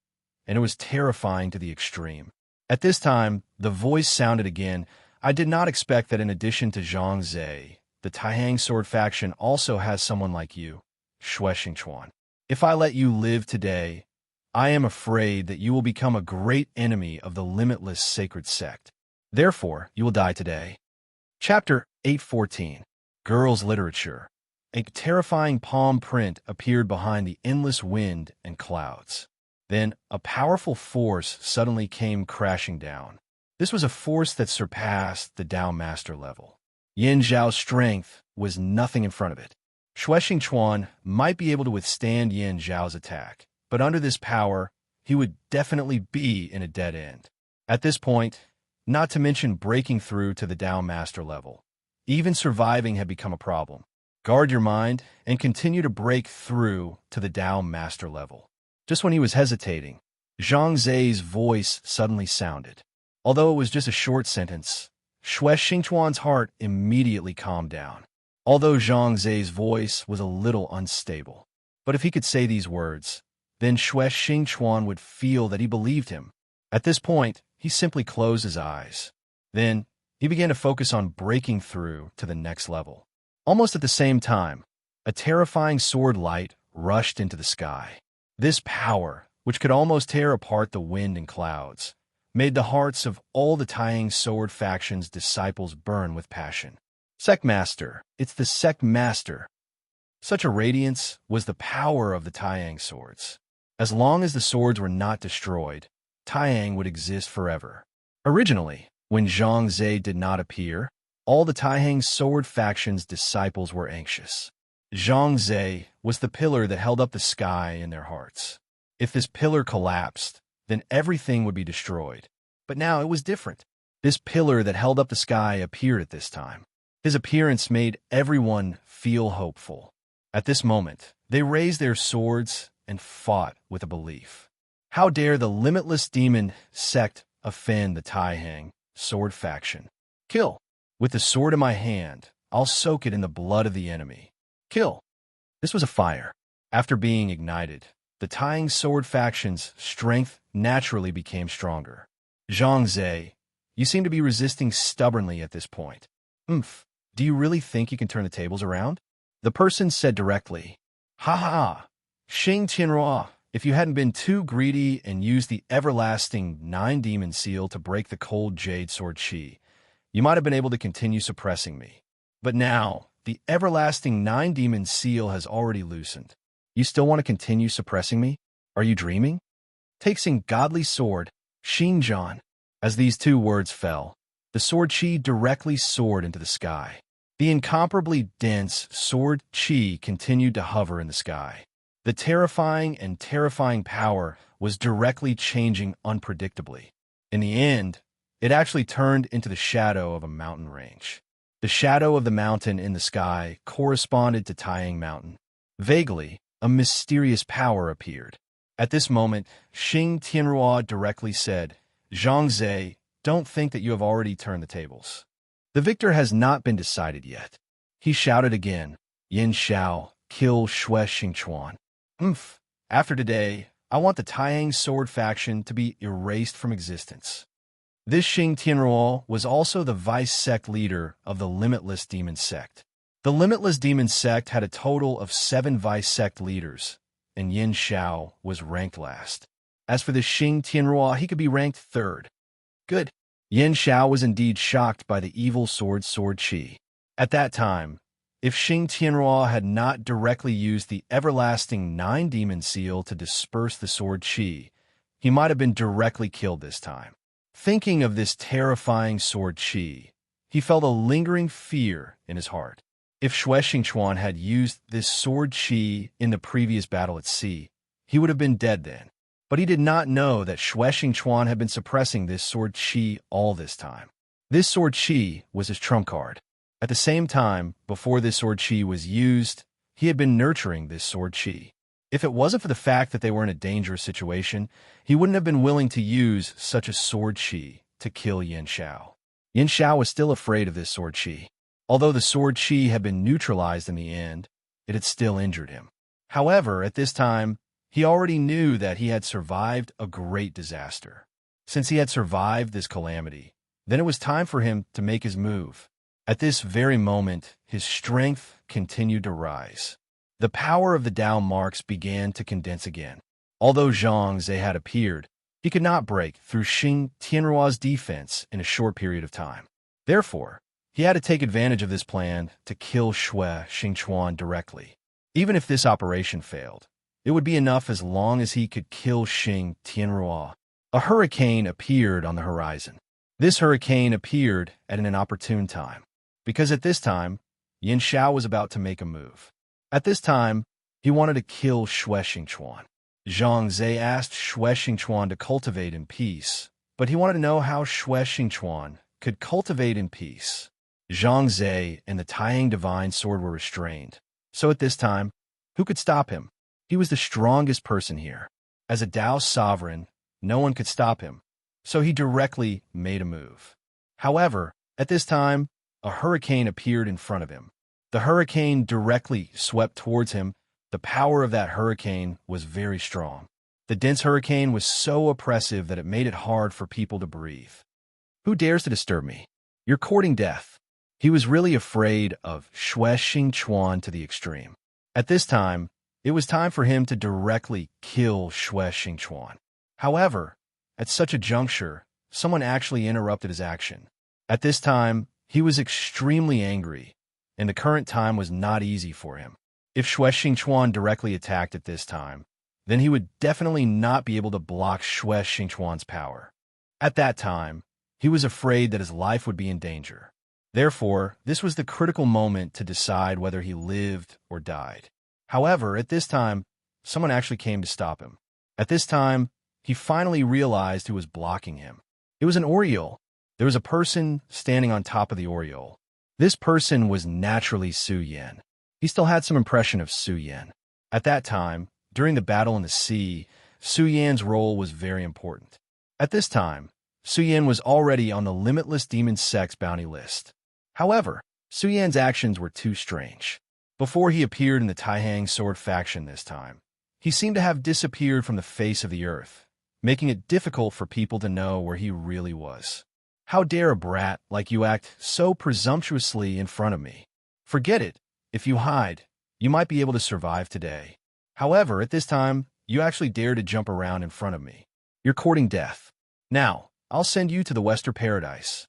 and it was terrifying to the extreme. At this time, the voice sounded again. I did not expect that in addition to Zhang Zhe, the Taihang sword faction also has someone like you, Xue Xingchuan. If I let you live today, I am afraid that you will become a great enemy of the limitless sacred sect. Therefore, you will die today. Chapter 814. Girls' Literature. A terrifying palm print appeared behind the endless wind and clouds. Then, a powerful force suddenly came crashing down. This was a force that surpassed the Dao Master level. Yin Zhao's strength was nothing in front of it. Xue Xingchuan might be able to withstand Yin Zhao's attack, but under this power, he would definitely be in a dead end. At this point, not to mention breaking through to the Dao Master level, even surviving had become a problem. Guard your mind and continue to break through to the Dao Master level. Just when he was hesitating, Zhang Zhe's voice suddenly sounded. Although it was just a short sentence, Xue Xingchuan's heart immediately calmed down. Although Zhang Zhe's voice was a little unstable, but if he could say these words, then Xue Xingchuan would feel that he believed him. At this point, he simply closed his eyes. Then, he began to focus on breaking through to the next level. Almost at the same time, a terrifying sword light rushed into the sky. This power, which could almost tear apart the wind and clouds, made the hearts of all the Taihang sword faction's disciples burn with passion. Sect Master, it's the Sect Master. Such a radiance was the power of the Taihang swords. As long as the swords were not destroyed, Taihang would exist forever. Originally, when Zhang Zhe did not appear, all the Taihang sword faction's disciples were anxious. Zhang Zhe was the pillar that held up the sky in their hearts. If this pillar collapsed, then everything would be destroyed. But now it was different. This pillar that held up the sky appeared at this time. His appearance made everyone feel hopeful. At this moment, they raised their swords and fought with a belief. How dare the limitless demon sect offend the Taihang sword faction? Kill! With the sword in my hand, I'll soak it in the blood of the enemy. Kill! This was a fire. After being ignited, the Taihang sword faction's strength naturally became stronger. Zhang Zhe, you seem to be resisting stubbornly at this point. Do you really think you can turn the tables around? The person said directly. Ha ha! Xing Tianruo, if you hadn't been too greedy and used the everlasting 9-demon seal to break the cold jade sword chi, you might have been able to continue suppressing me. But now, the everlasting 9-demon seal has already loosened. You still want to continue suppressing me? Are you dreaming? Takes godly sword, Xinjian. As these two words fell, the sword chi directly soared into the sky. The incomparably dense sword chi continued to hover in the sky. The terrifying power was directly changing unpredictably. In the end, it actually turned into the shadow of a mountain range. The shadow of the mountain in the sky corresponded to Taihang Mountain. Vaguely, a mysterious power appeared. At this moment, Xing Tianruo directly said, Zhang Zhe, don't think that you have already turned the tables. The victor has not been decided yet. He shouted again, Yin Xiao, kill Xue Xingchuan. After today, I want the Taihang sword faction to be erased from existence. This Xing Tianruo was also the vice sect leader of the Limitless Demon Sect. The Limitless Demon Sect had a total of 7 vice sect leaders, and Yin Xiao was ranked last. As for the Xing Tianruo, he could be ranked 3rd. Good. Yin Xiao was indeed shocked by the evil sword chi. At that time, if Xing Tianruo had not directly used the everlasting 9-demon seal to disperse the sword chi, he might have been directly killed this time. Thinking of this terrifying sword Qi, he felt a lingering fear in his heart. If Xue Xingchuan had used this sword Qi in the previous battle at sea, he would have been dead then. But he did not know that Xue Xingchuan had been suppressing this sword Qi all this time. This sword Qi was his trump card. At the same time, before this sword Qi was used, he had been nurturing this sword Qi. If it wasn't for the fact that they were in a dangerous situation, he wouldn't have been willing to use such a sword Qi to kill Yin Xiao. Yin Xiao was still afraid of this sword Qi. Although the sword Qi had been neutralized in the end, it had still injured him. However, at this time, he already knew that he had survived a great disaster. Since he had survived this calamity, then it was time for him to make his move. At this very moment, his strength continued to rise. The power of the Dao marks began to condense again. Although Zhang Ze had appeared, he could not break through Xing Tianruo's defense in a short period of time. Therefore, he had to take advantage of this plan to kill Xue Xingchuan directly. Even if this operation failed, it would be enough as long as he could kill Xing Tianruo. A hurricane appeared on the horizon. This hurricane appeared at an inopportune time, because at this time, Yin Xiao was about to make a move. At this time, he wanted to kill Xue Xingchuan. Zhang Ze asked Xue Xingchuan to cultivate in peace, but he wanted to know how Xue Xingchuan could cultivate in peace. Zhang Ze and the Taiyang Divine Sword were restrained, so at this time, who could stop him? He was the strongest person here. As a Dao sovereign, no one could stop him, so he directly made a move. However, at this time, a hurricane appeared in front of him. The hurricane directly swept towards him. The power of that hurricane was very strong. The dense hurricane was so oppressive that it made it hard for people to breathe. Who dares to disturb me? You're courting death. He was really afraid of Xue Xingchuan to the extreme. At this time, it was time for him to directly kill Xue Xingchuan. However, at such a juncture, someone actually interrupted his action. At this time, he was extremely angry, and the current time was not easy for him. If Xue Xingchuan directly attacked at this time, then he would definitely not be able to block Xue Xingchuan's power. At that time, he was afraid that his life would be in danger. Therefore, this was the critical moment to decide whether he lived or died. However, at this time, someone actually came to stop him. At this time, he finally realized who was blocking him. It was an Oriole. There was a person standing on top of the Oriole. This person was naturally Su Yan. He still had some impression of Su Yan. At that time, during the battle in the sea, Su Yan's role was very important. At this time, Su Yan was already on the Limitless Demon Sex bounty list. However, Su Yan's actions were too strange. Before he appeared in the Taihang Sword faction this time, he seemed to have disappeared from the face of the earth, making it difficult for people to know where he really was. How dare a brat like you act so presumptuously in front of me? Forget it. If you hide, you might be able to survive today. However, at this time, you actually dare to jump around in front of me. You're courting death. Now, I'll send you to the Western Paradise.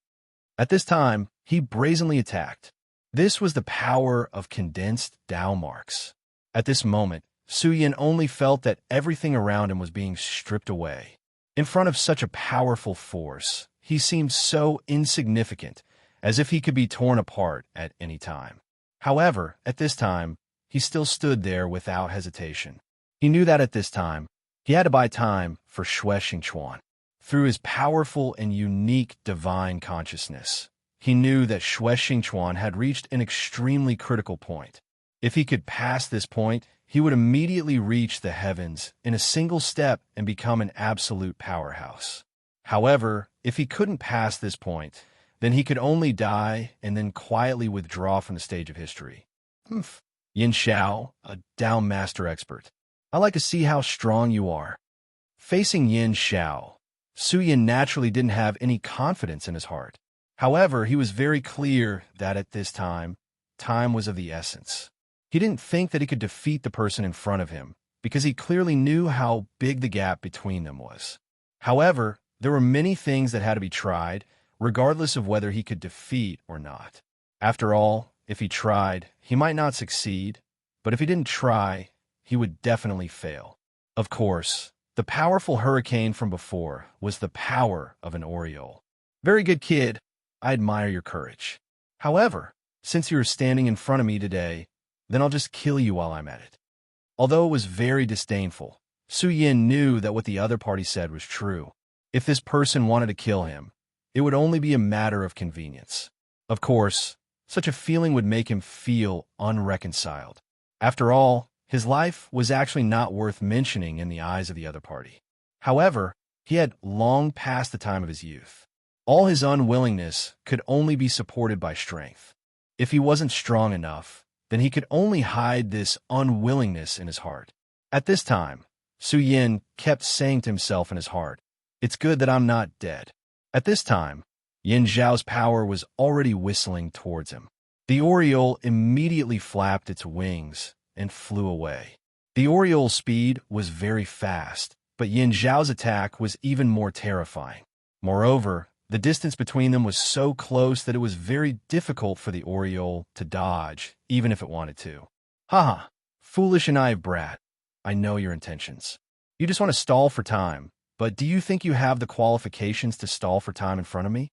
At this time, he brazenly attacked. This was the power of condensed Dao marks. At this moment, Su Yan only felt that everything around him was being stripped away. In front of such a powerful force, he seemed so insignificant, as if he could be torn apart at any time. However, at this time, he still stood there without hesitation. He knew that at this time, he had to buy time for Xue Xingchuan. Through his powerful and unique divine consciousness, he knew that Xue Xingchuan had reached an extremely critical point. If he could pass this point, he would immediately reach the heavens in a single step and become an absolute powerhouse. However, if he couldn't pass this point, then he could only die and then quietly withdraw from the stage of history. Yin Xiao, a Dao master expert. I like to see how strong you are. Facing Yin Xiao, Su Yan naturally didn't have any confidence in his heart. However, he was very clear that at this time, time was of the essence. He didn't think that he could defeat the person in front of him, because he clearly knew how big the gap between them was. However, there were many things that had to be tried, regardless of whether he could defeat or not. After all, if he tried, he might not succeed, but if he didn't try, he would definitely fail. Of course, The powerful hurricane from before was the power of an Oriole. Very good, kid. I admire your courage. However, since you are standing in front of me today, then I'll just kill you while I'm at it. Although it was very disdainful, Su Yin knew that what the other party said was true. If this person wanted to kill him, it would only be a matter of convenience. Of course, such a feeling would make him feel unreconciled. After all, his life was actually not worth mentioning in the eyes of the other party. However, he had long passed the time of his youth. All his unwillingness could only be supported by strength. If he wasn't strong enough, then he could only hide this unwillingness in his heart. At this time, Su Yin kept saying to himself in his heart, "It's good that I'm not dead." At this time, Yin Zhao's power was already whistling towards him. The Oriole immediately flapped its wings and flew away. The Oriole's speed was very fast, but Yin Zhao's attack was even more terrifying. Moreover, the distance between them was so close that it was very difficult for the Oriole to dodge, even if it wanted to. Haha, foolish and naive brat. I know your intentions. You just want to stall for time, but do you think you have the qualifications to stall for time in front of me?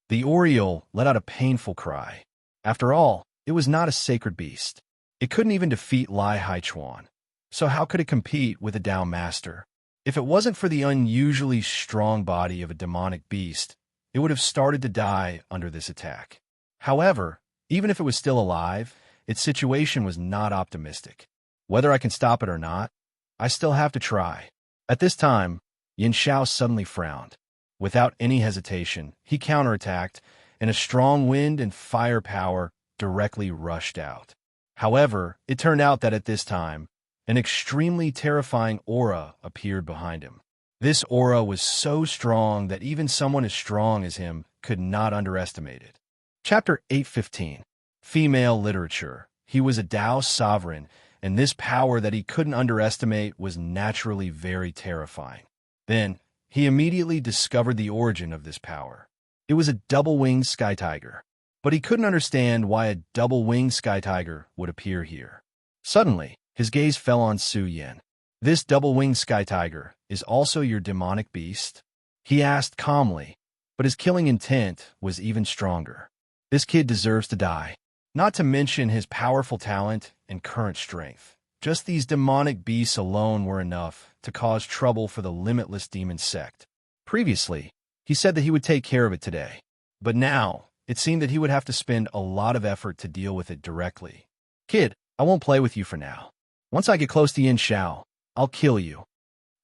The Oriole let out a painful cry. After all, it was not a sacred beast. It couldn't even defeat Lai Haichuan. So how could it compete with a Dao Master? If it wasn't for the unusually strong body of a demonic beast, it would have started to die under this attack. However, even if it was still alive, its situation was not optimistic. Whether I can stop it or not, I still have to try. At this time, Yin Zhao suddenly frowned. Without any hesitation, he counterattacked, and a strong wind and fire power directly rushed out. However, it turned out that at this time, an extremely terrifying aura appeared behind him. This aura was so strong that even someone as strong as him could not underestimate it. Chapter 815. Female Literature. He was a Dao sovereign, and this power that he couldn't underestimate was naturally very terrifying. Then, he immediately discovered the origin of this power. It was a double-winged sky tiger. But he couldn't understand why a double-winged sky tiger would appear here. Suddenly, his gaze fell on Su Yin. "This double-winged sky tiger is also your demonic beast?" He asked calmly, but his killing intent was even stronger. This kid deserves to die. Not to mention his powerful talent and current strength. Just these demonic beasts alone were enough to cause trouble for the limitless demon sect. Previously, he said that he would take care of it today. But now, it seemed that he would have to spend a lot of effort to deal with it directly. "Kid, I won't play with you for now. Once I get close to Yin Zhao, I'll kill you."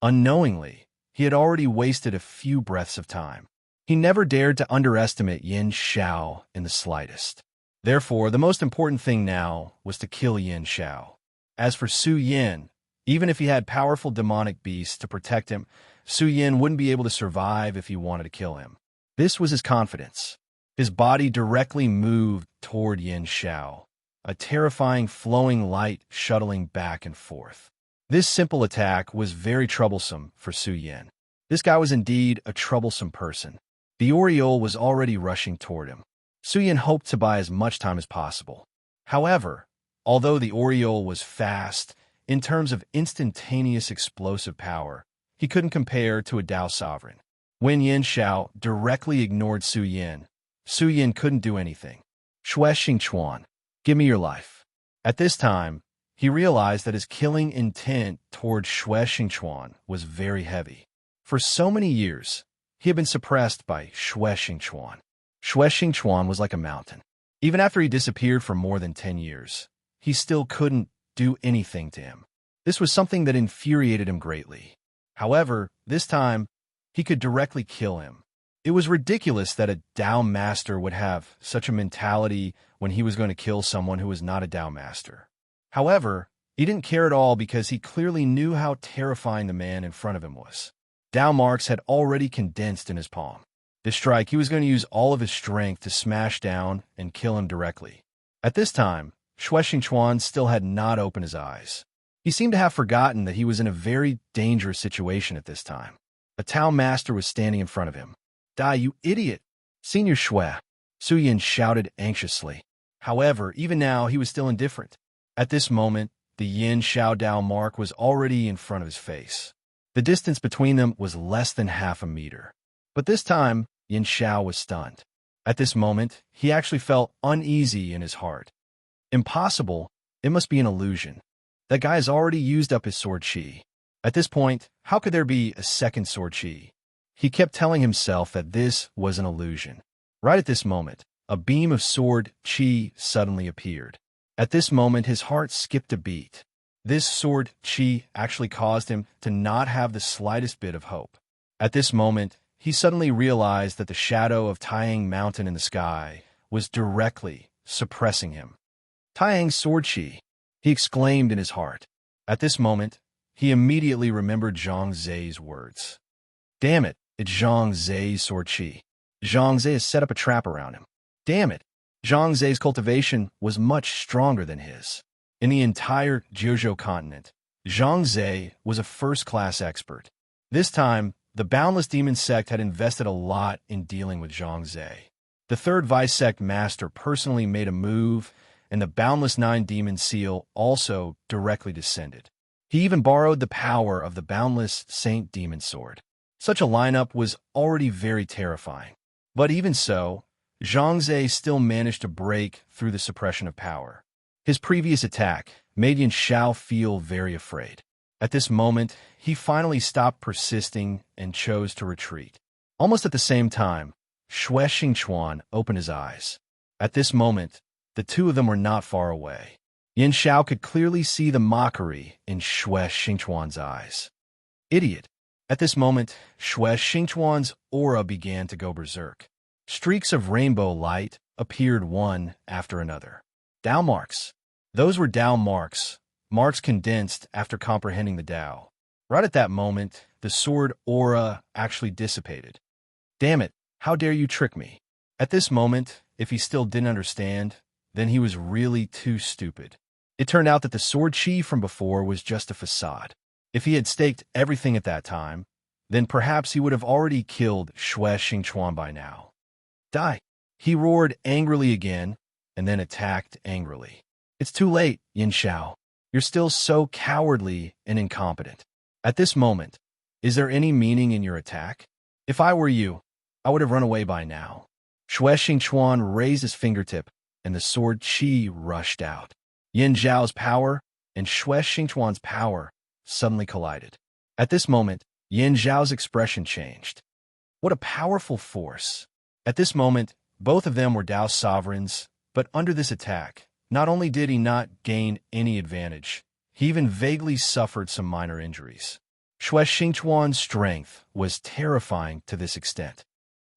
Unknowingly, he had already wasted a few breaths of time. He never dared to underestimate Yin Zhao in the slightest. Therefore, the most important thing now was to kill Yin Zhao. As for Su Yin, even if he had powerful demonic beasts to protect him, Su Yin wouldn't be able to survive if he wanted to kill him. This was his confidence. His body directly moved toward Yin Zhao, a terrifying flowing light shuttling back and forth. This simple attack was very troublesome for Su Yin. This guy was indeed a troublesome person. The Oriole was already rushing toward him. Su Yin hoped to buy as much time as possible. However, although the Oriole was fast, in terms of instantaneous explosive power, he couldn't compare to a Dao sovereign. When Yin Zhao directly ignored Su Yin couldn't do anything. "Shui Xingchuan, give me your life." At this time, he realized that his killing intent toward Shui Xingchuan was very heavy. For so many years, he had been suppressed by Shui Xingchuan. Shui Xingchuan was like a mountain. Even after he disappeared for more than 10 years, he still couldn't do anything to him. This was something that infuriated him greatly. However, this time, he could directly kill him. It was ridiculous that a Dao Master would have such a mentality when he was going to kill someone who was not a Dao Master. However, he didn't care at all because he clearly knew how terrifying the man in front of him was. Dao marks had already condensed in his palm. This strike, he was going to use all of his strength to smash down and kill him directly. At this time, Shui Xingchuan still had not opened his eyes. He seemed to have forgotten that he was in a very dangerous situation at this time. A Tao Master was standing in front of him. "Die, you idiot! Senior Shui!" Su Yin shouted anxiously. However, even now, he was still indifferent. At this moment, the Yin Zhao Dao mark was already in front of his face. The distance between them was less than half a meter. But this time, Yin Xiao was stunned. At this moment, he actually felt uneasy in his heart. Impossible. It must be an illusion. That guy has already used up his sword chi. At this point, how could there be a second sword chi? He kept telling himself that this was an illusion. Right at this moment, a beam of sword chi suddenly appeared. At this moment, his heart skipped a beat. This sword chi actually caused him to not have the slightest bit of hope. At this moment, he suddenly realized that the shadow of Taiyang Mountain in the sky was directly suppressing him. Taiyang's sword chi, he exclaimed in his heart. At this moment, he immediately remembered Zhang Zhe's words. Damn it, it's Zhang Zhe's sword chi. Zhang Zhe has set up a trap around him. Damn it, Zhang Zhe's cultivation was much stronger than his. In the entire Jiuzhou continent, Zhang Zhe was a first-class expert. This time, the Boundless Demon Sect had invested a lot in dealing with Zhang Zhe. The third Vice Sect Master personally made a move, and the Boundless Nine Demon Seal also directly descended. He even borrowed the power of the Boundless Saint Demon Sword. Such a lineup was already very terrifying. But even so, Zhang Zhe still managed to break through the suppression of power. His previous attack made Yin Xiao feel very afraid. At this moment, he finally stopped persisting and chose to retreat. Almost at the same time, Xue Xingchuan opened his eyes. At this moment, the two of them were not far away. Yin Xiao could clearly see the mockery in Xue Xingchuan's eyes. Idiot! At this moment, Xue Xingchuan's aura began to go berserk. Streaks of rainbow light appeared one after another. Dao marks. Those were Dao marks, marks condensed after comprehending the Dao. Right at that moment, the sword aura actually dissipated. Damn it, how dare you trick me? At this moment, if he still didn't understand, then he was really too stupid. It turned out that the sword chi from before was just a facade. If he had staked everything at that time, then perhaps he would have already killed Xue Xingchuan by now. Die! He roared angrily again, and then attacked angrily. It's too late, Yin Xiao. You're still so cowardly and incompetent. At this moment, is there any meaning in your attack? If I were you, I would have run away by now. Xue Xingchuan raised his fingertip, and the sword chi rushed out. Yin Zhao's power and Xue Xingchuan's power suddenly collided. At this moment, Yin Zhao's expression changed. What a powerful force! At this moment, both of them were Dao sovereigns, but under this attack, not only did he not gain any advantage, he even vaguely suffered some minor injuries. Xue Xingchuan's strength was terrifying to this extent.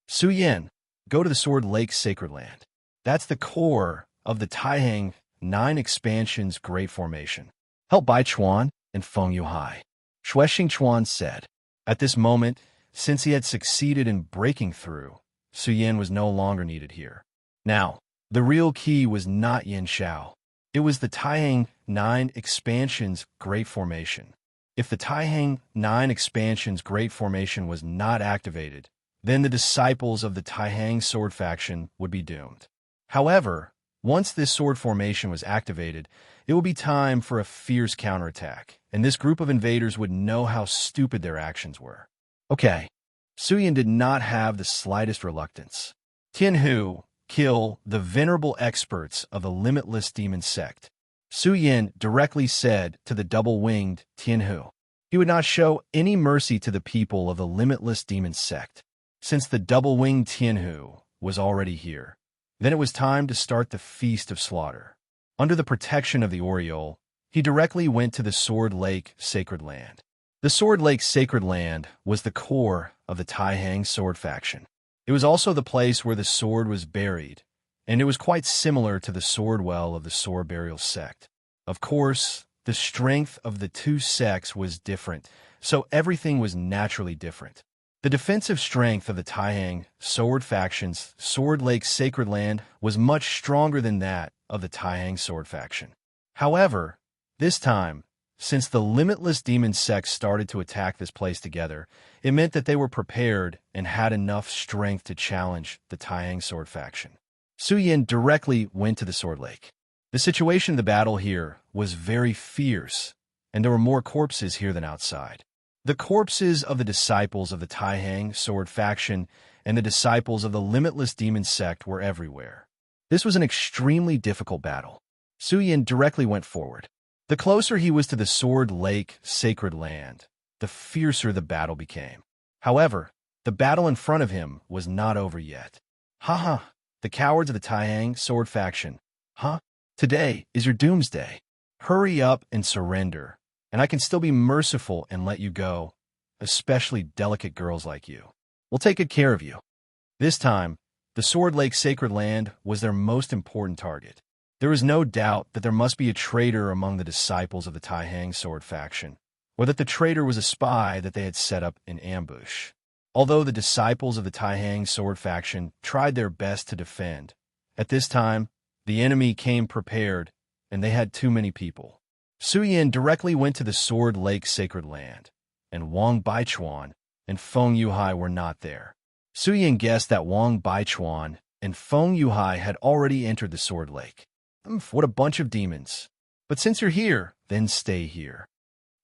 Su Yan, go to the Sword Lake Sacred Land. That's the core of the Taihang 9 Expansion's Great Formation. Help Bai Chuan and Feng Yuhai. Xue Xingchuan said. At this moment, since he had succeeded in breaking through, Su Yan was no longer needed here. Now, the real key was not Yin Xiao. It was the Taihang 9 Expansion's Great Formation. If the Taihang 9 Expansion's Great Formation was not activated, then the disciples of the Taihang Sword Faction would be doomed. However, once this sword formation was activated, it would be time for a fierce counterattack, and this group of invaders would know how stupid their actions were. Okay, Su Yan did not have the slightest reluctance. Tianhu, kill the venerable experts of the Limitless Demon Sect. Su Yan directly said to the double-winged Tianhu. He would not show any mercy to the people of the Limitless Demon Sect. Since the double-winged Tianhu was already here, then it was time to start the Feast of Slaughter. Under the protection of the Oriole, he directly went to the Sword Lake Sacred Land. The Sword Lake Sacred Land was the core of the Taihang Sword Faction. It was also the place where the sword was buried, and it was quite similar to the sword well of the Sword Burial Sect. Of course, the strength of the two sects was different, so everything was naturally different. The defensive strength of the Taihang Sword Faction's Sword Lake Sacred Land was much stronger than that of the Taihang Sword Faction. However, this time, since the Limitless Demon Sect started to attack this place together, it meant that they were prepared and had enough strength to challenge the Taihang Sword Faction. Su Yan directly went to the Sword Lake. The situation of the battle here was very fierce, and there were more corpses here than outside. The corpses of the disciples of the Taihang sword faction and the disciples of the limitless demon sect were everywhere. This was an extremely difficult battle. Su Yin directly went forward. The closer he was to the Sword Lake sacred land, the fiercer the battle became. However, the battle in front of him was not over yet. Haha, the cowards of the Taihang sword faction. Huh? Today is your doomsday. Hurry up and surrender, and I can still be merciful and let you go, especially delicate girls like you. We'll take good care of you. This time, the Sword Lake sacred land was their most important target. There was no doubt that there must be a traitor among the disciples of the Taihang sword faction, or that the traitor was a spy that they had set up in ambush. Although the disciples of the Taihang sword faction tried their best to defend, at this time, the enemy came prepared, and they had too many people. Su Yin directly went to the Sword Lake sacred land, and Wang Baichuan and Feng Yuhai were not there. Su Yin guessed that Wang Baichuan and Feng Yuhai had already entered the Sword Lake. What a bunch of demons. But since you're here, then stay here.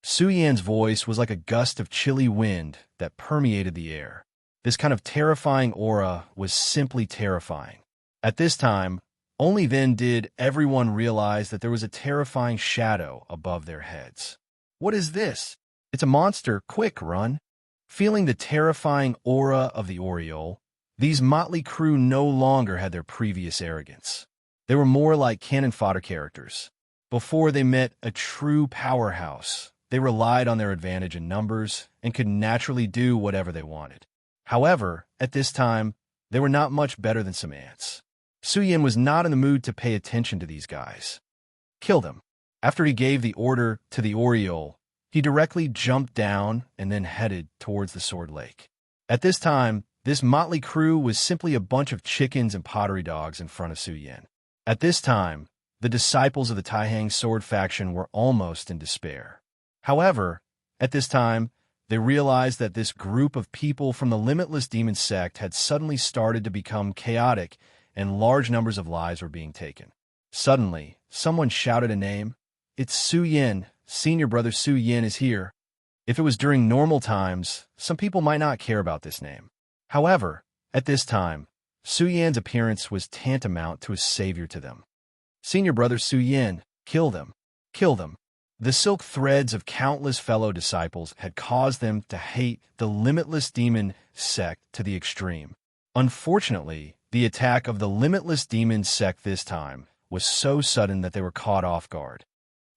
Su Yan's voice was like a gust of chilly wind that permeated the air. This kind of terrifying aura was simply terrifying. At this time, only then did everyone realize that there was a terrifying shadow above their heads. What is this? It's a monster. Quick, run. Feeling the terrifying aura of the aureole, these motley crew no longer had their previous arrogance. They were more like cannon fodder characters. Before they met a true powerhouse, they relied on their advantage in numbers and could naturally do whatever they wanted. However, at this time, they were not much better than some ants. Su Yin was not in the mood to pay attention to these guys. Kill them. After he gave the order to the aureole, he directly jumped down and then headed towards the Sword Lake. At this time, this motley crew was simply a bunch of chickens and pottery dogs in front of Su Yin. At this time, the disciples of the Taihang sword faction were almost in despair. However, at this time, they realized that this group of people from the limitless demon sect had suddenly started to become chaotic and large numbers of lives were being taken. Suddenly, someone shouted a name. It's Su Yin. Senior brother Su Yin is here. If it was during normal times, some people might not care about this name. However, at this time, Su Yin's appearance was tantamount to a savior to them. Senior brother Su Yin, kill them. Kill them. The silk threads of countless fellow disciples had caused them to hate the limitless demon sect to the extreme. Unfortunately, the attack of the limitless demon sect this time was so sudden that they were caught off guard.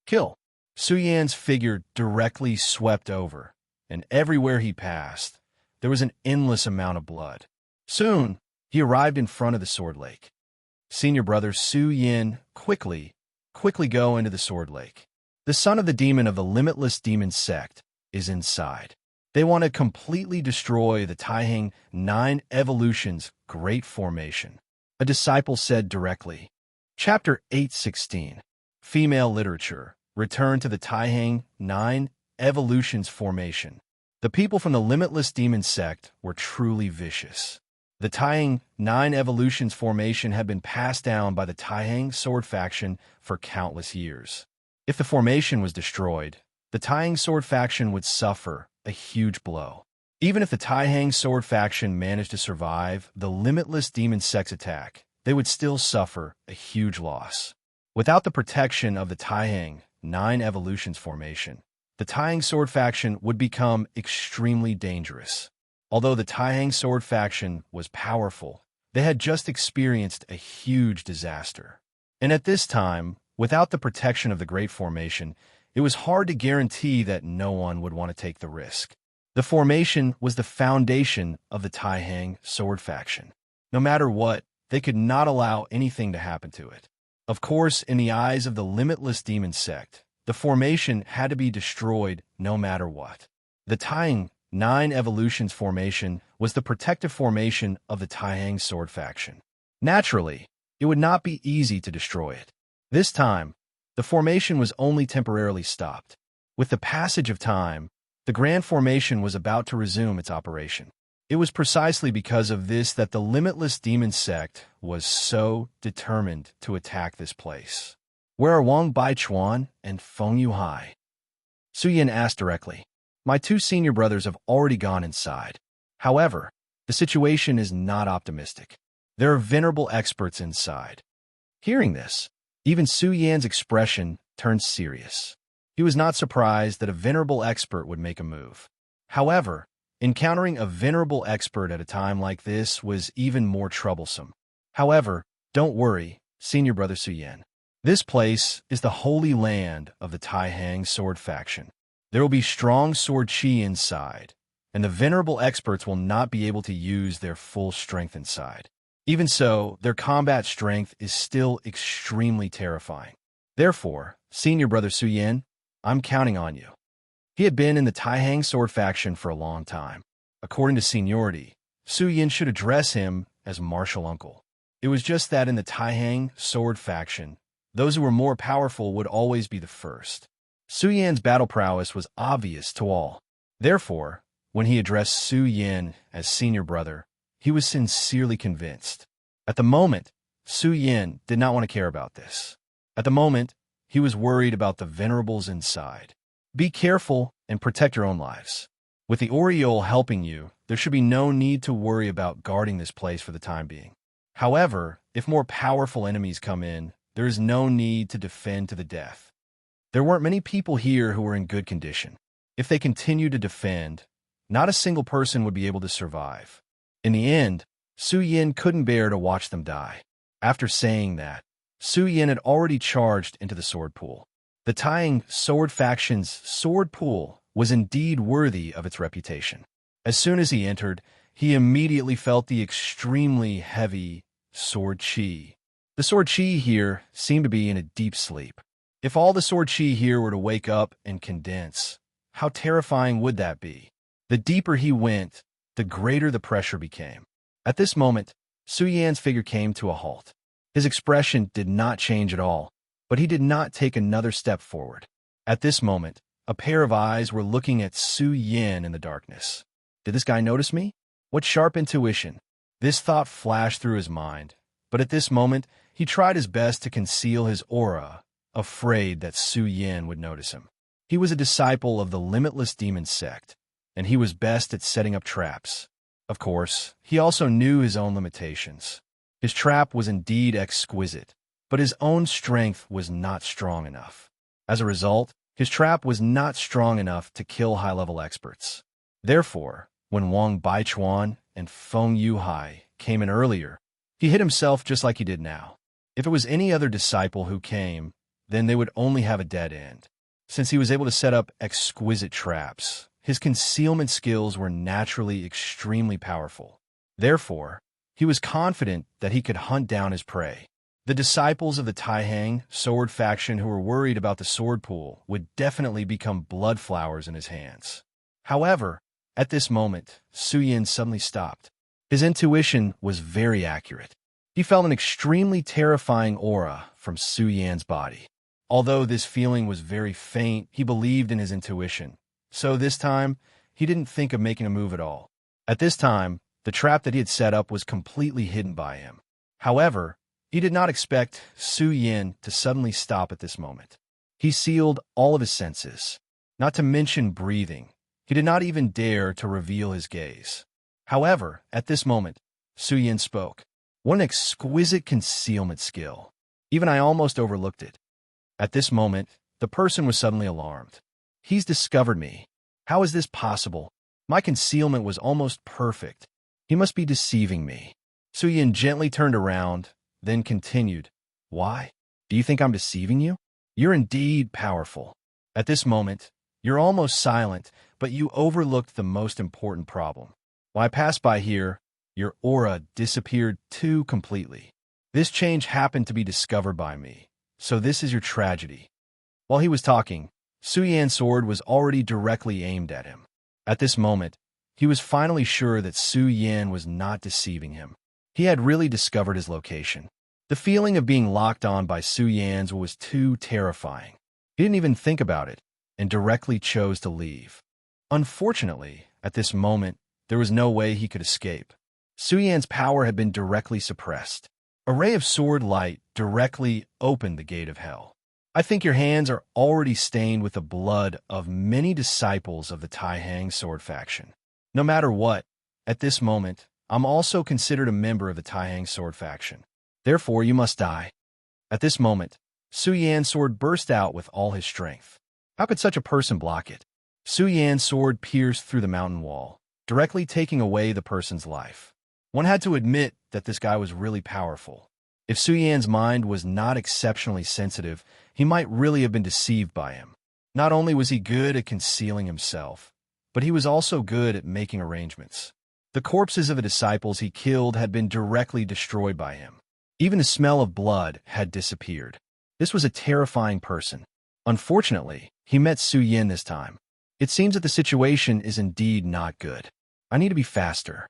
Kill. Su Yan's figure directly swept over, and everywhere he passed, there was an endless amount of blood. Soon, he arrived in front of the Sword Lake. Senior brother Su Yin, quickly go into the Sword Lake. The son of the demon of the limitless demon sect is inside. They want to completely destroy the Taihang 9 Evolutions Great Formation. A disciple said directly. Chapter 816. Female Literature. Return to the Taihang 9 Evolutions Formation. The people from the limitless demon sect were truly vicious. The Taihang 9 Evolutions Formation had been passed down by the Taihang sword faction for countless years. If the formation was destroyed, the Taihang sword faction would suffer a huge blow. Even if the Taihang sword faction managed to survive the limitless demon sect's attack, they would still suffer a huge loss. Without the protection of the Taihang 9 Evolutions Formation, the Taihang sword faction would become extremely dangerous. Although the Taihang sword faction was powerful, they had just experienced a huge disaster. And at this time, without the protection of the Great Formation, it was hard to guarantee that no one would want to take the risk. The formation was the foundation of the Taihang sword faction. No matter what, they could not allow anything to happen to it. Of course, in the eyes of the limitless demon sect, the formation had to be destroyed no matter what. The Taihang 9 Evolutions Formation was the protective formation of the Taihang sword faction. Naturally, it would not be easy to destroy it. This time, the formation was only temporarily stopped. With the passage of time, the Grand Formation was about to resume its operation. It was precisely because of this that the limitless demon sect was so determined to attack this place. Where are Wang Baichuan and Feng Yuhai? Su Yin asked directly. My two senior brothers have already gone inside. However, the situation is not optimistic. There are venerable experts inside. Hearing this, even Su Yan's expression turned serious. He was not surprised that a venerable expert would make a move. However, encountering a venerable expert at a time like this was even more troublesome. However, don't worry, senior brother Su Yan. This place is the holy land of the Tai Hang sword faction. There will be strong sword chi inside, and the venerable experts will not be able to use their full strength inside. Even so, their combat strength is still extremely terrifying. Therefore, senior brother Su Yan, I'm counting on you. He had been in the Tai Hang sword faction for a long time. According to seniority, Su Yan should address him as martial uncle. It was just that in the Tai Hang sword faction, those who were more powerful would always be the first. Su Yan's battle prowess was obvious to all. Therefore, when he addressed Su Yan as senior brother, he was sincerely convinced. At the moment, Su Yan did not want to care about this. At the moment, he was worried about the venerables inside. Be careful and protect your own lives. With the Oriole helping you, there should be no need to worry about guarding this place for the time being. However, if more powerful enemies come in, there is no need to defend to the death. There weren't many people here who were in good condition. If they continued to defend, not a single person would be able to survive. In the end, Su Yan couldn't bear to watch them die. After saying that, Su Yan had already charged into the sword pool. The Taiyang sword faction's sword pool was indeed worthy of its reputation. As soon as he entered, he immediately felt the extremely heavy sword chi. The sword chi here seemed to be in a deep sleep. If all the sword chi here were to wake up and condense, how terrifying would that be? The deeper he went, the greater the pressure became. At this moment, Su Yan's figure came to a halt. His expression did not change at all, but he did not take another step forward. At this moment, a pair of eyes were looking at Su Yan in the darkness. Did this guy notice me? What sharp intuition! This thought flashed through his mind, but at this moment, he tried his best to conceal his aura, afraid that Su Yan would notice him. He was a disciple of the Limitless Demon sect, and he was best at setting up traps. Of course, he also knew his own limitations. His trap was indeed exquisite, but his own strength was not strong enough. As a result, his trap was not strong enough to kill high-level experts. Therefore, when Wang Baichuan and Feng Yuhai came in earlier, he hit himself just like he did now. If it was any other disciple who came, then they would only have a dead end. Since he was able to set up exquisite traps, his concealment skills were naturally extremely powerful. Therefore, he was confident that he could hunt down his prey. The disciples of the Tai Hang sword faction who were worried about the sword pool would definitely become blood flowers in his hands. However, at this moment, Su Yan suddenly stopped. His intuition was very accurate. He felt an extremely terrifying aura from Su Yan's body. Although this feeling was very faint, he believed in his intuition. So this time, he didn't think of making a move at all. At this time, the trap that he had set up was completely hidden by him. However, he did not expect Su Yan to suddenly stop at this moment. He sealed all of his senses, not to mention breathing. He did not even dare to reveal his gaze. However, at this moment, Su Yan spoke. What an exquisite concealment skill. Even I almost overlooked it. At this moment, the person was suddenly alarmed. He's discovered me. How is this possible? My concealment was almost perfect. He must be deceiving me. Su Yan gently turned around, then continued. Why? Do you think I'm deceiving you? You're indeed powerful. At this moment, you're almost silent, but you overlooked the most important problem. When I passed by here, your aura disappeared too completely. This change happened to be discovered by me, so this is your tragedy. While he was talking, Su Yan's sword was already directly aimed at him. At this moment, he was finally sure that Su Yan was not deceiving him. He had really discovered his location. The feeling of being locked on by Su Yan's was too terrifying. He didn't even think about it, and directly chose to leave. Unfortunately, at this moment, there was no way he could escape. Su Yan's power had been directly suppressed. A ray of sword light directly opened the gate of hell. I think your hands are already stained with the blood of many disciples of the Tai Hang sword faction. No matter what, at this moment, I'm also considered a member of the Tai Hang sword faction. Therefore, you must die. At this moment, Su Yan's sword burst out with all his strength. How could such a person block it? Su Yan's sword pierced through the mountain wall, directly taking away the person's life. One had to admit that this guy was really powerful. If Su Yan's mind was not exceptionally sensitive, he might really have been deceived by him. Not only was he good at concealing himself, but he was also good at making arrangements. The corpses of the disciples he killed had been directly destroyed by him. Even the smell of blood had disappeared. This was a terrifying person. Unfortunately, he met Su Yan this time. It seems that the situation is indeed not good. I need to be faster.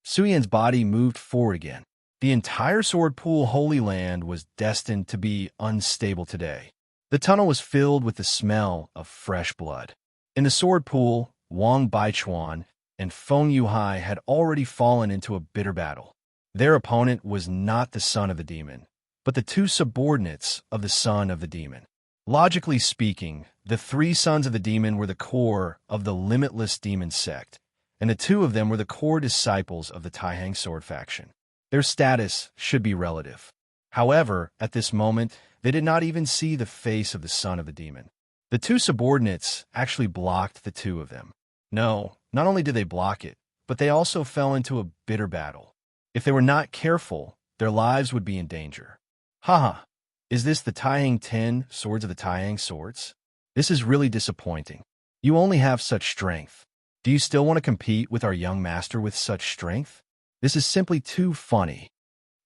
Su Yan's body moved forward again. The entire Sword Pool Holy Land was destined to be unstable today. The tunnel was filled with the smell of fresh blood. In the Sword Pool, Wang Baichuan and Feng Yuhai had already fallen into a bitter battle. Their opponent was not the son of the demon, but the two subordinates of the son of the demon. Logically speaking, the three sons of the demon were the core of the limitless demon sect, and the two of them were the core disciples of the Tai Hang sword faction. Their status should be relative. However, at this moment, they did not even see the face of the son of the demon. The two subordinates actually blocked the two of them. No, not only did they block it, but they also fell into a bitter battle. If they were not careful, their lives would be in danger. Haha, is this the Tai Hang 10 Swords of the Tai Hang Swords? This is really disappointing. You only have such strength. Do you still want to compete with our young master with such strength? This is simply too funny.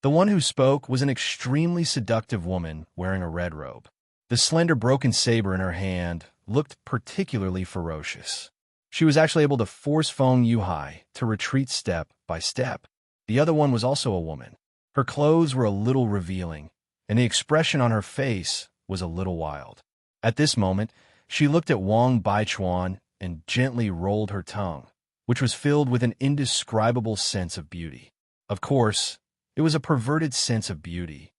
The one who spoke was an extremely seductive woman wearing a red robe. The slender broken saber in her hand looked particularly ferocious. She was actually able to force Feng Yuhai to retreat step by step. The other one was also a woman. Her clothes were a little revealing, and the expression on her face was a little wild. At this moment, she looked at Wang Baichuan and gently rolled her tongue, which was filled with an indescribable sense of beauty. Of course, it was a perverted sense of beauty.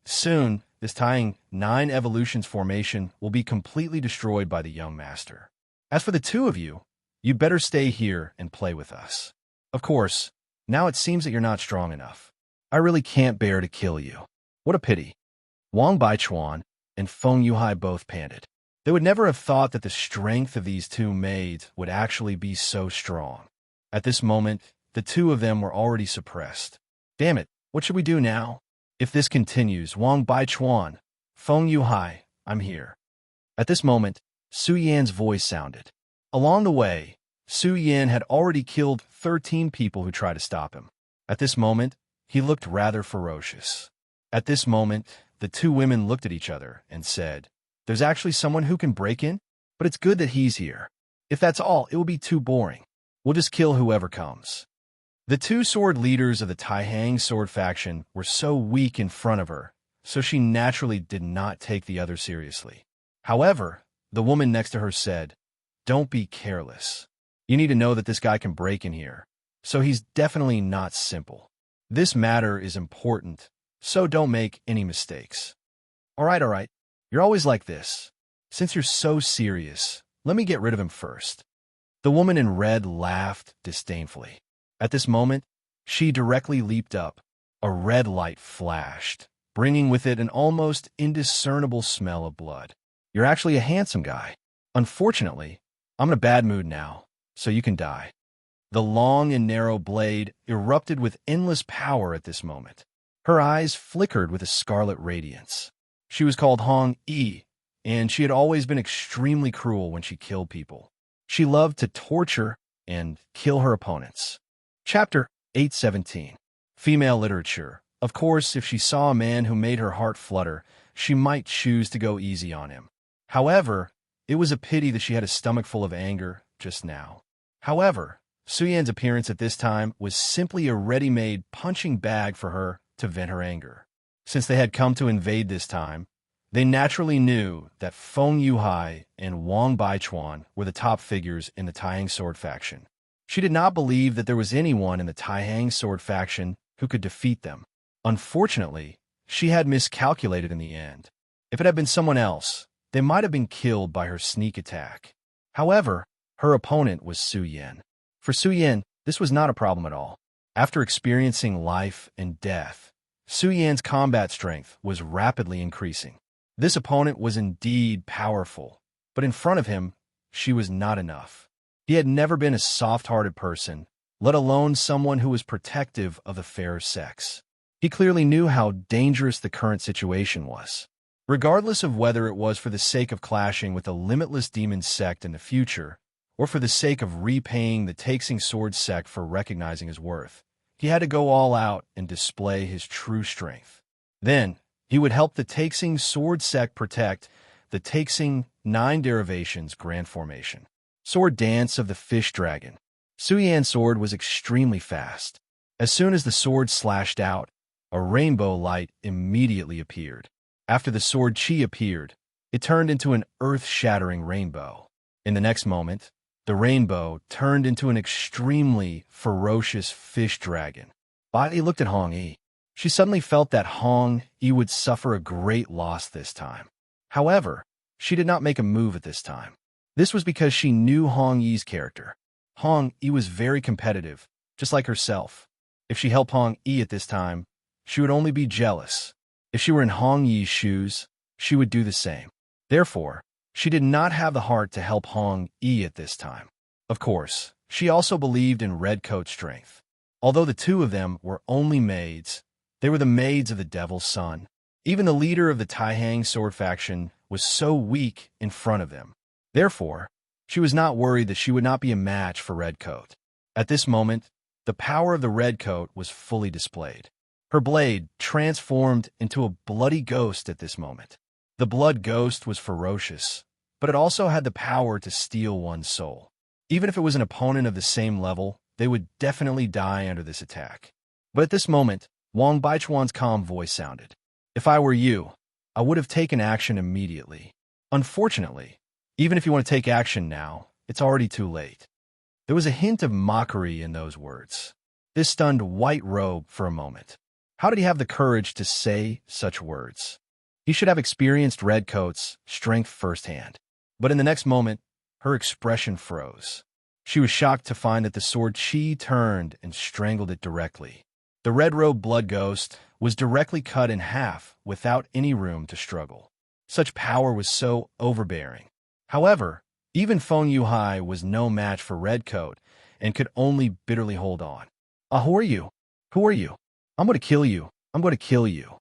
Soon, this Tai Hang 9 Evolutions formation will be completely destroyed by the young master. As for the two of you, you'd better stay here and play with us. Of course, now it seems that you're not strong enough. I really can't bear to kill you. What a pity. Wang Baichuan and Feng Yuhai both panted. They would never have thought that the strength of these two maids would actually be so strong. At this moment, the two of them were already suppressed. Damn it, what should we do now? If this continues, Wang Baichuan, Feng Yuhai, I'm here. At this moment, Su Yan's voice sounded. Along the way, Su Yan had already killed 13 people who tried to stop him. At this moment, he looked rather ferocious. At this moment, the two women looked at each other and said, "There's actually someone who can break in? But it's good that he's here. If that's all, it will be too boring. We'll just kill whoever comes." The two sword leaders of the Tai Hang sword faction were so weak in front of her, so she naturally did not take the other seriously. However, the woman next to her said, "Don't be careless. You need to know that this guy can break in here, so he's definitely not simple. This matter is important, so don't make any mistakes." All right. You're always like this. Since you're so serious, let me get rid of him first. The woman in red laughed disdainfully. At this moment, she directly leaped up. A red light flashed, bringing with it an almost indiscernible smell of blood. You're actually a handsome guy. Unfortunately, I'm in a bad mood now, so you can die. The long and narrow blade erupted with endless power at this moment. Her eyes flickered with a scarlet radiance. She was called Hong Yi, and she had always been extremely cruel when she killed people. She loved to torture and kill her opponents. Chapter 817. Female Literature. Of course, if she saw a man who made her heart flutter, she might choose to go easy on him. However, it was a pity that she had a stomach full of anger just now. However, Su Yan's appearance at this time was simply a ready-made punching bag for her to vent her anger. Since they had come to invade this time, they naturally knew that Feng Yuhai and Wang Baichuan were the top figures in the Tai Hang sword faction. She did not believe that there was anyone in the Tai Hang sword faction who could defeat them. Unfortunately, she had miscalculated in the end. If it had been someone else, they might have been killed by her sneak attack. However, her opponent was Su Yin. For Su Yin, this was not a problem at all. After experiencing life and death, Su Yan's combat strength was rapidly increasing. This opponent was indeed powerful, but in front of him, she was not enough. He had never been a soft-hearted person, let alone someone who was protective of the fairer sex. He clearly knew how dangerous the current situation was. Regardless of whether it was for the sake of clashing with a limitless demon sect in the future, or for the sake of repaying the Taxing Sword sect for recognizing his worth, he had to go all out and display his true strength. Then, he would help the Taxing Sword sect protect the Taxing 9 Derivations Grand Formation. Sword Dance of the Fish Dragon. Su Yan's sword was extremely fast. As soon as the sword slashed out, a rainbow light immediately appeared. After the sword chi appeared, it turned into an earth-shattering rainbow. In the next moment, the rainbow turned into an extremely ferocious fish dragon. Bai looked at Hong Yi. She suddenly felt that Hong Yi would suffer a great loss this time. However, she did not make a move at this time. This was because she knew Hong Yi's character. Hong Yi was very competitive, just like herself. If she helped Hong Yi at this time, she would only be jealous. If she were in Hong Yi's shoes, she would do the same. Therefore, she did not have the heart to help Hong Yi at this time. Of course, she also believed in Redcoat's strength. Although the two of them were only maids, they were the maids of the Devil's Son. Even the leader of the Taihang sword faction was so weak in front of them. Therefore, she was not worried that she would not be a match for Redcoat. At this moment, the power of the Redcoat was fully displayed. Her blade transformed into a bloody ghost at this moment. The blood ghost was ferocious, but it also had the power to steal one's soul. Even if it was an opponent of the same level, they would definitely die under this attack. But at this moment, Wang Baichuan's calm voice sounded. If I were you, I would have taken action immediately. Unfortunately, even if you want to take action now, it's already too late. There was a hint of mockery in those words. This stunned White Robe for a moment. How did he have the courage to say such words? He should have experienced Redcoat's strength firsthand. But in the next moment, her expression froze. She was shocked to find that the sword chi turned and strangled it directly. The red-robed blood ghost was directly cut in half without any room to struggle. Such power was so overbearing. However, even Feng Yuhai was no match for Redcoat and could only bitterly hold on. Who are you? Who are you? I'm going to kill you. I'm going to kill you.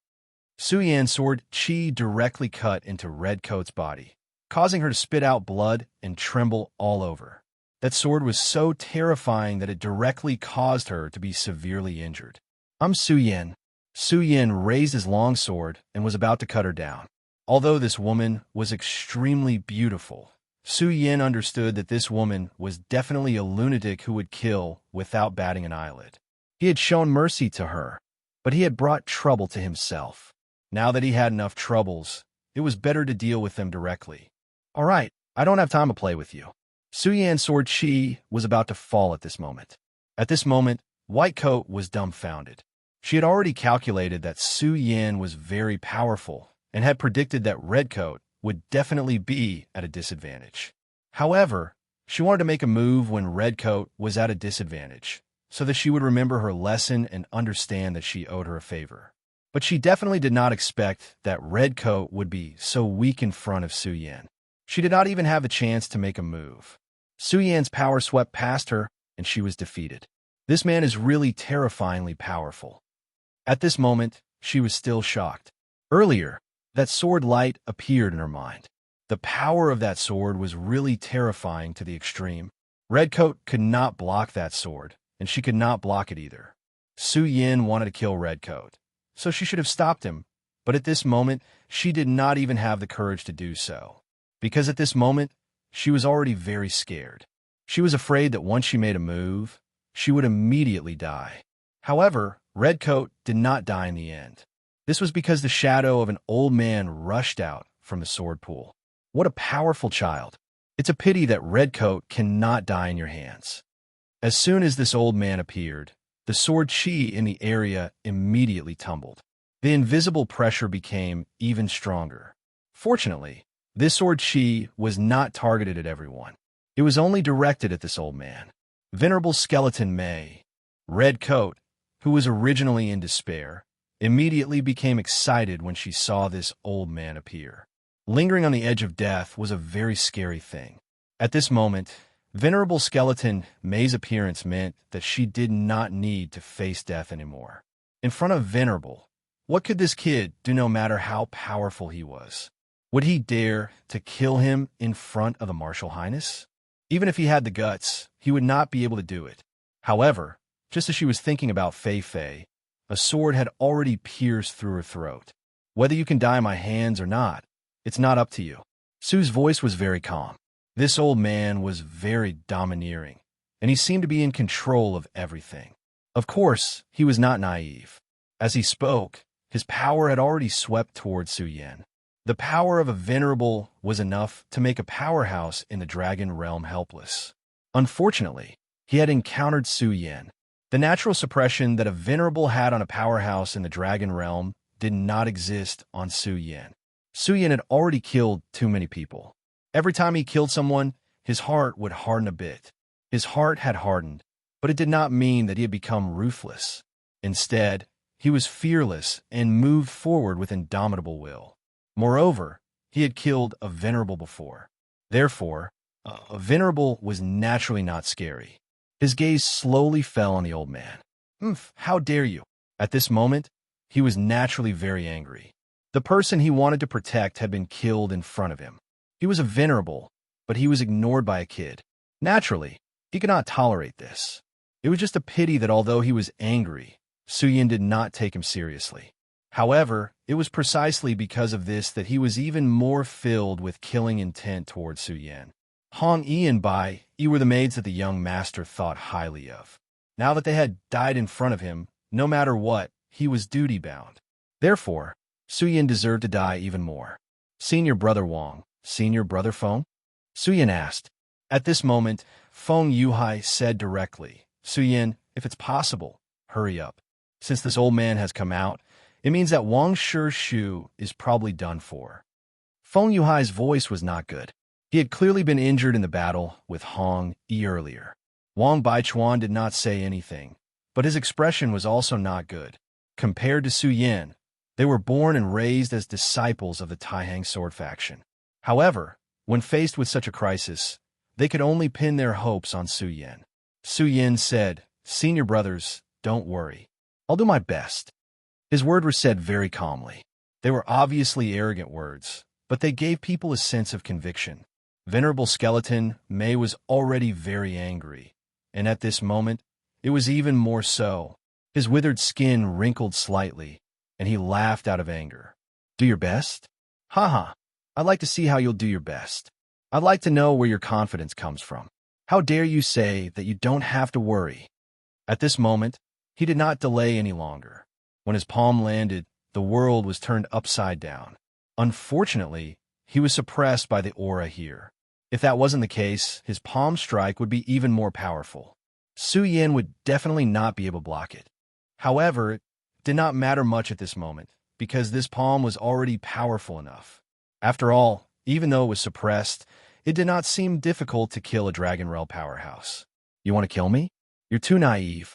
Su Yan's sword chi directly cut into Redcoat's body, causing her to spit out blood and tremble all over. That sword was so terrifying that it directly caused her to be severely injured. I'm Su Yan. Su Yan raised his long sword and was about to cut her down. Although this woman was extremely beautiful, Su Yan understood that this woman was definitely a lunatic who would kill without batting an eyelid. He had shown mercy to her, but he had brought trouble to himself. Now that he had enough troubles, it was better to deal with them directly. All right, I don't have time to play with you. Su Yan's sword chi was about to fall at this moment. At this moment, White Coat was dumbfounded. She had already calculated that Su Yan was very powerful and had predicted that Redcoat would definitely be at a disadvantage. However, she wanted to make a move when Redcoat was at a disadvantage, so that she would remember her lesson and understand that she owed her a favor. But she definitely did not expect that Redcoat would be so weak in front of Su Yan. She did not even have a chance to make a move. Su Yan's power swept past her, and she was defeated. This man is really terrifyingly powerful. At this moment, she was still shocked. Earlier, that sword light appeared in her mind. The power of that sword was really terrifying to the extreme. Redcoat could not block that sword, and she could not block it either. Su Yan wanted to kill Redcoat, so she should have stopped him, but at this moment, she did not even have the courage to do so. Because at this moment, she was already very scared. She was afraid that once she made a move, she would immediately die. However, Redcoat did not die in the end. This was because the shadow of an old man rushed out from the sword pool. What a powerful child. It's a pity that Redcoat cannot die in your hands. As soon as this old man appeared, the sword chi in the area immediately tumbled. The invisible pressure became even stronger. Fortunately, this sword chi was not targeted at everyone. It was only directed at this old man. Venerable Skeleton May, Red Coat, who was originally in despair, immediately became excited when she saw this old man appear. Lingering on the edge of death was a very scary thing. At this moment, Venerable Skeleton May's appearance meant that she did not need to face death anymore. In front of Venerable, what could this kid do no matter how powerful he was? Would he dare to kill him in front of the Martial Highness? Even if he had the guts, he would not be able to do it. However, just as she was thinking about Fei Fei, a sword had already pierced through her throat. Whether you can die in my hands or not, it's not up to you. Sue's voice was very calm. This old man was very domineering, and he seemed to be in control of everything. Of course, he was not naive. As he spoke, his power had already swept toward Su Yan. The power of a venerable was enough to make a powerhouse in the dragon realm helpless. Unfortunately, he had encountered Su Yan. The natural suppression that a venerable had on a powerhouse in the dragon realm did not exist on Su Yan. Su Yan had already killed too many people. Every time he killed someone, his heart would harden a bit. His heart had hardened, but it did not mean that he had become ruthless. Instead, he was fearless and moved forward with indomitable will. Moreover, he had killed a venerable before. Therefore, a venerable was naturally not scary. His gaze slowly fell on the old man. How dare you? At this moment, he was naturally very angry. The person he wanted to protect had been killed in front of him. He was a venerable, but he was ignored by a kid. Naturally, he could not tolerate this. It was just a pity that although he was angry, Su Yan did not take him seriously. However, it was precisely because of this that he was even more filled with killing intent towards Su Yan. Hong Yi and Bai Yi were the maids that the young master thought highly of. Now that they had died in front of him, no matter what, he was duty-bound. Therefore, Su Yan deserved to die even more. Senior Brother Wang, Senior Brother Feng? Su Yan asked. At this moment, Feng Yuhai said directly, Su Yan, if it's possible, hurry up. Since this old man has come out, it means that Wang Shu is probably done for. Feng Yuhai's voice was not good. He had clearly been injured in the battle with Hong Yi earlier. Wang Baichuan did not say anything, but his expression was also not good. Compared to Su Yan, they were born and raised as disciples of the Taihang sword faction. However, when faced with such a crisis, they could only pin their hopes on Su Yan. Su Yan said, Senior brothers, don't worry. I'll do my best. His words were said very calmly. They were obviously arrogant words, but they gave people a sense of conviction. Venerable Skeleton May was already very angry, and at this moment, it was even more so. His withered skin wrinkled slightly, and he laughed out of anger. Do your best? Haha, I'd like to see how you'll do your best. I'd like to know where your confidence comes from. How dare you say that you don't have to worry? At this moment, he did not delay any longer. When his palm landed, the world was turned upside down. Unfortunately, he was suppressed by the aura here. If that wasn't the case, his palm strike would be even more powerful. Su Yan would definitely not be able to block it. However, it did not matter much at this moment, because this palm was already powerful enough. After all, even though it was suppressed, it did not seem difficult to kill a Dragon Realm powerhouse. You want to kill me? You're too naive.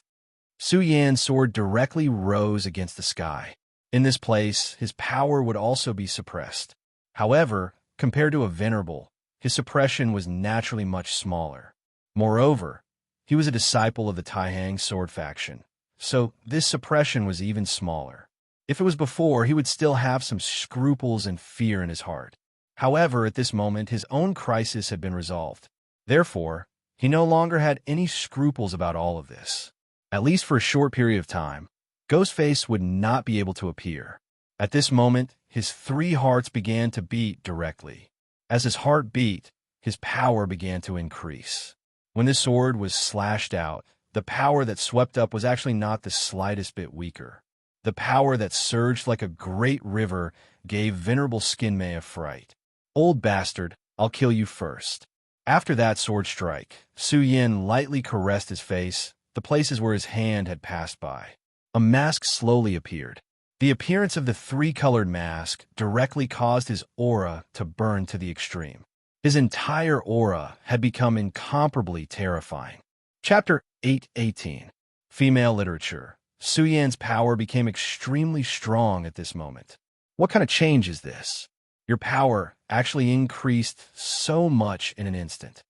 Su Yan's sword directly rose against the sky. In this place, his power would also be suppressed. However, compared to a venerable, his suppression was naturally much smaller. Moreover, he was a disciple of the Taihang sword faction, so this suppression was even smaller. If it was before, he would still have some scruples and fear in his heart. However, at this moment, his own crisis had been resolved. Therefore, he no longer had any scruples about all of this. At least for a short period of time, Ghostface would not be able to appear. At this moment, his 3 hearts began to beat directly. As his heart beat, his power began to increase. When the sword was slashed out, the power that swept up was actually not the slightest bit weaker. The power that surged like a great river gave Venerable Skinmei a fright. Old bastard, I'll kill you first. After that sword strike, Su Yan lightly caressed his face, the places where his hand had passed by. A mask slowly appeared. The appearance of the three-colored mask directly caused his aura to burn to the extreme. His entire aura had become incomparably terrifying. Chapter 8:18. Female Literature. Su Yan's power became extremely strong at this moment. What kind of change is this? Your power actually increased so much in an instant.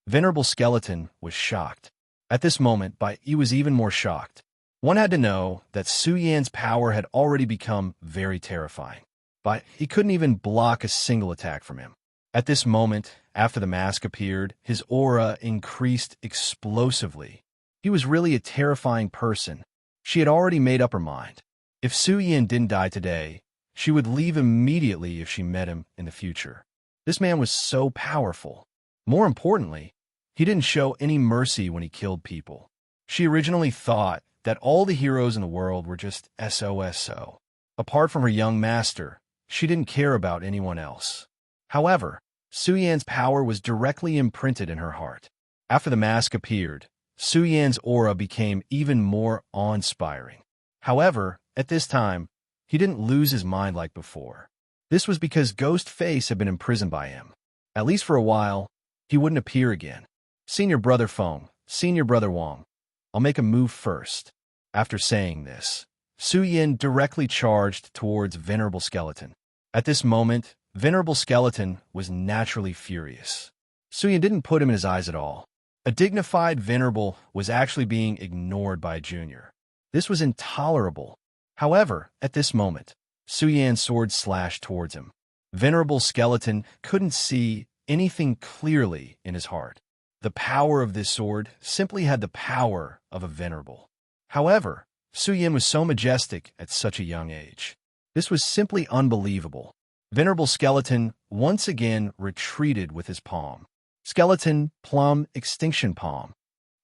Venerable Skeleton was shocked. At this moment, he was even more shocked. One had to know that Su Yan's power had already become very terrifying. But he couldn't even block a single attack from him. At this moment, after the mask appeared, his aura increased explosively. He was really a terrifying person. She had already made up her mind. If Su Yan didn't die today, she would leave immediately if she met him in the future. This man was so powerful. More importantly, he didn't show any mercy when he killed people. She originally thought that all the heroes in the world were just SOSO. Apart from her young master, she didn't care about anyone else. However, Su Yan's power was directly imprinted in her heart. After the mask appeared, Su Yan's aura became even more awe-inspiring. However, at this time, he didn't lose his mind like before. This was because Ghost Face had been imprisoned by him. At least for a while, he wouldn't appear again. Senior Brother Feng, Senior Brother Wang, I'll make a move first. After saying this, Su Yan directly charged towards Venerable Skeleton. At this moment, Venerable Skeleton was naturally furious. Su Yan didn't put him in his eyes at all. A dignified Venerable was actually being ignored by a junior. This was intolerable. However, at this moment, Su Yan's sword slashed towards him. Venerable Skeleton couldn't see anything clearly in his heart. The power of this sword simply had the power of a venerable. However, Su Yan was so majestic at such a young age. This was simply unbelievable. Venerable Skeleton once again retreated with his palm. Skeleton Plum Extinction Palm.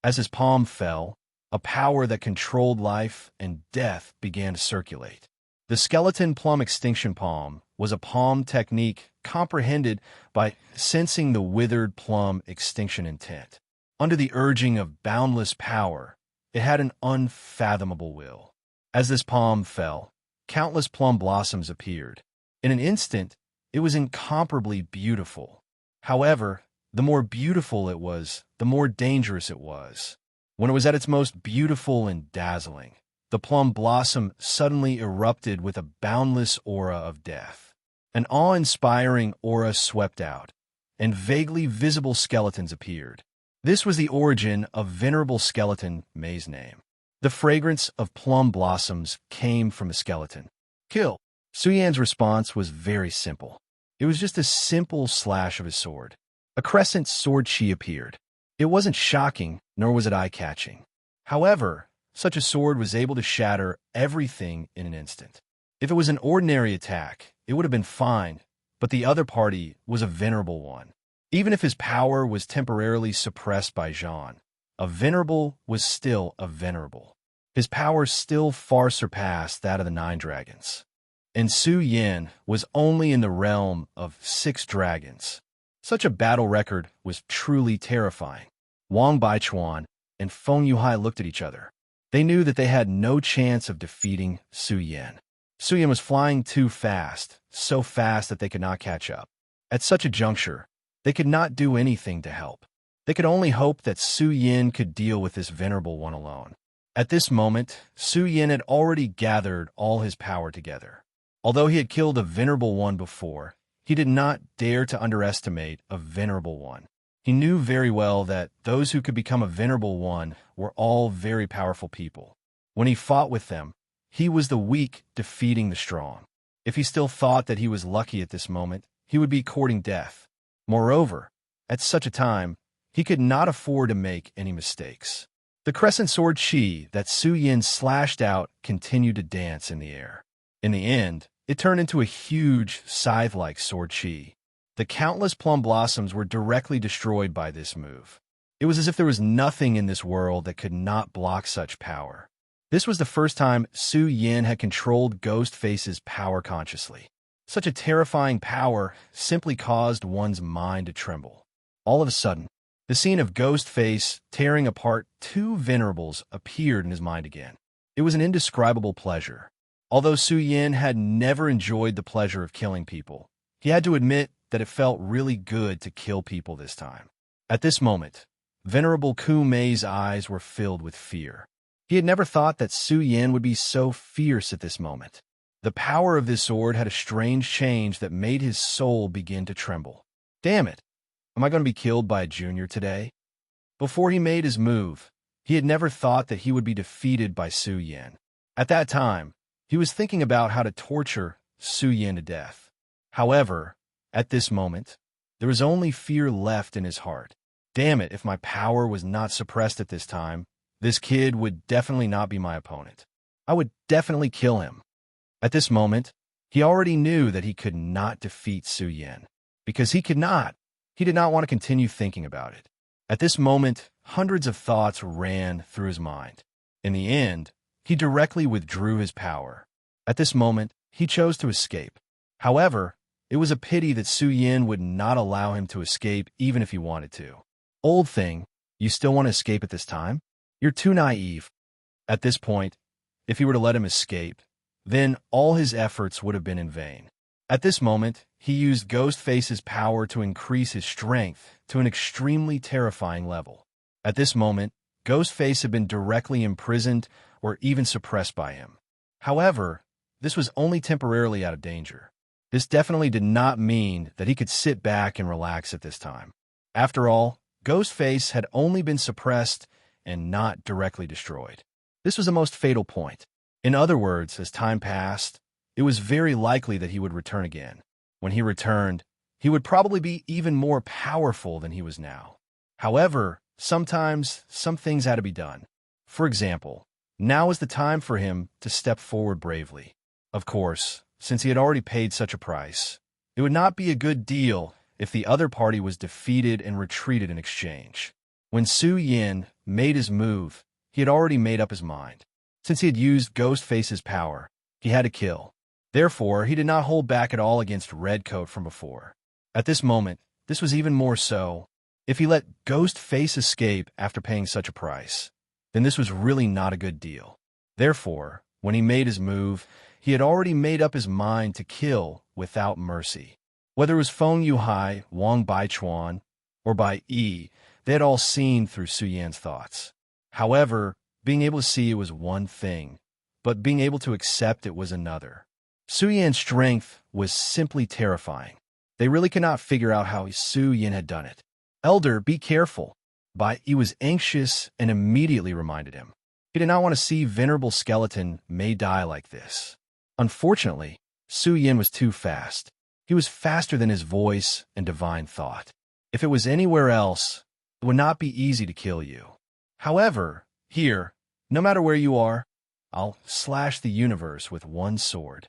As his palm fell, a power that controlled life and death began to circulate. The Skeleton Plum Extinction Palm was a palm technique comprehended by sensing the withered plum extinction intent. Under the urging of boundless power, it had an unfathomable will. As this palm fell, countless plum blossoms appeared. In an instant, it was incomparably beautiful. However, the more beautiful it was, the more dangerous it was. When it was at its most beautiful and dazzling, the plum blossom suddenly erupted with a boundless aura of death. An awe-inspiring aura swept out, and vaguely visible skeletons appeared. This was the origin of Venerable Skeleton May's name. The fragrance of plum blossoms came from the skeleton. Kill! Su Yan's response was very simple. It was just a simple slash of his sword. A crescent sword chi appeared. It wasn't shocking, nor was it eye-catching. However, such a sword was able to shatter everything in an instant. If it was an ordinary attack, it would have been fine, but the other party was a venerable one. Even if his power was temporarily suppressed by Jean, a venerable was still a venerable. His power still far surpassed that of the 9 dragons. And Su Yan was only in the realm of 6 dragons. Such a battle record was truly terrifying. Wang Baichuan and Feng Yuhai looked at each other. They knew that they had no chance of defeating Su Yan. Su Yan was flying too fast, so fast that they could not catch up. At such a juncture, they could not do anything to help. They could only hope that Su Yan could deal with this venerable one alone. At this moment, Su Yan had already gathered all his power together. Although he had killed a venerable one before, he did not dare to underestimate a venerable one. He knew very well that those who could become a venerable one were all very powerful people. When he fought with them, he was the weak defeating the strong. If he still thought that he was lucky at this moment, he would be courting death. Moreover, at such a time, he could not afford to make any mistakes. The crescent sword chi that Su Yan slashed out continued to dance in the air. In the end, it turned into a huge, scythe-like sword chi. The countless plum blossoms were directly destroyed by this move. It was as if there was nothing in this world that could not block such power. This was the first time Su Yan had controlled Ghost Face's power consciously. Such a terrifying power simply caused one's mind to tremble. All of a sudden, the scene of Ghost Face tearing apart 2 venerables appeared in his mind again. It was an indescribable pleasure. Although Su Yin had never enjoyed the pleasure of killing people, he had to admit that it felt really good to kill people this time. At this moment, Venerable Ku Mei's eyes were filled with fear. He had never thought that Su Yin would be so fierce at this moment. The power of this sword had a strange change that made his soul begin to tremble. Damn it! Am I going to be killed by a junior today? Before he made his move, he had never thought that he would be defeated by Su Yin. At that time, he was thinking about how to torture Su Yin to death. However, at this moment, there was only fear left in his heart. Damn it, if my power was not suppressed at this time, this kid would definitely not be my opponent. I would definitely kill him. At this moment, he already knew that he could not defeat Su Yin. Because he could not, he did not want to continue thinking about it. At this moment, hundreds of thoughts ran through his mind. In the end, he directly withdrew his power. At this moment, he chose to escape. However, it was a pity that Su Yin would not allow him to escape even if he wanted to. Old thing, you still want to escape at this time? You're too naive. At this point, if he were to let him escape, then all his efforts would have been in vain. At this moment, he used Ghostface's power to increase his strength to an extremely terrifying level. At this moment, Ghostface had been directly imprisoned or even suppressed by him. However, this was only temporarily out of danger. This definitely did not mean that he could sit back and relax at this time. After all, Ghostface had only been suppressed and not directly destroyed. This was the most fatal point. In other words, as time passed, it was very likely that he would return again. When he returned, he would probably be even more powerful than he was now. However, sometimes some things had to be done. For example, now was the time for him to step forward bravely. Of course, since he had already paid such a price, it would not be a good deal if the other party was defeated and retreated in exchange. When Su Yin made his move, he had already made up his mind. Since he had used Ghostface's power, he had to kill. Therefore, he did not hold back at all against Redcoat from before. At this moment, this was even more so. If he let Ghostface escape after paying such a price, then this was really not a good deal. Therefore, when he made his move, he had already made up his mind to kill without mercy. Whether it was Feng Yuhai, Wang Baichuan, or Bai Yi, they had all seen through Su Yan's thoughts. However, being able to see it was one thing, but being able to accept it was another. Su Yan's strength was simply terrifying. They really could not figure out how Su Yan had done it. Elder, be careful. Bai Yi was anxious and immediately reminded him. He did not want to see Venerable Skeleton may die like this. Unfortunately, Su Yan was too fast. He was faster than his voice and divine thought. If it was anywhere else, it would not be easy to kill you. However, here, no matter where you are, I'll slash the universe with one sword.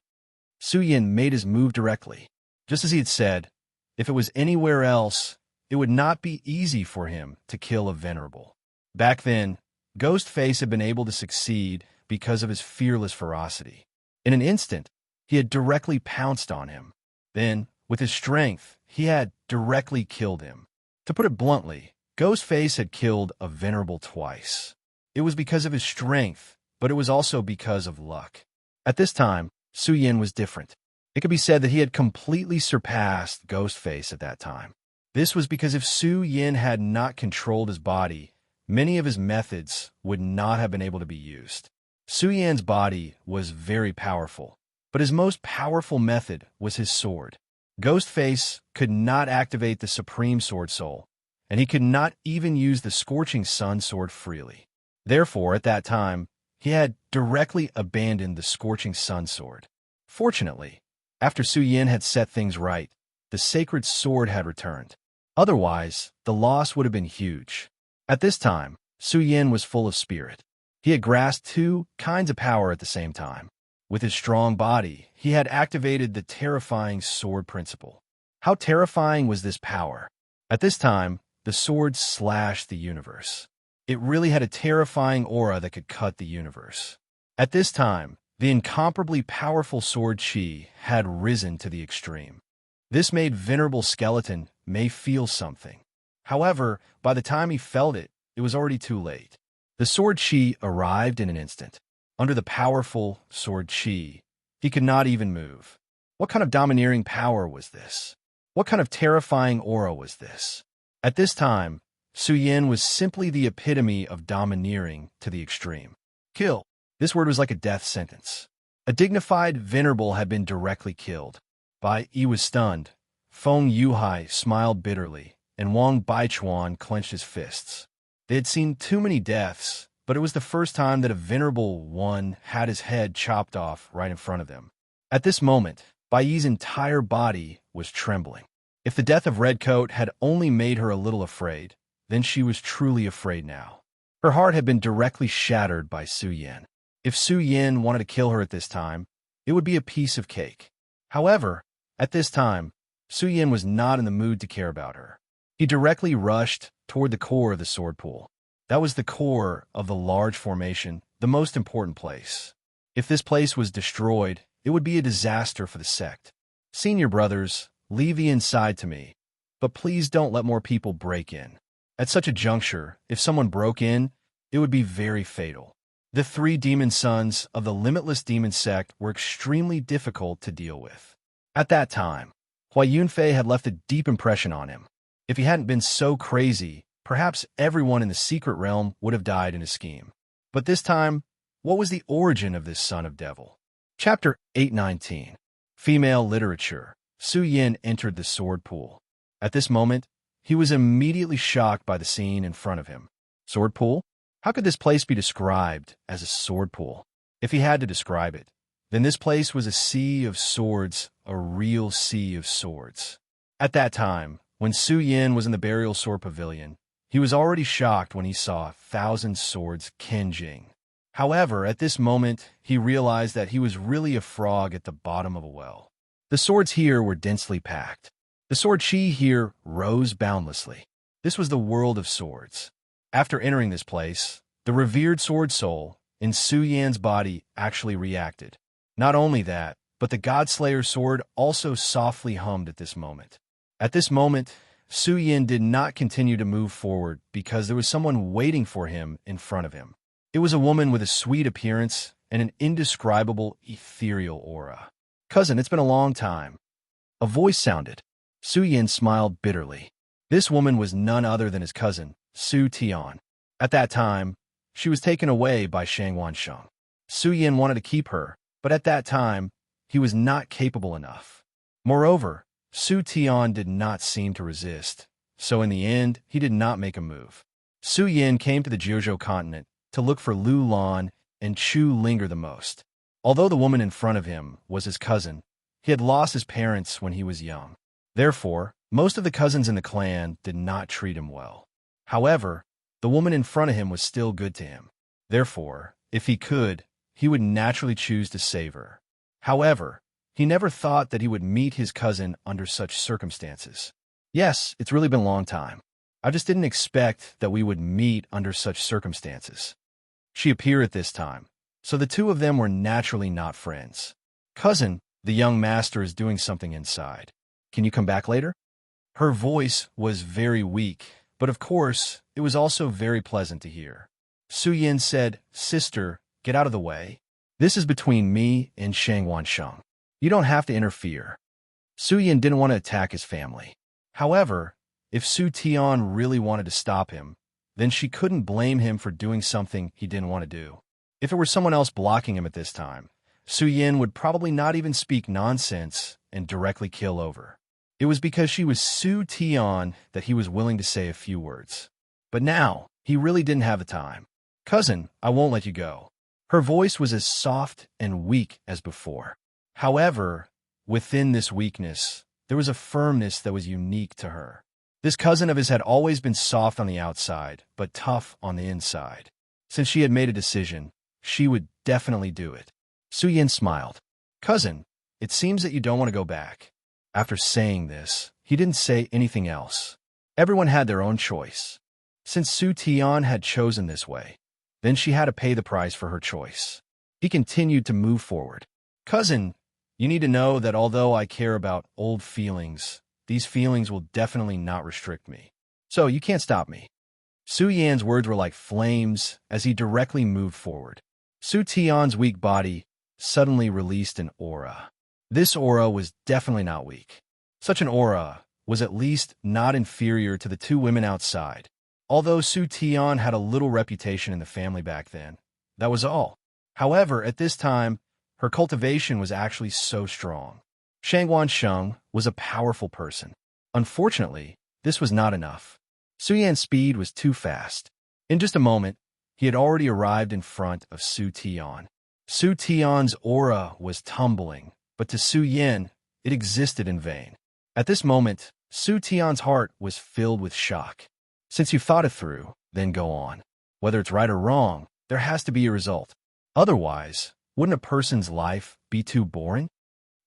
Su Yan made his move directly. Just as he had said, if it was anywhere else, it would not be easy for him to kill a venerable. Back then, Ghostface had been able to succeed because of his fearless ferocity. In an instant, he had directly pounced on him. Then, with his strength, he had directly killed him. To put it bluntly, Ghostface had killed a venerable twice. It was because of his strength, but it was also because of luck. At this time, Su Yan was different. It could be said that he had completely surpassed Ghostface at that time. This was because if Su Yan had not controlled his body, many of his methods would not have been able to be used. Su Yan's body was very powerful, but his most powerful method was his sword. Ghostface could not activate the Supreme Sword Soul, and he could not even use the Scorching Sun Sword freely. Therefore, at that time, he had directly abandoned the Scorching Sun Sword. Fortunately, after Su Yan had set things right, the Sacred Sword had returned. Otherwise, the loss would have been huge. At this time, Su Yan was full of spirit. He had grasped two kinds of power at the same time. With his strong body, he had activated the terrifying sword principle. How terrifying was this power? At this time, the sword slashed the universe. It really had a terrifying aura that could cut the universe. At this time, the incomparably powerful sword chi had risen to the extreme. This made Venerable Skeleton may feel something. However, by the time he felt it, it was already too late. The sword chi arrived in an instant. Under the powerful sword chi, He could not even move. What kind of domineering power was this? What kind of terrifying aura was this? At this time, Su Yin was simply the epitome of domineering to the extreme. Kill. This word was like a death sentence. A dignified venerable had been directly killed. Bai Yi was stunned. Feng Yuhai smiled bitterly, and Wang Baichuan clenched his fists. They had seen too many deaths, but it was the first time that a venerable one had his head chopped off right in front of them. At this moment, Bai Yi's entire body was trembling. If the death of Redcoat had only made her a little afraid, then she was truly afraid now. Her heart had been directly shattered by Su Yin. If Su Yin wanted to kill her at this time, it would be a piece of cake. However, at this time, Su Yin was not in the mood to care about her. He directly rushed toward the core of the sword pool. That was the core of the large formation, the most important place. If this place was destroyed, it would be a disaster for the sect. Senior brothers, leave the inside to me, but please don't let more people break in. At such a juncture, if someone broke in, it would be very fatal. The three demon sons of the limitless demon sect were extremely difficult to deal with. At that time, Hua Yunfei had left a deep impression on him. If he hadn't been so crazy, perhaps everyone in the secret realm would have died in his scheme. But this time, what was the origin of this son of devil? Chapter 819. Female Literature. Su Yin entered the sword pool. At this moment, he was immediately shocked by the scene in front of him. Sword pool? How could this place be described as a sword pool? If he had to describe it, then this place was a sea of swords, a real sea of swords. At that time, when Su Yin was in the burial sword pavilion, he was already shocked when he saw 1,000 swords Kenjing. However, at this moment, he realized that he was really a frog at the bottom of a well. The swords here were densely packed. The sword chi here rose boundlessly. This was the world of swords. After entering this place, the revered sword soul in Su Yan's body actually reacted. Not only that, but the Godslayer's sword also softly hummed at this moment. At this moment, Su Yin did not continue to move forward because there was someone waiting for him in front of him. It was a woman with a sweet appearance and an indescribable ethereal aura. "Cousin, it's been a long time." A voice sounded. Su Yin smiled bitterly. This woman was none other than his cousin, Su Tian. At that time, she was taken away by Shang Wansheng. Su Yin wanted to keep her, but at that time, he was not capable enough. Moreover, Su Tian did not seem to resist, so in the end, he did not make a move. Su Yin came to the Jiuzhou continent to look for Lu Lan and Chu Linger the most. Although the woman in front of him was his cousin, he had lost his parents when he was young. Therefore, most of the cousins in the clan did not treat him well. However, the woman in front of him was still good to him. Therefore, if he could, he would naturally choose to save her. However, he never thought that he would meet his cousin under such circumstances. "Yes, it's really been a long time. I just didn't expect that we would meet under such circumstances." She appeared at this time, so the two of them were naturally not friends. "Cousin, the young master is doing something inside. Can you come back later?" Her voice was very weak, but of course, it was also very pleasant to hear. Su Yin said, "Sister, get out of the way. This is between me and Shang Wansheng. You don't have to interfere." Su Yin didn't want to attack his family. However, if Su Tian really wanted to stop him, then she couldn't blame him for doing something he didn't want to do. If it were someone else blocking him at this time, Su Yin would probably not even speak nonsense and directly kill over. It was because she was Su Tian that he was willing to say a few words. But now, he really didn't have the time. "Cousin, I won't let you go." Her voice was as soft and weak as before. However, within this weakness, there was a firmness that was unique to her. This cousin of his had always been soft on the outside, but tough on the inside. Since she had made a decision, she would definitely do it. Su Yin smiled. "Cousin, it seems that you don't want to go back." After saying this, he didn't say anything else. Everyone had their own choice. Since Su Tian had chosen this way, then she had to pay the price for her choice. He continued to move forward. "Cousin, you need to know that although I care about old feelings, these feelings will definitely not restrict me. So you can't stop me." Su Yan's words were like flames as he directly moved forward. Su Tian's weak body suddenly released an aura. This aura was definitely not weak. Such an aura was at least not inferior to the two women outside. Although Su Tian had a little reputation in the family back then, that was all. However, at this time, her cultivation was actually so strong. Shangwan Sheng was a powerful person. Unfortunately, this was not enough. Su Yan's speed was too fast. In just a moment, he had already arrived in front of Su Tian. Su Tian's aura was tumbling, but to Su Yan, it existed in vain. At this moment, Su Tian's heart was filled with shock. Since you've thought it through, then go on. Whether it's right or wrong, there has to be a result. Otherwise, wouldn't a person's life be too boring?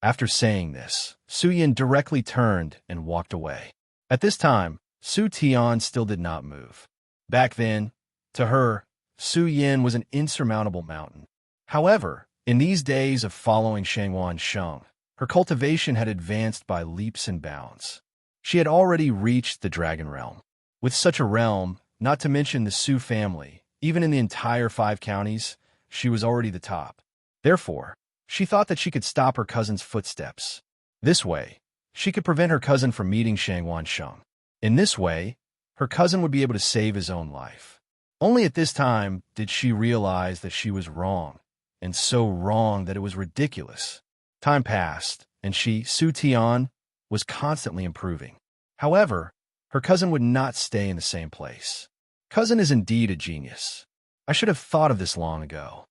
After saying this, Su Yan directly turned and walked away. At this time, Su Tian still did not move. Back then, to her, Su Yan was an insurmountable mountain. However, in these days of following Shangwan Sheng, her cultivation had advanced by leaps and bounds. She had already reached the Dragon Realm. With such a realm, not to mention the Su family, even in the entire 5 counties, she was already the top. Therefore, she thought that she could stop her cousin's footsteps. This way, she could prevent her cousin from meeting Shangwan Sheng. In this way, her cousin would be able to save his own life. Only at this time did she realize that she was wrong, and so wrong that it was ridiculous. Time passed, and she, Su Tian, was constantly improving. However, her cousin would not stay in the same place. Cousin is indeed a genius. I should have thought of this long ago.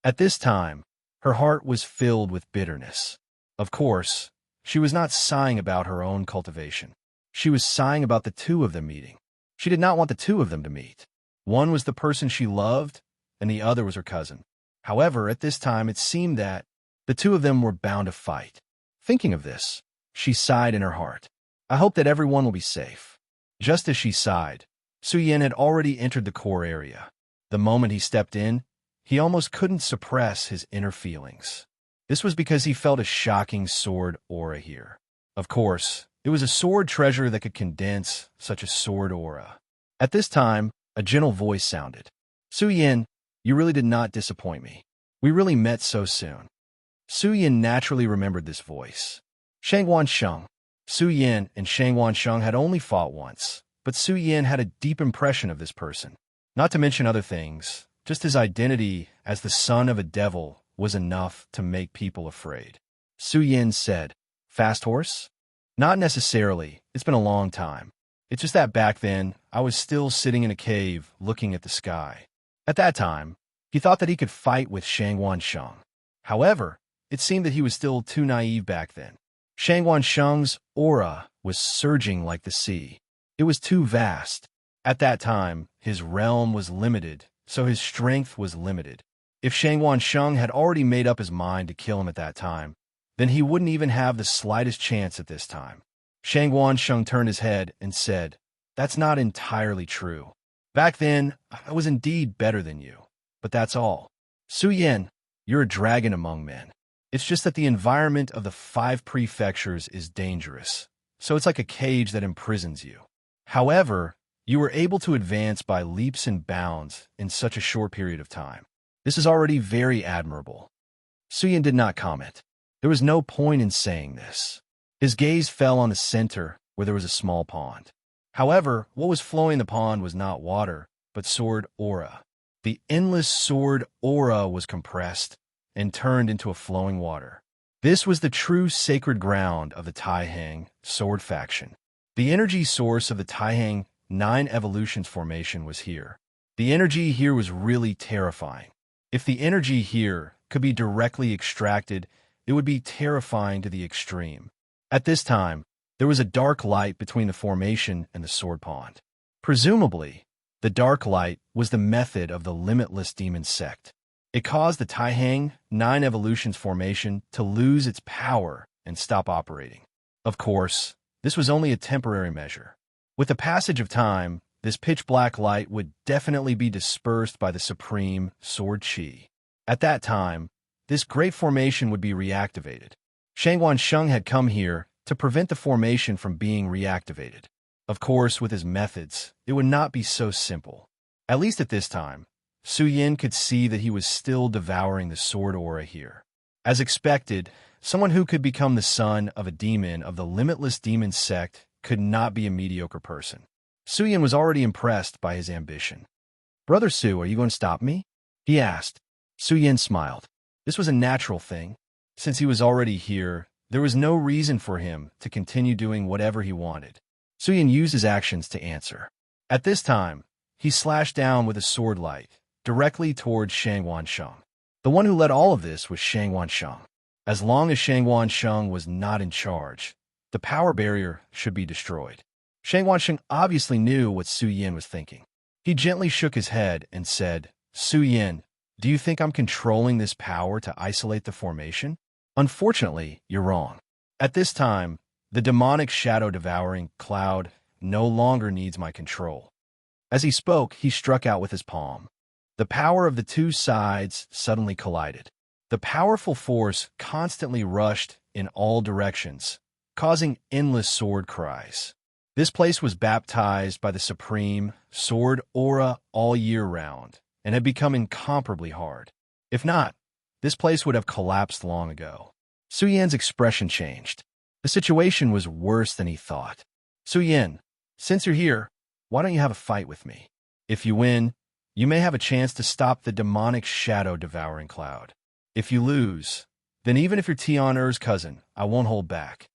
At this time, her heart was filled with bitterness. Of course, she was not sighing about her own cultivation. She was sighing about the two of them meeting. She did not want the two of them to meet. One was the person she loved, and the other was her cousin. However, at this time, it seemed that the two of them were bound to fight. Thinking of this, she sighed in her heart. I hope that everyone will be safe. Just as she sighed, Su Yan had already entered the core area. The moment he stepped in, he almost couldn't suppress his inner feelings. This was because he felt a shocking sword aura here. Of course, it was a sword treasure that could condense such a sword aura. At this time, a gentle voice sounded. Su Yan, you really did not disappoint me. We really met so soon. Su Yan naturally remembered this voice. Shangwan Sheng. Su Yan and Shangwan Sheng had only fought once, but Su Yan had a deep impression of this person. Not to mention other things, just his identity as the son of a devil was enough to make people afraid. Su Yan said, Fast horse? Not necessarily. It's been a long time. It's just that back then, I was still sitting in a cave looking at the sky. At that time, he thought that he could fight with Shangwan Sheng. However, it seemed that he was still too naive back then. Shangwan Sheng's aura was surging like the sea. It was too vast. At that time, his realm was limited, so his strength was limited. If Shangwan Sheng had already made up his mind to kill him at that time, then he wouldn't even have the slightest chance at this time. Shangwan Sheng turned his head and said, That's not entirely true. Back then, I was indeed better than you, but that's all. Su Yan, you're a dragon among men. It's just that the environment of the 5 prefectures is dangerous, so it's like a cage that imprisons you. However, you were able to advance by leaps and bounds in such a short period of time. This is already very admirable. Su Yan did not comment. There was no point in saying this. His gaze fell on the center, where there was a small pond. However, what was flowing in the pond was not water, but sword aura. The endless sword aura was compressed and turned into a flowing water. This was the true sacred ground of the Taihang sword faction. The energy source of the Taihang 9 evolutions formation was here. The energy here was really terrifying. If the energy here could be directly extracted, it would be terrifying to the extreme. At this time, there was a dark light between the formation and the sword pond. Presumably, the dark light was the method of the limitless demon sect. It caused the Taihang 9 evolutions formation to lose its power and stop operating. Of course, this was only a temporary measure. With the passage of time, this pitch-black light would definitely be dispersed by the supreme sword chi. At that time, this great formation would be reactivated. Shangwan Sheng had come here to prevent the formation from being reactivated. Of course, with his methods, it would not be so simple. At least at this time, Su Yan could see that he was still devouring the sword aura here. As expected, someone who could become the son of a demon of the limitless demon sect could not be a mediocre person. Suyin was already impressed by his ambition. "Brother Su, are you going to stop me?" he asked. Suyin smiled. This was a natural thing. Since he was already here, there was no reason for him to continue doing whatever he wanted. Suyin used his actions to answer. At this time, he slashed down with a sword light, directly towards Shang Wansheng. The one who led all of this was Shang Wansheng. As long as Shang Wansheng was not in charge, the power barrier should be destroyed. Shang Wansheng obviously knew what Su Yin was thinking. He gently shook his head and said, "Su Yin, do you think I'm controlling this power to isolate the formation? Unfortunately, you're wrong. At this time, the demonic shadow-devouring cloud no longer needs my control." As he spoke, he struck out with his palm. The power of the two sides suddenly collided. The powerful force constantly rushed in all directions, causing endless sword cries. This place was baptized by the supreme sword aura all year round and had become incomparably hard. If not, this place would have collapsed long ago. Su Yan's expression changed. The situation was worse than he thought. "Su Yan, since you're here, why don't you have a fight with me? If you win, you may have a chance to stop the demonic shadow-devouring cloud. If you lose, then even if you're Tian Er's cousin, I won't hold back."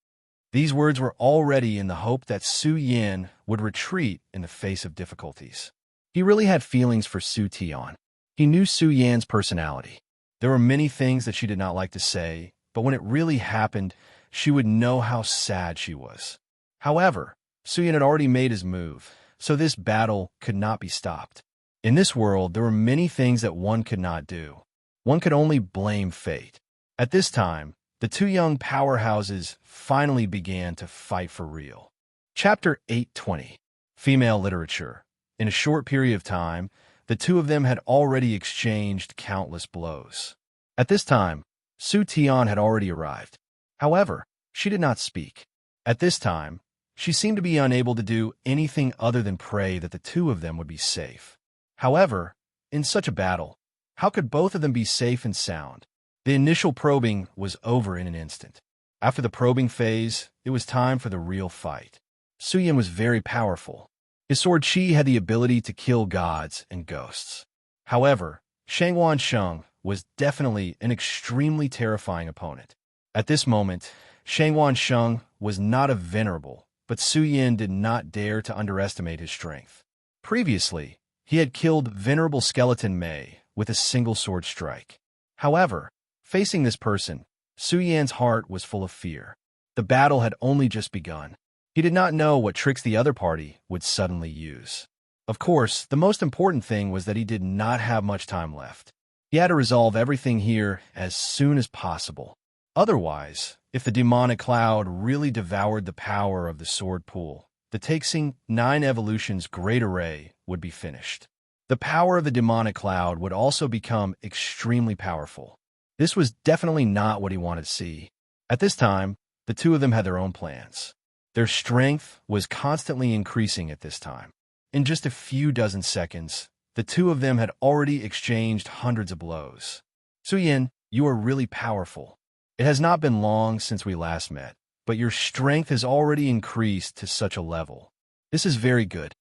These words were already in the hope that Su Yan would retreat in the face of difficulties. He really had feelings for Su Tian. He knew Su Yan's personality. There were many things that she did not like to say, but when it really happened, she would know how sad she was. However, Su Yan had already made his move, so this battle could not be stopped. In this world, there were many things that one could not do. One could only blame fate. At this time, the two young powerhouses finally began to fight for real. Chapter 820. Female Literature. In a short period of time, the two of them had already exchanged countless blows. At this time, Su Tian had already arrived. However, she did not speak. At this time, she seemed to be unable to do anything other than pray that the two of them would be safe. However, in such a battle, how could both of them be safe and sound? The initial probing was over in an instant. After the probing phase, it was time for the real fight. Su Yin was very powerful. His sword Qi had the ability to kill gods and ghosts. However, Shang Wansheng was definitely an extremely terrifying opponent. At this moment, Shang Wansheng was not a venerable, but Su Yin did not dare to underestimate his strength. Previously, he had killed Venerable Skeleton Mei with a single sword strike. However, facing this person, Su Yan's heart was full of fear. The battle had only just begun. He did not know what tricks the other party would suddenly use. Of course, the most important thing was that he did not have much time left. He had to resolve everything here as soon as possible. Otherwise, if the demonic cloud really devoured the power of the sword pool, the Taixing 9 Evolutions Great Array would be finished. The power of the demonic cloud would also become extremely powerful. This was definitely not what he wanted to see. At this time, the two of them had their own plans. Their strength was constantly increasing at this time. In just a few dozen seconds, the two of them had already exchanged hundreds of blows. "Su Yin, you are really powerful. It has not been long since we last met, but your strength has already increased to such a level. This is very good."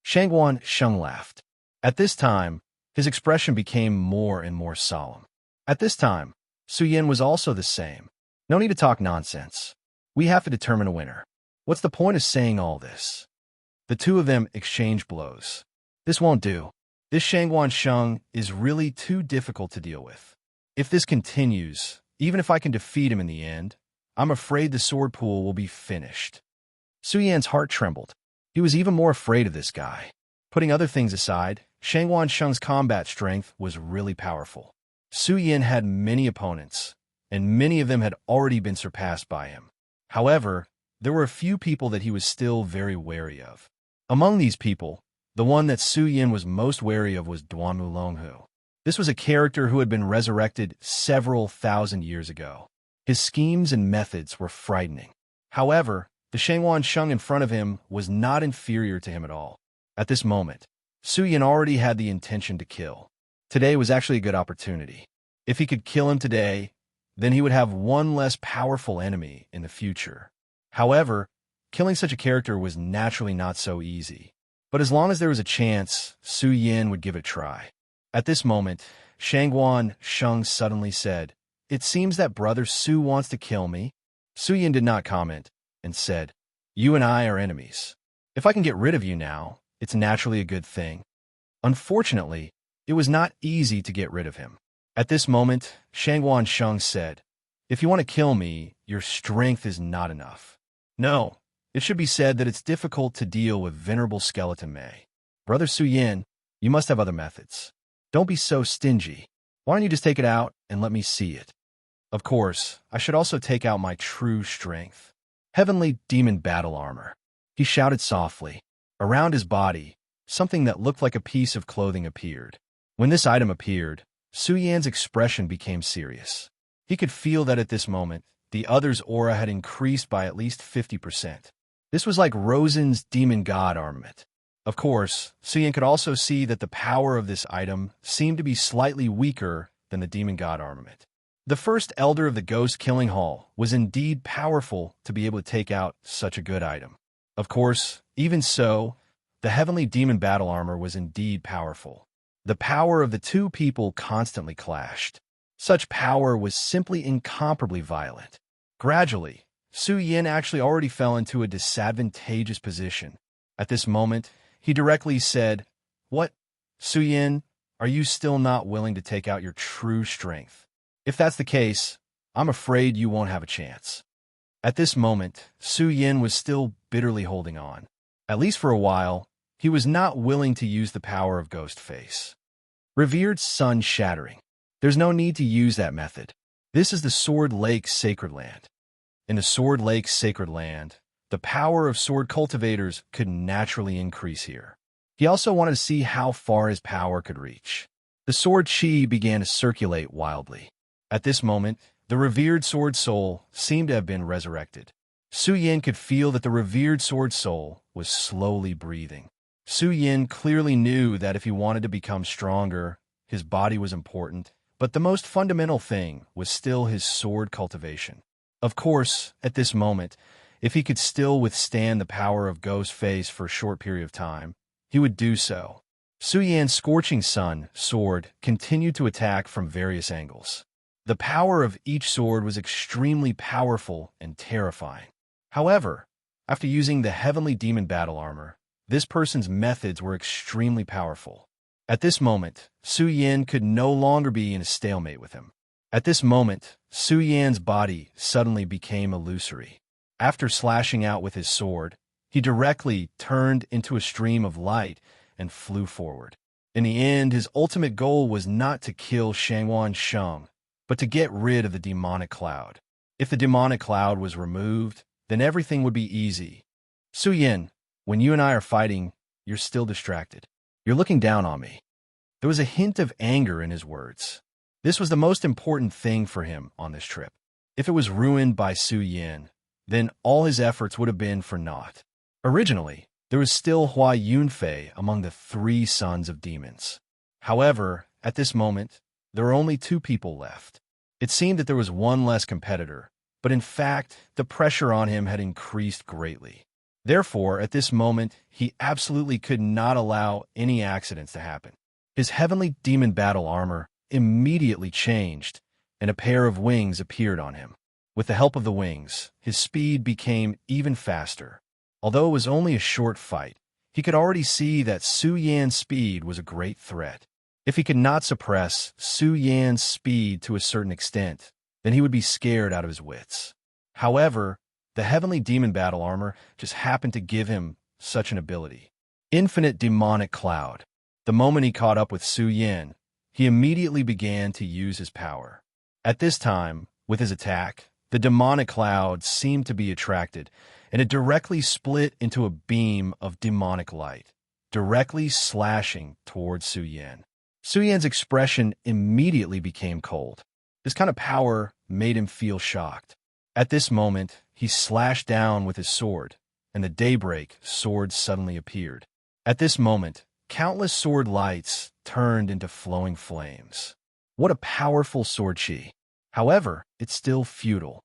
Shang Wansheng laughed. At this time, his expression became more and more solemn. At this time, Su Yin was also the same. "No need to talk nonsense. We have to determine a winner. What's the point of saying all this?" The two of them exchanged blows. "This won't do. This Shang Wansheng is really too difficult to deal with. If this continues, even if I can defeat him in the end, I'm afraid the sword pool will be finished." Su Yan's heart trembled. He was even more afraid of this guy. Putting other things aside, Shang Wansheng's combat strength was really powerful. Su Yin had many opponents, and many of them had already been surpassed by him. However, there were a few people that he was still very wary of. Among these people, the one that Su Yin was most wary of was Duanmu Longhu. This was a character who had been resurrected several thousand years ago. His schemes and methods were frightening. However, the Shang Wansheng in front of him was not inferior to him at all. At this moment, Su Yin already had the intention to kill. Today was actually a good opportunity. If he could kill him today, then he would have one less powerful enemy in the future. However, killing such a character was naturally not so easy. But as long as there was a chance, Su Yin would give it a try. At this moment, Shangguan Sheng suddenly said, "It seems that Brother Su wants to kill me." Su Yin did not comment and said, "You and I are enemies. If I can get rid of you now, it's naturally a good thing." Unfortunately, it was not easy to get rid of him. At this moment, Shangguan Sheng said, "If you want to kill me, your strength is not enough." No, it should be said that it's difficult to deal with Venerable Skeleton Mei. Brother Su Yin, you must have other methods. Don't be so stingy. Why don't you just take it out and let me see it? Of course, I should also take out my true strength. Heavenly Demon Battle Armor. He shouted softly. Around his body, something that looked like a piece of clothing appeared. When this item appeared, Su Yan's expression became serious. He could feel that at this moment, the other's aura had increased by at least 50%. This was like Rosen's Demon God armament. Of course, Su Yan could also see that the power of this item seemed to be slightly weaker than the Demon God armament. The first Elder of the Ghost Killing Hall was indeed powerful to be able to take out such a good item. Of course, even so, the Heavenly Demon Battle Armor was indeed powerful. The power of the two people constantly clashed. Such power was simply incomparably violent. Gradually, Su Yin actually already fell into a disadvantageous position. At this moment, he directly said, "What? Su Yin, are you still not willing to take out your true strength? If that's the case, I'm afraid you won't have a chance." At this moment, Su Yin was still bitterly holding on. At least for a while, he was not willing to use the power of Ghost Face. Revered Sun Shattering. There's no need to use that method. This is the Sword Lake Sacred Land. In the Sword Lake Sacred Land, the power of sword cultivators could naturally increase here. He also wanted to see how far his power could reach. The sword chi began to circulate wildly. At this moment, the revered sword soul seemed to have been resurrected. Su Yin could feel that the revered sword soul was slowly breathing. Su Yin clearly knew that if he wanted to become stronger, his body was important, but the most fundamental thing was still his sword cultivation. Of course, at this moment, if he could still withstand the power of Ghost Face for a short period of time, he would do so. Su Yan's Scorching Sun sword continued to attack from various angles. The power of each sword was extremely powerful and terrifying. However, after using the Heavenly Demon Battle Armor, this person's methods were extremely powerful. At this moment, Su Yin could no longer be in a stalemate with him. At this moment, Su Yan's body suddenly became illusory. After slashing out with his sword, he directly turned into a stream of light and flew forward. In the end, his ultimate goal was not to kill Shangguan Sheng, but to get rid of the demonic cloud. If the demonic cloud was removed, then everything would be easy. Su Yin, when you and I are fighting, you're still distracted. You're looking down on me. There was a hint of anger in his words. This was the most important thing for him on this trip. If it was ruined by Su Yin, then all his efforts would have been for naught. Originally, there was still Hua Yunfei among the three sons of demons. However, at this moment, there were only two people left. It seemed that there was one less competitor, but in fact, the pressure on him had increased greatly. Therefore, at this moment, he absolutely could not allow any accidents to happen. His Heavenly Demon Battle Armor immediately changed, and a pair of wings appeared on him. With the help of the wings, his speed became even faster. Although it was only a short fight, he could already see that Su Yan's speed was a great threat. If he could not suppress Su Yan's speed to a certain extent, then he would be scared out of his wits. However, the Heavenly Demon Battle Armor just happened to give him such an ability. Infinite Demonic Cloud. The moment he caught up with Su Yin, he immediately began to use his power. At this time, with his attack, the demonic cloud seemed to be attracted, and it directly split into a beam of demonic light, directly slashing towards Su Yin. Su Yin's expression immediately became cold. This kind of power made him feel shocked. At this moment, he slashed down with his sword, and the daybreak sword suddenly appeared. At this moment, countless sword lights turned into flowing flames. What a powerful sword chi! However, it's still futile.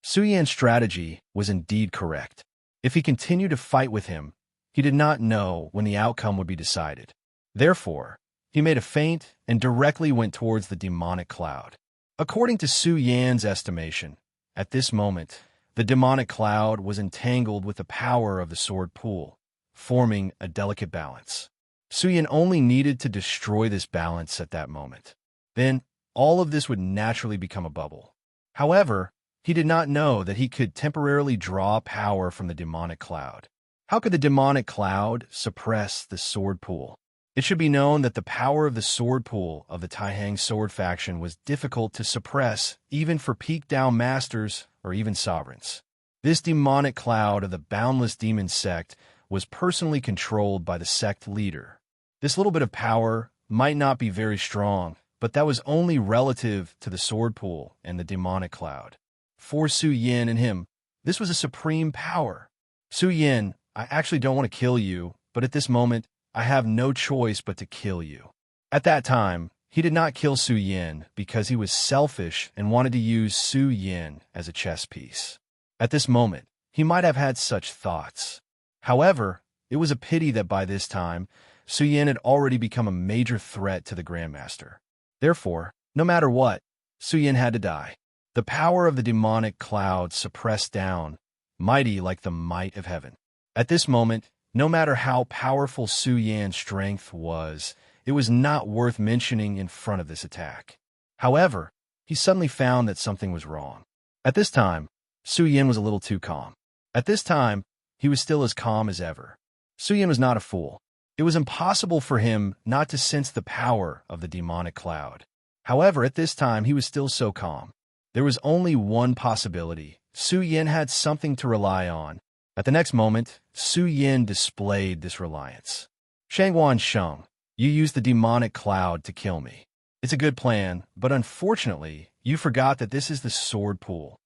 Su Yan's strategy was indeed correct. If he continued to fight with him, he did not know when the outcome would be decided. Therefore, he made a feint and directly went towards the demonic cloud. According to Su Yan's estimation, at this moment, the demonic cloud was entangled with the power of the sword pool, forming a delicate balance. Su Yan only needed to destroy this balance at that moment. Then, all of this would naturally become a bubble. However, he did not know that he could temporarily draw power from the demonic cloud. How could the demonic cloud suppress the sword pool? It should be known that the power of the sword pool of the Taihang sword faction was difficult to suppress even for peak-down masters or even sovereigns. This demonic cloud of the boundless demon sect was personally controlled by the sect leader. This little bit of power might not be very strong, but that was only relative to the sword pool and the demonic cloud. For Su Yan and him, this was a supreme power. Su Yan, I actually don't want to kill you, but at this moment, I have no choice but to kill you. At that time, he did not kill Su Yan because he was selfish and wanted to use Su Yan as a chess piece. At this moment, he might have had such thoughts. However, it was a pity that by this time, Su Yan had already become a major threat to the Grandmaster. Therefore, no matter what, Su Yan had to die. The power of the demonic cloud suppressed down, mighty like the might of heaven. At this moment, no matter how powerful Su Yan's strength was, it was not worth mentioning in front of this attack. However, he suddenly found that something was wrong. At this time, Su Yan was a little too calm. At this time, he was still as calm as ever. Su Yan was not a fool. It was impossible for him not to sense the power of the demonic cloud. However, at this time, he was still so calm. There was only one possibility. Su Yan had something to rely on. At the next moment, Su Yan displayed this reliance. Shangwan Sheng, you used the demonic cloud to kill me. It's a good plan, but unfortunately, you forgot that this is the sword pool.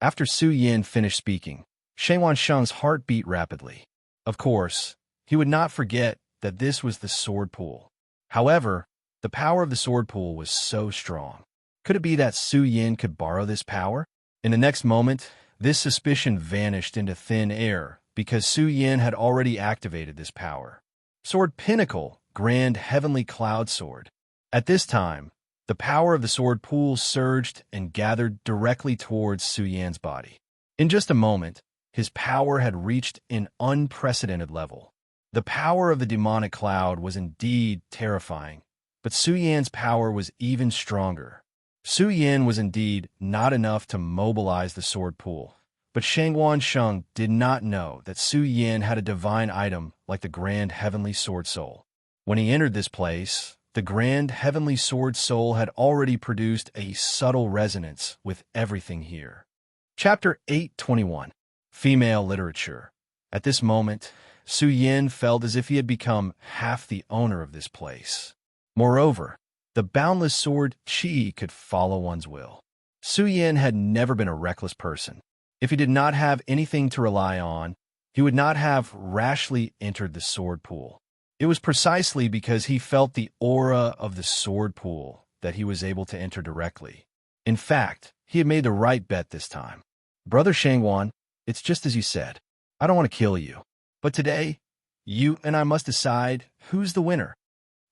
After Su Yan finished speaking, Shangwan Sheng's heart beat rapidly. Of course, he would not forget that this was the sword pool. However, the power of the sword pool was so strong. Could it be that Su Yan could borrow this power? In the next moment, this suspicion vanished into thin air because Su Yan had already activated this power. Sword Pinnacle, Grand Heavenly Cloud Sword. At this time, the power of the sword pool surged and gathered directly towards Su Yan's body. In just a moment, his power had reached an unprecedented level. The power of the demonic cloud was indeed terrifying, but Su Yan's power was even stronger. Su Yan was indeed not enough to mobilize the sword pool, but Shangwan Sheng did not know that Su Yan had a divine item like the Grand Heavenly Sword Soul. When he entered this place, the Grand Heavenly Sword Soul had already produced a subtle resonance with everything here. Chapter 821. Female Literature. At this moment, Su Yan felt as if he had become half the owner of this place. Moreover, the boundless sword Qi could follow one's will. Su Yan had never been a reckless person. If he did not have anything to rely on, he would not have rashly entered the sword pool. It was precisely because he felt the aura of the sword pool that he was able to enter directly. In fact, he had made the right bet this time. Brother Shangwan, it's just as you said. I don't want to kill you. But today, you and I must decide who's the winner.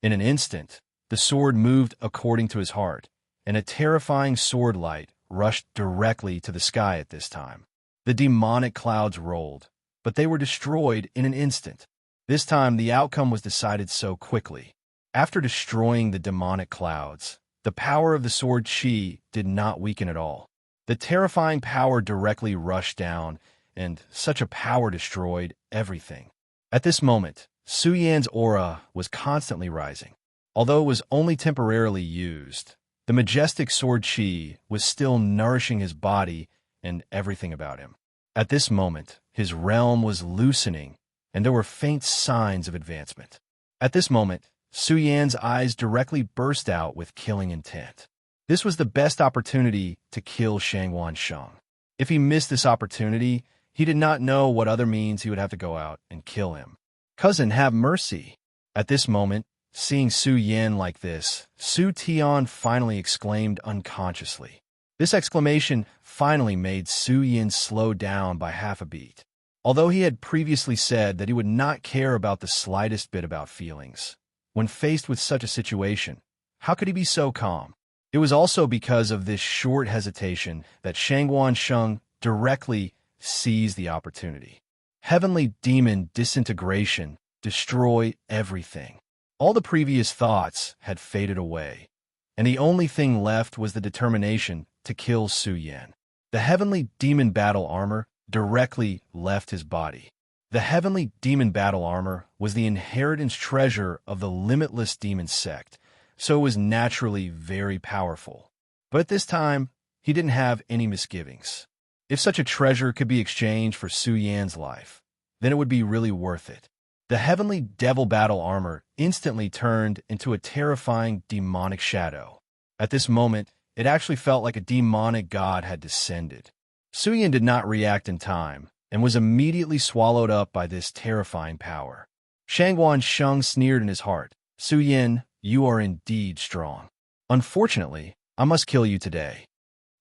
In an instant, the sword moved according to his heart, and a terrifying sword light rushed directly to the sky at this time. The demonic clouds rolled, but they were destroyed in an instant. This time, the outcome was decided so quickly. After destroying the demonic clouds, the power of the sword Qi did not weaken at all. The terrifying power directly rushed down, and such a power destroyed everything. At this moment, Su Yan's aura was constantly rising. Although it was only temporarily used, the majestic sword Qi was still nourishing his body and everything about him. At this moment, his realm was loosening, and there were faint signs of advancement. At this moment, Su Yan's eyes directly burst out with killing intent. This was the best opportunity to kill Shangwan Sheng. If he missed this opportunity, he did not know what other means he would have to go out and kill him. Cousin, have mercy. At this moment, seeing Su Yan like this, Su Tian finally exclaimed unconsciously. This exclamation finally made Su Yin slow down by half a beat. Although he had previously said that he would not care about the slightest bit about feelings, when faced with such a situation, how could he be so calm? It was also because of this short hesitation that Shangguan Sheng directly seized the opportunity. Heavenly demon disintegration, destroy everything. All the previous thoughts had faded away, and the only thing left was the determination to kill Su Yan. The heavenly demon battle armor directly left his body. The heavenly demon battle armor was the inheritance treasure of the limitless demon sect, so it was naturally very powerful. But at this time, he didn't have any misgivings. If such a treasure could be exchanged for Su Yan's life, then it would be really worth it. The heavenly devil battle armor instantly turned into a terrifying demonic shadow. At this moment, it actually felt like a demonic god had descended. Su Yan did not react in time, and was immediately swallowed up by this terrifying power. Shangguan Sheng sneered in his heart, "Su Yan, you are indeed strong. Unfortunately, I must kill you today."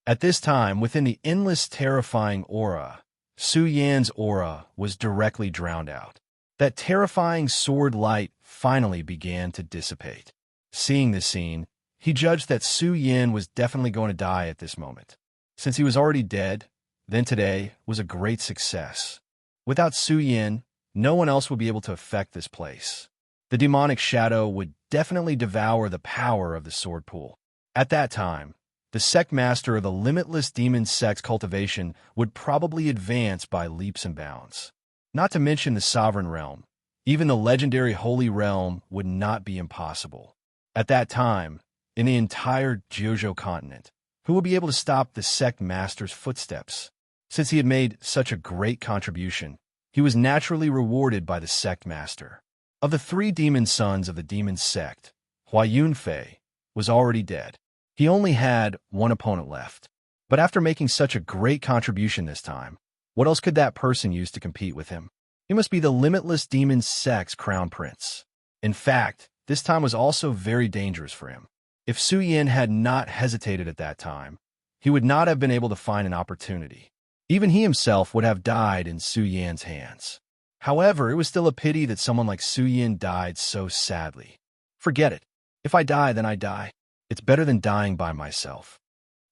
At this time, within the endless terrifying aura, Su Yan's aura was directly drowned out. That terrifying sword light finally began to dissipate. Seeing this scene, he judged that Su Yan was definitely going to die at this moment. Since he was already dead, then today was a great success. Without Su Yan, no one else would be able to affect this place. The demonic shadow would definitely devour the power of the sword pool. At that time, the sect master of the limitless demon sect's cultivation would probably advance by leaps and bounds. Not to mention the sovereign realm, even the legendary holy realm would not be impossible. At that time, in the entire Jiuzhou continent, who would be able to stop the sect master's footsteps? Since he had made such a great contribution, he was naturally rewarded by the sect master. Of the 3 demon sons of the demon sect, Hua Yunfei was already dead. He only had one opponent left. But after making such a great contribution this time, what else could that person use to compete with him? He must be the limitless demon sect's crown prince. In fact, this time was also very dangerous for him. If Su Yan had not hesitated at that time, he would not have been able to find an opportunity. Even he himself would have died in Su Yan's hands. However, it was still a pity that someone like Su Yan died so sadly. Forget it. If I die, then I die. It's better than dying by myself.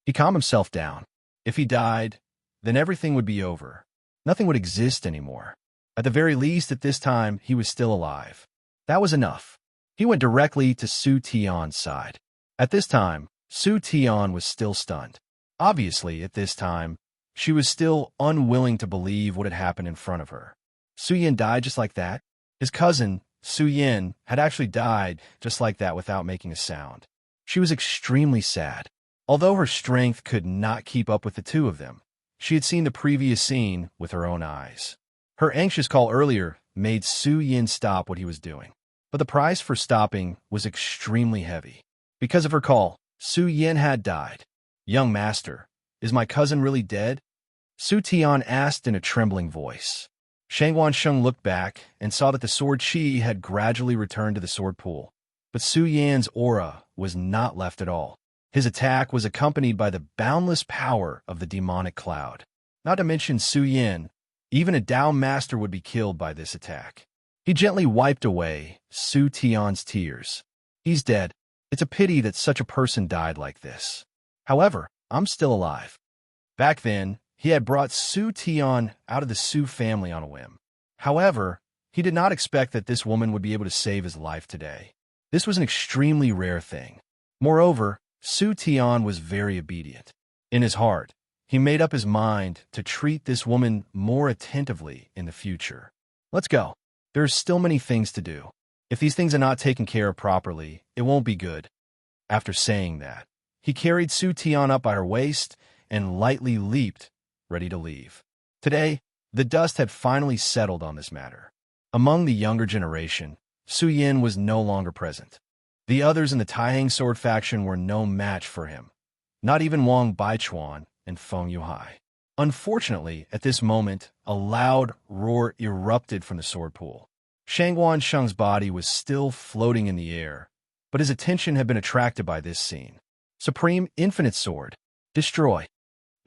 He calmed himself down. If he died, then everything would be over. Nothing would exist anymore. At the very least, at this time, he was still alive. That was enough. He went directly to Su Tian's side. At this time, Su Tian was still stunned. Obviously, at this time, she was still unwilling to believe what had happened in front of her. Su Yan died just like that? His cousin, Su Yan, had actually died just like that without making a sound. She was extremely sad. Although her strength could not keep up with the two of them, she had seen the previous scene with her own eyes. Her anxious call earlier made Su Yan stop what he was doing. But the price for stopping was extremely heavy. Because of her call, Su Yan had died. "Young master, is my cousin really dead?" Su Tian asked in a trembling voice. Shangguan Sheng looked back and saw that the sword chi had gradually returned to the sword pool. But Su Yan's aura was not left at all. His attack was accompanied by the boundless power of the demonic cloud. Not to mention Su Yan, even a Dao master would be killed by this attack. He gently wiped away Su Tian's tears. "He's dead. It's a pity that such a person died like this. However, I'm still alive." Back then, he had brought Su Tian out of the Su family on a whim. However, he did not expect that this woman would be able to save his life today. This was an extremely rare thing. Moreover, Su Tian was very obedient. In his heart, he made up his mind to treat this woman more attentively in the future. "Let's go. There's still many things to do. If these things are not taken care of properly, it won't be good." After saying that, he carried Su Tian up by her waist and lightly leaped, ready to leave. Today, the dust had finally settled on this matter. Among the younger generation, Su Yan was no longer present. The others in the Taihang sword faction were no match for him. Not even Wang Baichuan and Feng Yuhai. Unfortunately, at this moment, a loud roar erupted from the sword pool. Shangguan Sheng's body was still floating in the air, but his attention had been attracted by this scene. Supreme Infinite Sword. Destroy.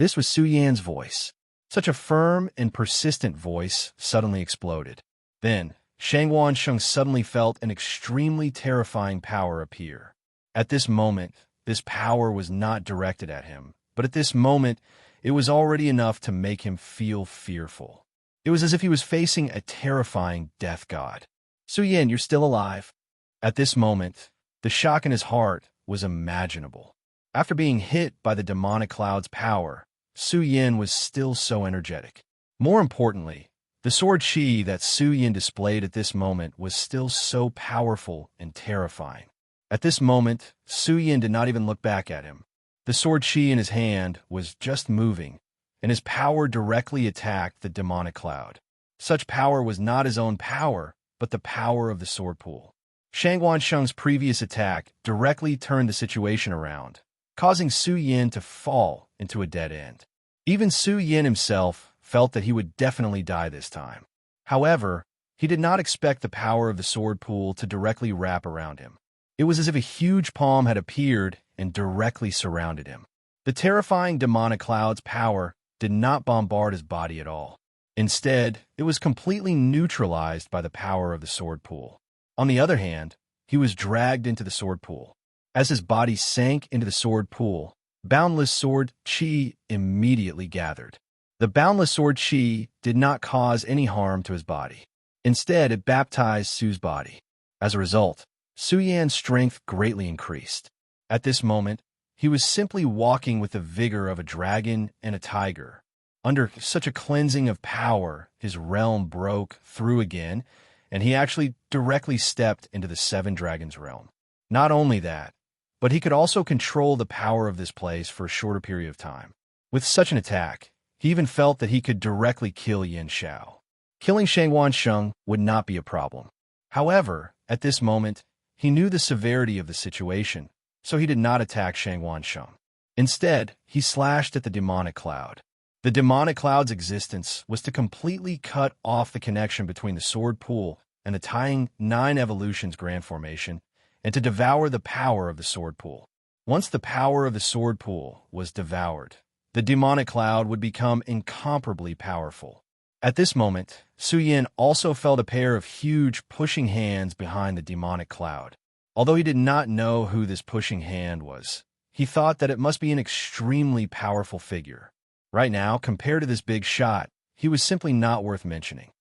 This was Su Yan's voice. Such a firm and persistent voice suddenly exploded. Then, Shangwan Sheng suddenly felt an extremely terrifying power appear. At this moment, this power was not directed at him, but at this moment, it was already enough to make him feel fearful. It was as if he was facing a terrifying death god. Su Yan, you're still alive. At this moment, the shock in his heart was unimaginable. After being hit by the demonic cloud's power, Su Yan was still so energetic. More importantly, the sword chi that Su Yan displayed at this moment was still so powerful and terrifying. At this moment, Su Yan did not even look back at him. The sword chi in his hand was just moving, and his power directly attacked the demonic cloud. Such power was not his own power, but the power of the sword pool. Shangwan Sheng's previous attack directly turned the situation around, causing Su Yan to fall into a dead end. Even Su Yan himself felt that he would definitely die this time. However, he did not expect the power of the sword pool to directly wrap around him. It was as if a huge palm had appeared and directly surrounded him. The terrifying demonic cloud's power did not bombard his body at all. Instead, it was completely neutralized by the power of the sword pool. On the other hand, he was dragged into the sword pool. As his body sank into the sword pool, boundless sword chi immediately gathered. The boundless sword chi did not cause any harm to his body. Instead, it baptized Su's body. As a result, Su Yan's strength greatly increased. At this moment, he was simply walking with the vigor of a dragon and a tiger. Under such a cleansing of power, his realm broke through again, and he actually directly stepped into the Seven Dragons realm. Not only that, but he could also control the power of this place for a shorter period of time. With such an attack, he even felt that he could directly kill Yin Xiao. Killing Shangwan Sheng would not be a problem. However, at this moment, he knew the severity of the situation, so he did not attack Shangwan Sheng. Instead, he slashed at the demonic cloud. The demonic cloud's existence was to completely cut off the connection between the sword pool and the tying 9 evolutions grand formation, and to devour the power of the sword pool. Once the power of the sword pool was devoured, the demonic cloud would become incomparably powerful. At this moment, Su Yan also felt a pair of huge pushing hands behind the demonic cloud. Although he did not know who this pushing hand was, he thought that it must be an extremely powerful figure. Right now, compared to this big shot, he was simply not worth mentioning.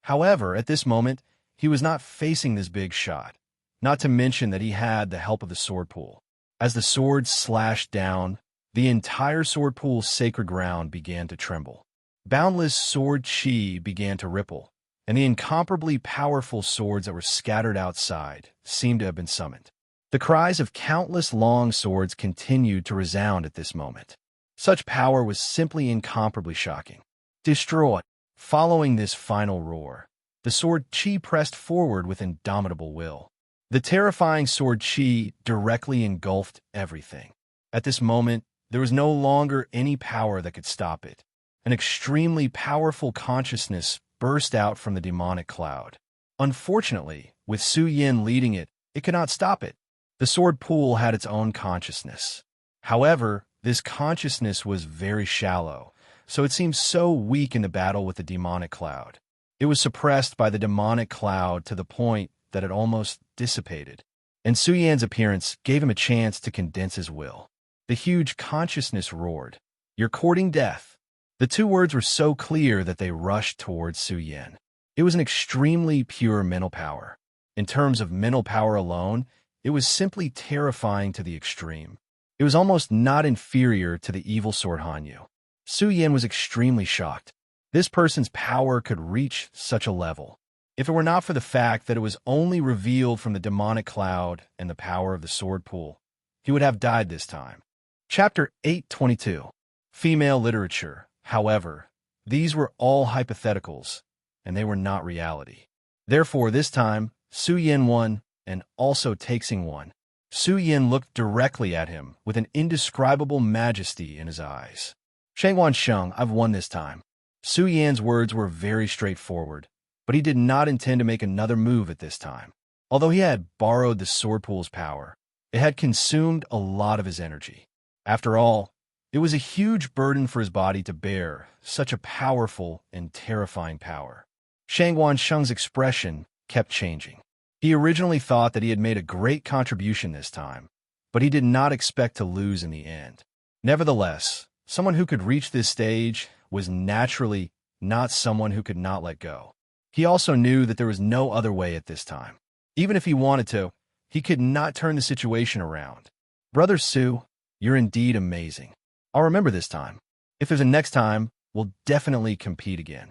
However, at this moment, he was not facing this big shot, not to mention that he had the help of the sword pool. As the sword slashed down, the entire sword pool's sacred ground began to tremble. Boundless sword chi began to ripple, and the incomparably powerful swords that were scattered outside seemed to have been summoned. The cries of countless long swords continued to resound at this moment. Such power was simply incomparably shocking. Destroy! Following this final roar, the sword chi pressed forward with indomitable will. The terrifying sword chi directly engulfed everything. At this moment, there was no longer any power that could stop it. An extremely powerful consciousness burst out from the demonic cloud. Unfortunately, with Su Yan leading it, it could not stop it. The sword pool had its own consciousness. However, this consciousness was very shallow, so it seemed so weak in the battle with the demonic cloud. It was suppressed by the demonic cloud to the point that it almost dissipated, and Su Yan's appearance gave him a chance to condense his will. The huge consciousness roared, "You're courting death." The 2 words were so clear that they rushed towards Su Yan. It was an extremely pure mental power. In terms of mental power alone, it was simply terrifying to the extreme. It was almost not inferior to the evil sword Hanyu. Su Yan was extremely shocked. This person's power could reach such a level. If it were not for the fact that it was only revealed from the demonic cloud and the power of the sword pool, he would have died this time. Chapter 822. Female Literature. However, these were all hypotheticals, and they were not reality. Therefore, this time, Su Yan won, and also Taixing won. Su Yan looked directly at him with an indescribable majesty in his eyes. "Shangwan Sheng, I've won this time." Su Yan's words were very straightforward, but he did not intend to make another move at this time. Although he had borrowed the sword pool's power, it had consumed a lot of his energy. After all, It was a huge burden for his body to bear, such a powerful and terrifying power. Shangguan Sheng's expression kept changing. He originally thought that he had made a great contribution this time, but he did not expect to lose in the end. Nevertheless, someone who could reach this stage was naturally not someone who could not let go. He also knew that there was no other way at this time. Even if he wanted to, he could not turn the situation around. Brother Su, you're indeed amazing. I'll remember this time. If there's a next time, we'll definitely compete again.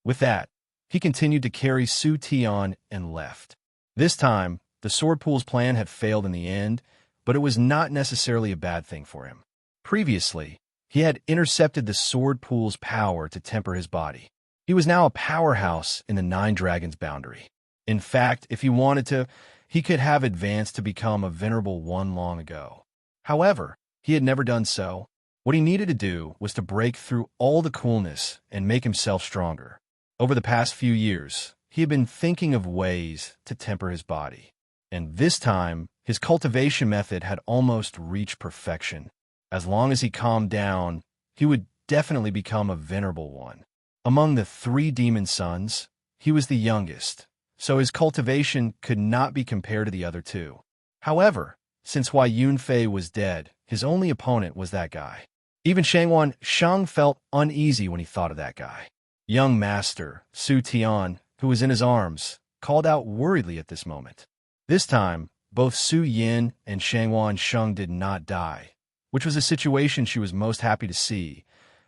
With that, he continued to carry Su Tian and left. This time, the sword pool's plan had failed in the end, but it was not necessarily a bad thing for him. Previously, he had intercepted the sword pool's power to temper his body. He was now a powerhouse in the Nine Dragons boundary. In fact, if he wanted to, he could have advanced to become a venerable one long ago. However, he had never done so. What he needed to do was to break through all the coolness and make himself stronger. Over the past few years, he had been thinking of ways to temper his body. And this time, his cultivation method had almost reached perfection. As long as he calmed down, he would definitely become a venerable one. Among the three demon sons, he was the youngest, so his cultivation could not be compared to the other two. However, since Hua Yunfei was dead, his only opponent was that guy. Even Shangguan Sheng felt uneasy when he thought of that guy. Young master, Su Tian, who was in his arms, called out worriedly at this moment. This time, both Su Yin and Shangguan Sheng did not die, which was a situation she was most happy to see,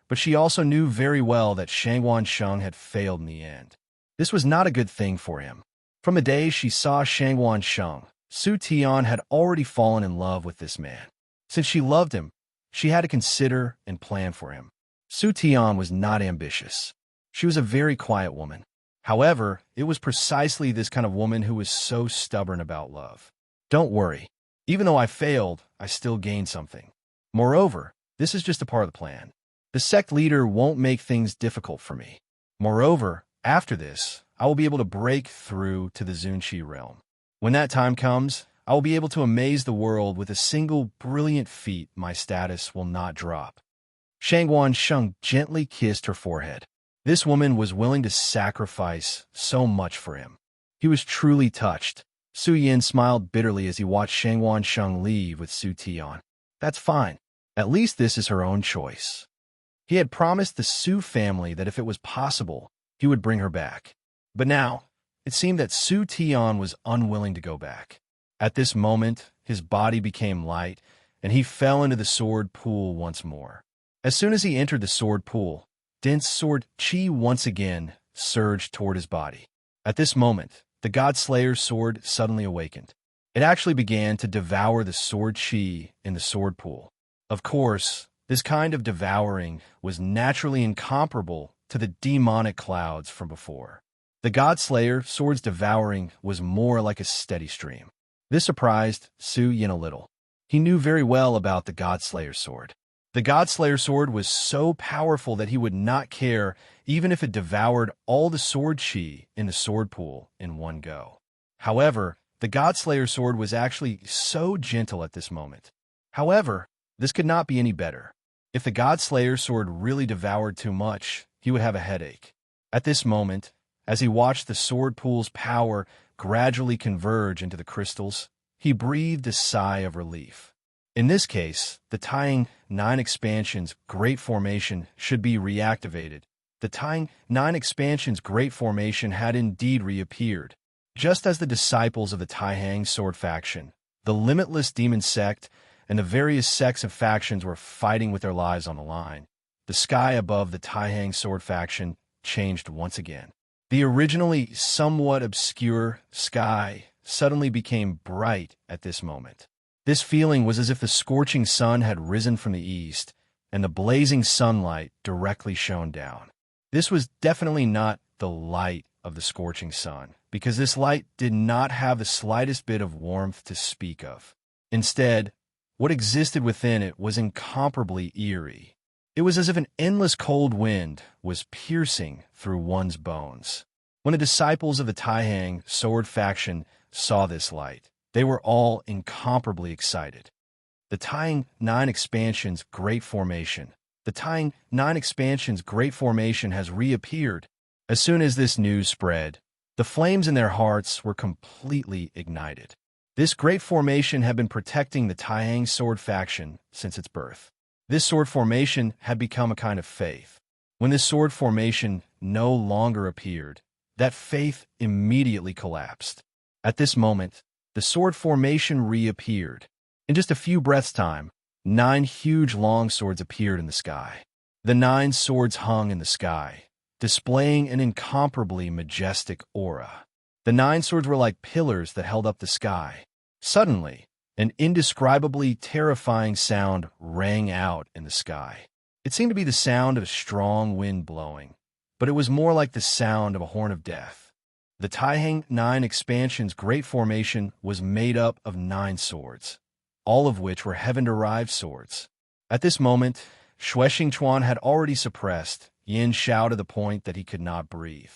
but she also knew very well that Shangguan Sheng had failed in the end. This was not a good thing for him. From the day she saw Shangguan Sheng, Su Tian had already fallen in love with this man. Since she loved him, she had to consider and plan for him. Su Tian was not ambitious. She was a very quiet woman. However, it was precisely this kind of woman who was so stubborn about love. Don't worry. Even though I failed, I still gained something. Moreover, this is just a part of the plan. The sect leader won't make things difficult for me. Moreover, after this, I will be able to break through to the Zunqi realm. When that time comes, I will be able to amaze the world with a single brilliant feat. My status will not drop. Shangguan Sheng gently kissed her forehead. This woman was willing to sacrifice so much for him. He was truly touched. Su Yin smiled bitterly as he watched Shangguan Sheng leave with Su Tian. That's fine. At least this is her own choice. He had promised the Su family that if it was possible, he would bring her back. But now, it seemed that Su Tian was unwilling to go back. At this moment, his body became light, and he fell into the sword pool once more. As soon as he entered the sword pool, dense sword chi once again surged toward his body. At this moment, the God Slayer's sword suddenly awakened. It actually began to devour the sword chi in the sword pool. Of course, this kind of devouring was naturally incomparable to the demonic clouds from before. The God Slayer sword's devouring was more like a steady stream. This surprised Su Yin a little. He knew very well about the God Slayer sword. The God Slayer sword was so powerful that he would not care even if it devoured all the sword chi in the sword pool in one go. However, the God Slayer sword was actually so gentle at this moment. However, this could not be any better. If the God Slayer sword really devoured too much, he would have a headache. At this moment, as he watched the sword pool's power gradually converge into the crystals, he breathed a sigh of relief. In this case, the Taiying 9 expansion's Great Formation should be reactivated. The Taiying 9 expansion's Great Formation had indeed reappeared. Just as the disciples of the Taihang sword faction, the Limitless Demon Sect, and the various sects and factions were fighting with their lives on the line, the sky above the Taihang sword faction changed once again. The originally somewhat obscure sky suddenly became bright at this moment. This feeling was as if the scorching sun had risen from the east, and the blazing sunlight directly shone down. This was definitely not the light of the scorching sun, because this light did not have the slightest bit of warmth to speak of. Instead, what existed within it was incomparably eerie. It was as if an endless cold wind was piercing through one's bones. When the disciples of the Taihang sword faction saw this light, they were all incomparably excited. The Tying 9 Expansion's Great Formation. The Tying 9 Expansion's Great Formation has reappeared. As soon as this news spread, the flames in their hearts were completely ignited. This great formation had been protecting the Taihang sword faction since its birth. This sword formation had become a kind of faith. When this sword formation no longer appeared, that faith immediately collapsed. At this moment, the sword formation reappeared. In just a few breaths' time, 9 huge long swords appeared in the sky. The 9 swords hung in the sky, displaying an incomparably majestic aura. The 9 swords were like pillars that held up the sky. Suddenly, an indescribably terrifying sound rang out in the sky. It seemed to be the sound of a strong wind blowing, but it was more like the sound of a horn of death. The Taihang 9 Expansion's Great Formation was made up of 9 swords, all of which were heaven-derived swords. At this moment, Xue Xingchuan had already suppressed Yin Xiao to the point that he could not breathe.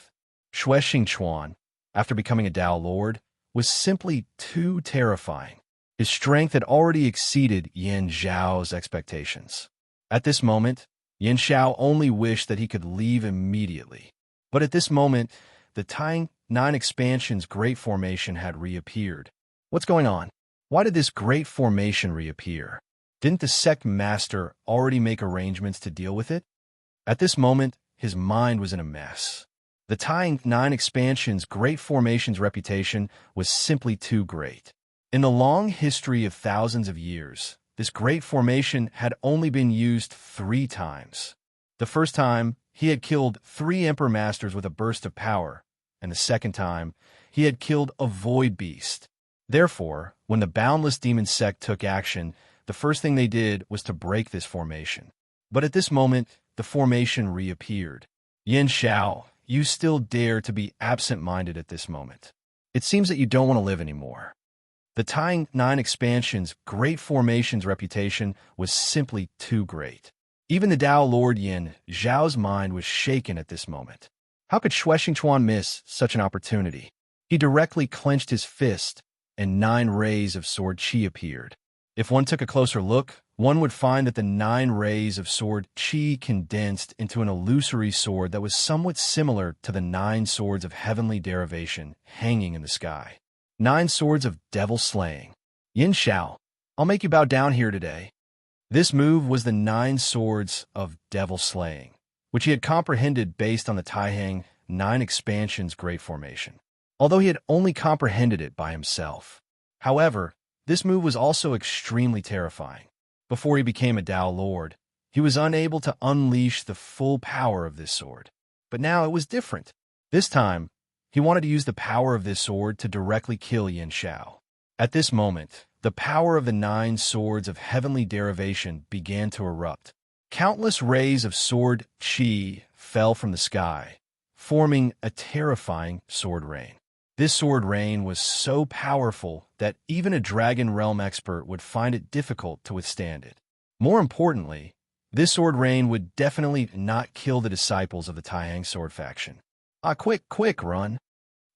Xue Xingchuan, after becoming a Dao Lord, was simply too terrifying. His strength had already exceeded Yin Xiao's expectations. At this moment, Yin Xiao only wished that he could leave immediately. But at this moment, the Taihang 9 Expansion's Great Formation had reappeared. What's going on? Why did this Great Formation reappear? Didn't the sect master already make arrangements to deal with it? At this moment, his mind was in a mess. The Taihang 9 Expansion's Great Formation's reputation was simply too great. In the long history of thousands of years, this Great Formation had only been used 3 times. The first time, he had killed 3 Emperor Masters with a burst of power, and the second time, he had killed a Void Beast. Therefore, when the Boundless Demon Sect took action, the first thing they did was to break this formation. But at this moment, the formation reappeared. Yin Xiao, you still dare to be absent-minded at this moment. It seems that you don't want to live anymore. The Taihang 9 Expansion's Great Formation's reputation was simply too great. Even the Dao Lord Yin Xiao's mind was shaken at this moment. How could Xue Xingchuan miss such an opportunity? He directly clenched his fist, and 9 rays of sword qi appeared. If one took a closer look, one would find that the 9 rays of sword qi condensed into an illusory sword that was somewhat similar to the 9 swords of heavenly derivation hanging in the sky. 9 swords of devil slaying. Yin Xiao, I'll make you bow down here today. This move was the 9 swords of devil slaying, which he had comprehended based on the Taihang 9 Expansion's Great Formation, although he had only comprehended it by himself. However, this move was also extremely terrifying. Before he became a Dao Lord, he was unable to unleash the full power of this sword. But now it was different. This time, he wanted to use the power of this sword to directly kill Yin Xiao. At this moment, the power of the 9 swords of heavenly derivation began to erupt. Countless rays of sword qi fell from the sky, forming a terrifying sword rain. This sword rain was so powerful that even a Dragon Realm expert would find it difficult to withstand it. More importantly, this sword rain would definitely not kill the disciples of the Taihang sword faction. Quick, run!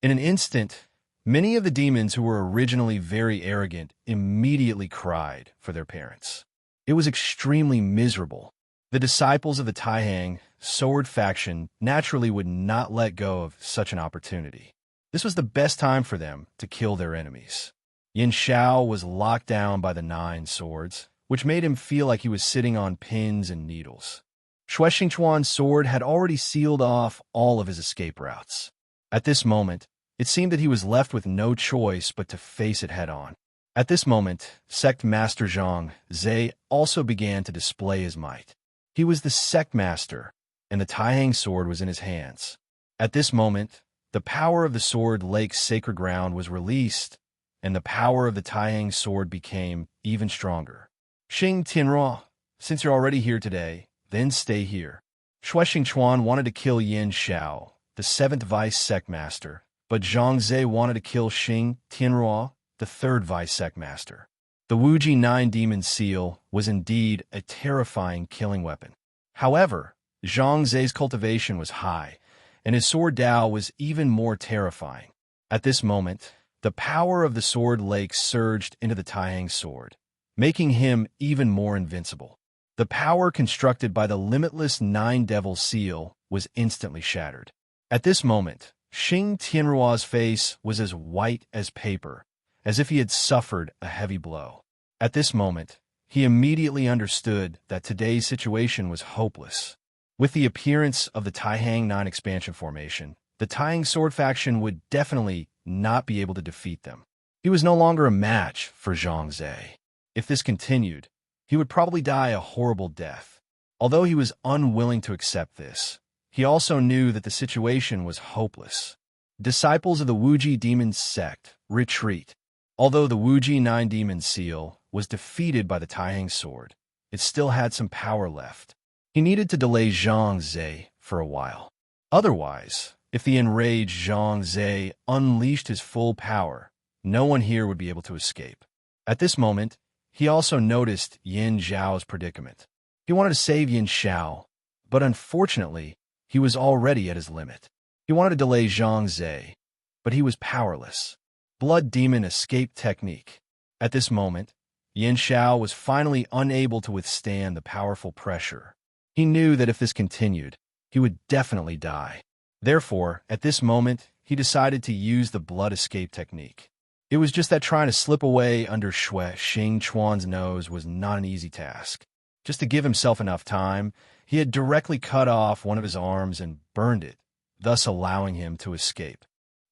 In an instant, many of the demons who were originally very arrogant immediately cried for their parents. It was extremely miserable. The disciples of the Taihang sword faction naturally would not let go of such an opportunity. This was the best time for them to kill their enemies. Yin Xiao was locked down by the 9 swords, which made him feel like he was sitting on pins and needles. Xue Xingchuan's sword had already sealed off all of his escape routes. At this moment, it seemed that he was left with no choice but to face it head-on. At this moment, Sect Master Zhang Zhe also began to display his might. He was the Sect Master, and the Taihang sword was in his hands. At this moment, the power of the sword Lake's sacred ground was released, and the power of the Taihang sword became even stronger. Xing Tianruo, since you're already here today, then stay here. Xue Xingchuan wanted to kill Yin Xiao, the 7th Vice Sect Master, but Zhang Zhe wanted to kill Xing Tianruo, the 3rd Vice Sect Master. The Wuji 9 Demon Seal was indeed a terrifying killing weapon. However, Zhang Ze's cultivation was high, and his sword Dao was even more terrifying. At this moment, the power of the sword lake surged into the Taihang sword, making him even more invincible. The power constructed by the limitless Nine Devil Seal was instantly shattered. At this moment, Xing Tianruo's face was as white as paper, as if he had suffered a heavy blow. At this moment, he immediately understood that today's situation was hopeless. With the appearance of the Taihang 9 expansion formation, the Taihang sword faction would definitely not be able to defeat them. He was no longer a match for Zhang Zhe. If this continued, he would probably die a horrible death. Although he was unwilling to accept this, he also knew that the situation was hopeless. Disciples of the Wuji Demon Sect retreat. Although the Wuji 9 Demon Seal was defeated by the Taihang sword, it still had some power left. He needed to delay Zhang Zhe for a while. Otherwise, if the enraged Zhang Zhe unleashed his full power, no one here would be able to escape. At this moment, he also noticed Yin Zhao's predicament. He wanted to save Yin Zhao, but unfortunately, he was already at his limit. He wanted to delay Zhang Zhe, but he was powerless. Blood Demon Escape Technique. At this moment, Yin Zhao was finally unable to withstand the powerful pressure. He knew that if this continued, he would definitely die. Therefore, at this moment, he decided to use the blood escape technique. It was just that trying to slip away under Xue Xingchuan's nose was not an easy task. Just to give himself enough time, he had directly cut off one of his arms and burned it, thus allowing him to escape.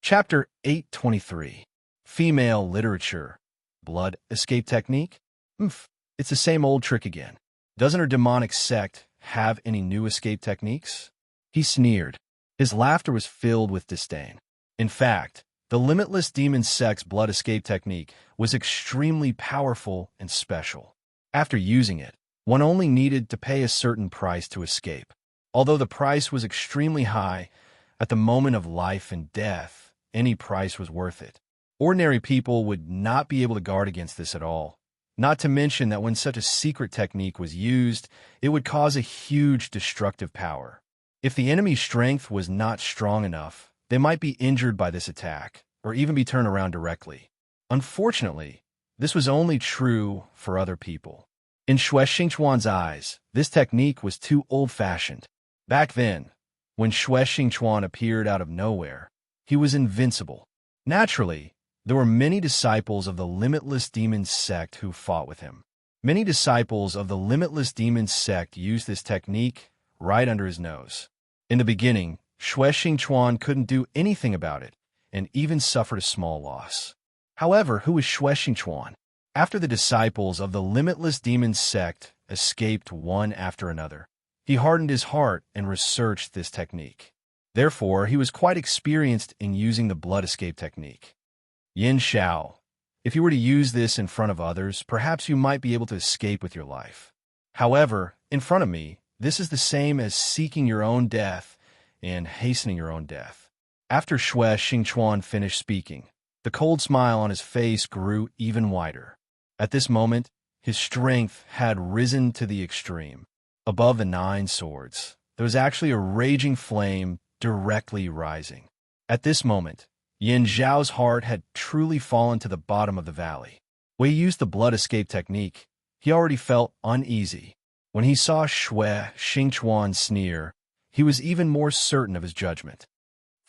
Chapter 823. Female Literature. Blood Escape Technique? It's the same old trick again. Doesn't her demonic sect have any new escape techniques? He sneered. His laughter was filled with disdain. In fact, the Limitless Demon Sect's blood escape technique was extremely powerful and special. After using it, one only needed to pay a certain price to escape. Although the price was extremely high, at the moment of life and death, any price was worth it. Ordinary people would not be able to guard against this at all. Not to mention that when such a secret technique was used, it would cause a huge destructive power. If the enemy's strength was not strong enough, they might be injured by this attack, or even be turned around directly. Unfortunately, this was only true for other people. In Xue Xingchuan's eyes, this technique was too old-fashioned. Back then, when Xue Xingchuan appeared out of nowhere, he was invincible. Naturally, there were many disciples of the Limitless Demon Sect who fought with him. Many disciples of the Limitless Demon Sect used this technique right under his nose. In the beginning, Xue Xingchuan couldn't do anything about it, and even suffered a small loss. However, who was Xue Xingchuan? After the disciples of the Limitless Demon Sect escaped one after another, he hardened his heart and researched this technique. Therefore, he was quite experienced in using the blood escape technique. Yin Zhao, if you were to use this in front of others, perhaps you might be able to escape with your life. However, in front of me, this is the same as seeking your own death and hastening your own death. After Xue Xingchuan finished speaking, the cold smile on his face grew even wider. At this moment, his strength had risen to the extreme. Above the 9 swords, there was actually a raging flame directly rising. At this moment, Yin Zhao's heart had truly fallen to the bottom of the valley. When he used the blood escape technique, he already felt uneasy. When he saw Xue Xingchuan sneer, he was even more certain of his judgment.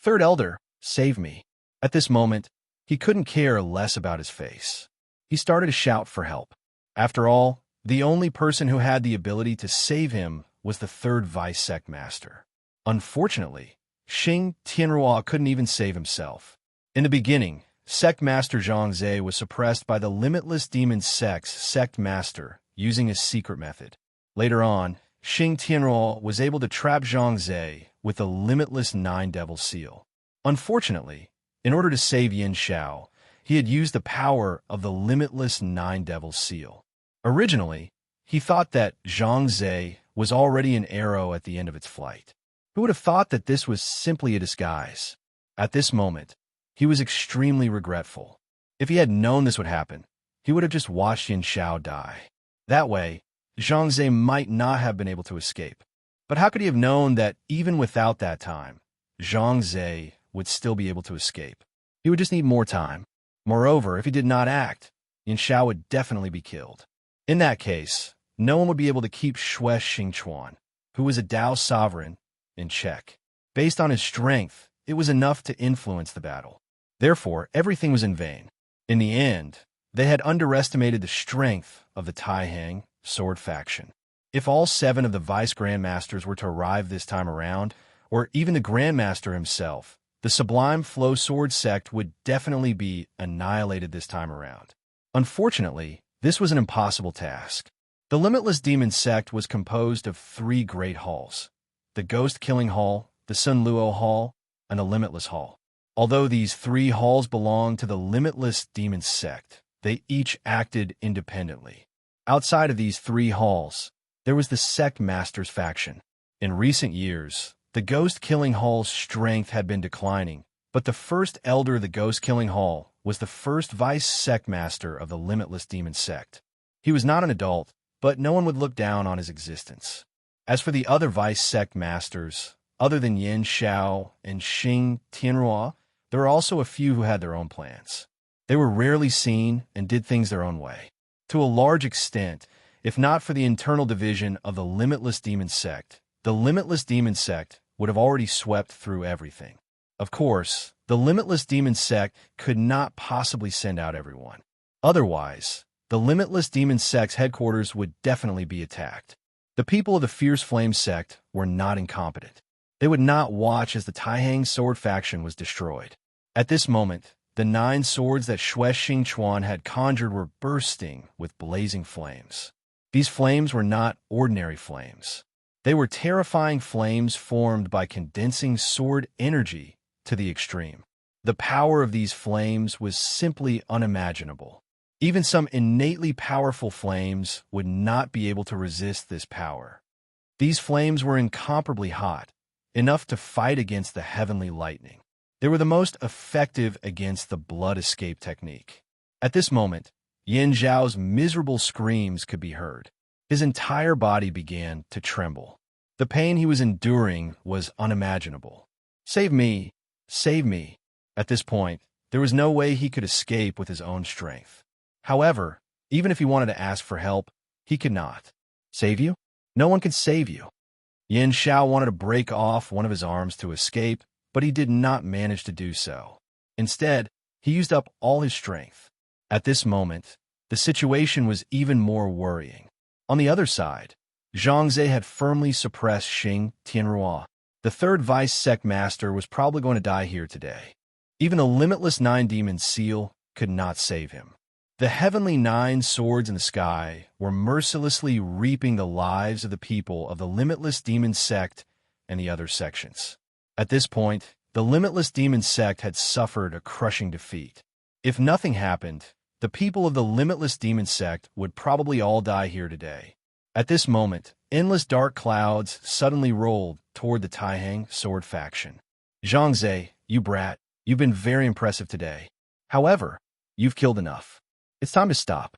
Third Elder, save me. At this moment, he couldn't care less about his face. He started to shout for help. After all, the only person who had the ability to save him was the third Vice Sect Master. Unfortunately, Xing Tianruo couldn't even save himself. In the beginning, Sect Master Zhang Zhe was suppressed by the Limitless Demon Sect's Sect Master using a secret method. Later on, Xing Tianruo was able to trap Zhang Zhe with the Limitless 9 Devil Seal. Unfortunately, in order to save Yin Zhao, he had used the power of the Limitless 9 Devil Seal. Originally, he thought that Zhang Zhe was already an arrow at the end of its flight. Who would have thought that this was simply a disguise? At this moment, he was extremely regretful. If he had known this would happen, he would have just watched Yin Zhao die. That way, Zhang Zhe might not have been able to escape. But how could he have known that even without that time, Zhang Zhe would still be able to escape? He would just need more time. Moreover, if he did not act, Yin Zhao would definitely be killed. In that case, no one would be able to keep Xue Xingchuan, who was a Dao sovereign, in check. Based on his strength, it was enough to influence the battle. Therefore, everything was in vain. In the end, they had underestimated the strength of the Taihang sword faction. If all 7 of the vice grandmasters were to arrive this time around, or even the grandmaster himself, the Sublime Flow Sword sect would definitely be annihilated this time around. Unfortunately, this was an impossible task. The Limitless Demon sect was composed of 3 great halls: the Ghost Killing Hall, the Sun Luo Hall, and the Limitless Hall. Although these 3 halls belonged to the Limitless Demon sect, they each acted independently. Outside of these 3 halls, there was the Sect Masters faction. In recent years, the Ghost Killing Hall's strength had been declining, but the first elder of the Ghost Killing Hall was the first vice sect master of the Limitless Demon sect. He was not an adult, but no one would look down on his existence. As for the other vice sect masters, other than Yin Xiao and Xing Tianrua, there were also a few who had their own plans. They were rarely seen and did things their own way. To a large extent, if not for the internal division of the Limitless Demon sect, the Limitless Demon sect would have already swept through everything. Of course, the Limitless Demon sect could not possibly send out everyone. Otherwise, the Limitless Demon sect's headquarters would definitely be attacked. The people of the Fierce Flame sect were not incompetent. They would not watch as the Taihang sword faction was destroyed. At this moment, the 9 swords that Xue Xingchuan had conjured were bursting with blazing flames. These flames were not ordinary flames. They were terrifying flames formed by condensing sword energy to the extreme. The power of these flames was simply unimaginable. Even some innately powerful flames would not be able to resist this power. These flames were incomparably hot, enough to fight against the heavenly lightning. They were the most effective against the blood escape technique. At this moment, Yin Zhao's miserable screams could be heard. His entire body began to tremble. The pain he was enduring was unimaginable. "Save me! Save me!" At this point, there was no way he could escape with his own strength. However, even if he wanted to ask for help, he could not. Save you? No one could save you. Yin Xiao wanted to break off one of his arms to escape, but he did not manage to do so. Instead, he used up all his strength. At this moment, the situation was even more worrying. On the other side, Zhangze had firmly suppressed Xing Tianrua. The 3rd vice sect master was probably going to die here today. Even the Limitless 9 Demon Seal could not save him. The heavenly 9 swords in the sky were mercilessly reaping the lives of the people of the Limitless Demon sect and the other sections. At this point, the Limitless Demon sect had suffered a crushing defeat. If nothing happened, the people of the Limitless Demon sect would probably all die here today. At this moment, endless dark clouds suddenly rolled toward the Taihang sword faction. "Zhangze, you brat, you've been very impressive today. However, you've killed enough. It's time to stop."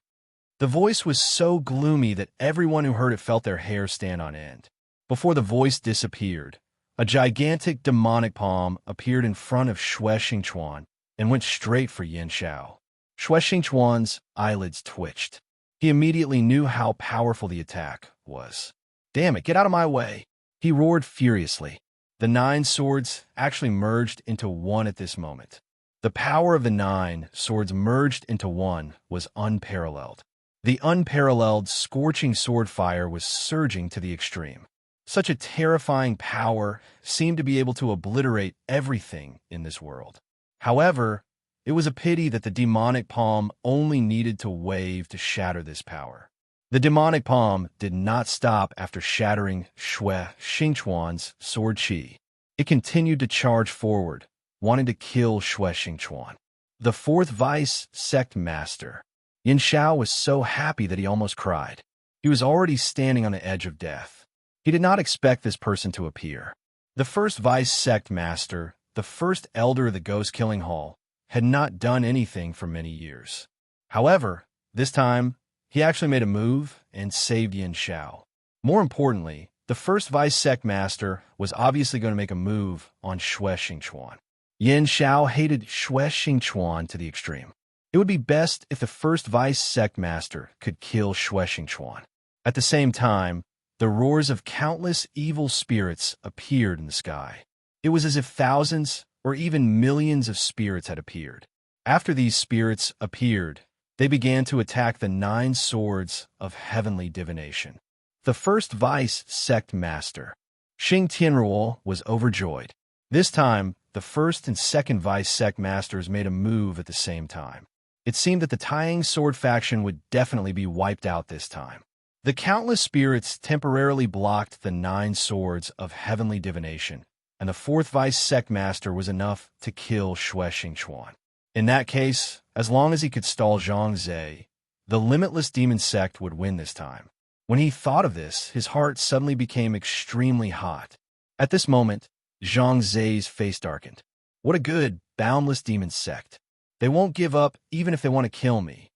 The voice was so gloomy that everyone who heard it felt their hair stand on end. Before the voice disappeared, a gigantic demonic palm appeared in front of Xue Xingchuan and went straight for Yin Xiao. Xue Xingchuan's eyelids twitched. He immediately knew how powerful the attack was. "Damn it, get out of my way!" he roared furiously. The 9 swords actually merged into one at this moment. The power of the 9 swords merged into one was unparalleled. The unparalleled, scorching sword fire was surging to the extreme. Such a terrifying power seemed to be able to obliterate everything in this world. However, it was a pity that the demonic palm only needed to wave to shatter this power. The demonic palm did not stop after shattering Xue Xingchuan's sword chi. It continued to charge forward, wanting to kill Xue Xingchuan. The 4th vice sect master, Yin Xiao, was so happy that he almost cried. He was already standing on the edge of death. He did not expect this person to appear. The 1st vice sect master, the 1st elder of the Ghost Killing Hall, had not done anything for many years. However, this time, he actually made a move and saved Yin Xiao. More importantly, the 1st vice sect master was obviously going to make a move on Xue Xingchuan. Yin Xiao hated Xue Xingchuan to the extreme. It would be best if the first vice sect master could kill Xue Xingchuan. At the same time, the roars of countless evil spirits appeared in the sky. It was as if thousands or even millions of spirits had appeared. After these spirits appeared, they began to attack the 9 swords of heavenly divination. The first vice sect master, Xing Tianruo, was overjoyed. This time, the first and second vice sect masters made a move at the same time. It seemed that the Taiyang sword faction would definitely be wiped out this time. The countless spirits temporarily blocked the 9 swords of heavenly divination, and the fourth vice sect master was enough to kill Xue Xingchuan. In that case, as long as he could stall Zhang Zhe, the limitless demon sect would win this time. When he thought of this, his heart suddenly became extremely hot. At this moment, Zhang Zhe's face darkened. What a good, boundless demon sect. They won't give up even if they want to kill me.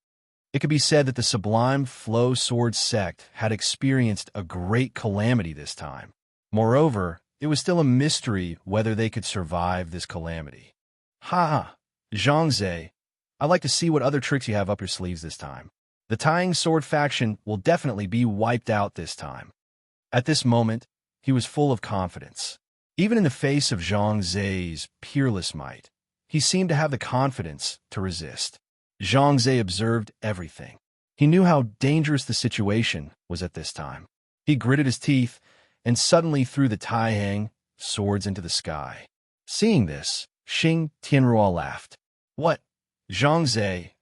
It could be said that the sublime flow sword sect had experienced a great calamity this time. Moreover, it was still a mystery whether they could survive this calamity. Ha! Zhang Zhe, I'd like to see what other tricks you have up your sleeves this time. The Taiyang sword faction will definitely be wiped out this time. At this moment, he was full of confidence. Even in the face of Zhang Zhe's peerless might, he seemed to have the confidence to resist. Zhang Zhe observed everything. He knew how dangerous the situation was at this time. He gritted his teeth and suddenly threw the Taiyang swords into the sky. Seeing this, Xing Tianruo laughed. What? Zhang Zhe,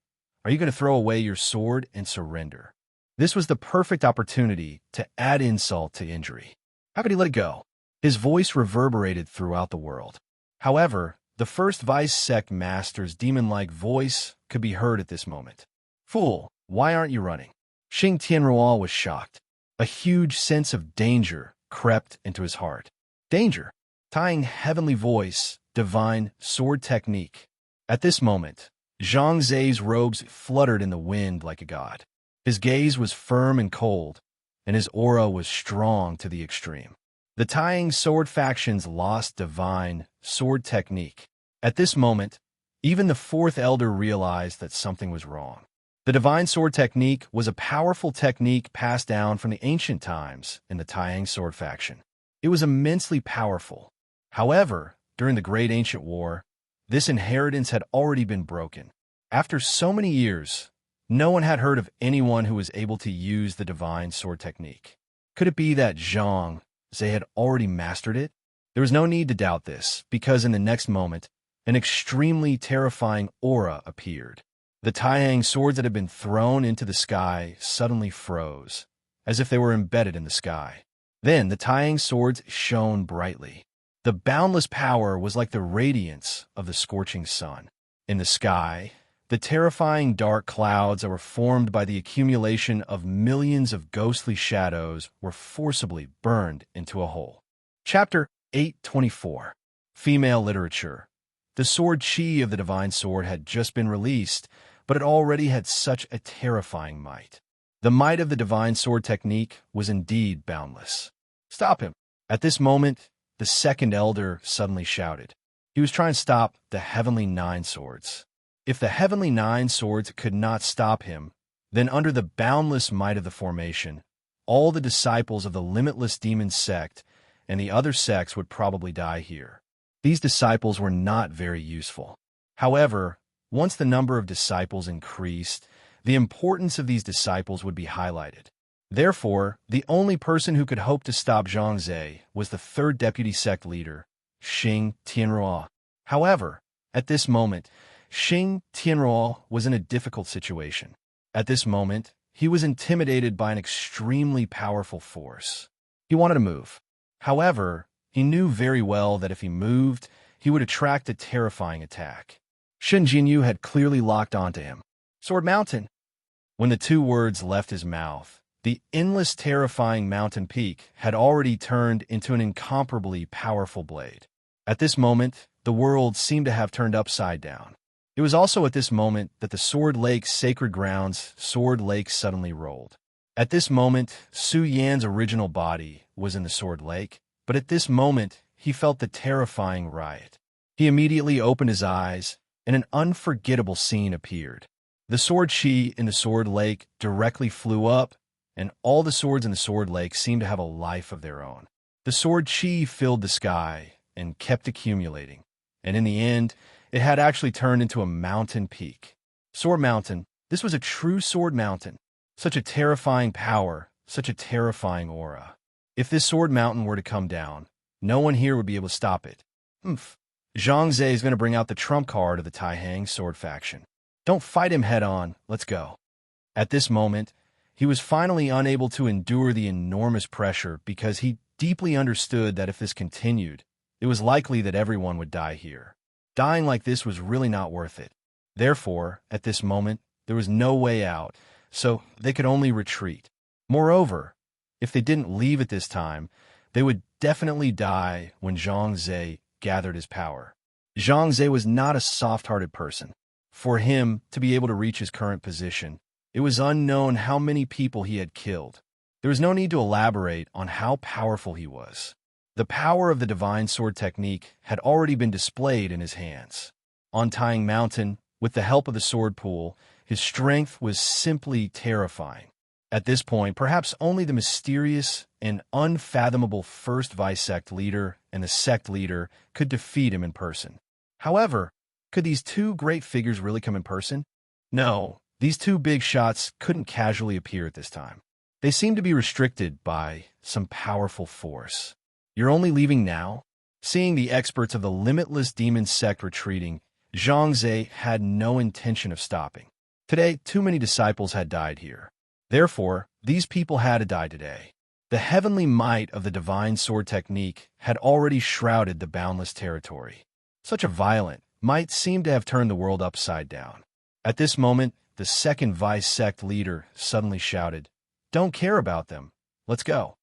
are you going to throw away your sword and surrender? This was the perfect opportunity to add insult to injury. How could he let it go? His voice reverberated throughout the world. However, the first vice sect master's demon-like voice could be heard at this moment. Fool, why aren't you running? Xing Tianruo was shocked. A huge sense of danger crept into his heart. Danger? Taiyang heavenly voice, divine sword technique. At this moment, Zhang Zhe's robes fluttered in the wind like a god. His gaze was firm and cold, and his aura was strong to the extreme. The Taiyang sword factions lost divine sword technique. At this moment, even the fourth elder realized that something was wrong. The divine sword technique was a powerful technique passed down from the ancient times in the Taiyang sword faction. It was immensely powerful. However, during the Great Ancient War, this inheritance had already been broken. After so many years, no one had heard of anyone who was able to use the divine sword technique. Could it be that Zhang Zhe had already mastered it? There was no need to doubt this, because in the next moment, an extremely terrifying aura appeared. The Taiyang swords that had been thrown into the sky suddenly froze, as if they were embedded in the sky. Then the Taiyang swords shone brightly. The boundless power was like the radiance of the scorching sun. In the sky, the terrifying dark clouds that were formed by the accumulation of millions of ghostly shadows were forcibly burned into a hole. Chapter 824. Female Literature. The sword chi of the divine sword had just been released, but it already had such a terrifying might. The might of the divine sword technique was indeed boundless. Stop him! At this moment, the second elder suddenly shouted. He was trying to stop the heavenly 9 swords. If the heavenly 9 swords could not stop him, then under the boundless might of the formation, all the disciples of the limitless demon sect and the other sects would probably die here. These disciples were not very useful. However, once the number of disciples increased, the importance of these disciples would be highlighted. Therefore, the only person who could hope to stop Zhang Zhe was the third deputy sect leader, Xing Tianruo. However, at this moment, Xing Tianruo was in a difficult situation. At this moment, he was intimidated by an extremely powerful force. He wanted to move. However, he knew very well that if he moved, he would attract a terrifying attack. Shen Jinyu had clearly locked onto him. Sword Mountain! When the 2 words left his mouth, the endless terrifying mountain peak had already turned into an incomparably powerful blade. At this moment, the world seemed to have turned upside down. It was also at this moment that the Sword Lake's sacred grounds, Sword Lake, suddenly rolled. At this moment, Su Yan's original body was in the Sword Lake, but at this moment, he felt the terrifying riot. He immediately opened his eyes, and an unforgettable scene appeared. The sword chi in the sword lake directly flew up, and all the swords in the sword lake seemed to have a life of their own. The sword chi filled the sky and kept accumulating, and in the end, it had actually turned into a mountain peak. Sword Mountain. This was a true sword mountain. Such a terrifying power, such a terrifying aura. If this sword mountain were to come down, no one here would be able to stop it. Zhang Zhe is going to bring out the trump card of the Taihang sword faction. Don't fight him head-on, let's go. At this moment, he was finally unable to endure the enormous pressure because he deeply understood that if this continued, it was likely that everyone would die here. Dying like this was really not worth it. Therefore, at this moment, there was no way out, so they could only retreat. Moreover, if they didn't leave at this time, they would definitely die when Zhang Zhe gathered his power. Zhang Zhe was not a soft-hearted person. For him to be able to reach his current position, it was unknown how many people he had killed. There was no need to elaborate on how powerful he was. The power of the divine sword technique had already been displayed in his hands. On Taihang Mountain, with the help of the sword pool, his strength was simply terrifying. At this point, perhaps only the mysterious and unfathomable first vice sect leader and the sect leader could defeat him in person. However, could these two great figures really come in person? No, these two big shots couldn't casually appear at this time. They seemed to be restricted by some powerful force. You're only leaving now? Seeing the experts of the limitless demon sect retreating, Zhang Zhe had no intention of stopping. Today, too many disciples had died here. Therefore, these people had to die today. The heavenly might of the divine sword technique had already shrouded the boundless territory. Such a violent might seemed to have turned the world upside down. At this moment, the second vice sect leader suddenly shouted, "Don't care about them. Let's go."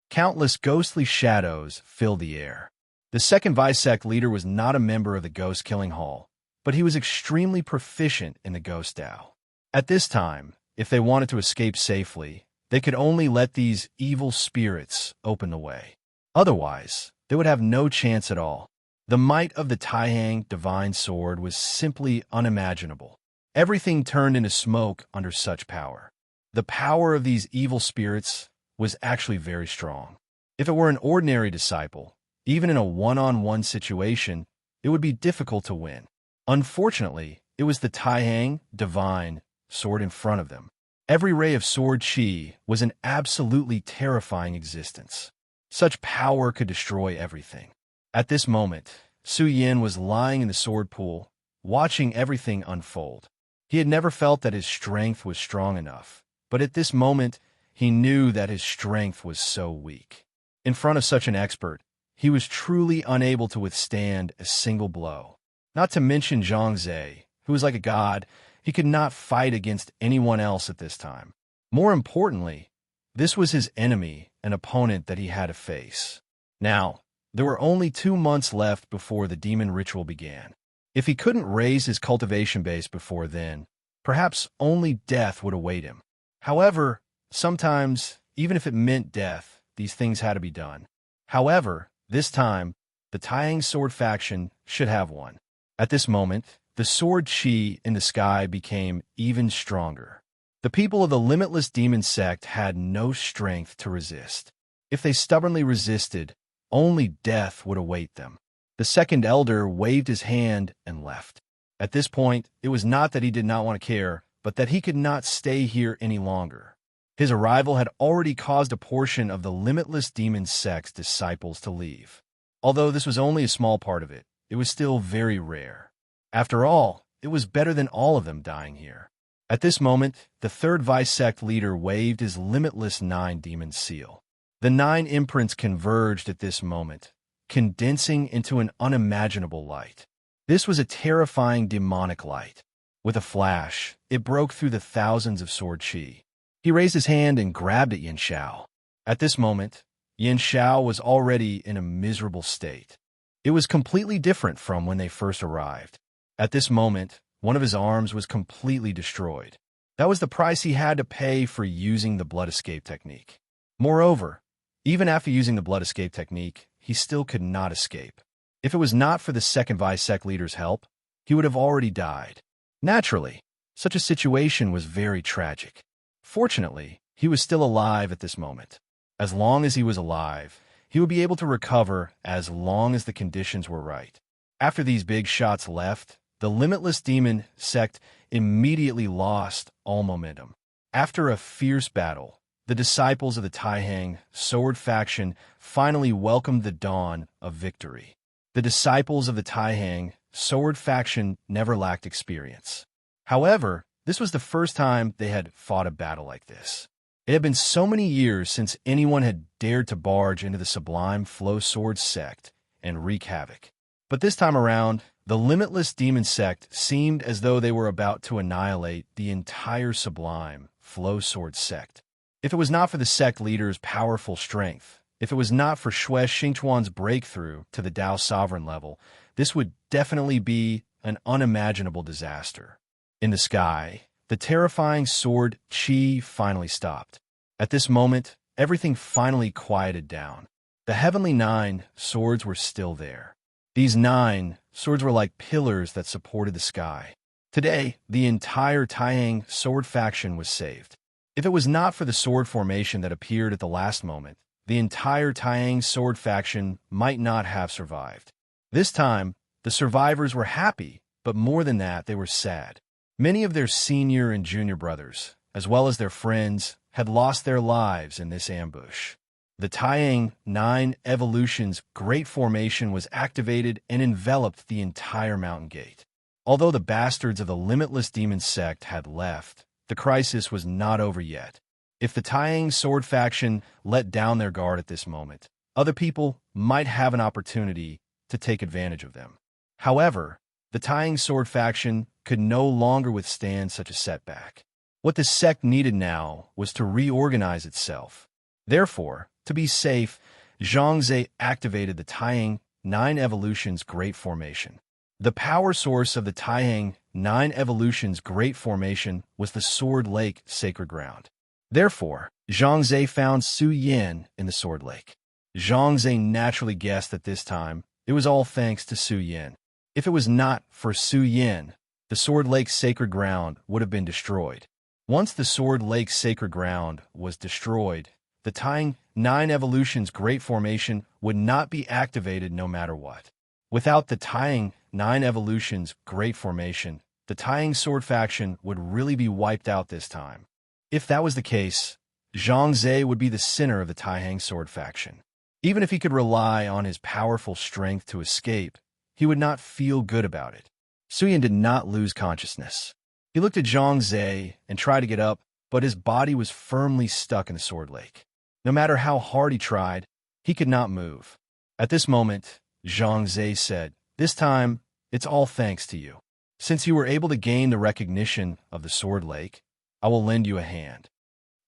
Countless ghostly shadows filled the air. The second vice sect leader was not a member of the Ghost Killing Hall, but he was extremely proficient in the Ghost Dao. At this time, if they wanted to escape safely, they could only let these evil spirits open the way. Otherwise, they would have no chance at all. The might of the Taihang divine sword was simply unimaginable. Everything turned into smoke under such power. The power of these evil spirits was actually very strong. If it were an ordinary disciple, even in a one-on-one situation, it would be difficult to win. Unfortunately, it was the Taihang divine sword in front of them. Every ray of sword chi was an absolutely terrifying existence. Such power could destroy everything. At this moment, Su Yin was lying in the sword pool, watching everything unfold. He had never felt that his strength was strong enough, but at this moment, he knew that his strength was so weak. In front of such an expert, he was truly unable to withstand a single blow. Not to mention Zhang Zhe, who was like a god. He could not fight against anyone else at this time. More importantly, this was his enemy, an opponent that he had to face. Now, there were only 2 months left before the demon ritual began. If he couldn't raise his cultivation base before then, perhaps only death would await him. However, sometimes, even if it meant death, these things had to be done. However, this time, the Taihang sword faction should have won. At this moment, the sword chi in the sky became even stronger. The people of the limitless demon sect had no strength to resist. If they stubbornly resisted, only death would await them. The second elder waved his hand and left. At this point, it was not that he did not want to care, but that he could not stay here any longer. His arrival had already caused a portion of the limitless demon sect's disciples to leave. Although this was only a small part of it, it was still very rare. After all, it was better than all of them dying here. At this moment, the third vice sect leader waved his limitless 9 demon seal. The 9 imprints converged at this moment, condensing into an unimaginable light. This was a terrifying demonic light. With a flash, it broke through the thousands of sword chi. He raised his hand and grabbed at Yin Xiao. At this moment, Yin Xiao was already in a miserable state. It was completely different from when they first arrived. At this moment, one of his arms was completely destroyed. That was the price he had to pay for using the blood escape technique. Moreover, even after using the blood escape technique, he still could not escape. If it was not for the second vice sect leader's help, he would have already died. Naturally, Such a situation was very tragic. Fortunately, he was still alive at this moment. As long as he was alive, he would be able to recover as long as the conditions were right. After these big shots left, the Limitless Demon sect immediately lost all momentum. After a fierce battle, the disciples of the Taihang sword faction finally welcomed the dawn of victory. The disciples of the Taihang sword faction never lacked experience. However, this was the first time they had fought a battle like this. It had been so many years since anyone had dared to barge into the Sublime Flow Sword sect and wreak havoc. But this time around, the Limitless Demon sect seemed as though they were about to annihilate the entire Sublime Flow Sword sect. If it was not for the sect leader's powerful strength, if it was not for Xue Xingchuan's breakthrough to the Dao Sovereign level, this would definitely be an unimaginable disaster. In the sky, the terrifying sword Qi finally stopped. At this moment, everything finally quieted down. The Heavenly Nine swords were still there. These 9 swords were like pillars that supported the sky. Today, the entire Taihang sword faction was saved. If it was not for the sword formation that appeared at the last moment, the entire Taihang sword faction might not have survived. This time, the survivors were happy, but more than that, they were sad. Many of their senior and junior brothers, as well as their friends, had lost their lives in this ambush. The Taihang 9 Evolution's Great Formation was activated and enveloped the entire mountain gate. Although the bastards of the Limitless Demon sect had left, the crisis was not over yet. If the Taihang sword faction let down their guard at this moment, other people might have an opportunity to take advantage of them. However, the Taihang sword faction could no longer withstand such a setback. What the sect needed now was to reorganize itself. Therefore, to be safe, Zhangze activated the Taihang 9 Evolution's Great Formation. The power source of the Taihang 9 Evolution's Great Formation was the Sword Lake Sacred Ground. Therefore, Zhangze found Su Yin in the Sword Lake. Zhangze naturally guessed that this time it was all thanks to Su Yin. If it was not for Su Yin, the Sword Lake Sacred Ground would have been destroyed. Once the Sword Lake Sacred Ground was destroyed, the Taihang 9 Evolution's Great Formation would not be activated no matter what. Without the Taihang 9 Evolution's Great Formation, the Taihang sword faction would really be wiped out this time. If that was the case, Zhangze would be the center of the Taihang sword faction. Even if he could rely on his powerful strength to escape, he would not feel good about it. Su Yin did not lose consciousness. He looked at Zhangze and tried to get up, but his body was firmly stuck in the sword lake. No matter how hard he tried, he could not move. At this moment, Zhangze said, "This time, it's all thanks to you. Since you were able to gain the recognition of the sword lake, I will lend you a hand."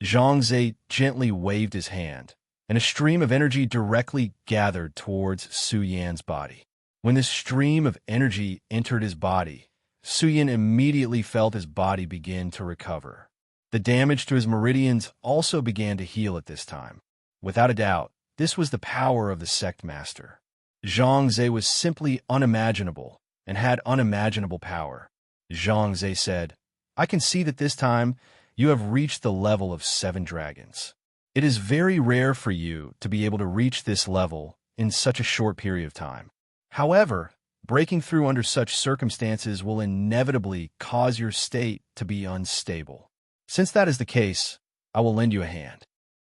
Zhangze gently waved his hand, and a stream of energy directly gathered towards Su Yan's body. When this stream of energy entered his body, Su Yan immediately felt his body begin to recover. The damage to his meridians also began to heal at this time. Without a doubt, this was the power of the sect master. Zhangze was simply unimaginable and had unimaginable power. Zhangze said, "I can see that this time you have reached the level of 7 dragons. It is very rare for you to be able to reach this level in such a short period of time. However, breaking through under such circumstances will inevitably cause your state to be unstable. Since that is the case, I will lend you a hand."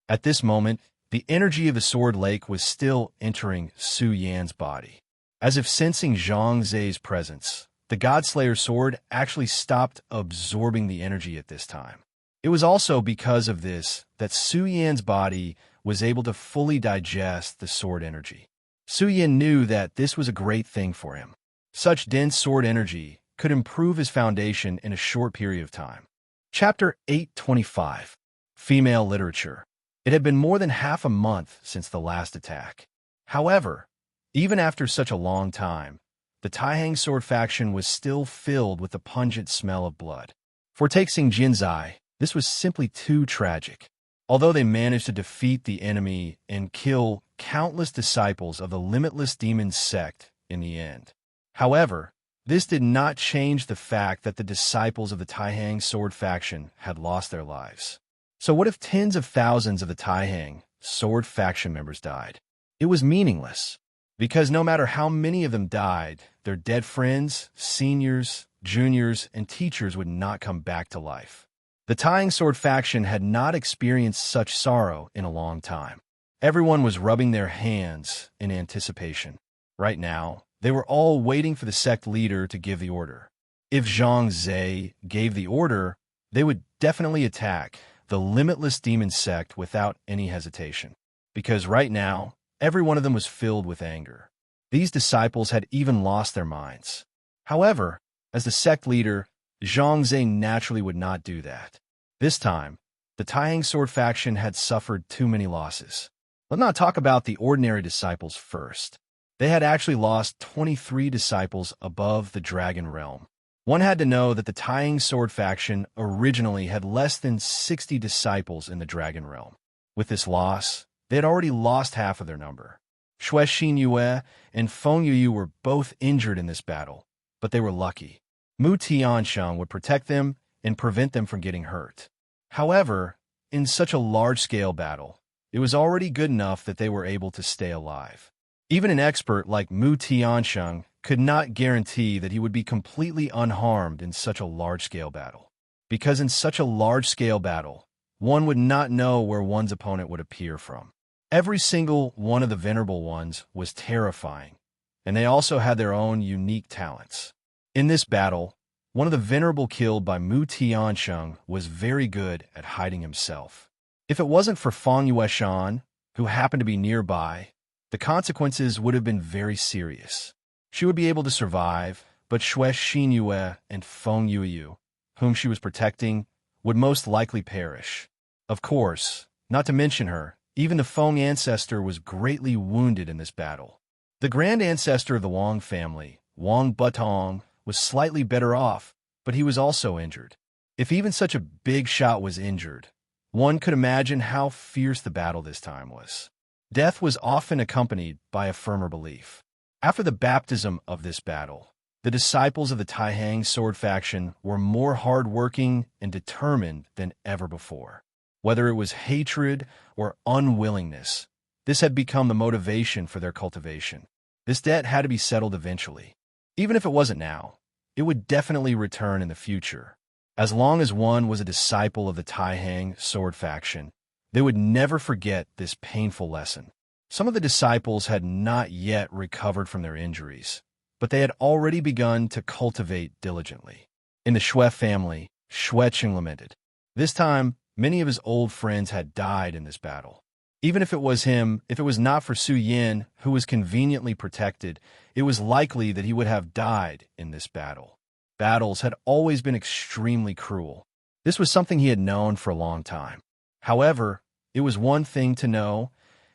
At this moment, the energy of the sword lake was still entering Su Yan's body. As if sensing Zhangze's presence, the Godslayer sword actually stopped absorbing the energy at this time. It was also because of this that Su Yan's body was able to fully digest the sword energy. Su Yan knew that this was a great thing for him. Such dense sword energy could improve his foundation in a short period of time. Chapter 825. Female Literature. It had been more than half a month since the last attack. However, even after such a long time, the Taihang sword faction was still filled with the pungent smell of blood. For Taixing Jinzai, this was simply too tragic. Although they managed to defeat the enemy and kill countless disciples of the Limitless Demon sect in the end. However, This did not change the fact that the disciples of the Taihang sword faction had lost their lives. So what if tens of thousands of the Taihang sword faction members died? It was meaningless, because no matter how many of them died, their dead friends, seniors, juniors, and teachers would not come back to life. The Taihang sword faction had not experienced such sorrow in a long time. Everyone was rubbing their hands in anticipation. Right now, they were all waiting for the sect leader to give the order. If Zhang Zhe gave the order, they would definitely attack the limitless demon sect without any hesitation. Because right now, every one of them was filled with anger. These disciples had even lost their minds. However, as the sect leader, Zhang Zhe naturally would not do that. This time, the Taihang sword faction had suffered too many losses. Let's not talk about the ordinary disciples first. They had actually lost 23 disciples above the Dragon Realm. One had to know that the Taihang sword faction originally had less than 60 disciples in the Dragon Realm. With this loss, they had already lost half of their number. Xue Xinyue and Feng Yuyu were both injured in this battle, but they were lucky. Mu Tiansheng would protect them and prevent them from getting hurt. However, in such a large-scale battle, it was already good enough that they were able to stay alive. Even an expert like Mu Tiansheng could not guarantee that he would be completely unharmed in such a large-scale battle. Because in such a large-scale battle, one would not know where one's opponent would appear from. Every single one of the Venerable Ones was terrifying, and they also had their own unique talents. In this battle, one of the Venerable killed by Mu Tiansheng was very good at hiding himself. If it wasn't for Feng Yueshan, who happened to be nearby, the consequences would have been very serious. She would be able to survive, but Xue Xinyue and Feng Yuyu, whom she was protecting, would most likely perish. Of course, not to mention her, even the Feng ancestor was greatly wounded in this battle. The grand ancestor of the Wang family, Wang Butong, was slightly better off, but he was also injured. If even such a big shot was injured, one could imagine how fierce the battle this time was. Death was often accompanied by a firmer belief. After the baptism of this battle, the disciples of the Taihang sword faction were more hard-working and determined than ever before. Whether it was hatred or unwillingness, this had become the motivation for their cultivation. This debt had to be settled eventually. Even if it wasn't now, it would definitely return in the future. As long as one was a disciple of the Taihang sword faction, they would never forget this painful lesson. Some of the disciples had not yet recovered from their injuries, but they had already begun to cultivate diligently. In the Xue family, Xue Qing lamented. This time, many of his old friends had died in this battle. Even if it was not for Su Yin, who was conveniently protected, it was likely that he would have died in this battle. Battles had always been extremely cruel. This was something he had known for a long time. However, it was one thing to know,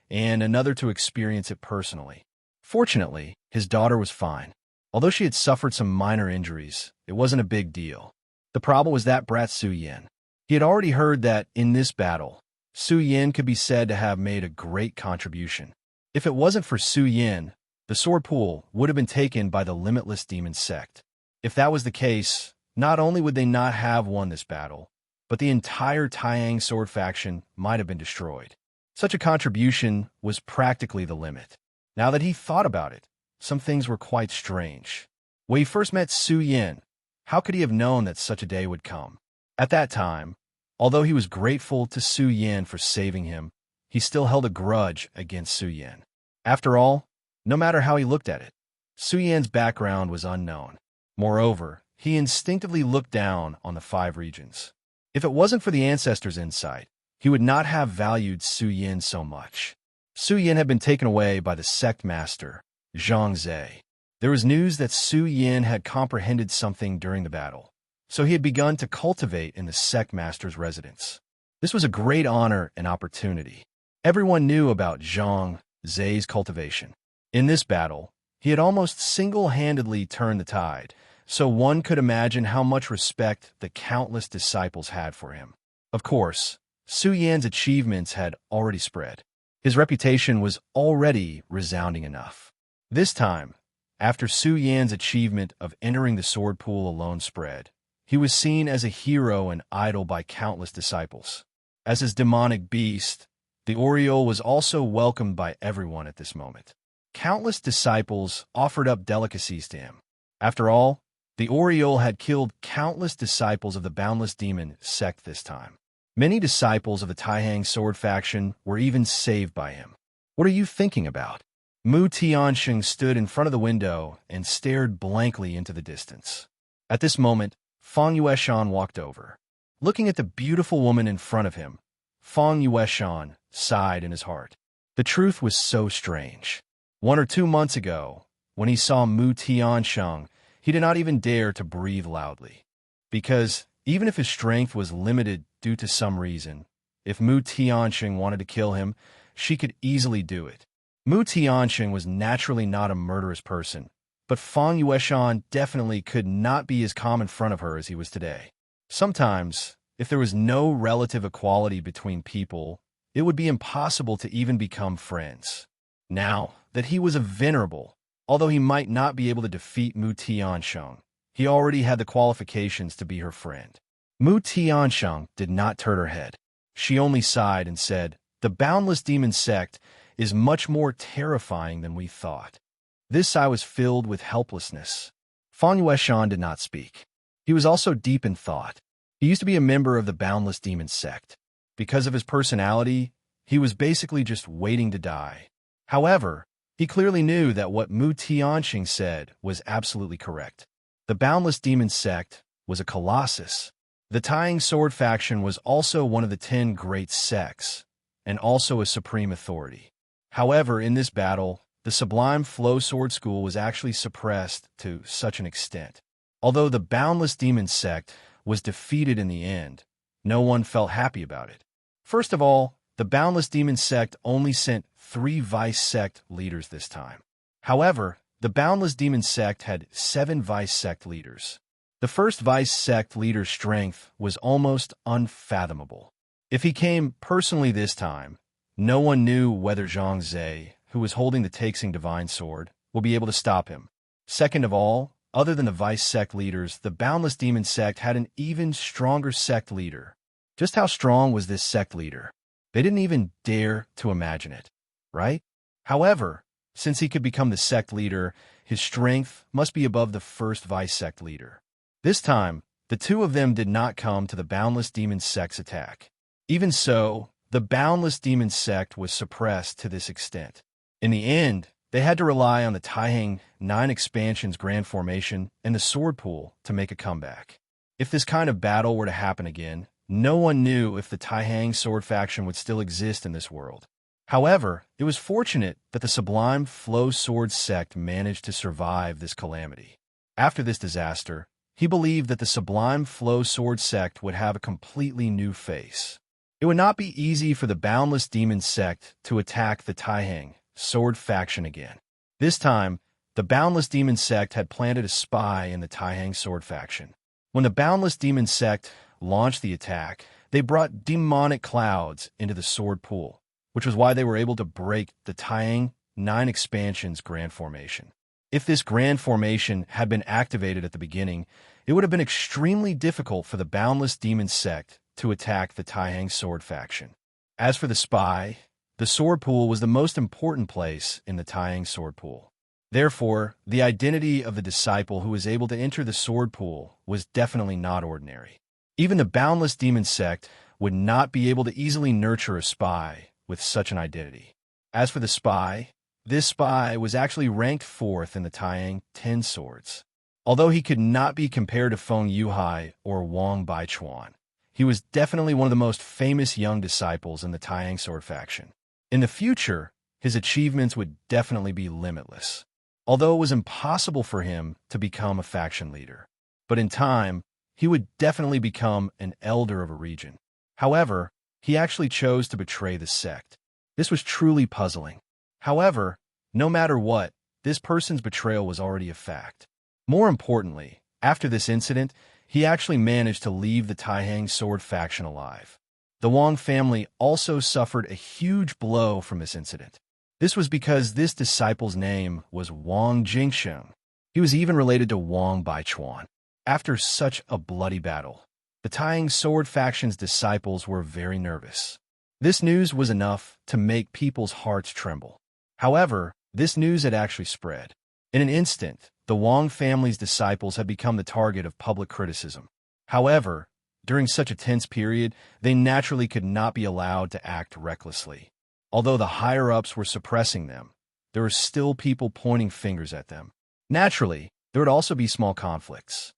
and another to experience it personally. Fortunately, his daughter was fine. Although she had suffered some minor injuries, it wasn't a big deal. The problem was that brat Su Yin. He had already heard that, in this battle, Su Yin could be said to have made a great contribution. If it wasn't for Su Yin, the sword pool would have been taken by the limitless demon sect. If that was the case, not only would they not have won this battle, but the entire Taihang sword faction might have been destroyed. Such a contribution was practically the limit. Now that he thought about it, some things were quite strange. When he first met Su Yin, how could he have known that such a day would come? At that time, although he was grateful to Su Yin for saving him, he still held a grudge against Su Yin. After all, no matter how he looked at it, Su Yin's background was unknown. Moreover, he instinctively looked down on the 5 regions. If it wasn't for the ancestors' insight, he would not have valued Su Yin so much. Su Yin had been taken away by the sect master, Zhang Zhe. There was news that Su Yin had comprehended something during the battle, so he had begun to cultivate in the sect master's residence. This was a great honor and opportunity. Everyone knew about Zhang Zhe's cultivation. In this battle, he had almost single-handedly turned the tide, so one could imagine how much respect the countless disciples had for him. Of course, Su Yan's achievements had already spread. His reputation was already resounding enough. This time, After Su Yan's achievement of entering the sword pool alone spread, he was seen as a hero and idol by countless disciples. As his demonic beast, the Oriole was also welcomed by everyone at this moment. Countless disciples offered up delicacies to him. After all, the Oriole had killed countless disciples of the Boundless Demon sect this time. Many disciples of the Taihang sword faction were even saved by him. What are you thinking about? Mu Tianxing stood in front of the window and stared blankly into the distance. At this moment, Fang Yueshan walked over. Looking at the beautiful woman in front of him, Fang Yueshan sighed in his heart. The truth was so strange. 1 or 2 months ago, when he saw Mu Tianxing, he did not even dare to breathe loudly. Because even if his strength was limited due to some reason, if Mu Tianxing wanted to kill him, she could easily do it. Mu Tianxing was naturally not a murderous person, but Fang Yueshan definitely could not be as calm in front of her as he was today. Sometimes, if there was no relative equality between people, it would be impossible to even become friends. Now that he was a venerable, although he might not be able to defeat Mu Tianxing, he already had the qualifications to be her friend. Mu Tianxing did not turn her head. She only sighed and said, "The Boundless Demon sect is much more terrifying than we thought." This sigh was filled with helplessness. Fang Yueshan did not speak. He was also deep in thought. He used to be a member of the Boundless Demon sect. Because of his personality, he was basically just waiting to die. However, he clearly knew that what Mu Tianxing said was absolutely correct. The Boundless Demon sect was a colossus. The Taihang sword faction was also one of the 10 great sects, and also a supreme authority. However, in this battle, the Sublime Flow Sword School was actually suppressed to such an extent. Although the Boundless Demon sect was defeated in the end, no one felt happy about it. First of all, the Boundless Demon sect only sent 3 vice sect leaders this time. However, the Boundless Demon sect had 7 vice sect leaders. The first vice sect leader's strength was almost unfathomable. If he came personally this time, no one knew whether Zhang Zhe, who was holding the Taixing Divine Sword, will be able to stop him. Second of all, other than the vice sect leaders, the Boundless Demon sect had an even stronger sect leader. Just how strong was this sect leader? They didn't even dare to imagine it, right? However, since he could become the sect leader, his strength must be above the first vice sect leader. This time, the 2 of them did not come to the Boundless Demon sect's attack. Even so, the Boundless Demon sect was suppressed to this extent. In the end, they had to rely on the Taihang 9 expansion's Grand Formation and the Sword Pool to make a comeback. If this kind of battle were to happen again, no one knew if the Taihang sword faction would still exist in this world. However, it was fortunate that the Sublime Flow Sword sect managed to survive this calamity. After this disaster, he believed that the Sublime Flow Sword sect would have a completely new face. It would not be easy for the Boundless Demon sect to attack the Taihang sword faction again. This time, the Boundless Demon sect had planted a spy in the Taihang sword faction. When the Boundless Demon sect launched the attack, they brought demonic clouds into the sword pool, which was why they were able to break the Taihang 9 expansion's Grand Formation. If this Grand Formation had been activated at the beginning, it would have been extremely difficult for the Boundless Demon sect to attack the Taihang sword faction. As for the spy, the sword pool was the most important place in the Taihang sword pool. Therefore, the identity of the disciple who was able to enter the sword pool was definitely not ordinary. Even the Boundless Demon sect would not be able to easily nurture a spy with such an identity. As for the spy, this spy was actually ranked 4th in the Taihang 10 swords. Although he could not be compared to Feng Yuhai or Wang Baichuan, he was definitely one of the most famous young disciples in the Taihang sword faction. In the future, his achievements would definitely be limitless, although it was impossible for him to become a faction leader. But in time, he would definitely become an elder of a region. However, he actually chose to betray the sect. This was truly puzzling. However, no matter what, this person's betrayal was already a fact. More importantly, after this incident, he actually managed to leave the Taihang sword faction alive. The Wang family also suffered a huge blow from this incident. This was because this disciple's name was Wang Jingsheng. He was even related to Wang Baichuan. After such a bloody battle, the Taiyang sword faction's disciples were very nervous. This news was enough to make people's hearts tremble. However, this news had actually spread. In an instant, the Wang family's disciples had become the target of public criticism. However, during such a tense period, they naturally could not be allowed to act recklessly. Although the higher-ups were suppressing them, there were still people pointing fingers at them. Naturally, there would also be small conflicts.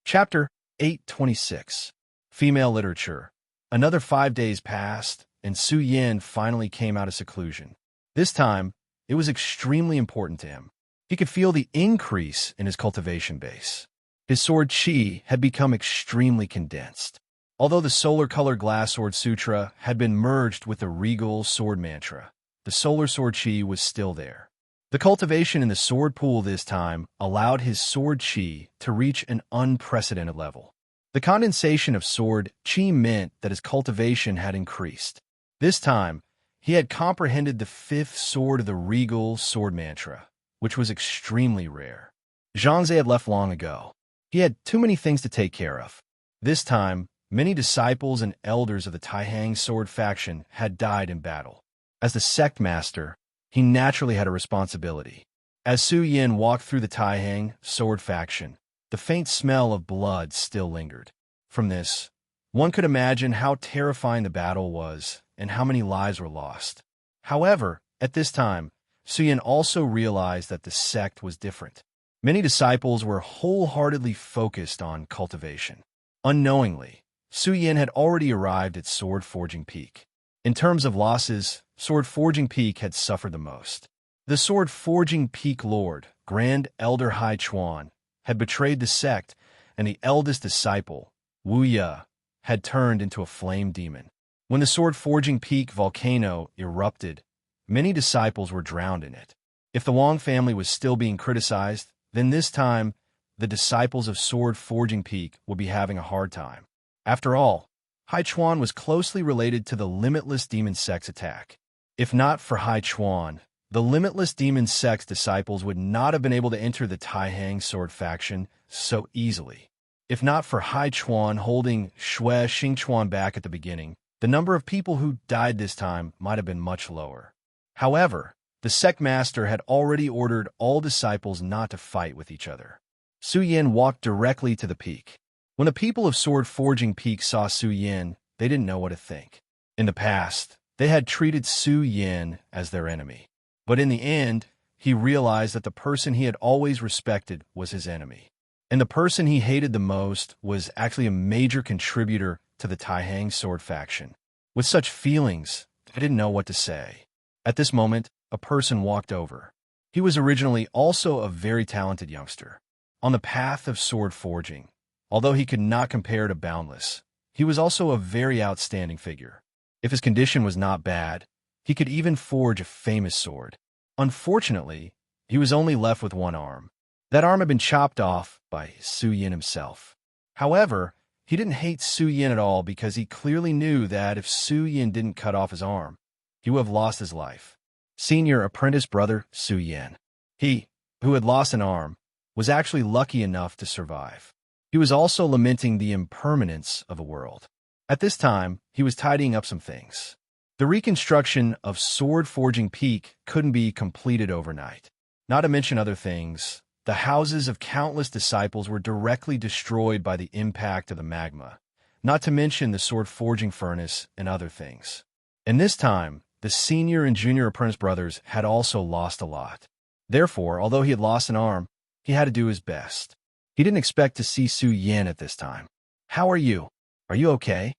Chapter 826. Female Literature. Another 5 days passed, and Su Yin finally came out of seclusion. This time, it was extremely important to him. He could feel the increase in his cultivation base. His sword chi had become extremely condensed. Although the solar-colored glass sword sutra had been merged with the regal sword mantra, the solar sword chi was still there. The cultivation in the sword pool this time allowed his sword chi to reach an unprecedented level. The condensation of sword chi meant that his cultivation had increased. This time, he had comprehended the fifth sword of the regal sword mantra, which was extremely rare. Zhangze had left long ago. He had too many things to take care of. This time, many disciples and elders of the Taiyang sword faction had died in battle. As the sect master, he naturally had a responsibility. As Su Yin walked through the Taiyang sword faction, the faint smell of blood still lingered. From this, one could imagine how terrifying the battle was and how many lives were lost. However, at this time, Su Yin also realized that the sect was different. Many disciples were wholeheartedly focused on cultivation. Unknowingly, Su Yin had already arrived at Sword Forging Peak. In terms of losses, Sword Forging Peak had suffered the most. The Sword Forging Peak Lord, Grand Elder Hai Chuan, had betrayed the sect, and the eldest disciple, Wu Ye, had turned into a flame demon. When the Sword Forging Peak volcano erupted, many disciples were drowned in it. If the Wang family was still being criticized, then this time, the disciples of Sword Forging Peak would be having a hard time. After all, Hai Chuan was closely related to the Limitless Demon Sect's attack. If not for Hai Chuan, the Limitless Demon Sect's disciples would not have been able to enter the Taiyang sword faction so easily. If not for Hai Chuan holding Xue Xingchuan back at the beginning, the number of people who died this time might have been much lower. However, the sect master had already ordered all disciples not to fight with each other. Su Yin walked directly to the peak. When the people of Sword Forging Peak saw Su Yin, they didn't know what to think. In the past, they had treated Su Yin as their enemy. But in the end, he realized that the person he had always respected was his enemy. And the person he hated the most was actually a major contributor to the Taiyang sword faction. With such feelings, I didn't know what to say. At this moment, a person walked over. He was originally also a very talented youngster. On the path of sword forging, although he could not compare to Boundless, he was also a very outstanding figure. If his condition was not bad, he could even forge a famous sword. Unfortunately, he was only left with one arm. That arm had been chopped off by Su Yin himself. However, he didn't hate Su Yin at all because he clearly knew that if Su Yin didn't cut off his arm, he would have lost his life. Senior apprentice brother Su Yin. He, who had lost an arm, was actually lucky enough to survive. He was also lamenting the impermanence of the world. At this time, he was tidying up some things. The reconstruction of Sword Forging Peak couldn't be completed overnight. Not to mention other things, the houses of countless disciples were directly destroyed by the impact of the magma, not to mention the sword forging furnace and other things. And this time, the senior and junior apprentice brothers had also lost a lot. Therefore, although he had lost an arm, he had to do his best. He didn't expect to see Su Yin at this time. "How are you? Are you okay?"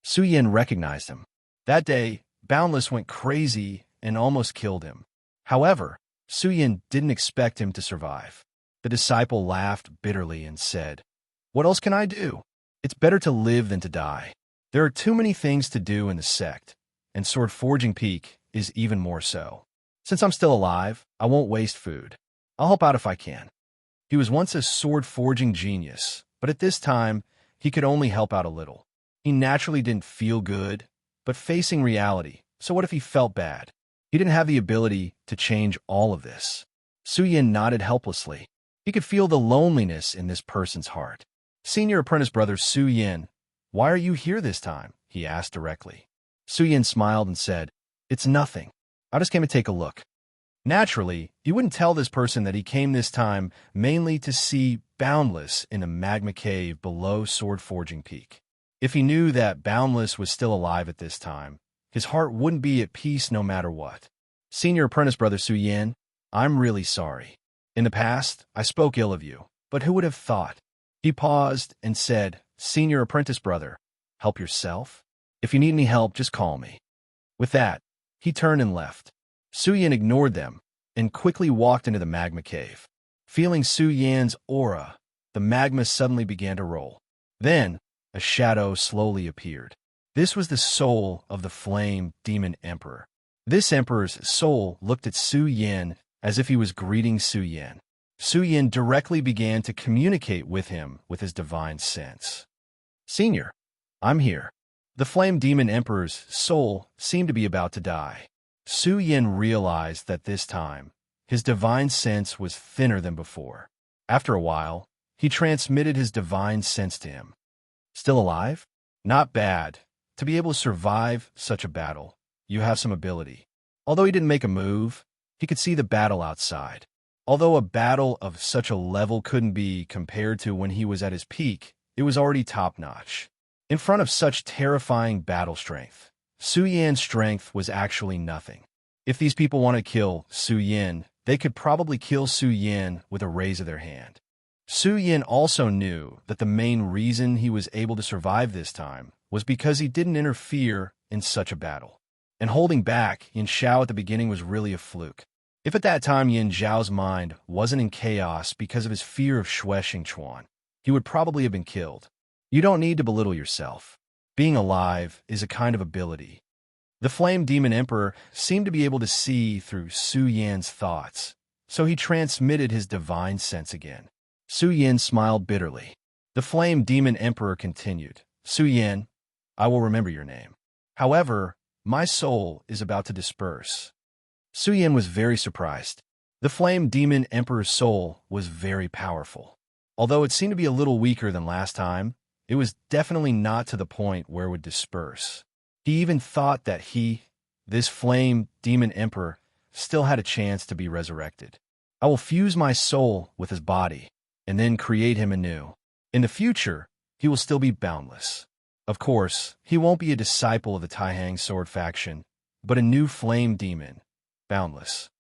Su Yin recognized him. That day, Boundless went crazy and almost killed him. However, Su Yin didn't expect him to survive. The disciple laughed bitterly and said, "What else can I do? It's better to live than to die. There are too many things to do in the sect, and Sword Forging Peak is even more so. Since I'm still alive, I won't waste food. I'll help out if I can." He was once a sword forging genius, but at this time, he could only help out a little. He naturally didn't feel good, but facing reality, so what if he felt bad? He didn't have the ability to change all of this. Su Yin nodded helplessly. He could feel the loneliness in this person's heart. Senior apprentice brother Su Yin, why are you here this time? He asked directly. Su Yin smiled and said, It's nothing. I just came to take a look. Naturally, you wouldn't tell this person that he came this time mainly to see Boundless in a magma cave below Sword Forging Peak. If he knew that Boundless was still alive at this time, his heart wouldn't be at peace no matter what. Senior apprentice brother Su Yin, I'm really sorry. In the past, I spoke ill of you, but who would have thought? He paused and said, Senior apprentice brother, help yourself? If you need any help, just call me. With that, he turned and left. Su Yin ignored them and quickly walked into the magma cave. Feeling Su Yin's aura, the magma suddenly began to roll. Then, a shadow slowly appeared. This was the soul of the Flame Demon Emperor. This emperor's soul looked at Su Yin as if he was greeting Su Yin. Su Yin directly began to communicate with him with his divine sense. Senior, I'm here. The Flame Demon Emperor's soul seemed to be about to die. Su Yin realized that this time, his divine sense was thinner than before. After a while, he transmitted his divine sense to him. Still alive? Not bad. To be able to survive such a battle, you have some ability. Although he didn't make a move, he could see the battle outside. Although a battle of such a level couldn't be compared to when he was at his peak, it was already top-notch. In front of such terrifying battle strength, Su Yin's strength was actually nothing. If these people want to kill Su Yin, they could probably kill Su Yin with a raise of their hand. Su Yin also knew that the main reason he was able to survive this time was because he didn't interfere in such a battle. And holding back Yin Xiao at the beginning was really a fluke. If at that time Yin Zhao's mind wasn't in chaos because of his fear of Xue Xingchuan, he would probably have been killed. You don't need to belittle yourself. Being alive is a kind of ability. The Flame Demon Emperor seemed to be able to see through Su Yin's thoughts, so he transmitted his divine sense again. Su Yin smiled bitterly. The Flame Demon Emperor continued, Su Yin, I will remember your name. However, my soul is about to disperse. Su Yin was very surprised. The Flame Demon Emperor's soul was very powerful. Although it seemed to be a little weaker than last time, it was definitely not to the point where it would disperse. He even thought that this Flame Demon Emperor, still had a chance to be resurrected. I will fuse my soul with his body, and then create him anew. In the future, he will still be boundless. Of course, he won't be a disciple of the Taihang Sword faction, but a new Flame Demon, boundless.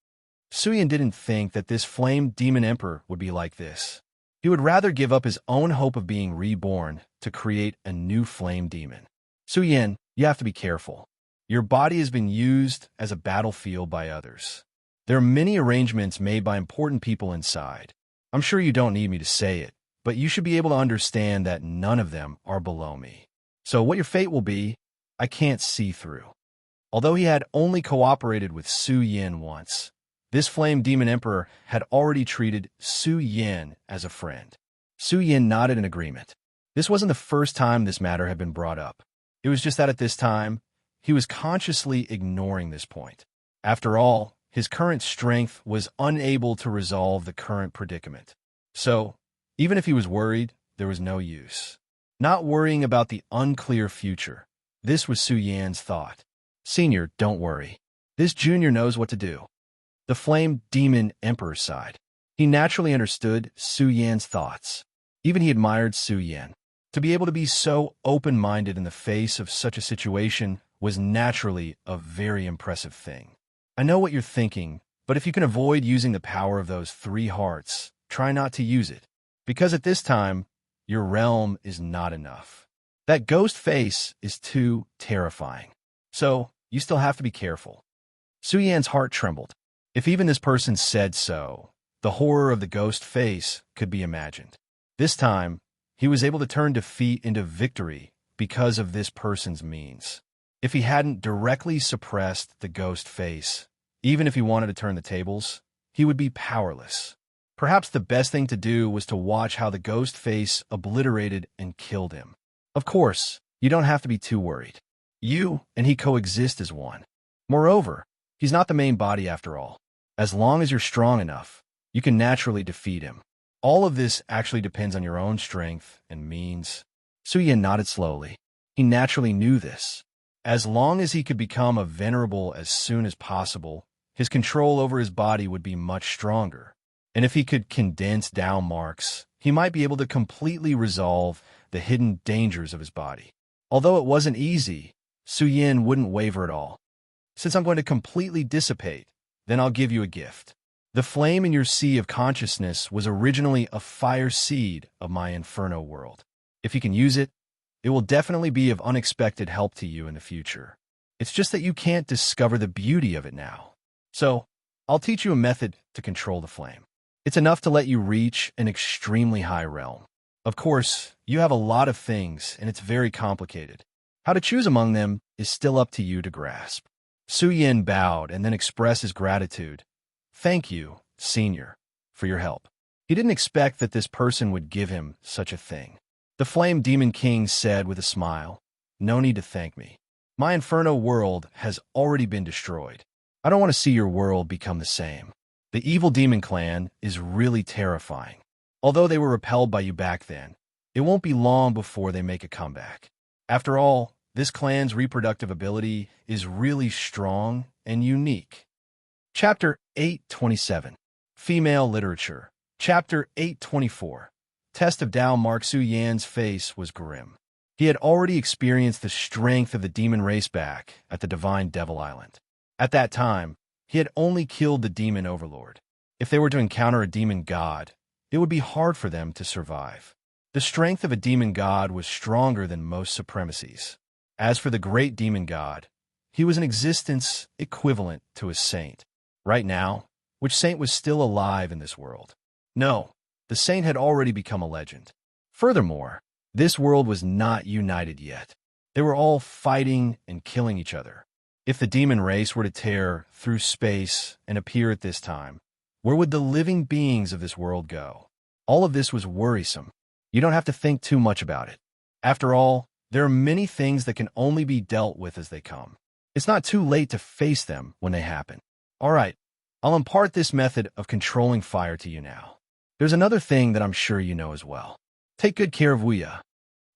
Su Yin didn't think that this Flame Demon Emperor would be like this. He would rather give up his own hope of being reborn to create a new Flame Demon. Su Yin, you have to be careful. Your body has been used as a battlefield by others. There are many arrangements made by important people inside. I'm sure you don't need me to say it, but you should be able to understand that none of them are below me. So what your fate will be, I can't see through. Although he had only cooperated with Su Yin once, this Flame Demon Emperor had already treated Su Yin as a friend. Su Yin nodded in agreement. This wasn't the first time this matter had been brought up. It was just that at this time, he was consciously ignoring this point. After all, his current strength was unable to resolve the current predicament. So, even if he was worried, there was no use. Not worrying about the unclear future. This was Su Yin's thought. Senior, don't worry. This junior knows what to do. The Flame Demon Emperor sighed. He naturally understood Su Yin's thoughts. Even he admired Su Yin. To be able to be so open-minded in the face of such a situation was naturally a very impressive thing. I know what you're thinking, but if you can avoid using the power of those 3 hearts, try not to use it. Because at this time, your realm is not enough. That ghost face is too terrifying. So, you still have to be careful. Su Yan's heart trembled. If even this person said so, the horror of the ghost face could be imagined. This time, he was able to turn defeat into victory because of this person's means. If he hadn't directly suppressed the ghost face, even if he wanted to turn the tables, he would be powerless. Perhaps the best thing to do was to watch how the ghost face obliterated and killed him. Of course, you don't have to be too worried. You and he coexist as one. Moreover, He's not the main body after all. As long as you're strong enough, you can naturally defeat him. All of this actually depends on your own strength and means. Su Yin nodded slowly. He naturally knew this. As long as he could become a venerable as soon as possible, his control over his body would be much stronger. And if he could condense Tao marks, he might be able to completely resolve the hidden dangers of his body. Although it wasn't easy, Su Yin wouldn't waver at all. Since I'm going to completely dissipate, then I'll give you a gift. The flame in your sea of consciousness was originally a fire seed of my inferno world. If you can use it, it will definitely be of unexpected help to you in the future. It's just that you can't discover the beauty of it now. So, I'll teach you a method to control the flame. It's enough to let you reach an extremely high realm. Of course, you have a lot of things, and it's very complicated. How to choose among them is still up to you to grasp. Su Yin bowed and then expressed his gratitude. Thank you, Senior, for your help. He didn't expect that this person would give him such a thing. The Flame Demon King said with a smile, No need to thank me. My inferno world has already been destroyed. I don't want to see your world become the same. The evil demon clan is really terrifying. Although they were repelled by you back then, it won't be long before they make a comeback. After all, this clan's reproductive ability is really strong and unique. Chapter 827. Female Literature. Chapter 824. Test of Tao Mark. Su Yan's face was grim. He had already experienced the strength of the demon race back at the Divine Devil Island. At that time, he had only killed the demon overlord. If they were to encounter a demon god, it would be hard for them to survive. The strength of a demon god was stronger than most supremacies. As for the great demon god, he was an existence equivalent to a saint. Right now, which saint was still alive in this world? No, the saint had already become a legend. Furthermore, this world was not united yet. They were all fighting and killing each other. If the demon race were to tear through space and appear at this time, where would the living beings of this world go? All of this was worrisome. You don't have to think too much about it. After all, there are many things that can only be dealt with as they come. It's not too late to face them when they happen. All right, I'll impart this method of controlling fire to you now. There's another thing that I'm sure you know as well. Take good care of Wuya.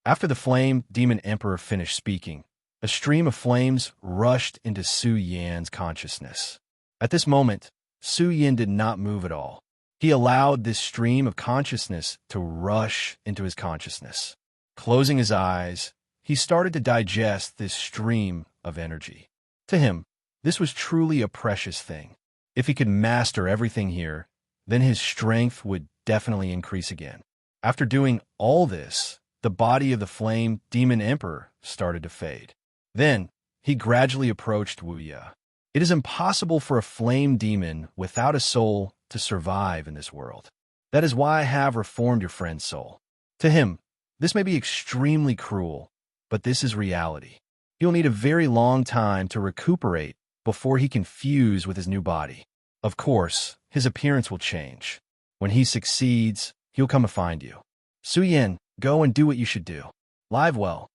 After the Flame Demon Emperor finished speaking, a stream of flames rushed into Su Yan's consciousness. At this moment, Su Yan did not move at all. He allowed this stream of consciousness to rush into his consciousness. Closing his eyes, he started to digest this stream of energy. To him, this was truly a precious thing. If he could master everything here, then his strength would definitely increase again. After doing all this, the body of the Flame Demon Emperor started to fade. Then, he gradually approached Wuya. It is impossible for a flame demon without a soul to survive in this world. That is why I have reformed your friend's soul. To him, this may be extremely cruel, but this is reality. He'll need a very long time to recuperate before he can fuse with his new body. Of course, his appearance will change. When he succeeds, he'll come to find you. Su Yan, go and do what you should do. Live well.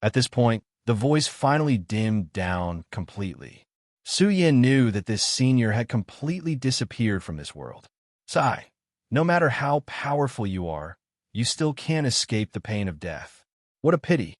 At this point, the voice finally dimmed down completely. Su Yan knew that this senior had completely disappeared from this world. Sai, no matter how powerful you are, you still can't escape the pain of death. What a pity.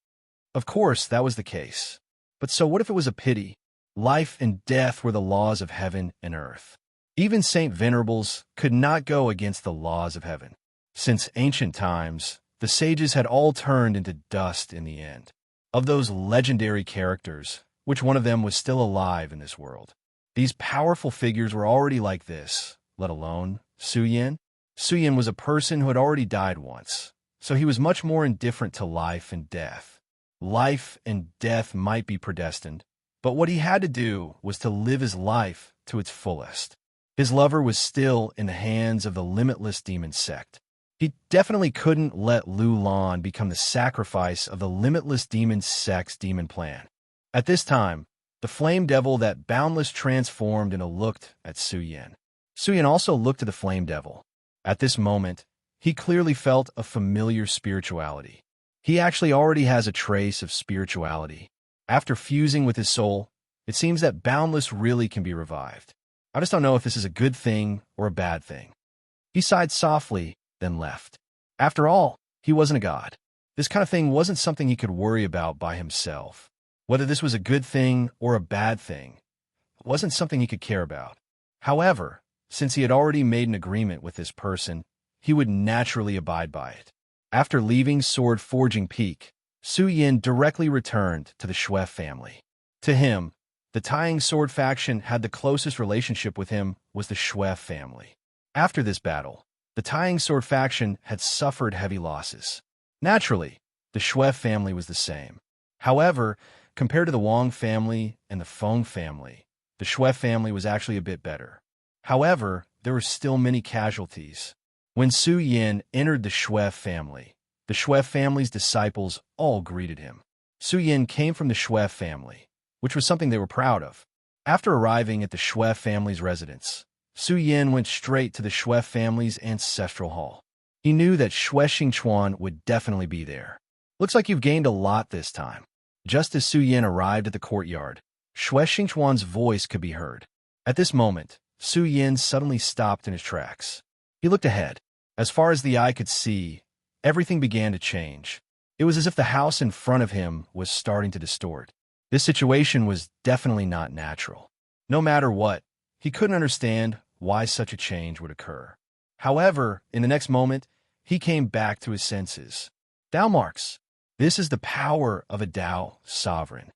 Of course, that was the case. But so what if it was a pity? Life and death were the laws of heaven and earth. Even Saint Venerables could not go against the laws of heaven. Since ancient times, the sages had all turned into dust in the end. Of those legendary characters, which one of them was still alive in this world? These powerful figures were already like this, let alone Su Yan. Su Yan was a person who had already died once, so he was much more indifferent to life and death. Life and death might be predestined, but what he had to do was to live his life to its fullest. His lover was still in the hands of the limitless demon sect. He definitely couldn't let Lu Lan become the sacrifice of the limitless demon sect's demon plan. At this time, the flame devil that boundless transformed and looked at Su Yan. Su Yan also looked at the flame devil. At this moment, he clearly felt a familiar spirituality. He actually already has a trace of spirituality. After fusing with his soul, It seems that Boundless really can be revived. I just don't know if this is a good thing or a bad thing. He sighed softly, then left. After all, he wasn't a god. This kind of thing wasn't something he could worry about by himself. Whether this was a good thing or a bad thing wasn't something he could care about. However, since he had already made an agreement with this person, he would naturally abide by it. After leaving Sword Forging Peak, Su Yin directly returned to the Shui family. To him, the Tying Sword faction had the closest relationship with him was the Shui family. After this battle, the Tying Sword faction had suffered heavy losses. Naturally, the Shui family was the same. However, compared to the Wang family and the Feng family, the Shui family was actually a bit better. However, there were still many casualties. When Su Yin entered the Shui family's disciples all greeted him. Su Yin came from the Shui family, which was something they were proud of. After arriving at the Shui family's residence, Su Yin went straight to the Shui family's ancestral hall. He knew that Shui Xingchuan would definitely be there. Looks like you've gained a lot this time. Just as Su Yin arrived at the courtyard, Shui Xingchuan's voice could be heard. At this moment, Su Yin suddenly stopped in his tracks. He looked ahead. As far as the eye could see, everything began to change. It was as if the house in front of him was starting to distort. This situation was definitely not natural. No matter what, he couldn't understand why such a change would occur. However, in the next moment, he came back to his senses. Dao marks. This is the power of a Dao sovereign.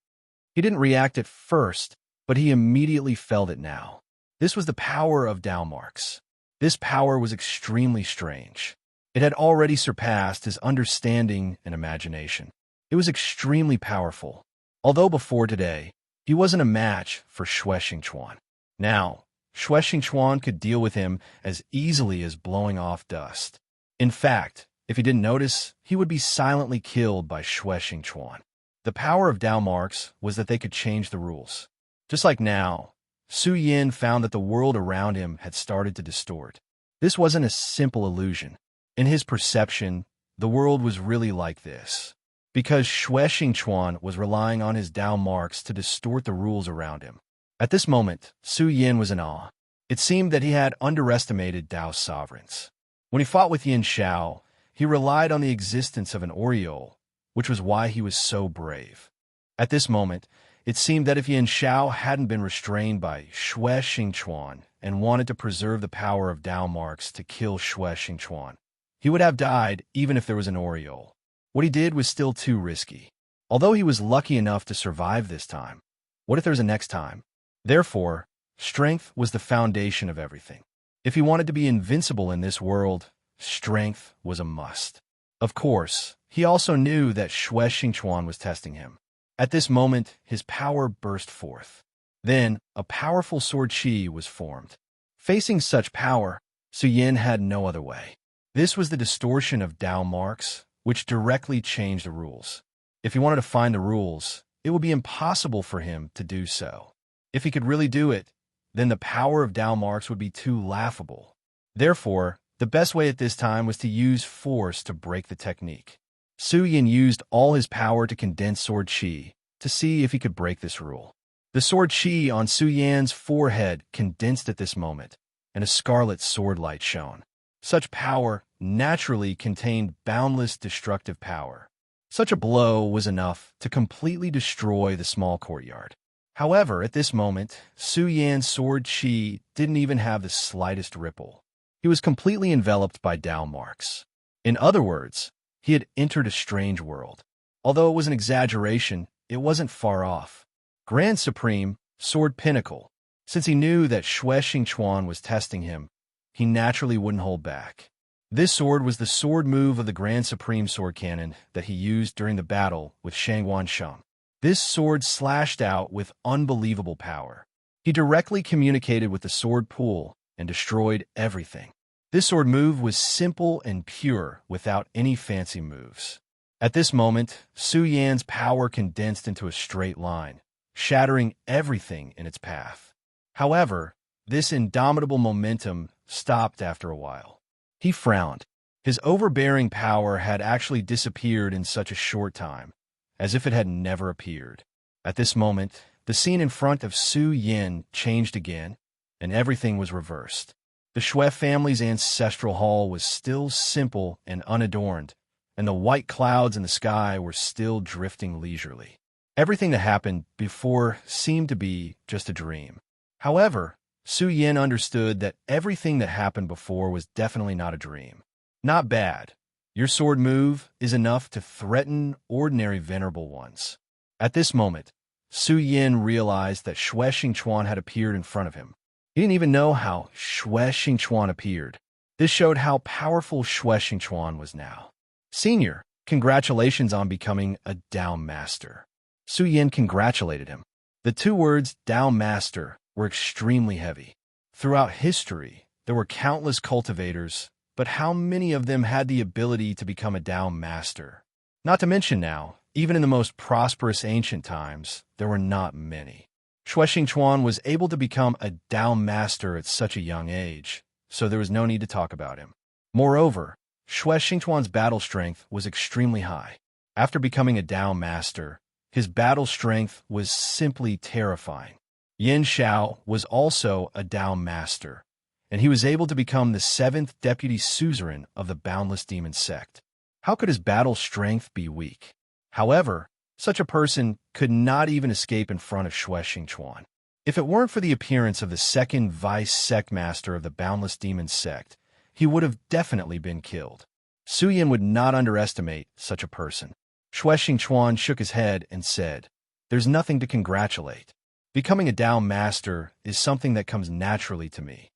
He didn't react at first, but he immediately felt it now. This was the power of Dao marks. This power was extremely strange. It had already surpassed his understanding and imagination. It was extremely powerful. Although before today, he wasn't a match for Shui Xingchuan. Now, Shui Xingchuan could deal with him as easily as blowing off dust. In fact, if he didn't notice, he would be silently killed by Shui Xingchuan. The power of Dao marks was that they could change the rules. Just like now, Su Yin found that the world around him had started to distort. This wasn't a simple illusion. In his perception, the world was really like this. Because Shui Xingchuan was relying on his Dao marks to distort the rules around him. At this moment, Su Yin was in awe. It seemed that he had underestimated Dao sovereigns. When he fought with Yin Xiao, he relied on the existence of an aureole, which was why he was so brave. At this moment, it seemed that if Yin Xiao hadn't been restrained by Shui Xingchuan and wanted to preserve the power of Dao marks to kill Shui Xingchuan, he would have died even if there was an aureole. What he did was still too risky. Although he was lucky enough to survive this time, what if there was a next time? Therefore, strength was the foundation of everything. If he wanted to be invincible in this world, strength was a must. Of course, he also knew that Shui Xingchuan was testing him. At this moment, his power burst forth. Then, a powerful sword chi was formed. Facing such power, Su Yin had no other way. This was the distortion of Dao marks, which directly changed the rules. If he wanted to find the rules, it would be impossible for him to do so. If he could really do it, then the power of Dao marks would be too laughable. Therefore, the best way at this time was to use force to break the technique. Su Yin used all his power to condense sword chi to see if he could break this rule. The sword chi on Su Yan's forehead condensed at this moment, and a scarlet sword light shone. Such power naturally contained boundless destructive power. Such a blow was enough to completely destroy the small courtyard. However, at this moment, Su Yan's sword chi didn't even have the slightest ripple. He was completely enveloped by Dao marks. In other words, he had entered a strange world. Although it was an exaggeration, it wasn't far off. Grand Supreme, Sword Pinnacle. Since he knew that Shui Xingchuan was testing him, he naturally wouldn't hold back. This sword was the sword move of the Grand Supreme Sword Cannon that he used during the battle with Shangguan Sheng. This sword slashed out with unbelievable power. He directly communicated with the sword pool and destroyed everything. This sword move was simple and pure without any fancy moves. At this moment, Su Yan's power condensed into a straight line, shattering everything in its path. However, this indomitable momentum stopped after a while. He frowned. His overbearing power had actually disappeared in such a short time, as if it had never appeared. At this moment, the scene in front of Su Yin changed again, and everything was reversed. The Shui family's ancestral hall was still simple and unadorned, and the white clouds in the sky were still drifting leisurely. Everything that happened before seemed to be just a dream. However, Su Yin understood that everything that happened before was definitely not a dream. Not bad. Your sword move is enough to threaten ordinary venerable ones. At this moment, Su Yin realized that Shui Xingchuan had appeared in front of him. He didn't even know how Shui Xingchuan appeared. This showed how powerful Shui Xingchuan was now. Senior, congratulations on becoming a Dao Master. Su Yin congratulated him. The two words Dao Master were extremely heavy. Throughout history, there were countless cultivators, but how many of them had the ability to become a Dao Master? Not to mention now, even in the most prosperous ancient times, there were not many. Shui Xingchuan was able to become a Dao Master at such a young age, so there was no need to talk about him. Moreover, Shui Xingchuan's battle strength was extremely high. After becoming a Dao Master, his battle strength was simply terrifying. Yin Xiao was also a Dao Master, and he was able to become the 7th deputy suzerain of the Boundless Demon Sect. How could his battle strength be weak? However, such a person could not even escape in front of Shui Xingchuan. If it weren't for the appearance of the 2nd vice sect master of the Boundless Demon Sect, he would have definitely been killed. Su Yin would not underestimate such a person. Shui Xingchuan shook his head and said, "There's nothing to congratulate. Becoming a Dao Master is something that comes naturally to me."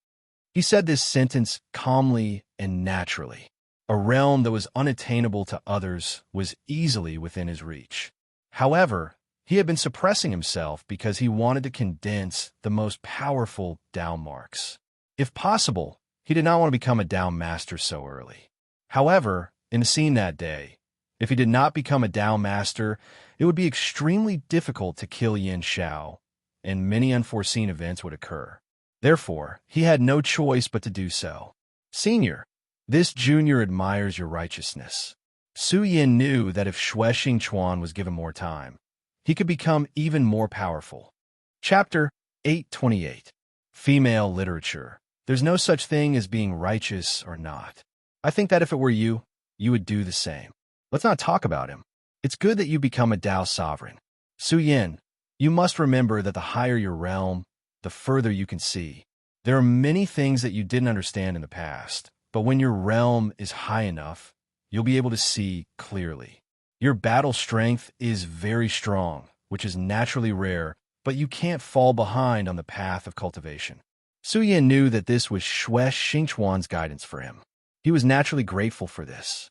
He said this sentence calmly and naturally. A realm that was unattainable to others was easily within his reach. However, he had been suppressing himself because he wanted to condense the most powerful Dao marks. If possible, he did not want to become a Dao Master so early. However, in the scene that day, if he did not become a Dao Master, it would be extremely difficult to kill Yin Xiao, and many unforeseen events would occur. Therefore, he had no choice but to do so. Senior, this junior admires your righteousness. Su Yin knew that if Shui Xingchuan was given more time, he could become even more powerful. Chapter 828. Female Literature. There's no such thing as being righteous or not. I think that if it were you, you would do the same. Let's not talk about him. It's good that you become a Dao sovereign. Su Yin, you must remember that the higher your realm, the further you can see. There are many things that you didn't understand in the past, but when your realm is high enough, you'll be able to see clearly. Your battle strength is very strong, which is naturally rare, but you can't fall behind on the path of cultivation. Su Yin knew that this was Shui Xingchuan's guidance for him. He was naturally grateful for this.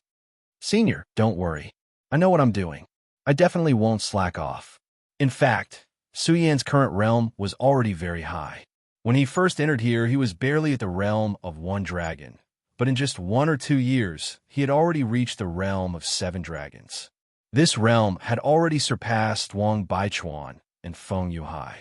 Senior, don't worry. I know what I'm doing. I definitely won't slack off. In fact, Su Yin's current realm was already very high. When he first entered here, he was barely at the realm of 1 dragon, but in just 1 or 2 years, he had already reached the realm of 7 dragons. This realm had already surpassed Wang Baichuan and Feng Yuhai,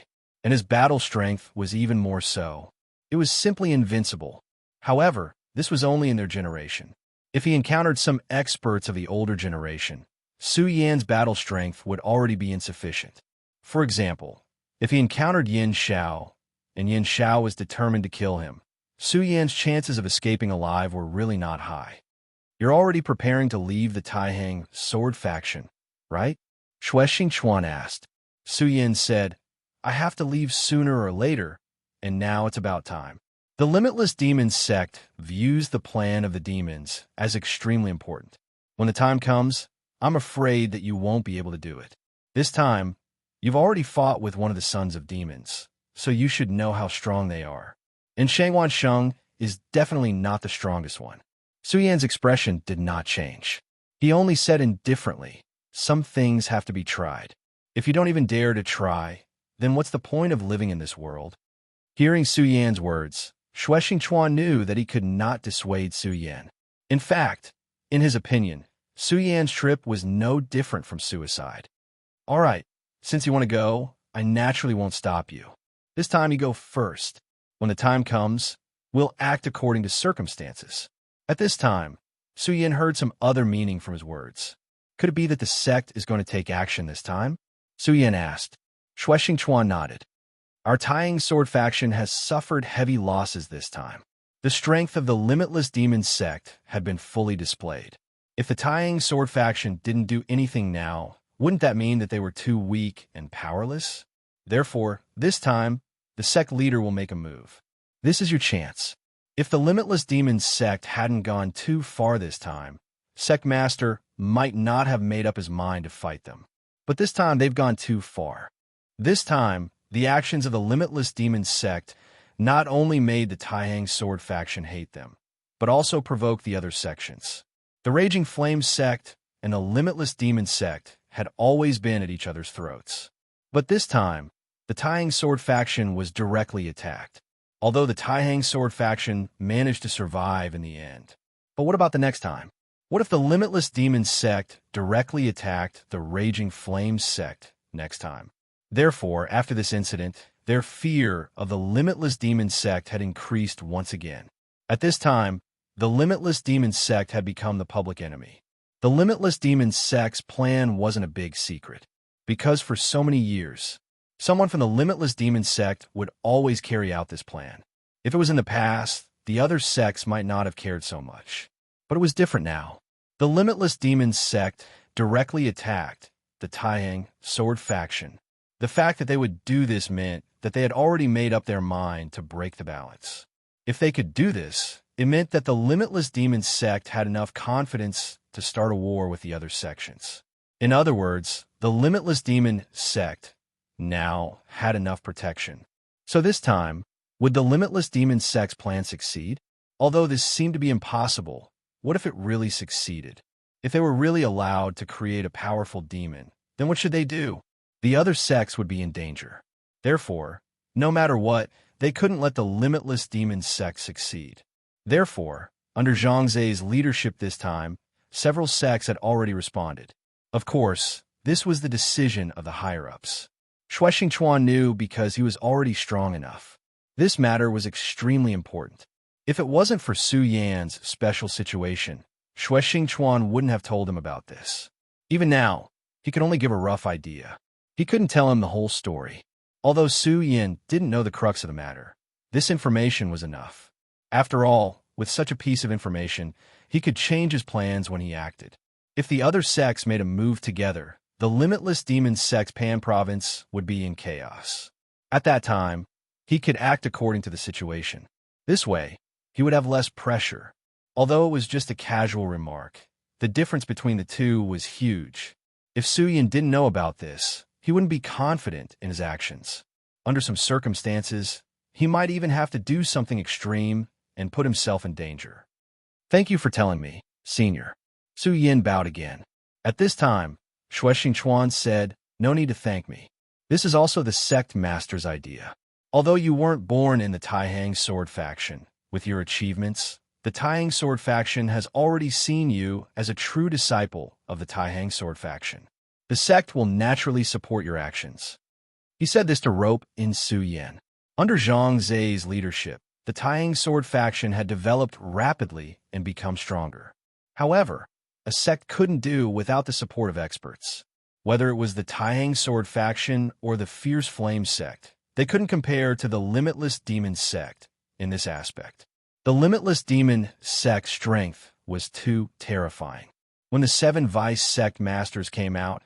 and his battle strength was even more so. It was simply invincible. However, this was only in their generation. If he encountered some experts of the older generation, Su Yan's battle strength would already be insufficient. For example, if he encountered Yin Xiao, and Yin Xiao was determined to kill him, Su Yan's chances of escaping alive were really not high. You're already preparing to leave the Taihang sword faction, right? Shui Xingchuan asked. Su Yin said, I have to leave sooner or later, and now it's about time. The Limitless Demon Sect views the plan of the demons as extremely important. When the time comes, I'm afraid that you won't be able to do it. This time, you've already fought with one of the sons of demons, so you should know how strong they are. And Shangwan Sheng is definitely not the strongest one. Su Yan's expression did not change. He only said indifferently, some things have to be tried. If you don't even dare to try, then what's the point of living in this world? Hearing Su Yan's words, Shui Xingchuan knew that he could not dissuade Su Yan. In fact, in his opinion, Su Yan's trip was no different from suicide. All right, since you want to go, I naturally won't stop you. This time you go first. When the time comes, we'll act according to circumstances. At this time, Su Yan heard some other meaning from his words. Could it be that the sect is going to take action this time? Su Yan asked. Shui Xingchuan nodded. Our Taiyang sword faction has suffered heavy losses this time. The strength of the Limitless Demon sect had been fully displayed. If the Taiyang sword faction didn't do anything now, wouldn't that mean that they were too weak and powerless? Therefore, this time, the sect leader will make a move. This is your chance. If the Limitless Demon sect hadn't gone too far this time, Sect Master might not have made up his mind to fight them. But this time they've gone too far. This time, the actions of the Limitless Demon sect not only made the Taiyang sword faction hate them, but also provoked the other sections. The Raging Flame sect and the Limitless Demon sect had always been at each other's throats. But this time, the Taiyang sword faction was directly attacked, although the Taiyang sword faction managed to survive in the end. But what about the next time? What if the Limitless Demon sect directly attacked the Raging Flame sect next time? Therefore, after this incident, their fear of the Limitless Demon sect had increased once again. At this time, the Limitless Demon sect had become the public enemy. The Limitless Demon sect's plan wasn't a big secret, because for so many years, someone from the Limitless Demon sect would always carry out this plan. If it was in the past, the other sects might not have cared so much. But it was different now. The Limitless Demon sect directly attacked the Taiyang sword faction. The fact that they would do this meant that they had already made up their mind to break the balance. If they could do this, it meant that the Limitless Demon sect had enough confidence to start a war with the other sections. In other words, the Limitless Demon sect now had enough protection. So this time, would the Limitless Demon sect's plan succeed? Although this seemed to be impossible, what if it really succeeded? If they were really allowed to create a powerful demon, then what should they do? The other sects would be in danger. Therefore, no matter what, they couldn't let the Limitless Demon sect succeed. Therefore, under Zhang Zai's leadership this time, several sects had already responded. Of course, this was the decision of the higher-ups. Shui Xingchuan knew because he was already strong enough. This matter was extremely important. If it wasn't for Su Yan's special situation, Shui Xingchuan wouldn't have told him about this. Even now, he could only give a rough idea. He couldn't tell him the whole story. Although Su Yan didn't know the crux of the matter, this information was enough. After all, with such a piece of information, he could change his plans when he acted. If the other sects made a move together, the Limitless Demon sect's Pan province would be in chaos. At that time, he could act according to the situation. This way, he would have less pressure. Although it was just a casual remark, the difference between the two was huge. If Su Yan didn't know about this, he wouldn't be confident in his actions. Under some circumstances, he might even have to do something extreme and put himself in danger. Thank you for telling me, Senior. Su Yan bowed again. At this time, Shui Xingchuan said, "No need to thank me. This is also the sect master's idea. Although you weren't born in the Taiyang sword faction, with your achievements, the Taiyang sword faction has already seen you as a true disciple of the Taiyang sword faction. The sect will naturally support your actions." He said this to rope in Su Yan. Under Zhang Zai's leadership, the Taiyang sword faction had developed rapidly and become stronger. However, a sect couldn't do without the support of experts. Whether it was the Taiyang sword faction or the Fierce Flame sect, they couldn't compare to the Limitless Demon sect in this aspect. The Limitless Demon sect's strength was too terrifying. When the 7 Vice sect masters came out,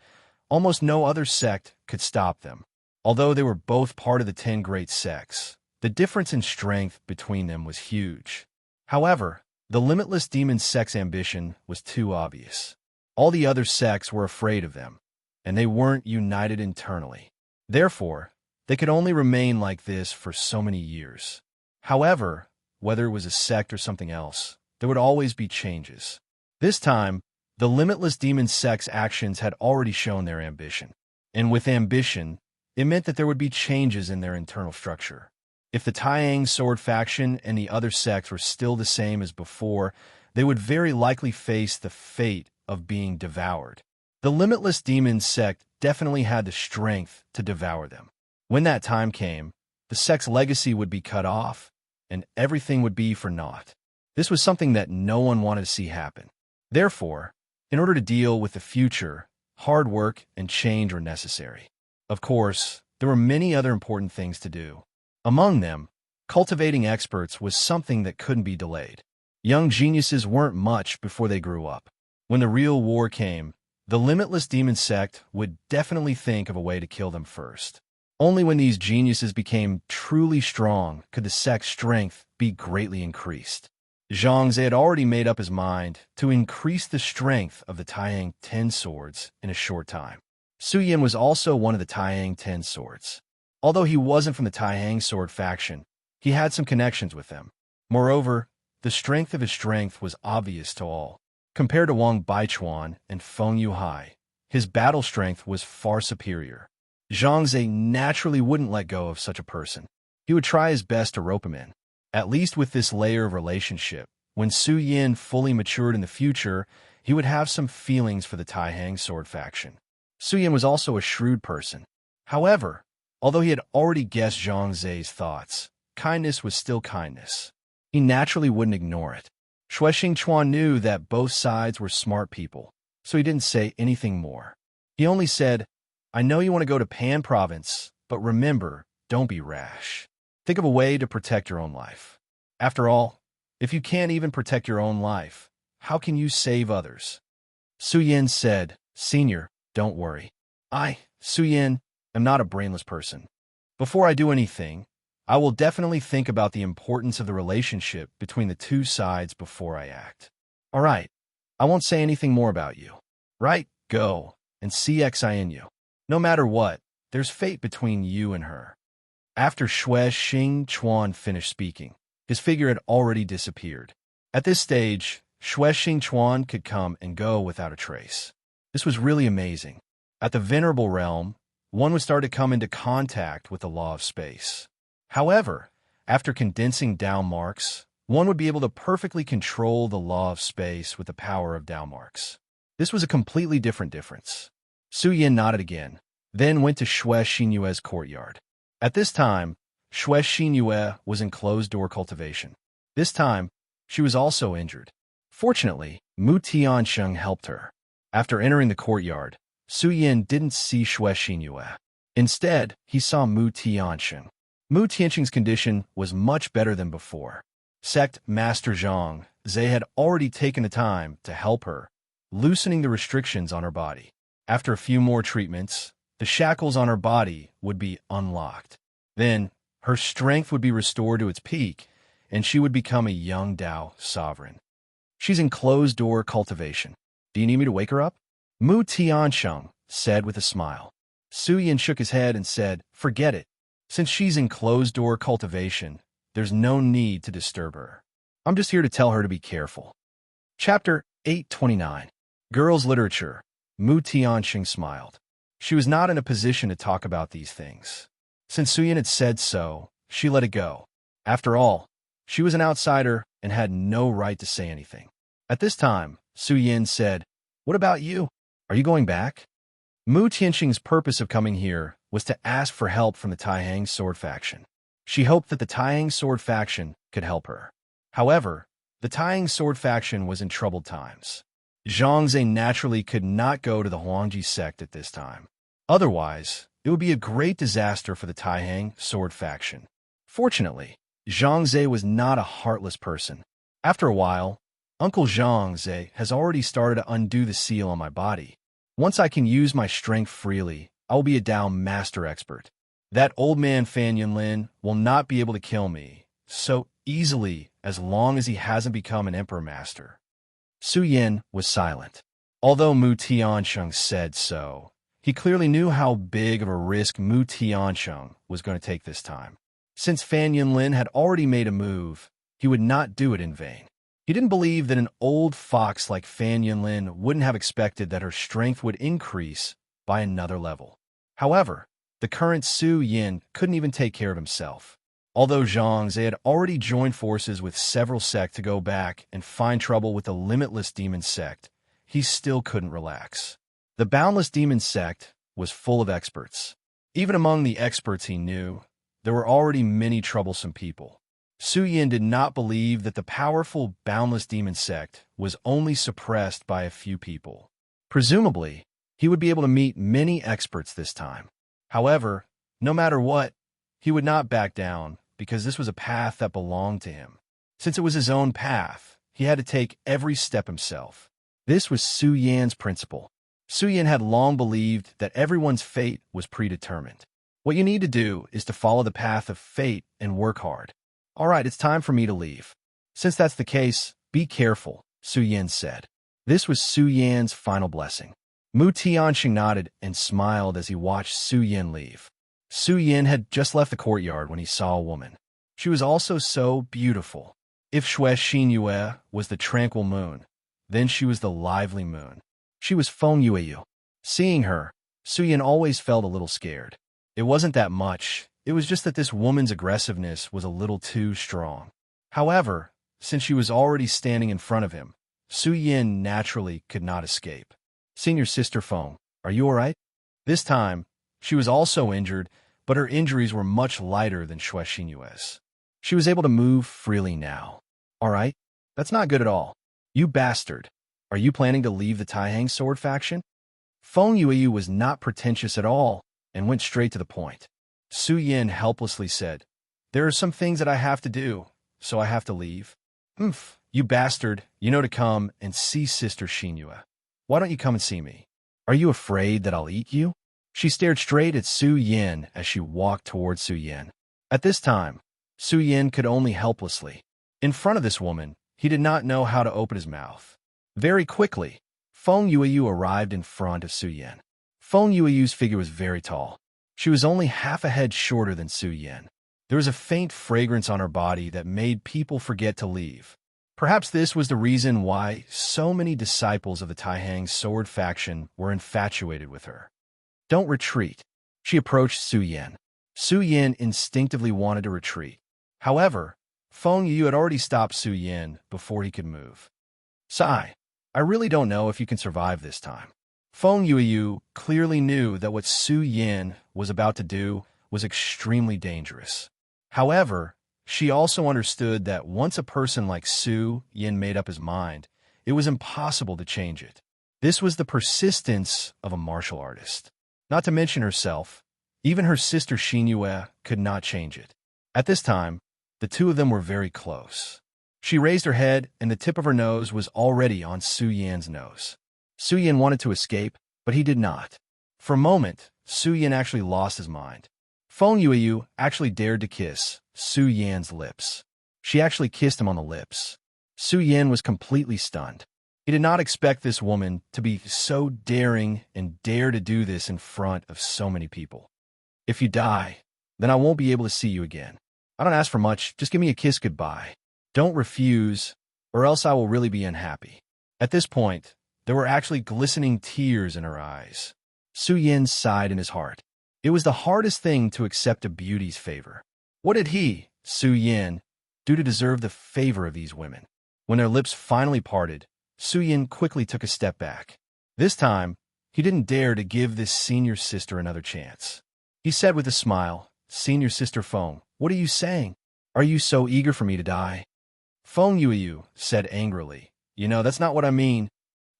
almost no other sect could stop them. Although they were both part of the 10 great sects, the difference in strength between them was huge. However, the Limitless Demon sect's ambition was too obvious. All the other sects were afraid of them, and they weren't united internally. Therefore, they could only remain like this for so many years. However, whether it was a sect or something else, there would always be changes. This time, the Limitless Demon sect's actions had already shown their ambition. And with ambition, it meant that there would be changes in their internal structure. If the Taiyang sword faction and the other sects were still the same as before, they would very likely face the fate of being devoured. The Limitless Demon sect definitely had the strength to devour them. When that time came, the sect's legacy would be cut off, and everything would be for naught. This was something that no one wanted to see happen. Therefore, in order to deal with the future, hard work and change were necessary. Of course, there were many other important things to do. Among them, cultivating experts was something that couldn't be delayed. Young geniuses weren't much before they grew up. When the real war came, the limitless demon sect would definitely think of a way to kill them first. Only when these geniuses became truly strong could the sect's strength be greatly increased. Zhangze had already made up his mind to increase the strength of the Taiyang 10 swords in a short time. Su Yin was also one of the Taiyang 10 swords. Although he wasn't from the Taiyang sword faction, he had some connections with them. Moreover, the strength of his strength was obvious to all. Compared to Wang Baichuan and Feng Yuhai, his battle strength was far superior. Zhangze naturally wouldn't let go of such a person. He would try his best to rope him in. At least with this layer of relationship, when Su Yin fully matured in the future, he would have some feelings for the Taihang sword faction. Su Yin was also a shrewd person. However, although he had already guessed Zhangze's thoughts, kindness was still kindness. He naturally wouldn't ignore it. Xue Xingchuan knew that both sides were smart people, so he didn't say anything more. He only said, "I know you want to go to Pan Province, but remember, don't be rash. Think of a way to protect your own life. After all, if you can't even protect your own life, how can you save others?" Su Yin said, "Senior, don't worry. Su Yin, am not a brainless person. Before I do anything, I will definitely think about the importance of the relationship between the two sides before I act. All right, I won't say anything more about you. Right, go, and CXIN you. No matter what, there's fate between you and her." After Xue Xingchuan finished speaking, his figure had already disappeared. At this stage, Xue Xingchuan could come and go without a trace. This was really amazing. At the Venerable Realm, one would start to come into contact with the law of space. However, after condensing Dao marks, one would be able to perfectly control the law of space with the power of Dao marks. This was a completely different difference. Su Yin nodded again, then went to Xue Xinyue's courtyard. At this time, Xue Xinyue was in closed-door cultivation. This time, she was also injured. Fortunately, Mu Tiansheng helped her. After entering the courtyard, Su Yin didn't see Xue Xinyue. Instead, he saw Mu Tiansheng. Mu Tiansheng's condition was much better than before. Sect Master Zhang Ze had already taken the time to help her, loosening the restrictions on her body. After a few more treatments, the shackles on her body would be unlocked. Then, her strength would be restored to its peak, and she would become a young Dao sovereign. She's in closed-door cultivation. Do you need me to wake her up? Mu Tiansheng said with a smile. Su Yin shook his head and said, "Forget it. Since she's in closed-door cultivation, there's no need to disturb her. I'm just here to tell her to be careful." Chapter 829. Girls' Literature. Mu Tianxing smiled. She was not in a position to talk about these things. Since Su Yin had said so, she let it go. After all, she was an outsider and had no right to say anything. At this time, Su Yin said, "What about you? Are you going back?" Mu Tianxing's purpose of coming here was to ask for help from the Taihang sword faction. She hoped that the Taihang sword faction could help her. However, the Taihang sword faction was in troubled times. Zhangze naturally could not go to the Huangji sect at this time. Otherwise, it would be a great disaster for the Taihang sword faction. Fortunately, Zhangze was not a heartless person. After a while, Uncle Zhangze has already started to undo the seal on my body. Once I can use my strength freely, I will be a Dao master expert. That old man Fan Yunlin will not be able to kill me so easily as long as he hasn't become an emperor master. Su Yin was silent. Although Mu Tiansheng said so, he clearly knew how big of a risk Mu Tiansheng was going to take this time. Since Fan Yunlin had already made a move, he would not do it in vain. He didn't believe that an old fox like Fan Yunlin wouldn't have expected that her strength would increase by another level. However, the current Su Yin couldn't even take care of himself. Although Zhangze had already joined forces with several sects to go back and find trouble with the limitless demon sect, he still couldn't relax. The boundless demon sect was full of experts. Even among the experts he knew, there were already many troublesome people. Su Yin did not believe that the powerful boundless demon sect was only suppressed by a few people. Presumably, he would be able to meet many experts this time. However, No matter what, he would not back down because this was a path that belonged to him. Since it was his own path, he had to take every step himself. This was Su Yan's principle. Su Yan had long believed that everyone's fate was predetermined. What you need to do is to follow the path of fate and work hard. All right, it's time for me to leave. Since that's the case, be careful, Su Yan said. This was Su Yan's final blessing. Mu Tianxing nodded and smiled as he watched Su Yan leave. Su Yan had just left the courtyard when he saw a woman. She was also so beautiful. If Shui Xinyue was the tranquil moon, then she was the lively moon. She was Feng Yueyu. Seeing her, Su Yan always felt a little scared. It wasn't that much, it was just that this woman's aggressiveness was a little too strong. However, since she was already standing in front of him, Su Yan naturally could not escape. Senior Sister Feng, are you alright? This time, she was also injured, but her injuries were much lighter than Shui Xinyue's. She was able to move freely now. Alright? That's not good at all. You bastard. Are you planning to leave the Taihang sword faction? Feng Yueyu was not pretentious at all and went straight to the point. Su Yan helplessly said, "There are some things that I have to do, so I have to leave." You bastard, you know to come and see Sister Xinyue. Why don't you come and see me? Are you afraid that I'll eat you? She stared straight at Su Yan as she walked towards Su Yan. At this time, Su Yan could only helplessly. In front of this woman, he did not know how to open his mouth. Very quickly, Feng Yueyu arrived in front of Su Yan. Feng Yueyu's figure was very tall. She was only half a head shorter than Su Yan. There was a faint fragrance on her body that made people forget to leave. Perhaps this was the reason why so many disciples of the Taihang sword faction were infatuated with her. Don't retreat. She approached Su Yan. Su Yan instinctively wanted to retreat. However, Feng Yueyu had already stopped Su Yan before he could move. Sigh, I really don't know if you can survive this time. Feng Yueyu clearly knew that what Su Yan was about to do was extremely dangerous. However, she also understood that once a person like Su Yan made up his mind, it was impossible to change it. This was the persistence of a martial artist. Not to mention herself, even her sister Xinyue could not change it. At this time, the two of them were very close. She raised her head, and the tip of her nose was already on Su Yan's nose. Su Yan wanted to escape, but he did not. For a moment, Su Yan actually lost his mind. Feng Yueyu actually dared to kiss Su Yan's lips. She actually kissed him on the lips. Su Yan was completely stunned. He did not expect this woman to be so daring and dare to do this in front of so many people. If you die, then I won't be able to see you again. I don't ask for much, just give me a kiss goodbye. Don't refuse, or else I will really be unhappy. At this point, there were actually glistening tears in her eyes. Su Yan sighed in his heart. It was the hardest thing to accept a beauty's favor. What did he, Su Yan, do to deserve the favor of these women? When their lips finally parted, Su Yan quickly took a step back. This time, he didn't dare to give this senior sister another chance. He said with a smile, "Senior Sister Feng, what are you saying? Are you so eager for me to die?" Feng Yueyu said angrily, "You know, that's not what I mean."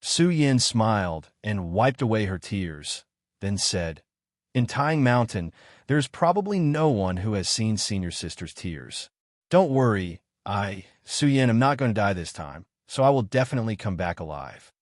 Su Yan smiled and wiped away her tears, then said, "In Tying Mountain, there's probably no one who has seen Senior Sister's tears. Don't worry, Su Yan, am not going to die this time, so I will definitely come back alive."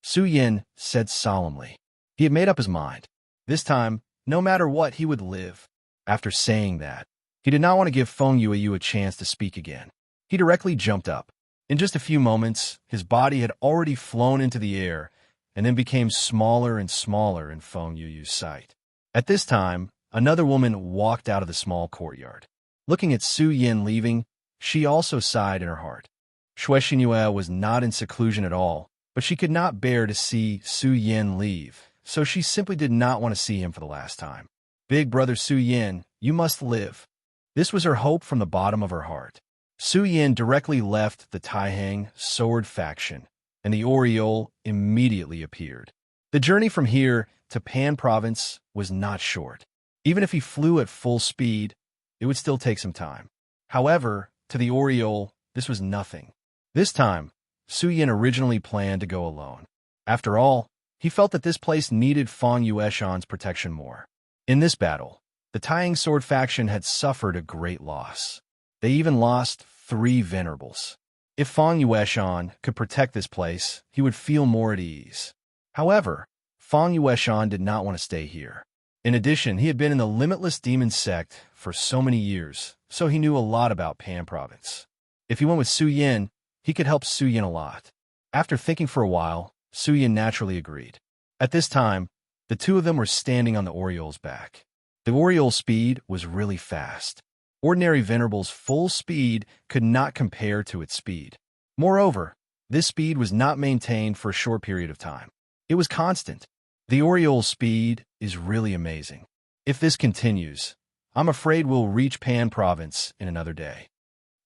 Su Yan said solemnly. He had made up his mind. This time, no matter what, he would live. After saying that, he did not want to give Feng Yueyu a chance to speak again. He directly jumped up. In just a few moments, his body had already flown into the air and then became smaller and smaller in Feng Yueyu's sight. At this time, another woman walked out of the small courtyard. Looking at Su Yan leaving, she also sighed in her heart. Shui Xinyue was not in seclusion at all, but she could not bear to see Su Yan leave, so she simply did not want to see him for the last time. Big brother Su Yan, you must live. This was her hope from the bottom of her heart. Su Yan directly left the Taihang sword faction, and the aureole immediately appeared. The journey from here to Pan Province was not short. Even if he flew at full speed, it would still take some time. However, to the aureole, this was nothing. This time, Su Yan originally planned to go alone. After all, he felt that this place needed Feng Yueshan's protection more. In this battle, The Tying Sword faction had suffered a great loss. They even lost 3 venerables. If Fang Yueshan could protect this place, he would feel more at ease. However, Fang Yueshan did not want to stay here. In addition, he had been in the Limitless Demon Sect for so many years, so he knew a lot about Pan Province. If he went with Su Yin, he could help Su Yin a lot. After thinking for a while, Su Yin naturally agreed. At this time, the two of them were standing on the Oriole's back. The Oriole's speed was really fast. Ordinary Venerable's full speed could not compare to its speed. Moreover, this speed was not maintained for a short period of time. It was constant. The Oriole's speed is really amazing. If this continues, I'm afraid we'll reach Pan Province in another day.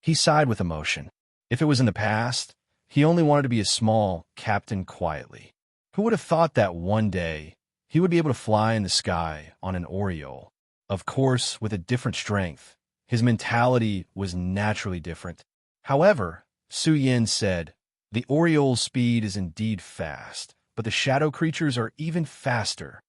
He sighed with emotion. If it was in the past, he only wanted to be a small captain quietly. Who would have thought that one day he would be able to fly in the sky on an Oriole? Of course, with a different strength. His mentality was naturally different. However, Su Yin said, the Oriole's speed is indeed fast, but the shadow creatures are even faster.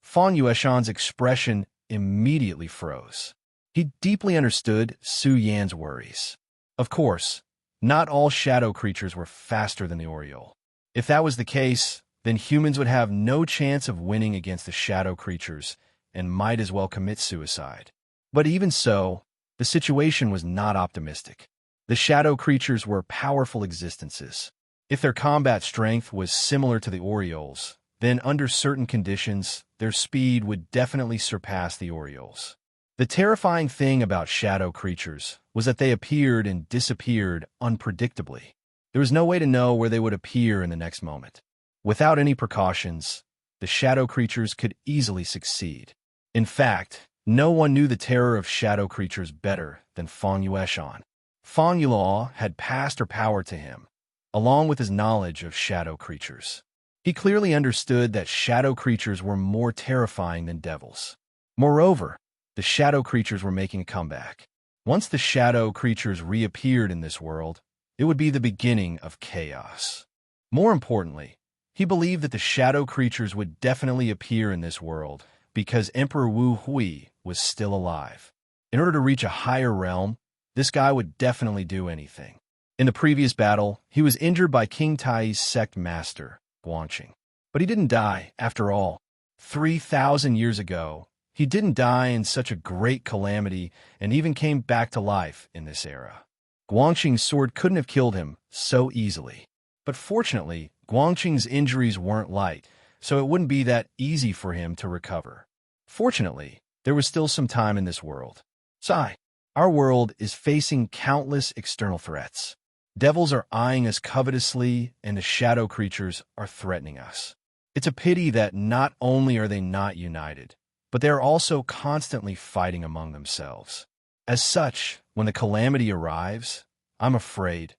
Fang Yueshan's expression immediately froze. He deeply understood Su Yan's worries. Of course, not all shadow creatures were faster than the Oriole. If that was the case, then humans would have no chance of winning against the shadow creatures and might as well commit suicide. But even so, the situation was not optimistic. The shadow creatures were powerful existences. If their combat strength was similar to the Orioles, then under certain conditions, their speed would definitely surpass the Orioles. The terrifying thing about shadow creatures was that they appeared and disappeared unpredictably. There was no way to know where they would appear in the next moment. Without any precautions, the shadow creatures could easily succeed. In fact, no one knew the terror of shadow creatures better than Fang Yueshan. Fang Yulaw had passed her power to him, along with his knowledge of shadow creatures. He clearly understood that shadow creatures were more terrifying than devils. Moreover, the shadow creatures were making a comeback. Once the shadow creatures reappeared in this world, it would be the beginning of chaos. More importantly, he believed that the shadow creatures would definitely appear in this world because Emperor Wu Hui was still alive. In order to reach a higher realm, this guy would definitely do anything. In the previous battle, he was injured by King Tai's sect master, Guangqing. But he didn't die, after all. 3,000 years ago, he didn't die in such a great calamity and even came back to life in this era. Guangqing's sword couldn't have killed him so easily. But fortunately, Guangqing's injuries weren't light, so it wouldn't be that easy for him to recover. Fortunately, there was still some time in this world. Sigh. Our world is facing countless external threats. Devils are eyeing us covetously, and the shadow creatures are threatening us. It's a pity that not only are they not united, but they are also constantly fighting among themselves. As such, when the calamity arrives, I'm afraid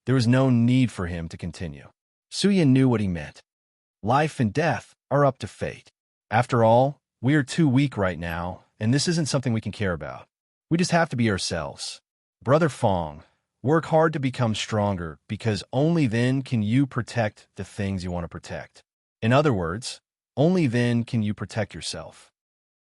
there is no need for him to continue. Su Yin knew what he meant. Life and death are up to fate. After all, we are too weak right now, and this isn't something we can care about. We just have to be ourselves. Brother Fang, work hard to become stronger because only then can you protect the things you want to protect. In other words, only then can you protect yourself.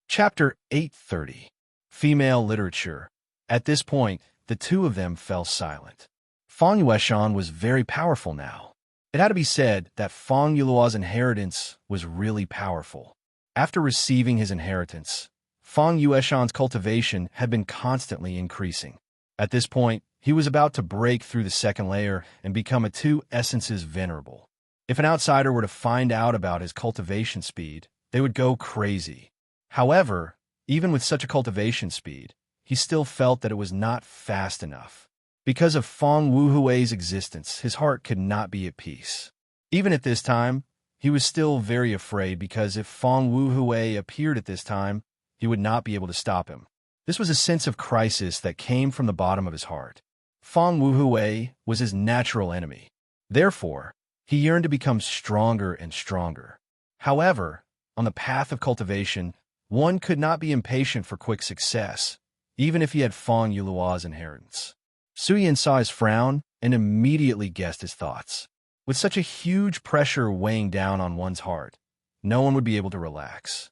Chapter 830. Female Literature. At this point, the two of them fell silent. Fang Yueshan was very powerful now. It had to be said that Fang Yulua's inheritance was really powerful. After receiving his inheritance, Fang Yueshan's cultivation had been constantly increasing. At this point, he was about to break through the second layer and become a 2 essences venerable. If an outsider were to find out about his cultivation speed, they would go crazy. However, even with such a cultivation speed, he still felt that it was not fast enough. Because of Fang Wuhui's existence, his heart could not be at peace. Even at this time, he was still very afraid because if Fang Wuhui appeared at this time, he would not be able to stop him. This was a sense of crisis that came from the bottom of his heart. Fang Wuhui was his natural enemy. Therefore, he yearned to become stronger and stronger. However, on the path of cultivation, one could not be impatient for quick success, even if he had Fang Yulua's inheritance. Su Yin saw his frown and immediately guessed his thoughts. With such a huge pressure weighing down on one's heart, no one would be able to relax.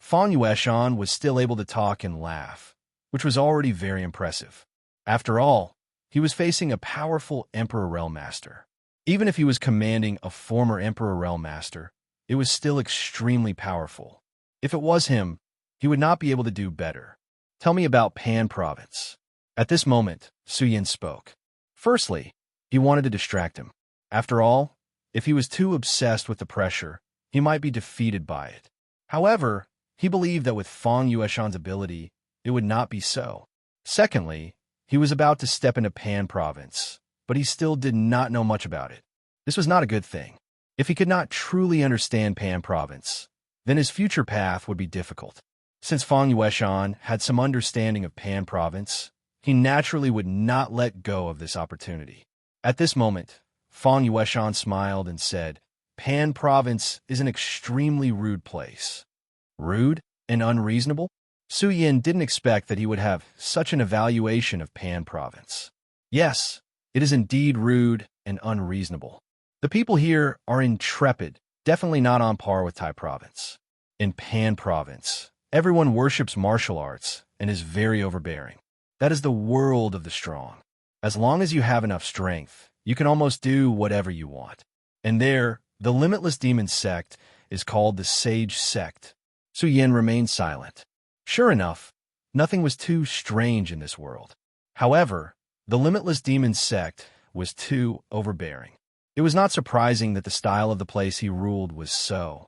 Fang Yueshan was still able to talk and laugh, which was already very impressive. After all, he was facing a powerful Emperor Realm Master. Even if he was commanding a former Emperor Realm Master, it was still extremely powerful. If it was him, he would not be able to do better. Tell me about Pan Province. At this moment, Su Yin spoke. Firstly, he wanted to distract him. After all, if he was too obsessed with the pressure, he might be defeated by it. However, he believed that with Fang Yueshan's ability, it would not be so. Secondly, he was about to step into Pan Province, but he still did not know much about it. This was not a good thing. If he could not truly understand Pan Province, then his future path would be difficult. Since Fang Yueshan had some understanding of Pan Province, he naturally would not let go of this opportunity. At this moment, Fang Yueshan smiled and said, Pan Province is an extremely rude place. Rude and unreasonable? Su Yin didn't expect that he would have such an evaluation of Pan Province. Yes, it is indeed rude and unreasonable. The people here are intrepid, definitely not on par with Tai Province. In Pan Province, everyone worships martial arts and is very overbearing. That is the world of the strong. As long as you have enough strength, you can almost do whatever you want. And there, the limitless demon sect is called the Sage Sect. Su Yin remained silent. Sure enough, nothing was too strange in this world. However, the limitless demon sect was too overbearing. It was not surprising that the style of the place he ruled was so.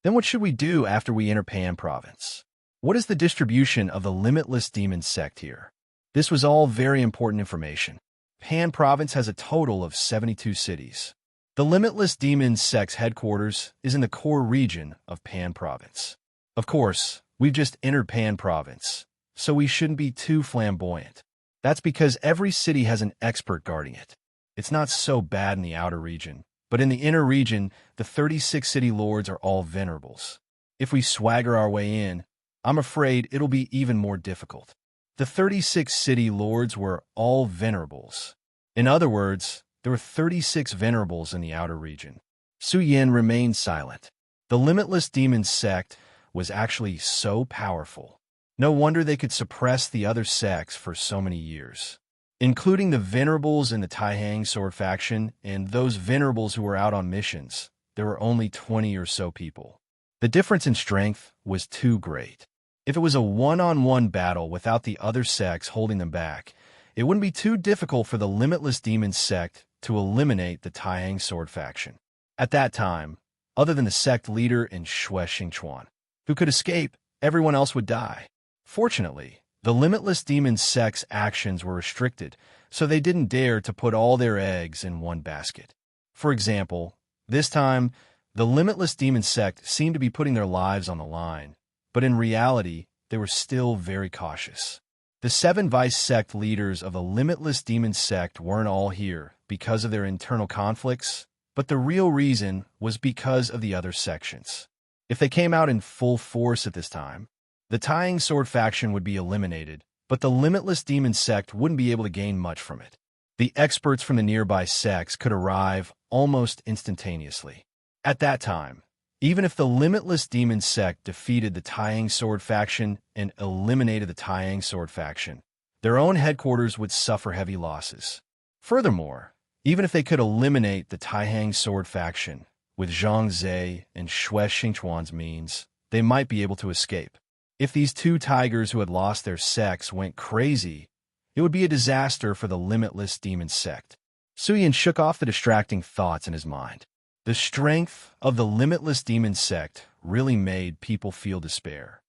Then what should we do after we enter Pan Province? What is the distribution of the limitless demon sect here? This was all very important information. Pan Province has a total of 72 cities. The limitless demon sect's headquarters is in the core region of Pan Province. Of course, we've just entered Pan Province, so we shouldn't be too flamboyant. That's because every city has an expert guarding it. It's not so bad in the outer region, but in the inner region, the 36 city lords are all venerables. If we swagger our way in, I'm afraid it'll be even more difficult. The 36 city lords were all venerables. In other words, there were 36 venerables in the outer region. Su Yin remained silent. The limitless demon sect was actually so powerful. No wonder they could suppress the other sects for so many years. Including the venerables in the Taihang sword faction and those venerables who were out on missions, there were only 20 or so people. The difference in strength was too great. If it was a one-on-one battle without the other sects holding them back, it wouldn't be too difficult for the limitless demon sect to eliminate the Taihang sword faction. At that time, other than the sect leader and Xue Xingchuan, who could escape, everyone else would die. Fortunately, the limitless demon sect's actions were restricted, so they didn't dare to put all their eggs in one basket. For example, this time, the limitless demon sect seemed to be putting their lives on the line, but in reality, they were still very cautious. The 7 vice sect leaders of the limitless demon sect weren't all here because of their internal conflicts, but the real reason was because of the other sections. If they came out in full force at this time, the Taihang sword faction would be eliminated, but the limitless demon sect wouldn't be able to gain much from it. The experts from the nearby sects could arrive almost instantaneously. At that time, even if the limitless demon sect defeated the Taihang sword faction and eliminated the Taihang sword faction, their own headquarters would suffer heavy losses. Furthermore, even if they could eliminate the Taihang sword faction, with Zhang Zhe and Xue Xingchuan's means, they might be able to escape. If these 2 tigers who had lost their sects went crazy, it would be a disaster for the limitless demon sect. Su Yin shook off the distracting thoughts in his mind. The strength of the limitless demon sect really made people feel despair.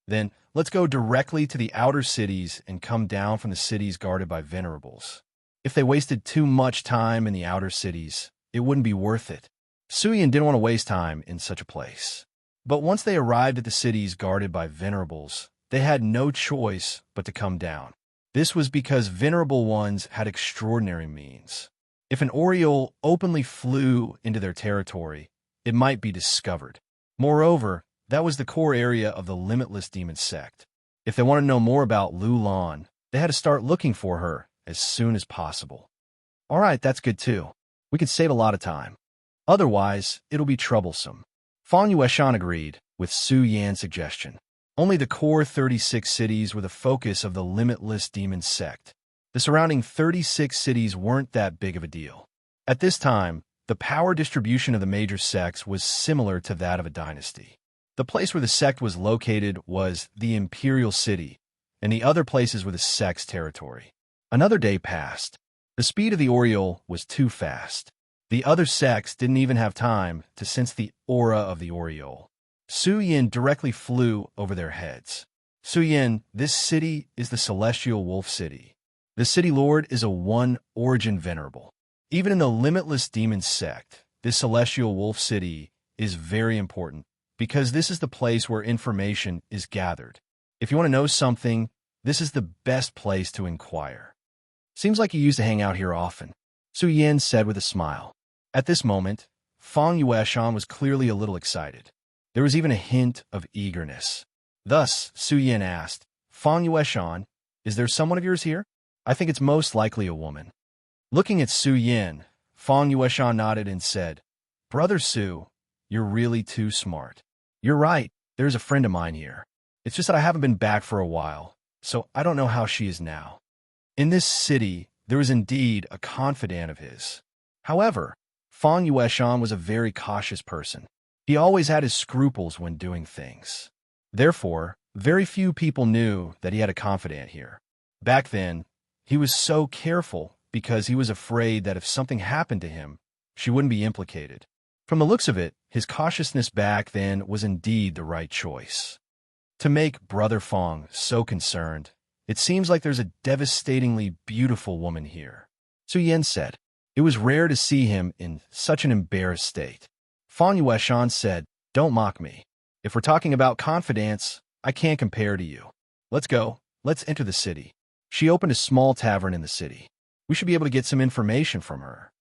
Then, let's go directly to the outer cities and come down from the cities guarded by venerables. If they wasted too much time in the outer cities, it wouldn't be worth it. Su Yin didn't want to waste time in such a place. But once they arrived at the cities guarded by venerables, they had no choice but to come down. This was because venerable ones had extraordinary means. If an Oriole openly flew into their territory, it might be discovered. Moreover, that was the core area of the limitless demon sect. If they wanted to know more about Lu Lan, they had to start looking for her as soon as possible. All right, that's good too. We could save a lot of time. Otherwise, it'll be troublesome. Fang Yueshan agreed, with Su Yan's suggestion. Only the core 36 cities were the focus of the limitless demon sect. The surrounding 36 cities weren't that big of a deal. At this time, the power distribution of the major sects was similar to that of a dynasty. The place where the sect was located was the Imperial City, and the other places were the sect's territory. Another day passed. The speed of the Oriole was too fast. The other sects didn't even have time to sense the aura of the Oriole. Su Yan directly flew over their heads. Su Yan, this city is the Celestial Wolf City. The city lord is a one-origin venerable. Even in the limitless demon sect, this Celestial Wolf City is very important because this is the place where information is gathered. If you want to know something, this is the best place to inquire. Seems like you used to hang out here often, Su Yan said with a smile. At this moment, Feng Yueshan was clearly a little excited. There was even a hint of eagerness. Thus, Su Yan asked, Feng Yueshan, is there someone of yours here? I think it's most likely a woman. Looking at Su Yan, Feng Yueshan nodded and said, Brother Su, you're really too smart. You're right, there's a friend of mine here. It's just that I haven't been back for a while, so I don't know how she is now. In this city, there was indeed a confidant of his. However, Feng Yueshan was a very cautious person. He always had his scruples when doing things. Therefore, very few people knew that he had a confidant here. Back then, he was so careful because he was afraid that if something happened to him, she wouldn't be implicated. From the looks of it, his cautiousness back then was indeed the right choice. To make Brother Feng so concerned, it seems like there's a devastatingly beautiful woman here, Su Yan said. It was rare to see him in such an embarrassed state. Feng Yueshan said, Don't mock me. If we're talking about confidants, I can't compare to you. Let's go. Let's enter the city. She opened a small tavern in the city. We should be able to get some information from her.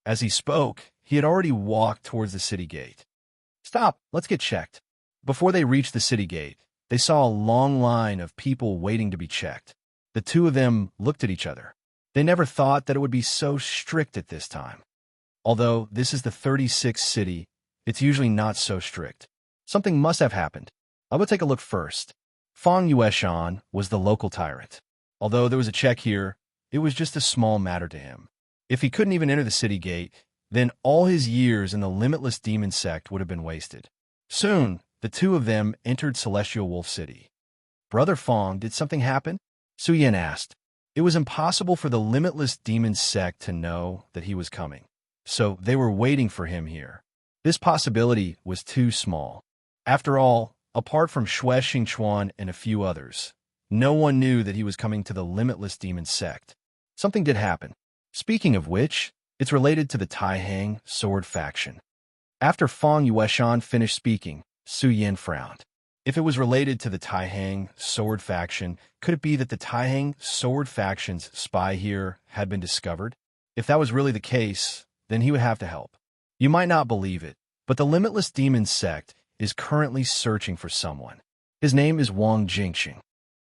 As he spoke, he had already walked towards the city gate. Stop, let's get checked. Before they reached the city gate, they saw a long line of people waiting to be checked. The two of them looked at each other. They never thought that it would be so strict at this time. Although this is the 36th city, it's usually not so strict. Something must have happened. I will take a look first. Feng Yueshan was the local tyrant. Although there was a check here, it was just a small matter to him. If he couldn't even enter the city gate, then all his years in the limitless demon sect would have been wasted. Soon, the two of them entered Celestial Wolf City. Brother Feng, did something happen? Su Yan asked. It was impossible for the limitless demon sect to know that he was coming, so they were waiting for him here. This possibility was too small. After all, apart from Xue Xingchuan and a few others, no one knew that he was coming to the limitless demon sect. Something did happen. Speaking of which, it's related to the Taihang sword faction. After Feng Yueshan finished speaking, Su Yan frowned. If it was related to the Taihang sword faction, could it be that the Taihang sword faction's spy here had been discovered? If that was really the case, then he would have to help. You might not believe it, but the limitless demon sect is currently searching for someone. His name is Wang Jingxing.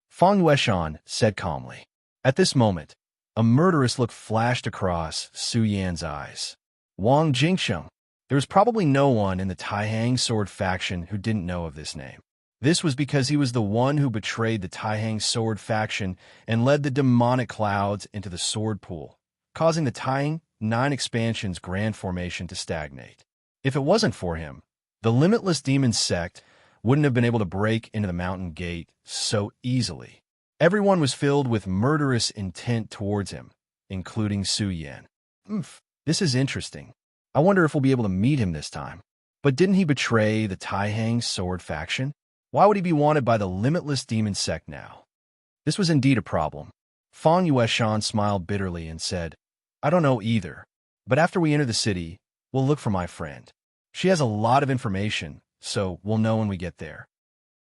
Feng Yueshan said calmly. At this moment, a murderous look flashed across Su Yan's eyes. Wang Jingxing. There was probably no one in the Taihang sword faction who didn't know of this name. This was because he was the one who betrayed the Taihang sword faction and led the demonic clouds into the sword pool, causing the Taihang 9 expansion's grand formation to stagnate. If it wasn't for him, the limitless demon sect wouldn't have been able to break into the mountain gate so easily. Everyone was filled with murderous intent towards him, including Su Yan. This is interesting. I wonder if we'll be able to meet him this time. But didn't he betray the Taihang sword faction? Why would he be wanted by the limitless demon sect now? This was indeed a problem. Feng Yueshan smiled bitterly and said, I don't know either, but after we enter the city, we'll look for my friend. She has a lot of information, so we'll know when we get there.